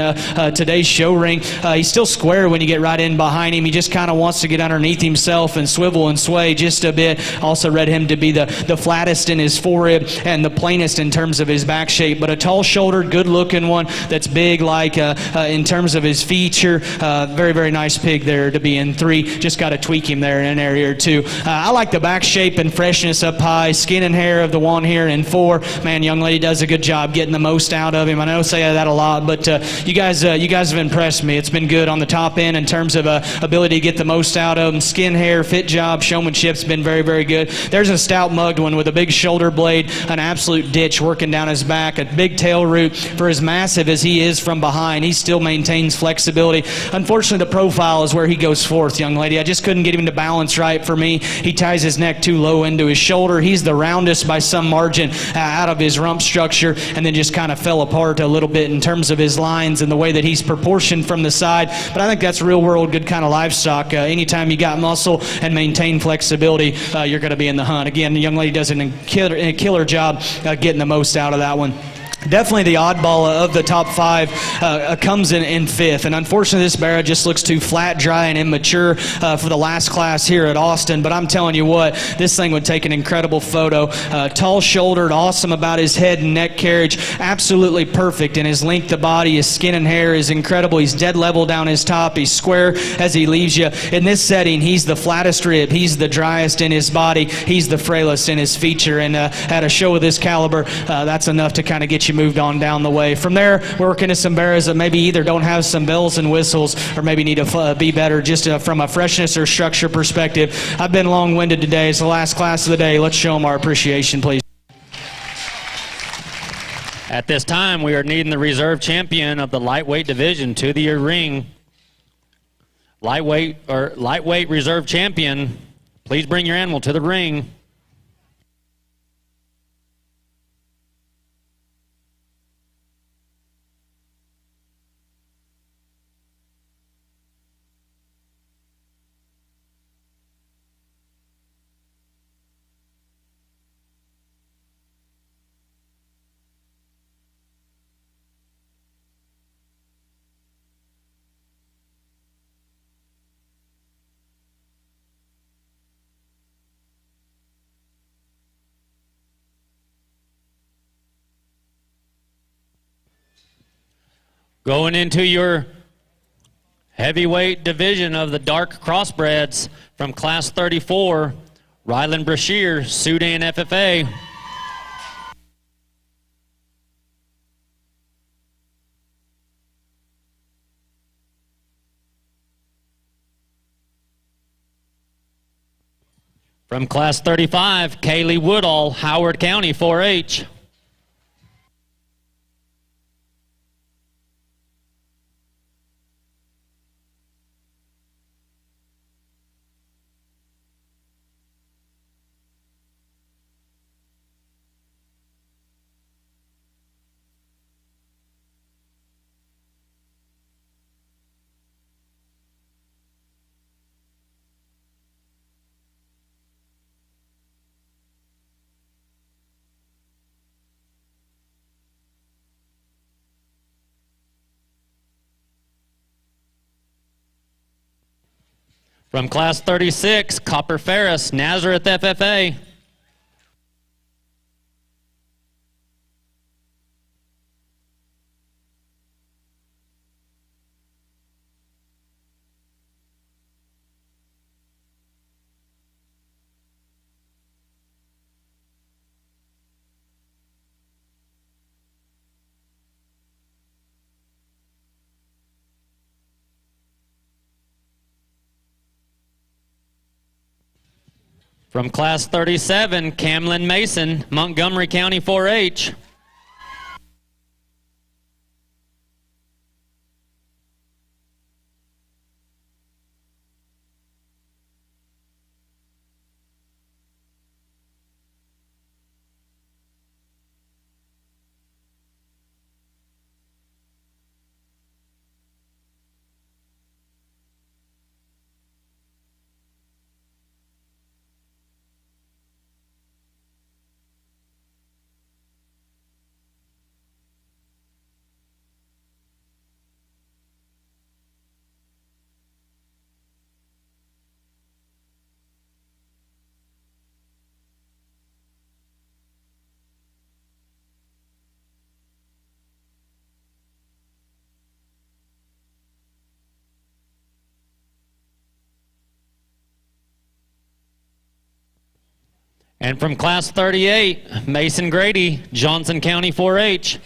today's show ring. He's still square when you get right in behind him. He just kind of wants to get underneath himself and swivel and sway just a bit. Also read him to be the flattest in his forerib and the plainest in terms of his back shape, but a tall-shouldered, good-looking one that's big like in terms of his feature. Very, very nice pig there to be in 3. Just got to tweak him there in an area or 2. I like the back shape and freshness up high, skin and hair of the one here in 4. Man, young lady does a good job getting the most out of him. I know I say that a lot, but you guys have impressed me. It's been good on the top end in terms of ability to get the most out of him. Skin, hair, fit job, showmanship's been very, very good. There's a stout mugged one with a big shoulder blade, an absolute ditch working down his back, a big tail root. For as massive as he is from behind, he still maintains flexibility. Unfortunately, the profile is where he goes forth, young lady. I just couldn't get him to balance right for me. He ties his neck too low into his shoulder. He's the roundest by some margin out of his rump structure, and then just kind of fell apart a little bit in terms of his lines and the way that he's proportioned from the side. But I think that's real world good kind of livestock. Anytime you got muscle and maintain flexibility, you're going to be in the hunt. Again, the young lady does a killer job getting the most out of that one. Definitely the oddball of the top 5 comes in 5th. And unfortunately, this barra just looks too flat, dry, and immature for the last class here at Austin. But I'm telling you what, this thing would take an incredible photo. Tall-shouldered, awesome about his head and neck carriage. Absolutely perfect in his length of body. His skin and hair is incredible. He's dead level down his top. He's square as he leaves you. In this setting, he's the flattest rib. He's the driest in his body. He's the frailest in his feature. And at a show of this caliber, that's enough to kind of get you moved on down the way. From there, we're working to some barras that maybe either don't have some bells and whistles or maybe need to be better just from a freshness or structure perspective. I've been long-winded today. It's the last class of the day. Let's show them our appreciation, please. At this time, we are needing the reserve champion of the lightweight division to the ring. Lightweight reserve champion, please bring your animal to the ring. Going into your heavyweight division of the dark crossbreds from Class 34, Ryland Brashear, Sudan FFA. From Class 35, Kaylee Woodall, Howard County 4-H. From Class 36, Copper Ferris, Nazareth FFA. From Class 37, Camlin Mason, Montgomery County 4-H. And from Class 38, Mason Grady, Johnson County 4-H.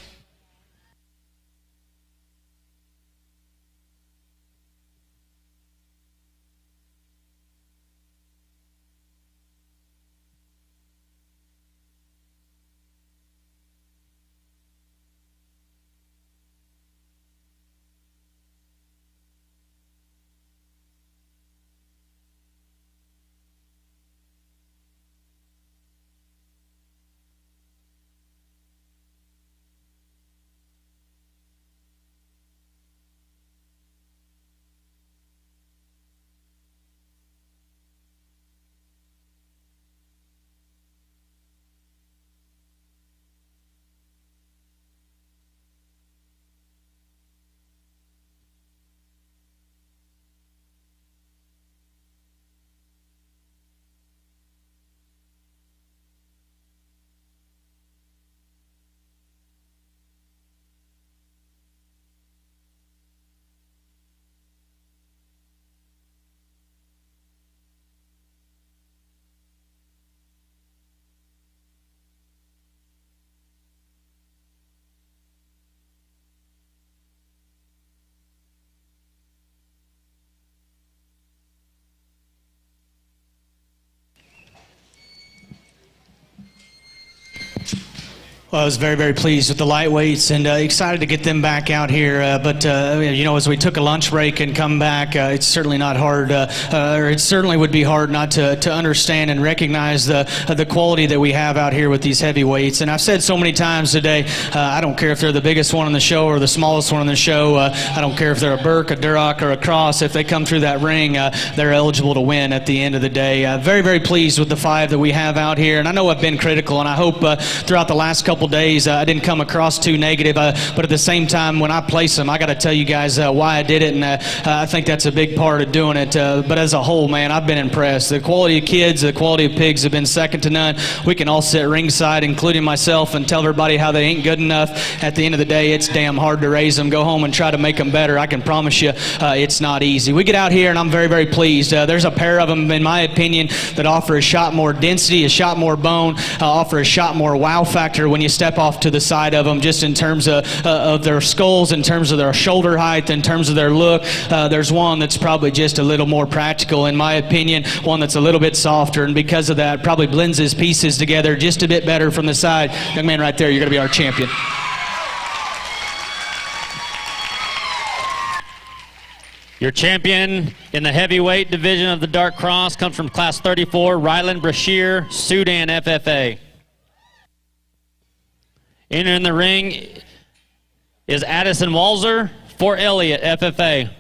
Well, I was very, very pleased with the lightweights and excited to get them back out here. But as we took a lunch break and come back, it's certainly not hard, or it certainly would be hard not to understand and recognize the quality that we have out here with these heavyweights. And I've said so many times today, I don't care if they're the biggest one on the show or the smallest one on the show. I don't care if they're a Burke, a Duroc, or a Cross. If they come through that ring, they're eligible to win at the end of the day. Very, very pleased with the 5 that we have out here. And I know I've been critical, and I hope throughout the last couple days I didn't come across too negative, but at the same time, when I place them, I got to tell you guys why I did it, and I think that's a big part of doing it. But as a whole, man, I've been impressed. The quality of kids, the quality of pigs have been second to none. We can all sit ringside, including myself, and tell everybody how they ain't good enough. At the end of the day, it's damn hard to raise them. Go home and try to make them better. I can promise you it's not easy. We get out here, and I'm very, very pleased. There's a pair of them, in my opinion, that offer a shot more density, a shot more bone, offer a shot more wow factor when you step off to the side of them, just in terms of their skulls, in terms of their shoulder height, in terms of their look. There's one that's probably just a little more practical, in my opinion, one that's a little bit softer, and because of that, probably blends his pieces together just a bit better from the side. Young man right there, you're going to be our champion. Your champion in the heavyweight division of the Dark Cross comes from Class 34, Ryland Brashear, Sudan FFA. Entering the ring is Addison Walzer, Fort Elliott FFA.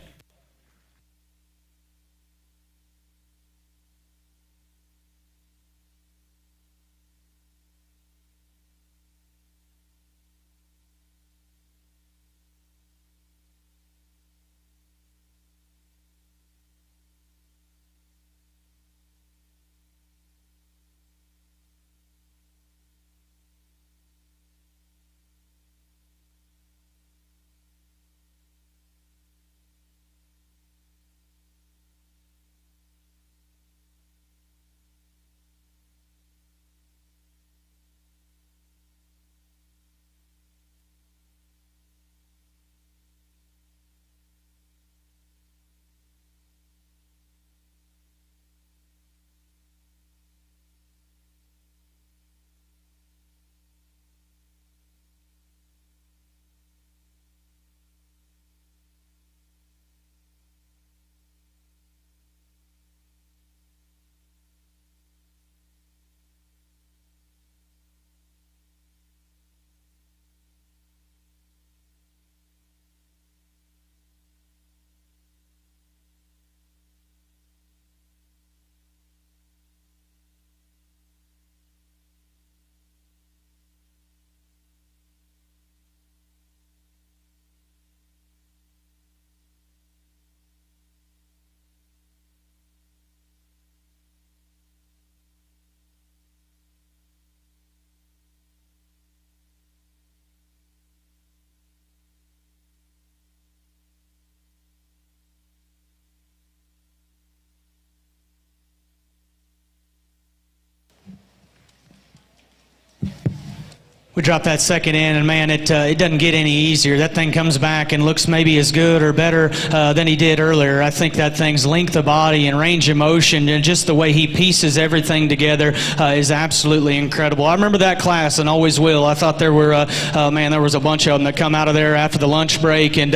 We drop that second in, and man, it doesn't get any easier. That thing comes back and looks maybe as good or better than he did earlier. I think that thing's length of body and range of motion and just the way he pieces everything together is absolutely incredible. I remember that class and always will. I thought there were, there was a bunch of them that come out of there after the lunch break, and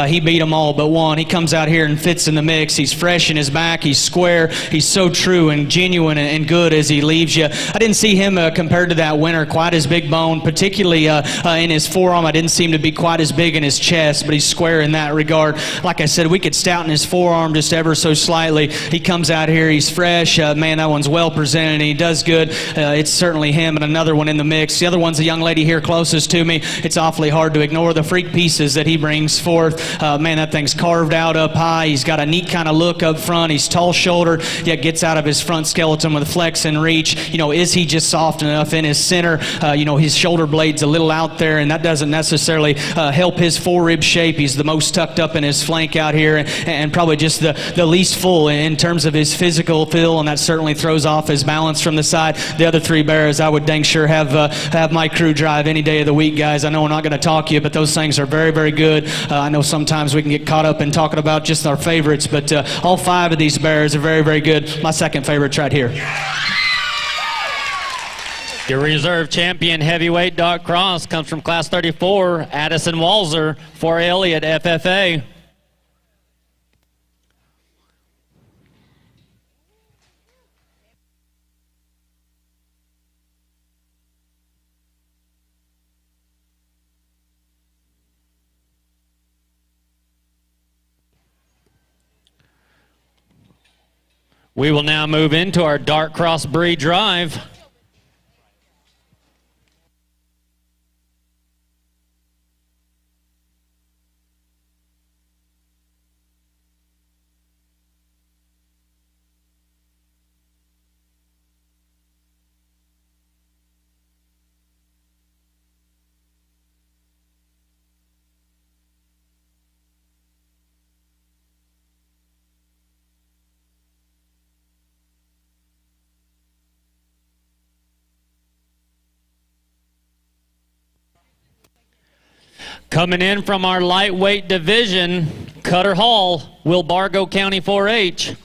he beat them all but one. He comes out here and fits in the mix. He's fresh in his back. He's square. He's so true and genuine and good as he leaves you. I didn't see him compared to that winner quite as big bone, particularly in his forearm. I didn't seem to be quite as big in his chest, but he's square in that regard. Like I said, we could stouten his forearm just ever so slightly. He comes out here, he's fresh. Man, that one's well presented, and he does good. It's certainly him and another one in the mix. The other one's a young lady here closest to me. It's awfully hard to ignore the freak pieces that he brings forth. Man, that thing's carved out up high. He's got a neat kind of look up front. He's tall-shouldered, yet gets out of his front skeleton with flex and reach. You know, is he just soft enough in his center? His shoulder blade's a little out there, and that doesn't necessarily help his forerib shape. He's the most tucked up in his flank out here, and probably just the least full in terms of his physical feel, and that certainly throws off his balance from the side. The other three bears, I would dang sure have my crew drive any day of the week, guys. I know we're not going to talk you, but those things are very, very good. I know sometimes we can get caught up in talking about just our favorites, but all five of these bears are very, very good. My second favorite's right here. Your reserve champion heavyweight dot cross comes from class 34, Addison Walzer for Elliott FFA. We will now move into our Dark Cross Breed drive. Coming in from our lightweight division, Cutter Hall, Wilbargo County 4-H.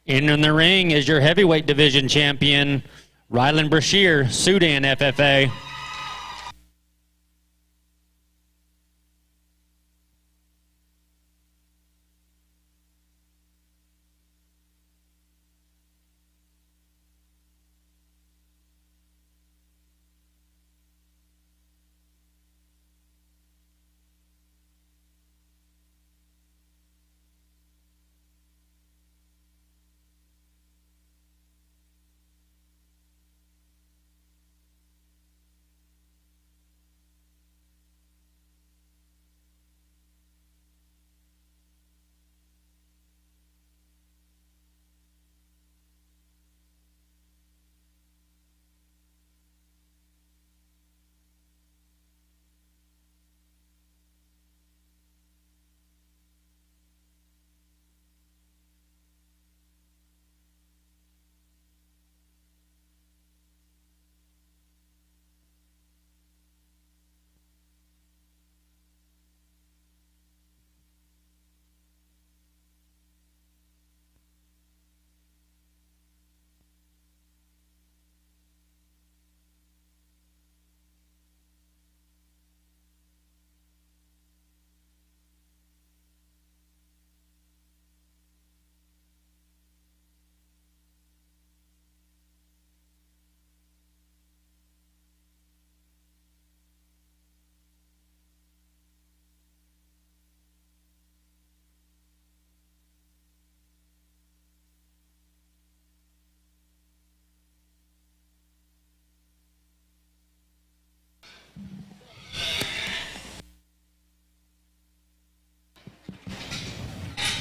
In the ring is your heavyweight division champion, Rylan Brashear, Sudan FFA.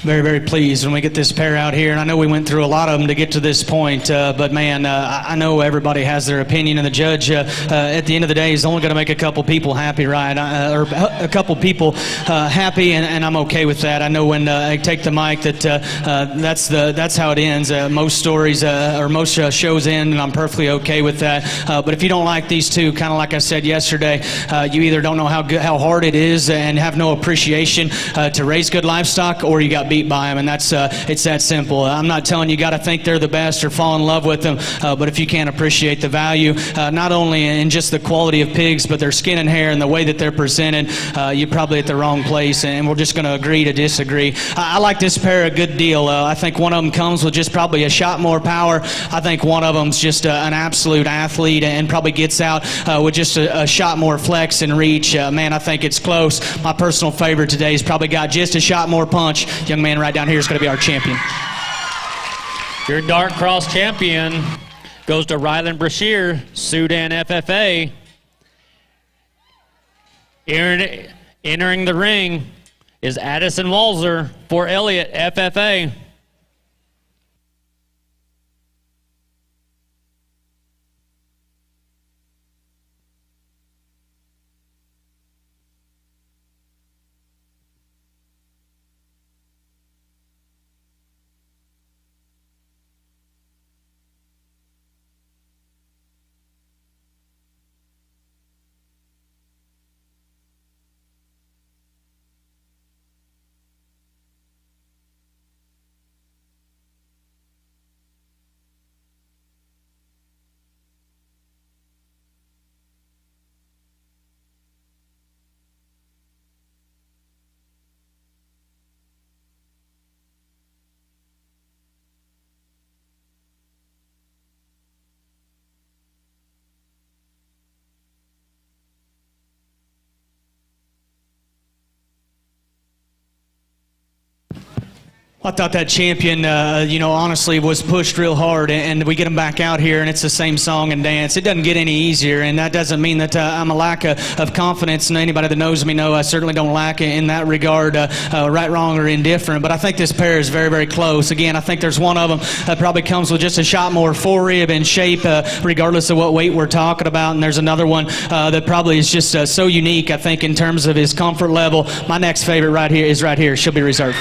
Very, very pleased when we get this pair out here. And I know we went through a lot of them to get to this point, but man, I know everybody has their opinion, and the judge, at the end of the day, is only going to make a couple people happy, right? Or a couple people happy, and I'm okay with that. I know when I take the mic that that's how it ends. Most stories or most shows end, and I'm perfectly okay with that. But if you don't like these two, kind of like I said yesterday, you either don't know how hard it is and have no appreciation to raise good livestock, or you got beat by them, and it's that simple. I'm not telling you got to think they're the best or fall in love with them, but if you can't appreciate the value, not only in just the quality of pigs, but their skin and hair and the way that they're presented, you're probably at the wrong place, and we're just going to agree to disagree. I like this pair a good deal. I think one of them comes with just probably a shot more power. I think one of them's just an absolute athlete and probably gets out with just a shot more flex and reach. Man, I think it's close. My personal favorite today has probably got just a shot more punch. Young man right down here is going to be our champion. Your dark cross champion goes to Ryland Brashear, Sudan FFA. Entering the ring is Addison Walzer for Elliott FFA. I thought that champion, honestly was pushed real hard, and we get him back out here, and it's the same song and dance. It doesn't get any easier, and that doesn't mean that I'm a lack of confidence, and anybody that knows me know I certainly don't lack in that regard, right, wrong, or indifferent, but I think this pair is very, very close. Again, I think there's one of them that probably comes with just a shot more forerib in shape, regardless of what weight we're talking about, and there's another one that probably is just so unique, I think, in terms of his comfort level. My next favorite right here is right here. She'll be reserved.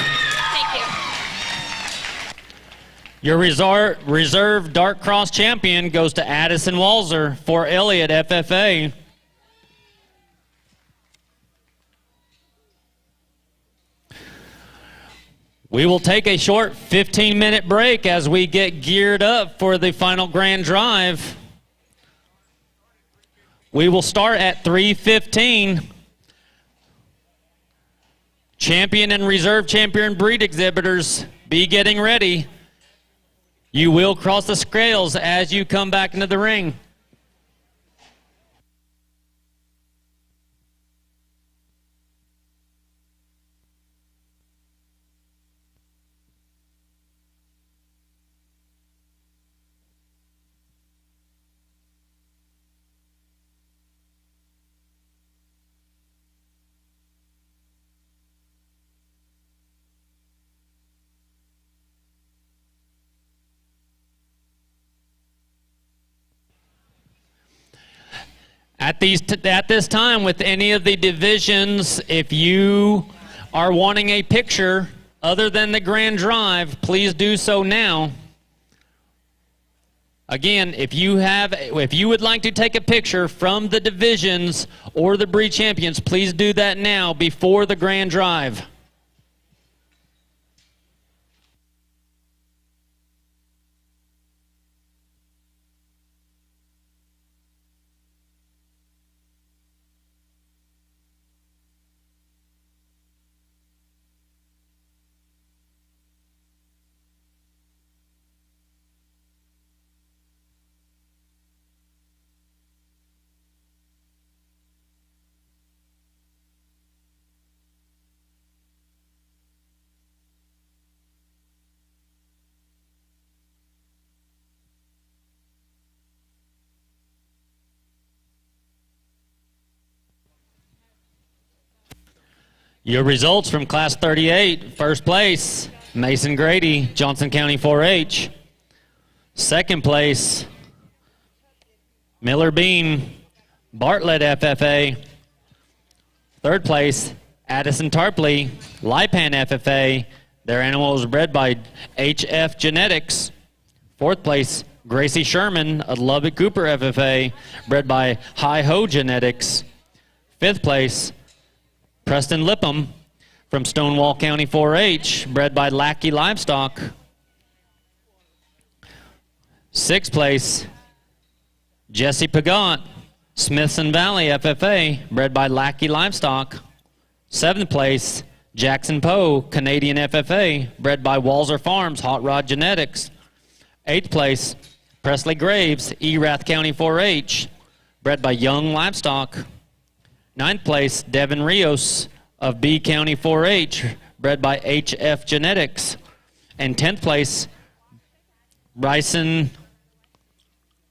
Your reserve dark cross champion goes to Addison Walzer for Elliott FFA. We will take a short 15-minute break as we get geared up for the final grand drive. We will start at 3:15. Champion and reserve champion breed exhibitors, be getting ready. You will cross the scales as you come back into the ring. At this time, with any of the divisions, if you are wanting a picture other than the grand drive, please do so now. Again, if you would like to take a picture from the divisions or the breed champions, please do that now before the grand drive. Your results from Class 38, first place, Mason Grady, Johnson County 4-H. Second place, Miller Bean, Bartlett FFA. Third place, Addison Tarpley, Lipan FFA. Their animal was bred by HF Genetics. Fourth place, Gracie Sherman of Lubbock Cooper FFA, bred by Hi Ho Genetics. Fifth place, Preston Lipham from Stonewall County 4-H, bred by Lackey Livestock. Sixth place, Jesse Pagat, Smithson Valley FFA, bred by Lackey Livestock. Seventh place, Jackson Poe, Canadian FFA, bred by Walzer Farms, Hot Rod Genetics. Eighth place, Presley Graves, Erath County 4-H, bred by Young Livestock. Ninth place, Devin Rios of B County 4-H, bred by HF Genetics. And 10th place, Bryson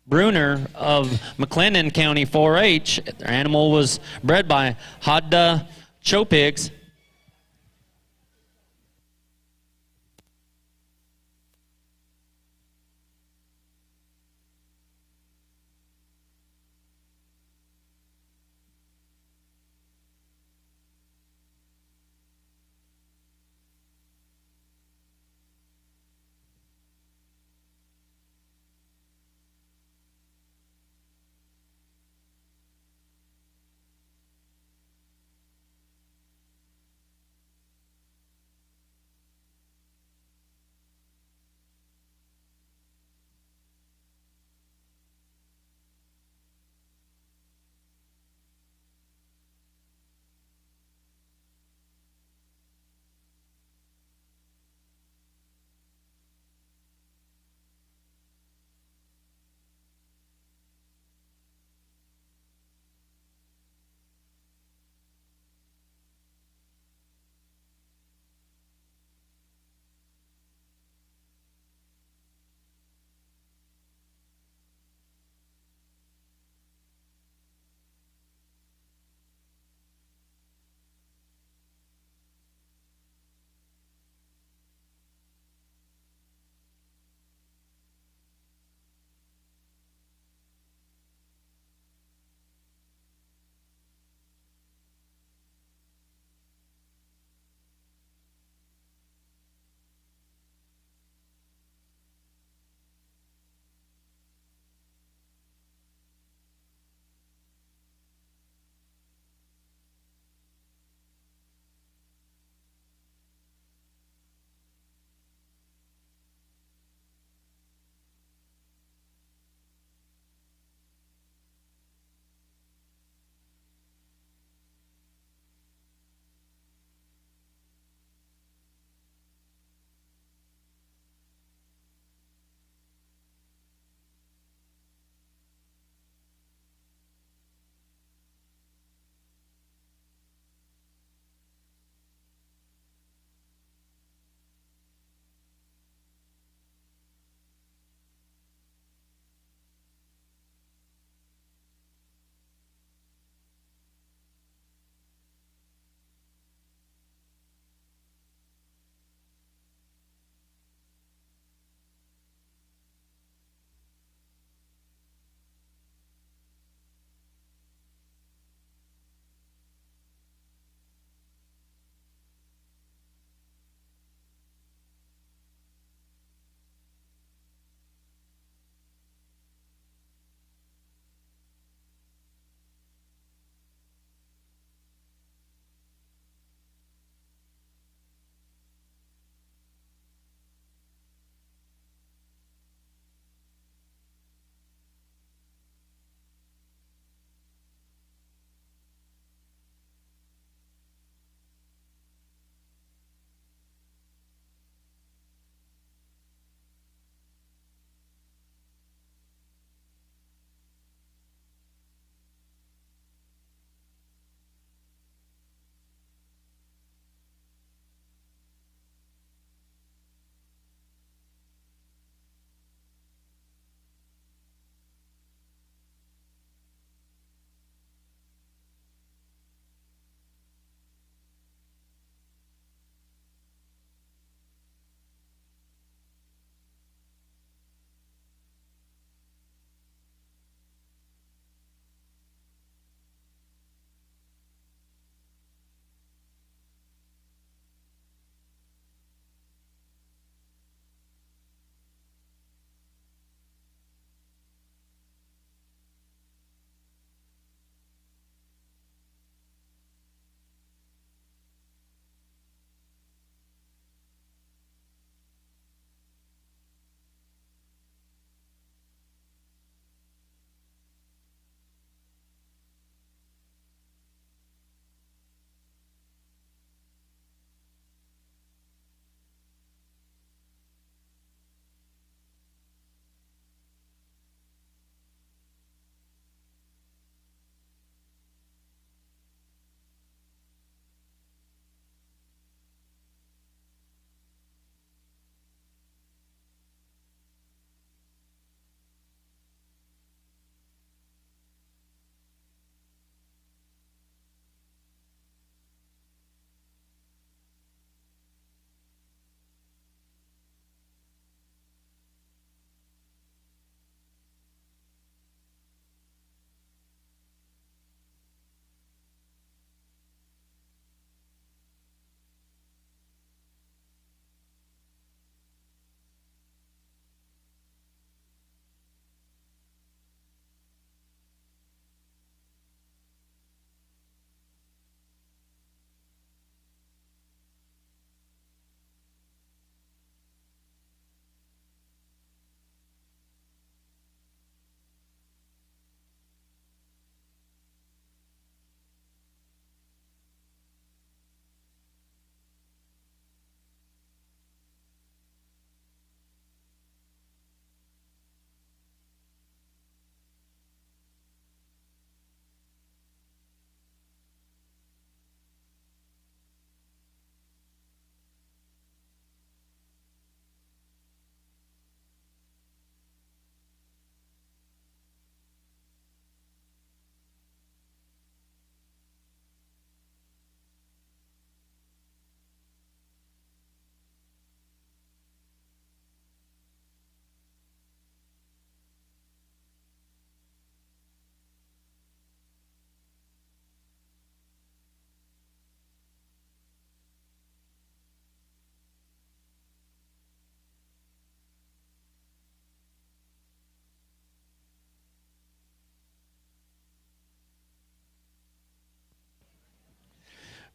Bruner of McLennan County 4-H. Their animal was bred by Hadda Chopigs.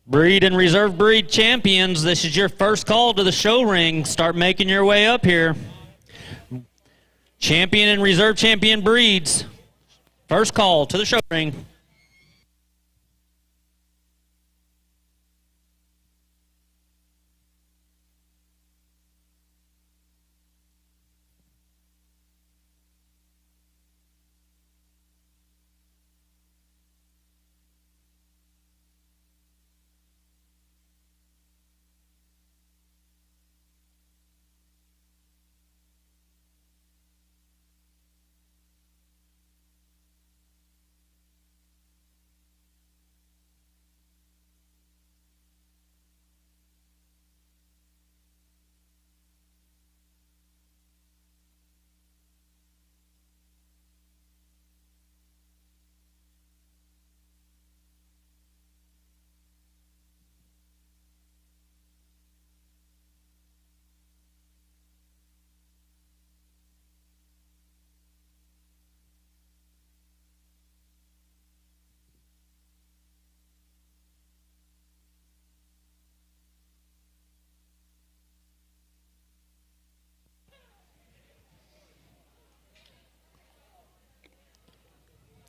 Breed and reserve breed champions, this is your first call to the show ring. Start making your way up here. Champion and reserve champion breeds. First call to the show ring.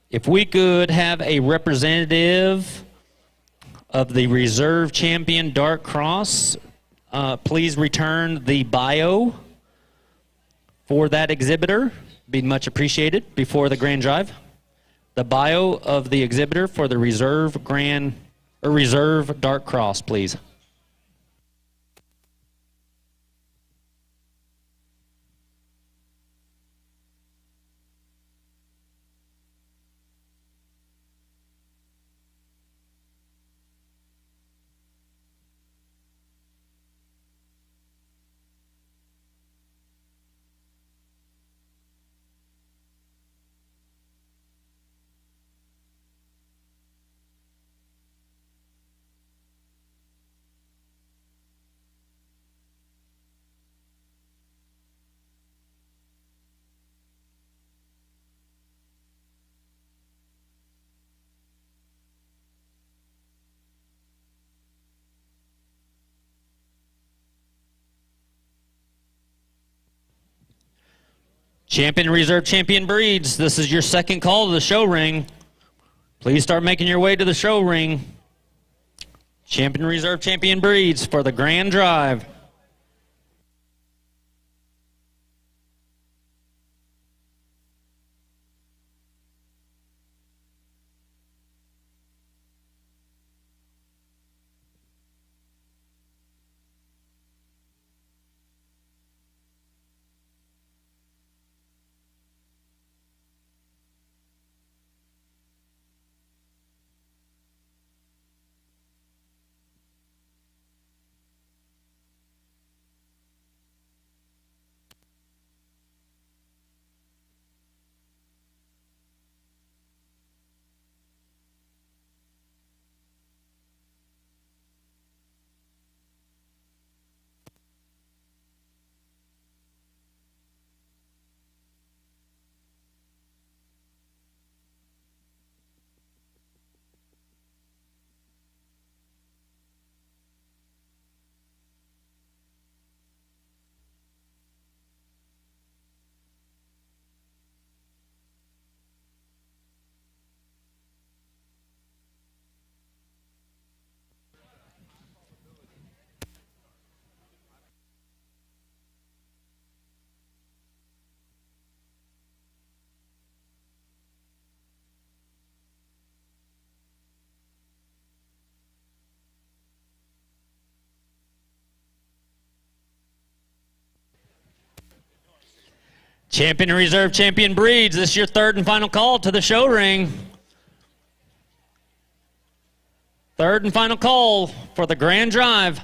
If we could have a representative of the reserve champion Dark Cross, please return the bio for that exhibitor. Be much appreciated before the grand drive. The bio of the exhibitor for the reserve Dark Cross, please. Champion Reserve Champion Breeds, this is your second call to the show ring. Please start making your way to the show ring. Champion Reserve Champion Breeds for the grand drive. Champion and Reserve Champion Breeds, this is your third and final call to the show ring. Third and final call for the grand drive.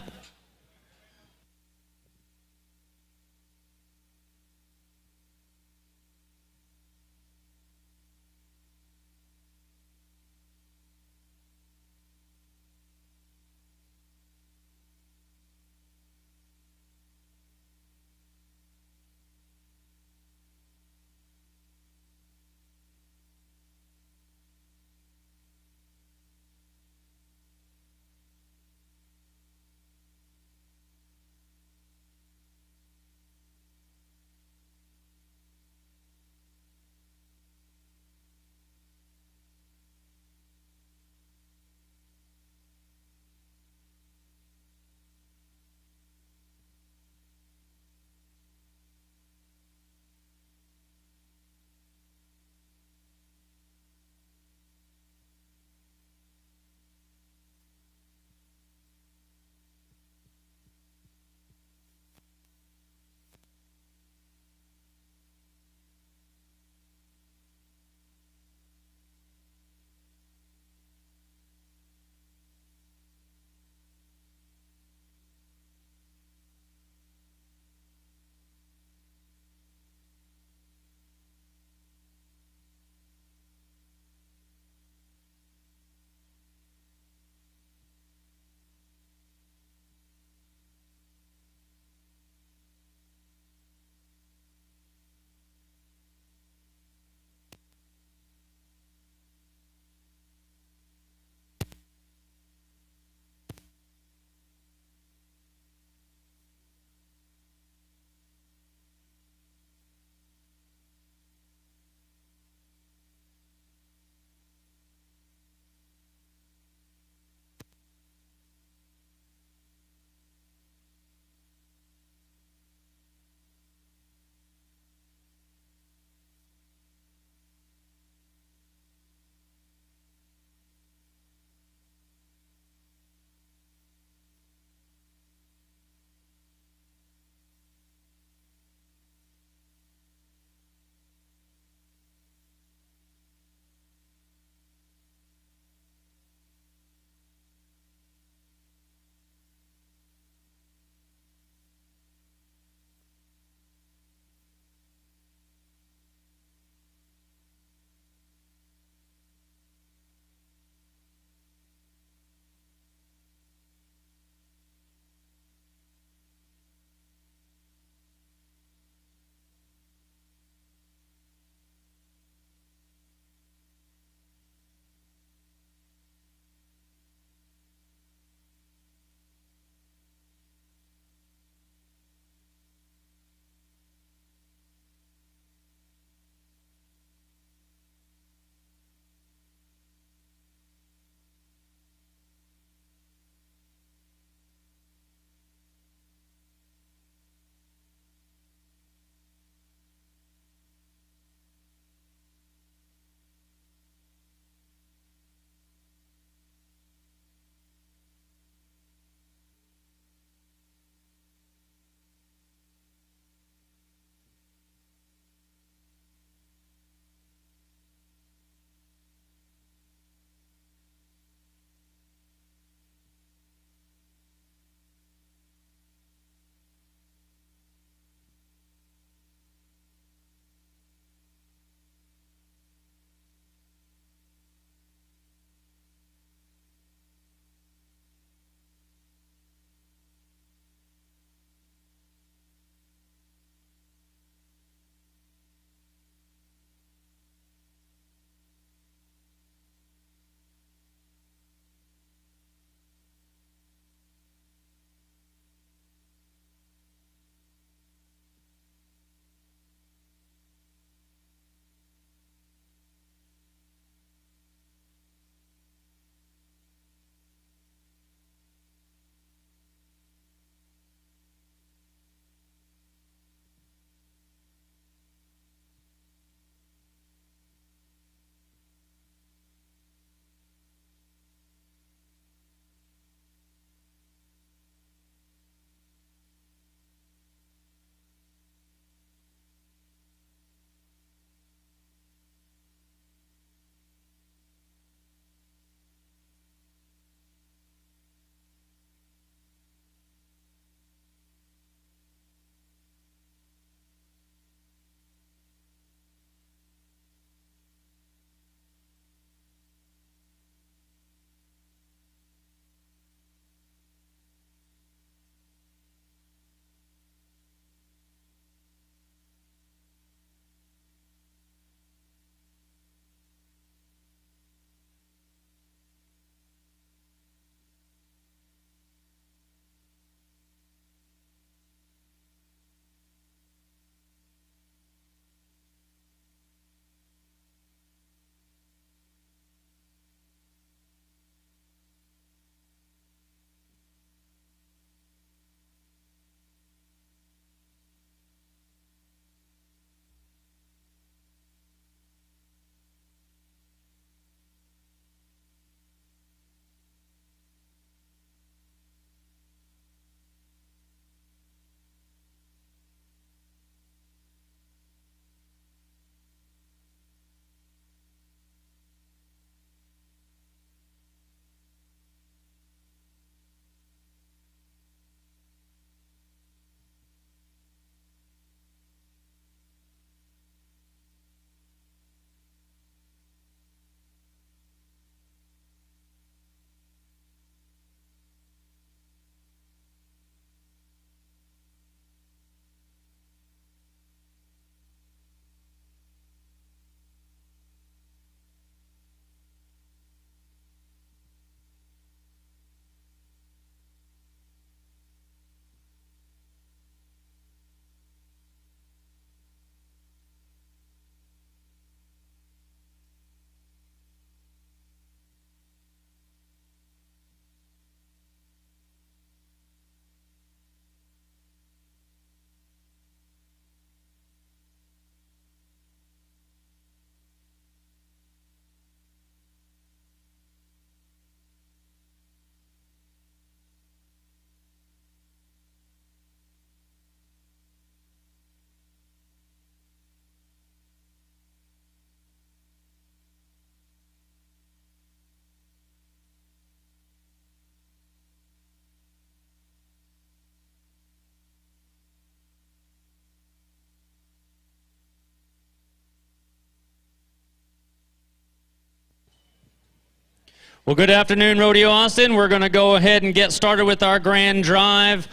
Well, good afternoon, Rodeo Austin. We're going to go ahead and get started with our grand drive.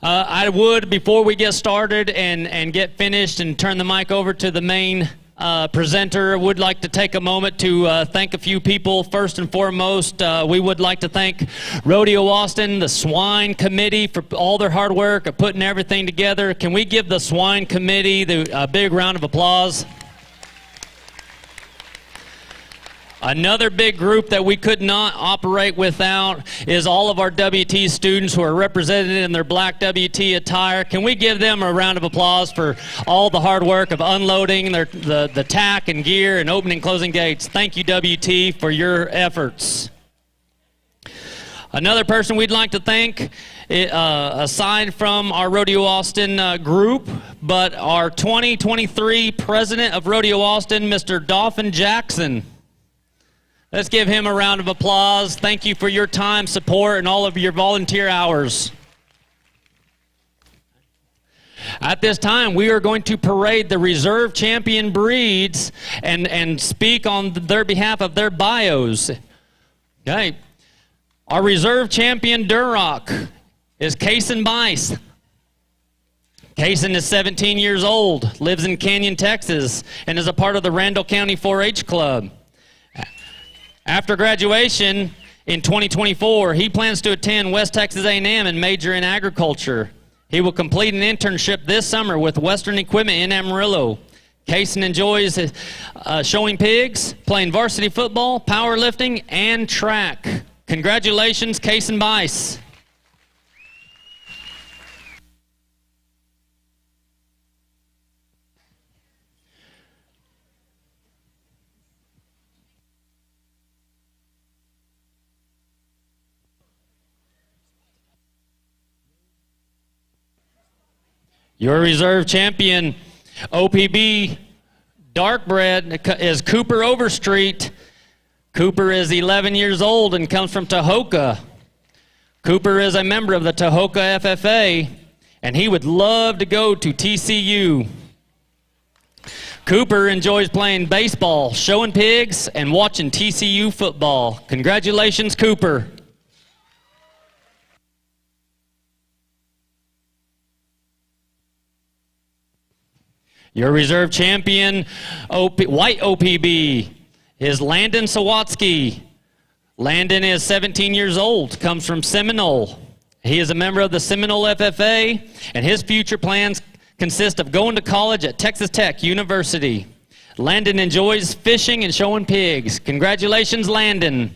I would, before we get started and get finished and turn the mic over to the main presenter, would like to take a moment to thank a few people. First and foremost, we would like to thank Rodeo Austin, the Swine Committee, for all their hard work of putting everything together. Can we give the Swine Committee a big round of applause? Another big group that we could not operate without is all of our WT students who are represented in their black WT attire. Can we give them a round of applause for all the hard work of unloading the tack and gear and opening and closing gates? Thank you, WT, for your efforts. Another person we'd like to thank, aside from our Rodeo Austin group, but our 2023 president of Rodeo Austin, Mr. Dolphin Jackson. Let's give him a round of applause. Thank you for your time, support, and all of your volunteer hours. At this time, we are going to parade the reserve champion breeds and speak on their behalf of their bios. Okay. Our reserve champion Duroc is Kaysen Bice. Kaysen is 17 years old, lives in Canyon, Texas, and is a part of the Randall County 4-H Club. After graduation in 2024, he plans to attend West Texas A&M and major in agriculture. He will complete an internship this summer with Western Equipment in Amarillo. Kaysen enjoys showing pigs, playing varsity football, powerlifting, and track. Congratulations, Kaysen Bice. Your reserve champion, OPB Darkbred, is Cooper Overstreet. Cooper is 11 years old and comes from Tahoka. Cooper is a member of the Tahoka FFA, and he would love to go to TCU. Cooper enjoys playing baseball, showing pigs, and watching TCU football. Congratulations, Cooper. Your reserve champion, white OPB, is Landon Sawatsky. Landon is 17 years old, comes from Seminole. He is a member of the Seminole FFA, and his future plans consist of going to college at Texas Tech University. Landon enjoys fishing and showing pigs. Congratulations, Landon.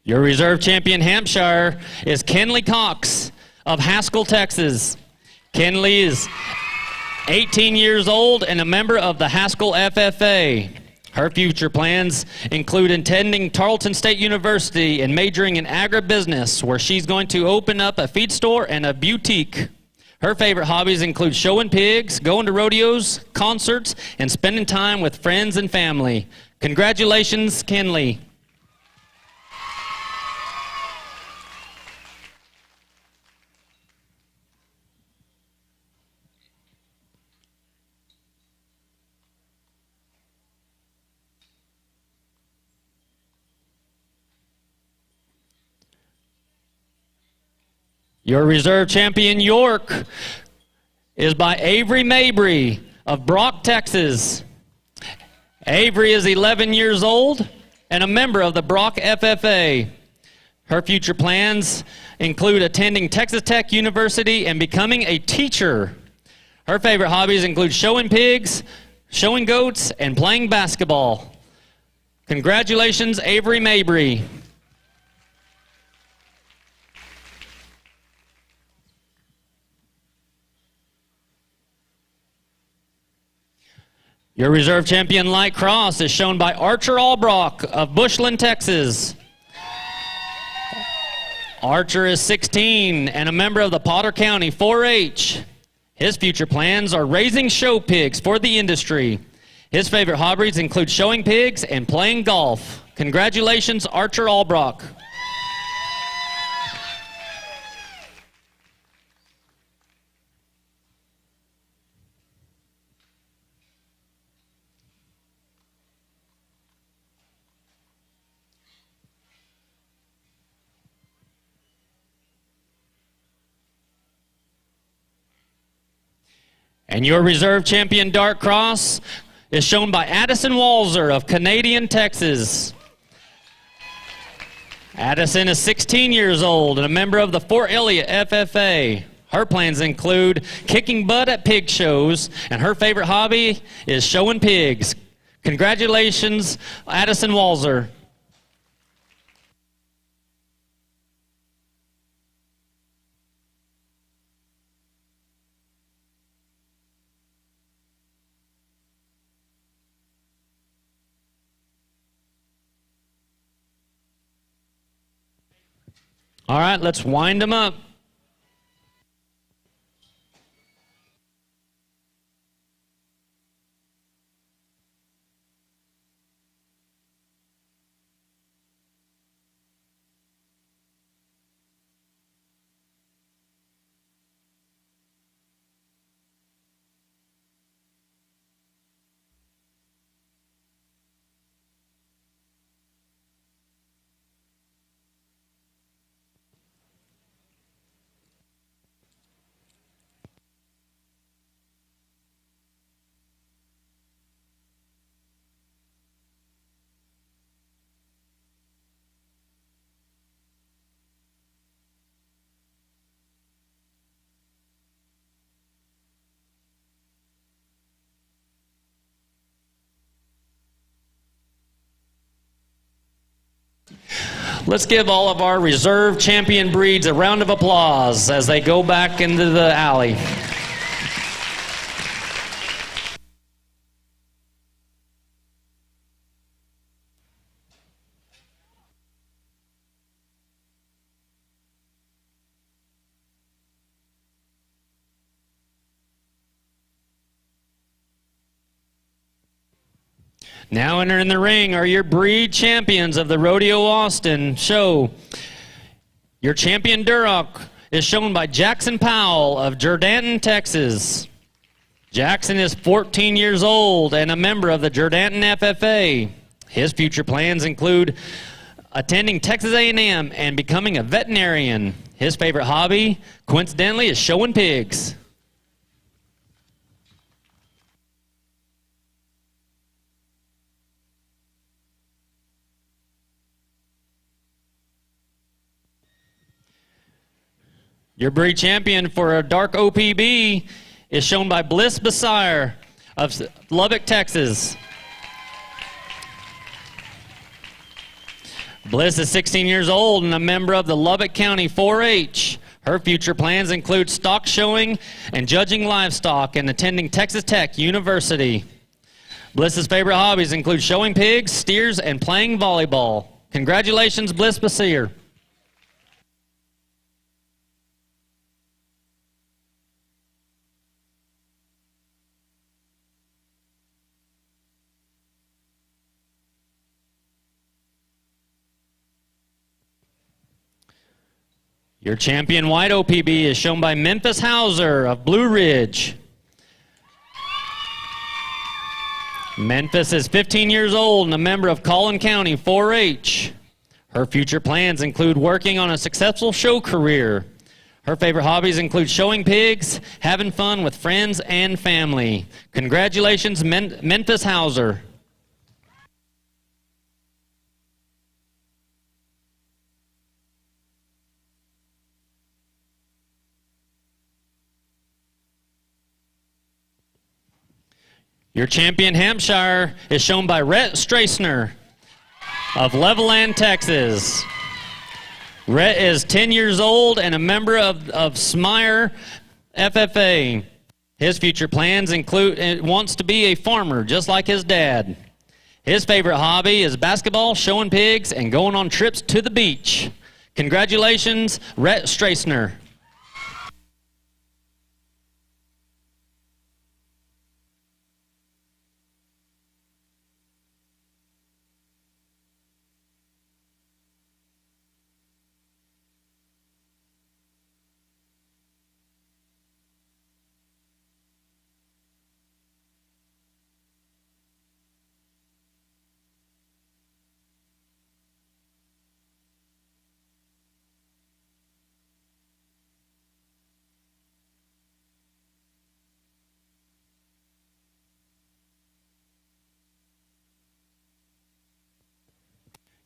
Your reserve champion, Hampshire, is Kenley Cox of Haskell, Texas. Kenley is 18 years old and a member of the Haskell FFA. Her future plans include attending Tarleton State University and majoring in agribusiness, where she's going to open up a feed store and a boutique. Her favorite hobbies include showing pigs, going to rodeos, concerts, and spending time with friends and family. Congratulations, Kenley. Your reserve champion, York, is by Avery Mabry of Brock, Texas. Avery is 11 years old and a member of the Brock FFA. Her future plans include attending Texas Tech University and becoming a teacher. Her favorite hobbies include showing pigs, showing goats, and playing basketball. Congratulations, Avery Mabry. Your reserve champion, Light Cross, is shown by Archer Albrock of Bushland, Texas. Archer is 16 and a member of the Potter County 4-H. His future plans are raising show pigs for the industry. His favorite hobbies include showing pigs and playing golf. Congratulations, Archer Albrock. And your reserve champion dart cross is shown by Addison Walzer of Canadian, Texas. Addison is 16 years old and a member of the Fort Elliott FFA. Her plans include kicking butt at pig shows, and her favorite hobby is showing pigs. Congratulations, Addison Walzer. All right, let's wind them up. Let's give all of our reserve champion breeds a round of applause as they go back into the alley. Now entering the ring are your breed champions of the Rodeo Austin show. Your champion Duroc is shown by Jackson Powell of Jourdanton, Texas. Jackson is 14 years old and a member of the Jourdanton FFA. His future plans include attending Texas A&M and becoming a veterinarian. His favorite hobby, coincidentally, is showing pigs. Your breed champion for a dark OPB is shown by Bliss Basire of Lubbock, Texas. Bliss is 16 years old and a member of the Lubbock County 4-H. Her future plans include stock showing and judging livestock and attending Texas Tech University. Bliss's favorite hobbies include showing pigs, steers, and playing volleyball. Congratulations, Bliss Basire. Your champion white OPB is shown by Memphis Hauser of Blue Ridge. Memphis is 15 years old and a member of Collin County 4-H. Her future plans include working on a successful show career. Her favorite hobbies include showing pigs, having fun with friends and family. Congratulations, Memphis Hauser. Your champion Hampshire is shown by Rhett Strassner of Levelland, Texas. Rhett is 10 years old and a member of Smire FFA. His future plans include wants to be a farmer just like his dad. His favorite hobby is basketball, showing pigs, and going on trips to the beach. Congratulations, Rhett Strassner.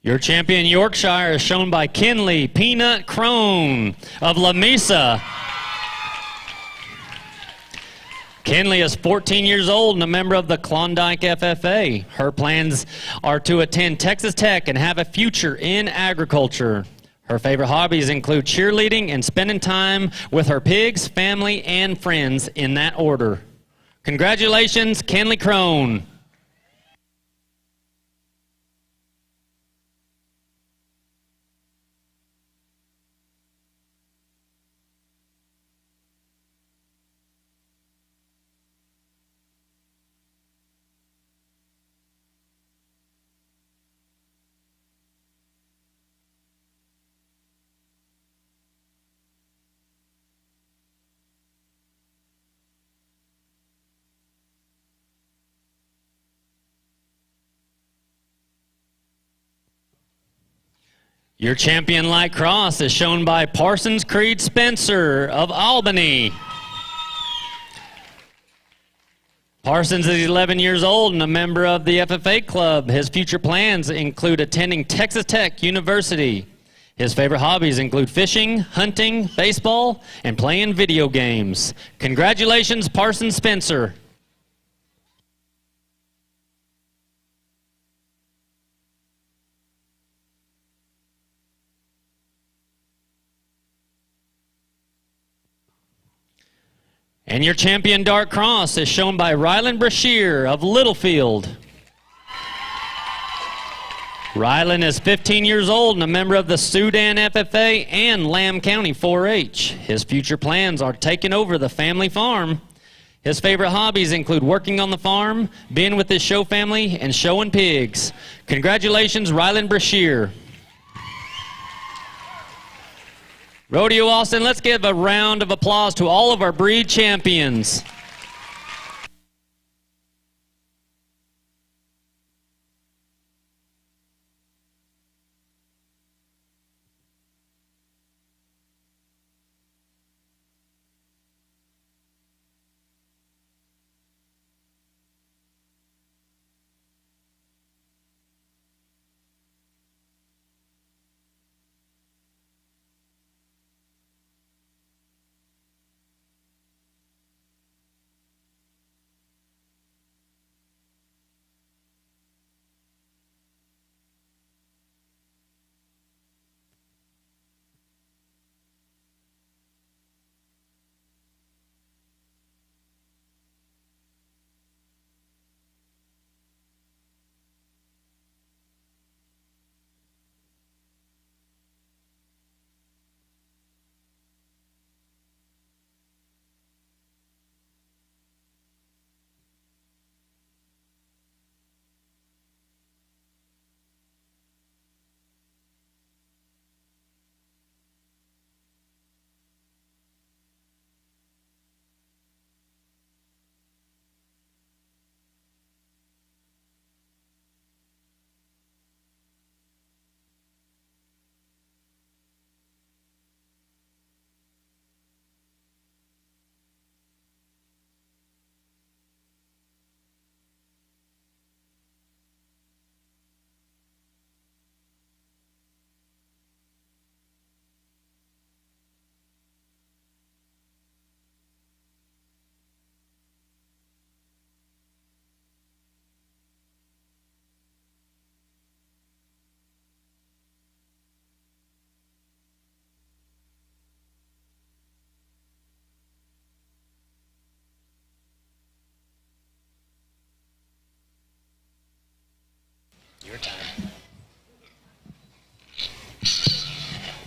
Your champion Yorkshire is shown by Kinley Peanut Crone of Lamesa. Kinley is 14 years old and a member of the Klondike FFA. Her plans are to attend Texas Tech and have a future in agriculture. Her favorite hobbies include cheerleading and spending time with her pigs, family, and friends in that order. Congratulations, Kinley Crone. Your champion light cross is shown by Parsons Creed Spencer of Albany. Parsons is 11 years old and a member of the FFA club. His future plans include attending Texas Tech University. His favorite hobbies include fishing, hunting, baseball, and playing video games. Congratulations, Parsons Spencer. And your champion dark cross is shown by Ryland Brashear of Littlefield. Ryland is 15 years old and a member of the Sudan FFA and Lamb County 4-H. His future plans are taking over the family farm. His favorite hobbies include working on the farm, being with his show family, and showing pigs. Congratulations, Ryland Brashear. Rodeo Austin, let's give a round of applause to all of our breed champions.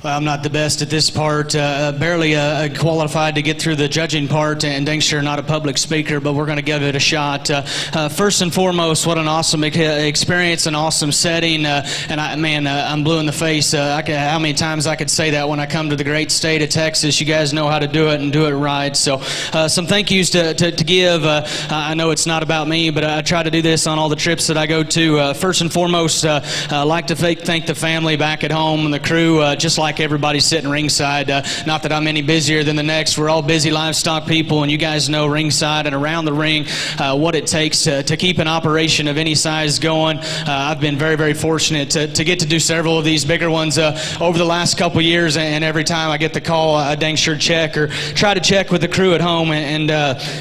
Well, I'm not the best at this part, barely qualified to get through the judging part, and dang sure not a public speaker, but we're going to give it a shot. First and foremost, what an awesome experience, an awesome setting, and I'm blue in the face. How many times I could say that when I come to the great state of Texas. You guys know how to do it and do it right. So some thank yous to give. I know it's not about me, but I try to do this on all the trips that I go to. First and foremost, I'd like to thank the family back at home and the crew, just like like everybody sitting ringside. Not that I'm any busier than the next. We're all busy livestock people, and you guys know ringside and around the ring what it takes to keep an operation of any size going. I've been very, very fortunate to get to do several of these bigger ones over the last couple years, and every time I get the call, I dang sure check or try to check with the crew at home, and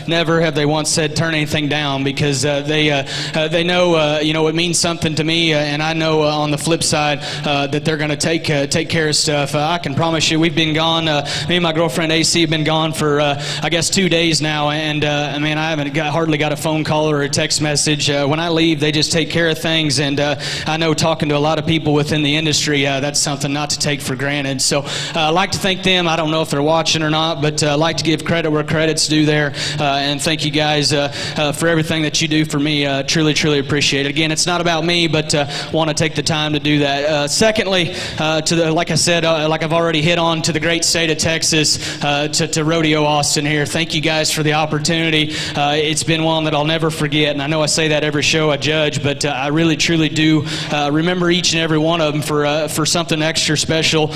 never have they once said turn anything down, because they know it means something to me, and I know on the flip side that they're going to take care of stuff. I can promise you, we've been gone. Me and my girlfriend AC have been gone for I guess 2 days now, and man, I haven't hardly got a phone call or a text message. When I leave, they just take care of things, and I know talking to a lot of people within the industry, that's something not to take for granted. So I'd like to thank them. I don't know if they're watching or not, but I'd like to give credit where credit's due there, and thank you guys for everything that you do for me. Truly, truly appreciate it. Again, it's not about me, but want to take the time to do that. Secondly, like I said, like I've already hit on, to the great state of Texas, to Rodeo Austin here. Thank you guys for the opportunity. It's been one that I'll never forget, and I know I say that every show I judge, but I really, truly do remember each and every one of them for something extra special.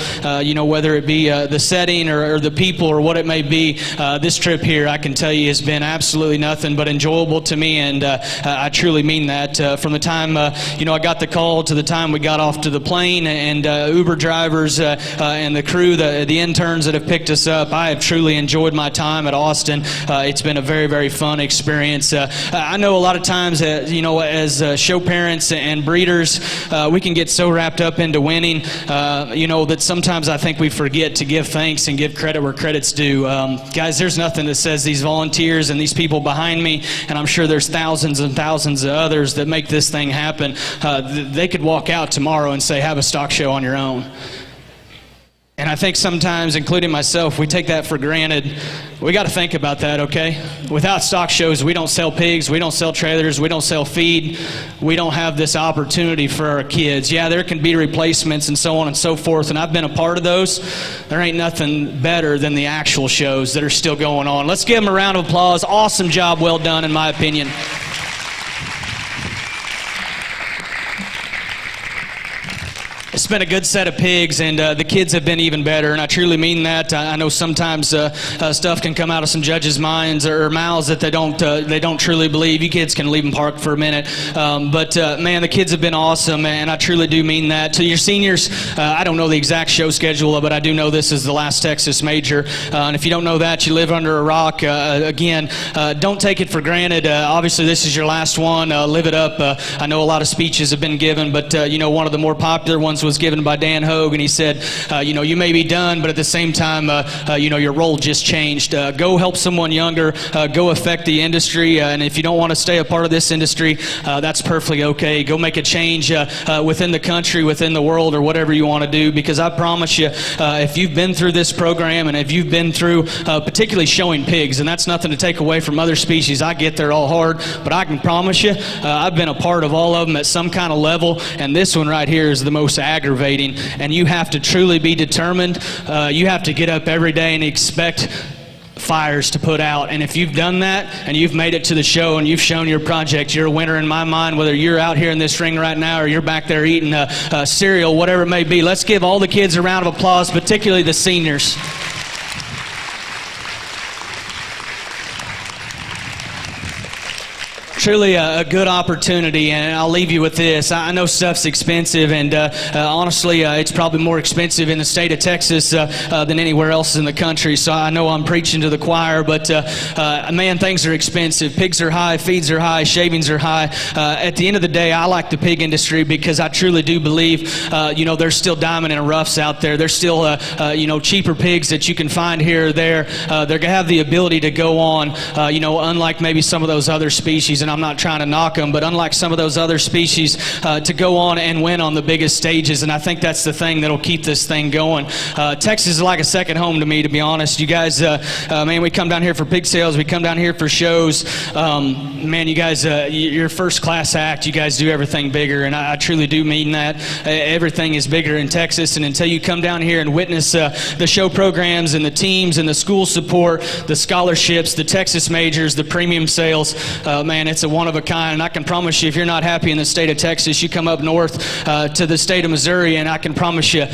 Whether it be the setting or the people or what it may be. This trip here, I can tell you, has been absolutely nothing but enjoyable to me, and I truly mean that. From the time I got the call to the time we got off to the plane, and Uber drivers and the crew, the interns that have picked us up, I have truly enjoyed my time at Austin. It's been a very, very fun experience. I know a lot of times, as show parents and breeders, we can get so wrapped up into winning, that sometimes I think we forget to give thanks and give credit where credit's due. Guys, there's nothing that says these volunteers and these people behind me, and I'm sure there's thousands and thousands of others that make this thing happen. They could walk out tomorrow and say, have a stock show on your own. And I think sometimes, including myself, we take that for granted. We got to think about that, okay? Without stock shows, we don't sell pigs, we don't sell trailers, we don't sell feed. We don't have this opportunity for our kids. Yeah, there can be replacements and so on and so forth, and I've been a part of those. There ain't nothing better than the actual shows that are still going on. Let's give them a round of applause. Awesome job, well done, in my opinion. It's been a good set of pigs, and the kids have been even better, and I truly mean that. I know sometimes stuff can come out of some judges' minds or mouths that they don't truly believe. You kids can leave them parked for a minute, but man, the kids have been awesome, and I truly do mean that. To your seniors, I don't know the exact show schedule, but I do know this is the last Texas Major, and if you don't know that, you live under a rock. Again, don't take it for granted. Obviously, this is your last one. Live it up. I know a lot of speeches have been given, but one of the more popular ones was given by Dan Hogue, and he said, you may be done, but at the same time, your role just changed. Go help someone younger, go affect the industry, and if you don't want to stay a part of this industry, that's perfectly okay. Go make a change within the country, within the world, or whatever you want to do, because I promise you, if you've been through this program, and if you've been through particularly showing pigs, and that's nothing to take away from other species, I get there all hard, but I can promise you, I've been a part of all of them at some kind of level, and this one right here is the most aggravating, and you have to truly be determined. You have to get up every day and expect fires to put out, and if you've done that and you've made it to the show and you've shown your project, you're a winner in my mind, whether you're out here in this ring right now or you're back there eating cereal, whatever it may be. Let's give all the kids a round of applause, particularly the seniors. Truly a good opportunity, and I'll leave you with this. I know stuff's expensive, and honestly, it's probably more expensive in the state of Texas than anywhere else in the country, so I know I'm preaching to the choir, but man, things are expensive. Pigs are high, feeds are high, shavings are high. At the end of the day, I like the pig industry because I truly do believe, there's still diamond in the roughs out there. There's still, cheaper pigs that you can find here or there. They're going to have the ability to go on, unlike maybe some of those other species, and I'm not trying to knock them, but unlike some of those other species, to go on and win on the biggest stages, and I think that's the thing that'll keep this thing going. Texas is like a second home to me, to be honest. You guys, man, we come down here for pig sales, we come down here for shows. Man, you guys, you're first-class act. You guys do everything bigger, and I truly do mean that. Everything is bigger in Texas, and until you come down here and witness the show programs and the teams and the school support, the scholarships, the Texas Majors, the premium sales, man, it's it's a one of a kind, and I can promise you, if you're not happy in the state of Texas, you come up north to the state of Missouri, and I can promise you,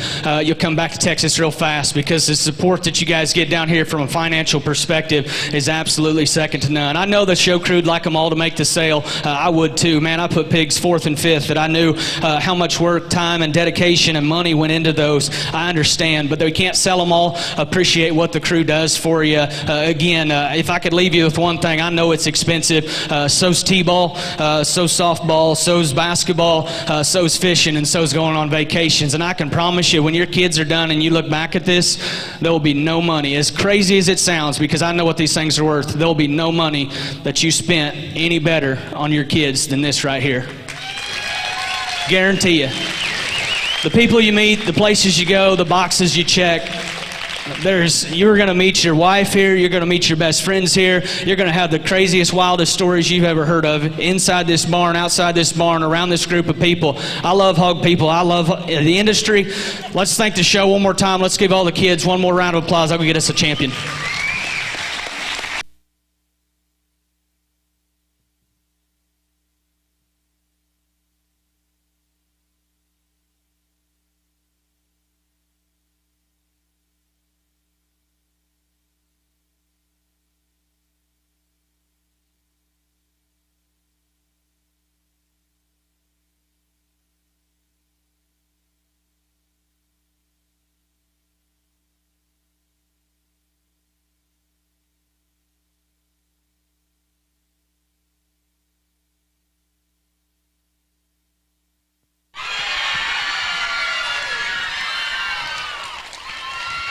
you'll come back to Texas real fast, because the support that you guys get down here from a financial perspective is absolutely second to none. I know the show crew'd like them all to make the sale. I would too. Man, I put pigs fourth and fifth, that I knew how much work, time, and dedication and money went into those. I understand, but we can't sell them all. Appreciate what the crew does for you. Again, if I could leave you with one thing, I know it's expensive. So's t-ball, so's softball, so's basketball, so's fishing, and so's going on vacations. And I can promise you, when your kids are done and you look back at this, there will be no money. As crazy as it sounds, because I know what these things are worth, there will be no money that you spent any better on your kids than this right here. Guarantee you. The people you meet, the places you go, the boxes you check, you're going to meet your wife here, you're going to meet your best friends here, you're going to have the craziest, wildest stories you've ever heard of inside this barn, outside this barn, around this group of people. I love hog people. I love the industry. Let's thank the show one more time. Let's give all the kids one more round of applause. That will get us a champion.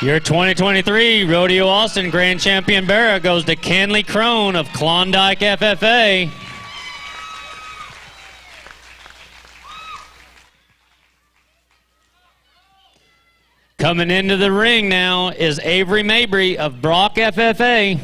Your 2023 Rodeo Austin Grand Champion bearer goes to Kenley Crone of Klondike FFA. Coming into the ring now is Avery Mabry of Brock FFA.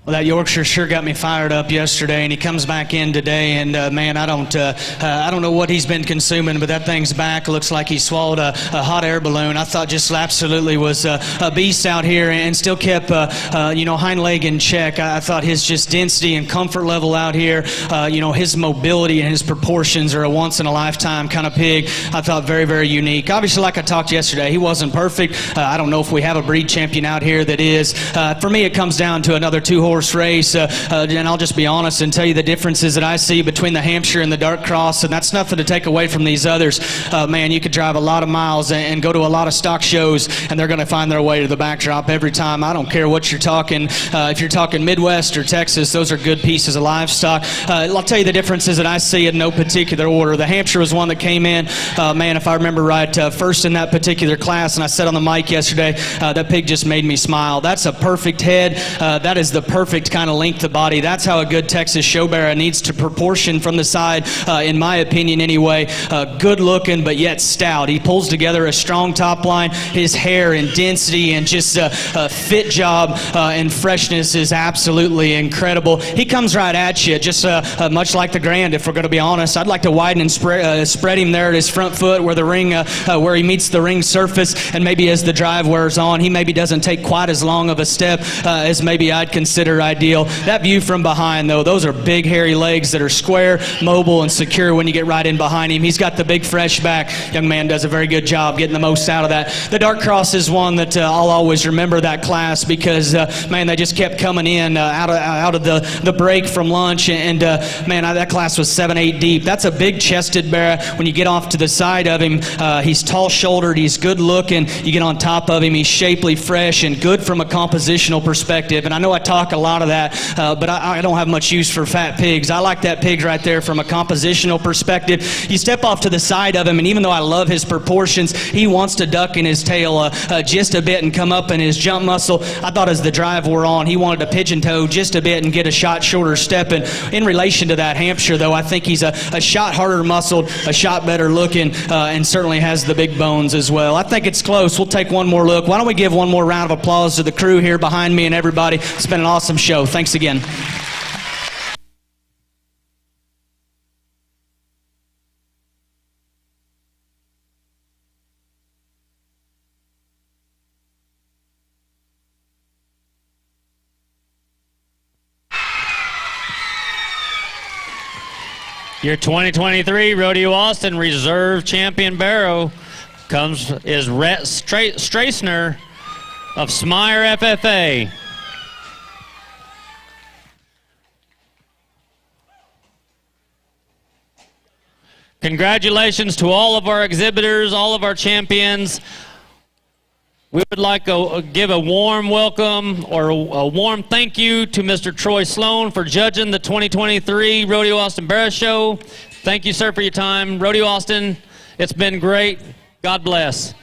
Well, that Yorkshire sure got me fired up yesterday, and he comes back in today, and man, I don't know what he's been consuming, but that thing's back. Looks like he swallowed a hot air balloon. I thought just absolutely was a beast out here, and still kept hind leg in check. I thought his just density and comfort level out here, his mobility and his proportions are a once in a lifetime kind of pig. I thought very, very unique. Obviously, like I talked yesterday, he wasn't perfect. I don't know if we have a breed champion out here that is. For me, it comes down to another two-horse race, and I'll just be honest and tell you the differences that I see between the Hampshire and the Dark Cross, and that's nothing to take away from these others. Man, you could drive a lot of miles and go to a lot of stock shows, and they're going to find their way to the backdrop every time. I don't care what you're talking. If you're talking Midwest or Texas, those are good pieces of livestock. I'll tell you the differences that I see in no particular order. The Hampshire was one that came in, man, if I remember right, first in that particular class, and I said on the mic yesterday, that pig just made me smile. That's a perfect head. That is the perfect kind of length of body. That's how a good Texas show bearer needs to proportion from the side, in my opinion anyway. Good looking, but yet stout. He pulls together a strong top line. His hair and density and just a fit job and freshness is absolutely incredible. He comes right at you, just much like the Grand, if we're going to be honest. I'd like to widen and spread him there at his front foot where the ring, where he meets the ring surface, and maybe as the drive wears on, he maybe doesn't take quite as long of a step as maybe I'd consider sure ideal. That view from behind, though, those are big, hairy legs that are square, mobile, and secure when you get right in behind him. He's got the big, fresh back. Young man does a very good job getting the most out of that. The dart cross is one that I'll always remember that class because, man, they just kept coming in out of the break from lunch, and man, that class was 7-8 deep. That's a big chested bear. When you get off to the side of him, he's tall-shouldered, he's good-looking. You get on top of him, he's shapely, fresh, and good from a compositional perspective. And I know I talk a lot of that, but I don't have much use for fat pigs. I like that pig right there from a compositional perspective. You step off to the side of him, and even though I love his proportions, he wants to duck in his tail just a bit and come up in his jump muscle. I thought as the drive wore on, he wanted to pigeon toe just a bit and get a shot shorter step. And in relation to that Hampshire, though, I think he's a shot harder muscled, a shot better looking, and certainly has the big bones as well. I think it's close. We'll take one more look. Why don't we give one more round of applause to the crew here behind me and everybody. It's been an awesome show. Thanks again. Your 2023 Rodeo Austin Reserve Champion Barrow is Rhett Strassner of Smyre FFA. Congratulations to all of our exhibitors, all of our champions. We would like to give a warm welcome or a warm thank you to Mr. Troy Sloan for judging the 2023 Rodeo Austin Barrow Show. Thank you, sir, for your time. Rodeo Austin, it's been great. God bless.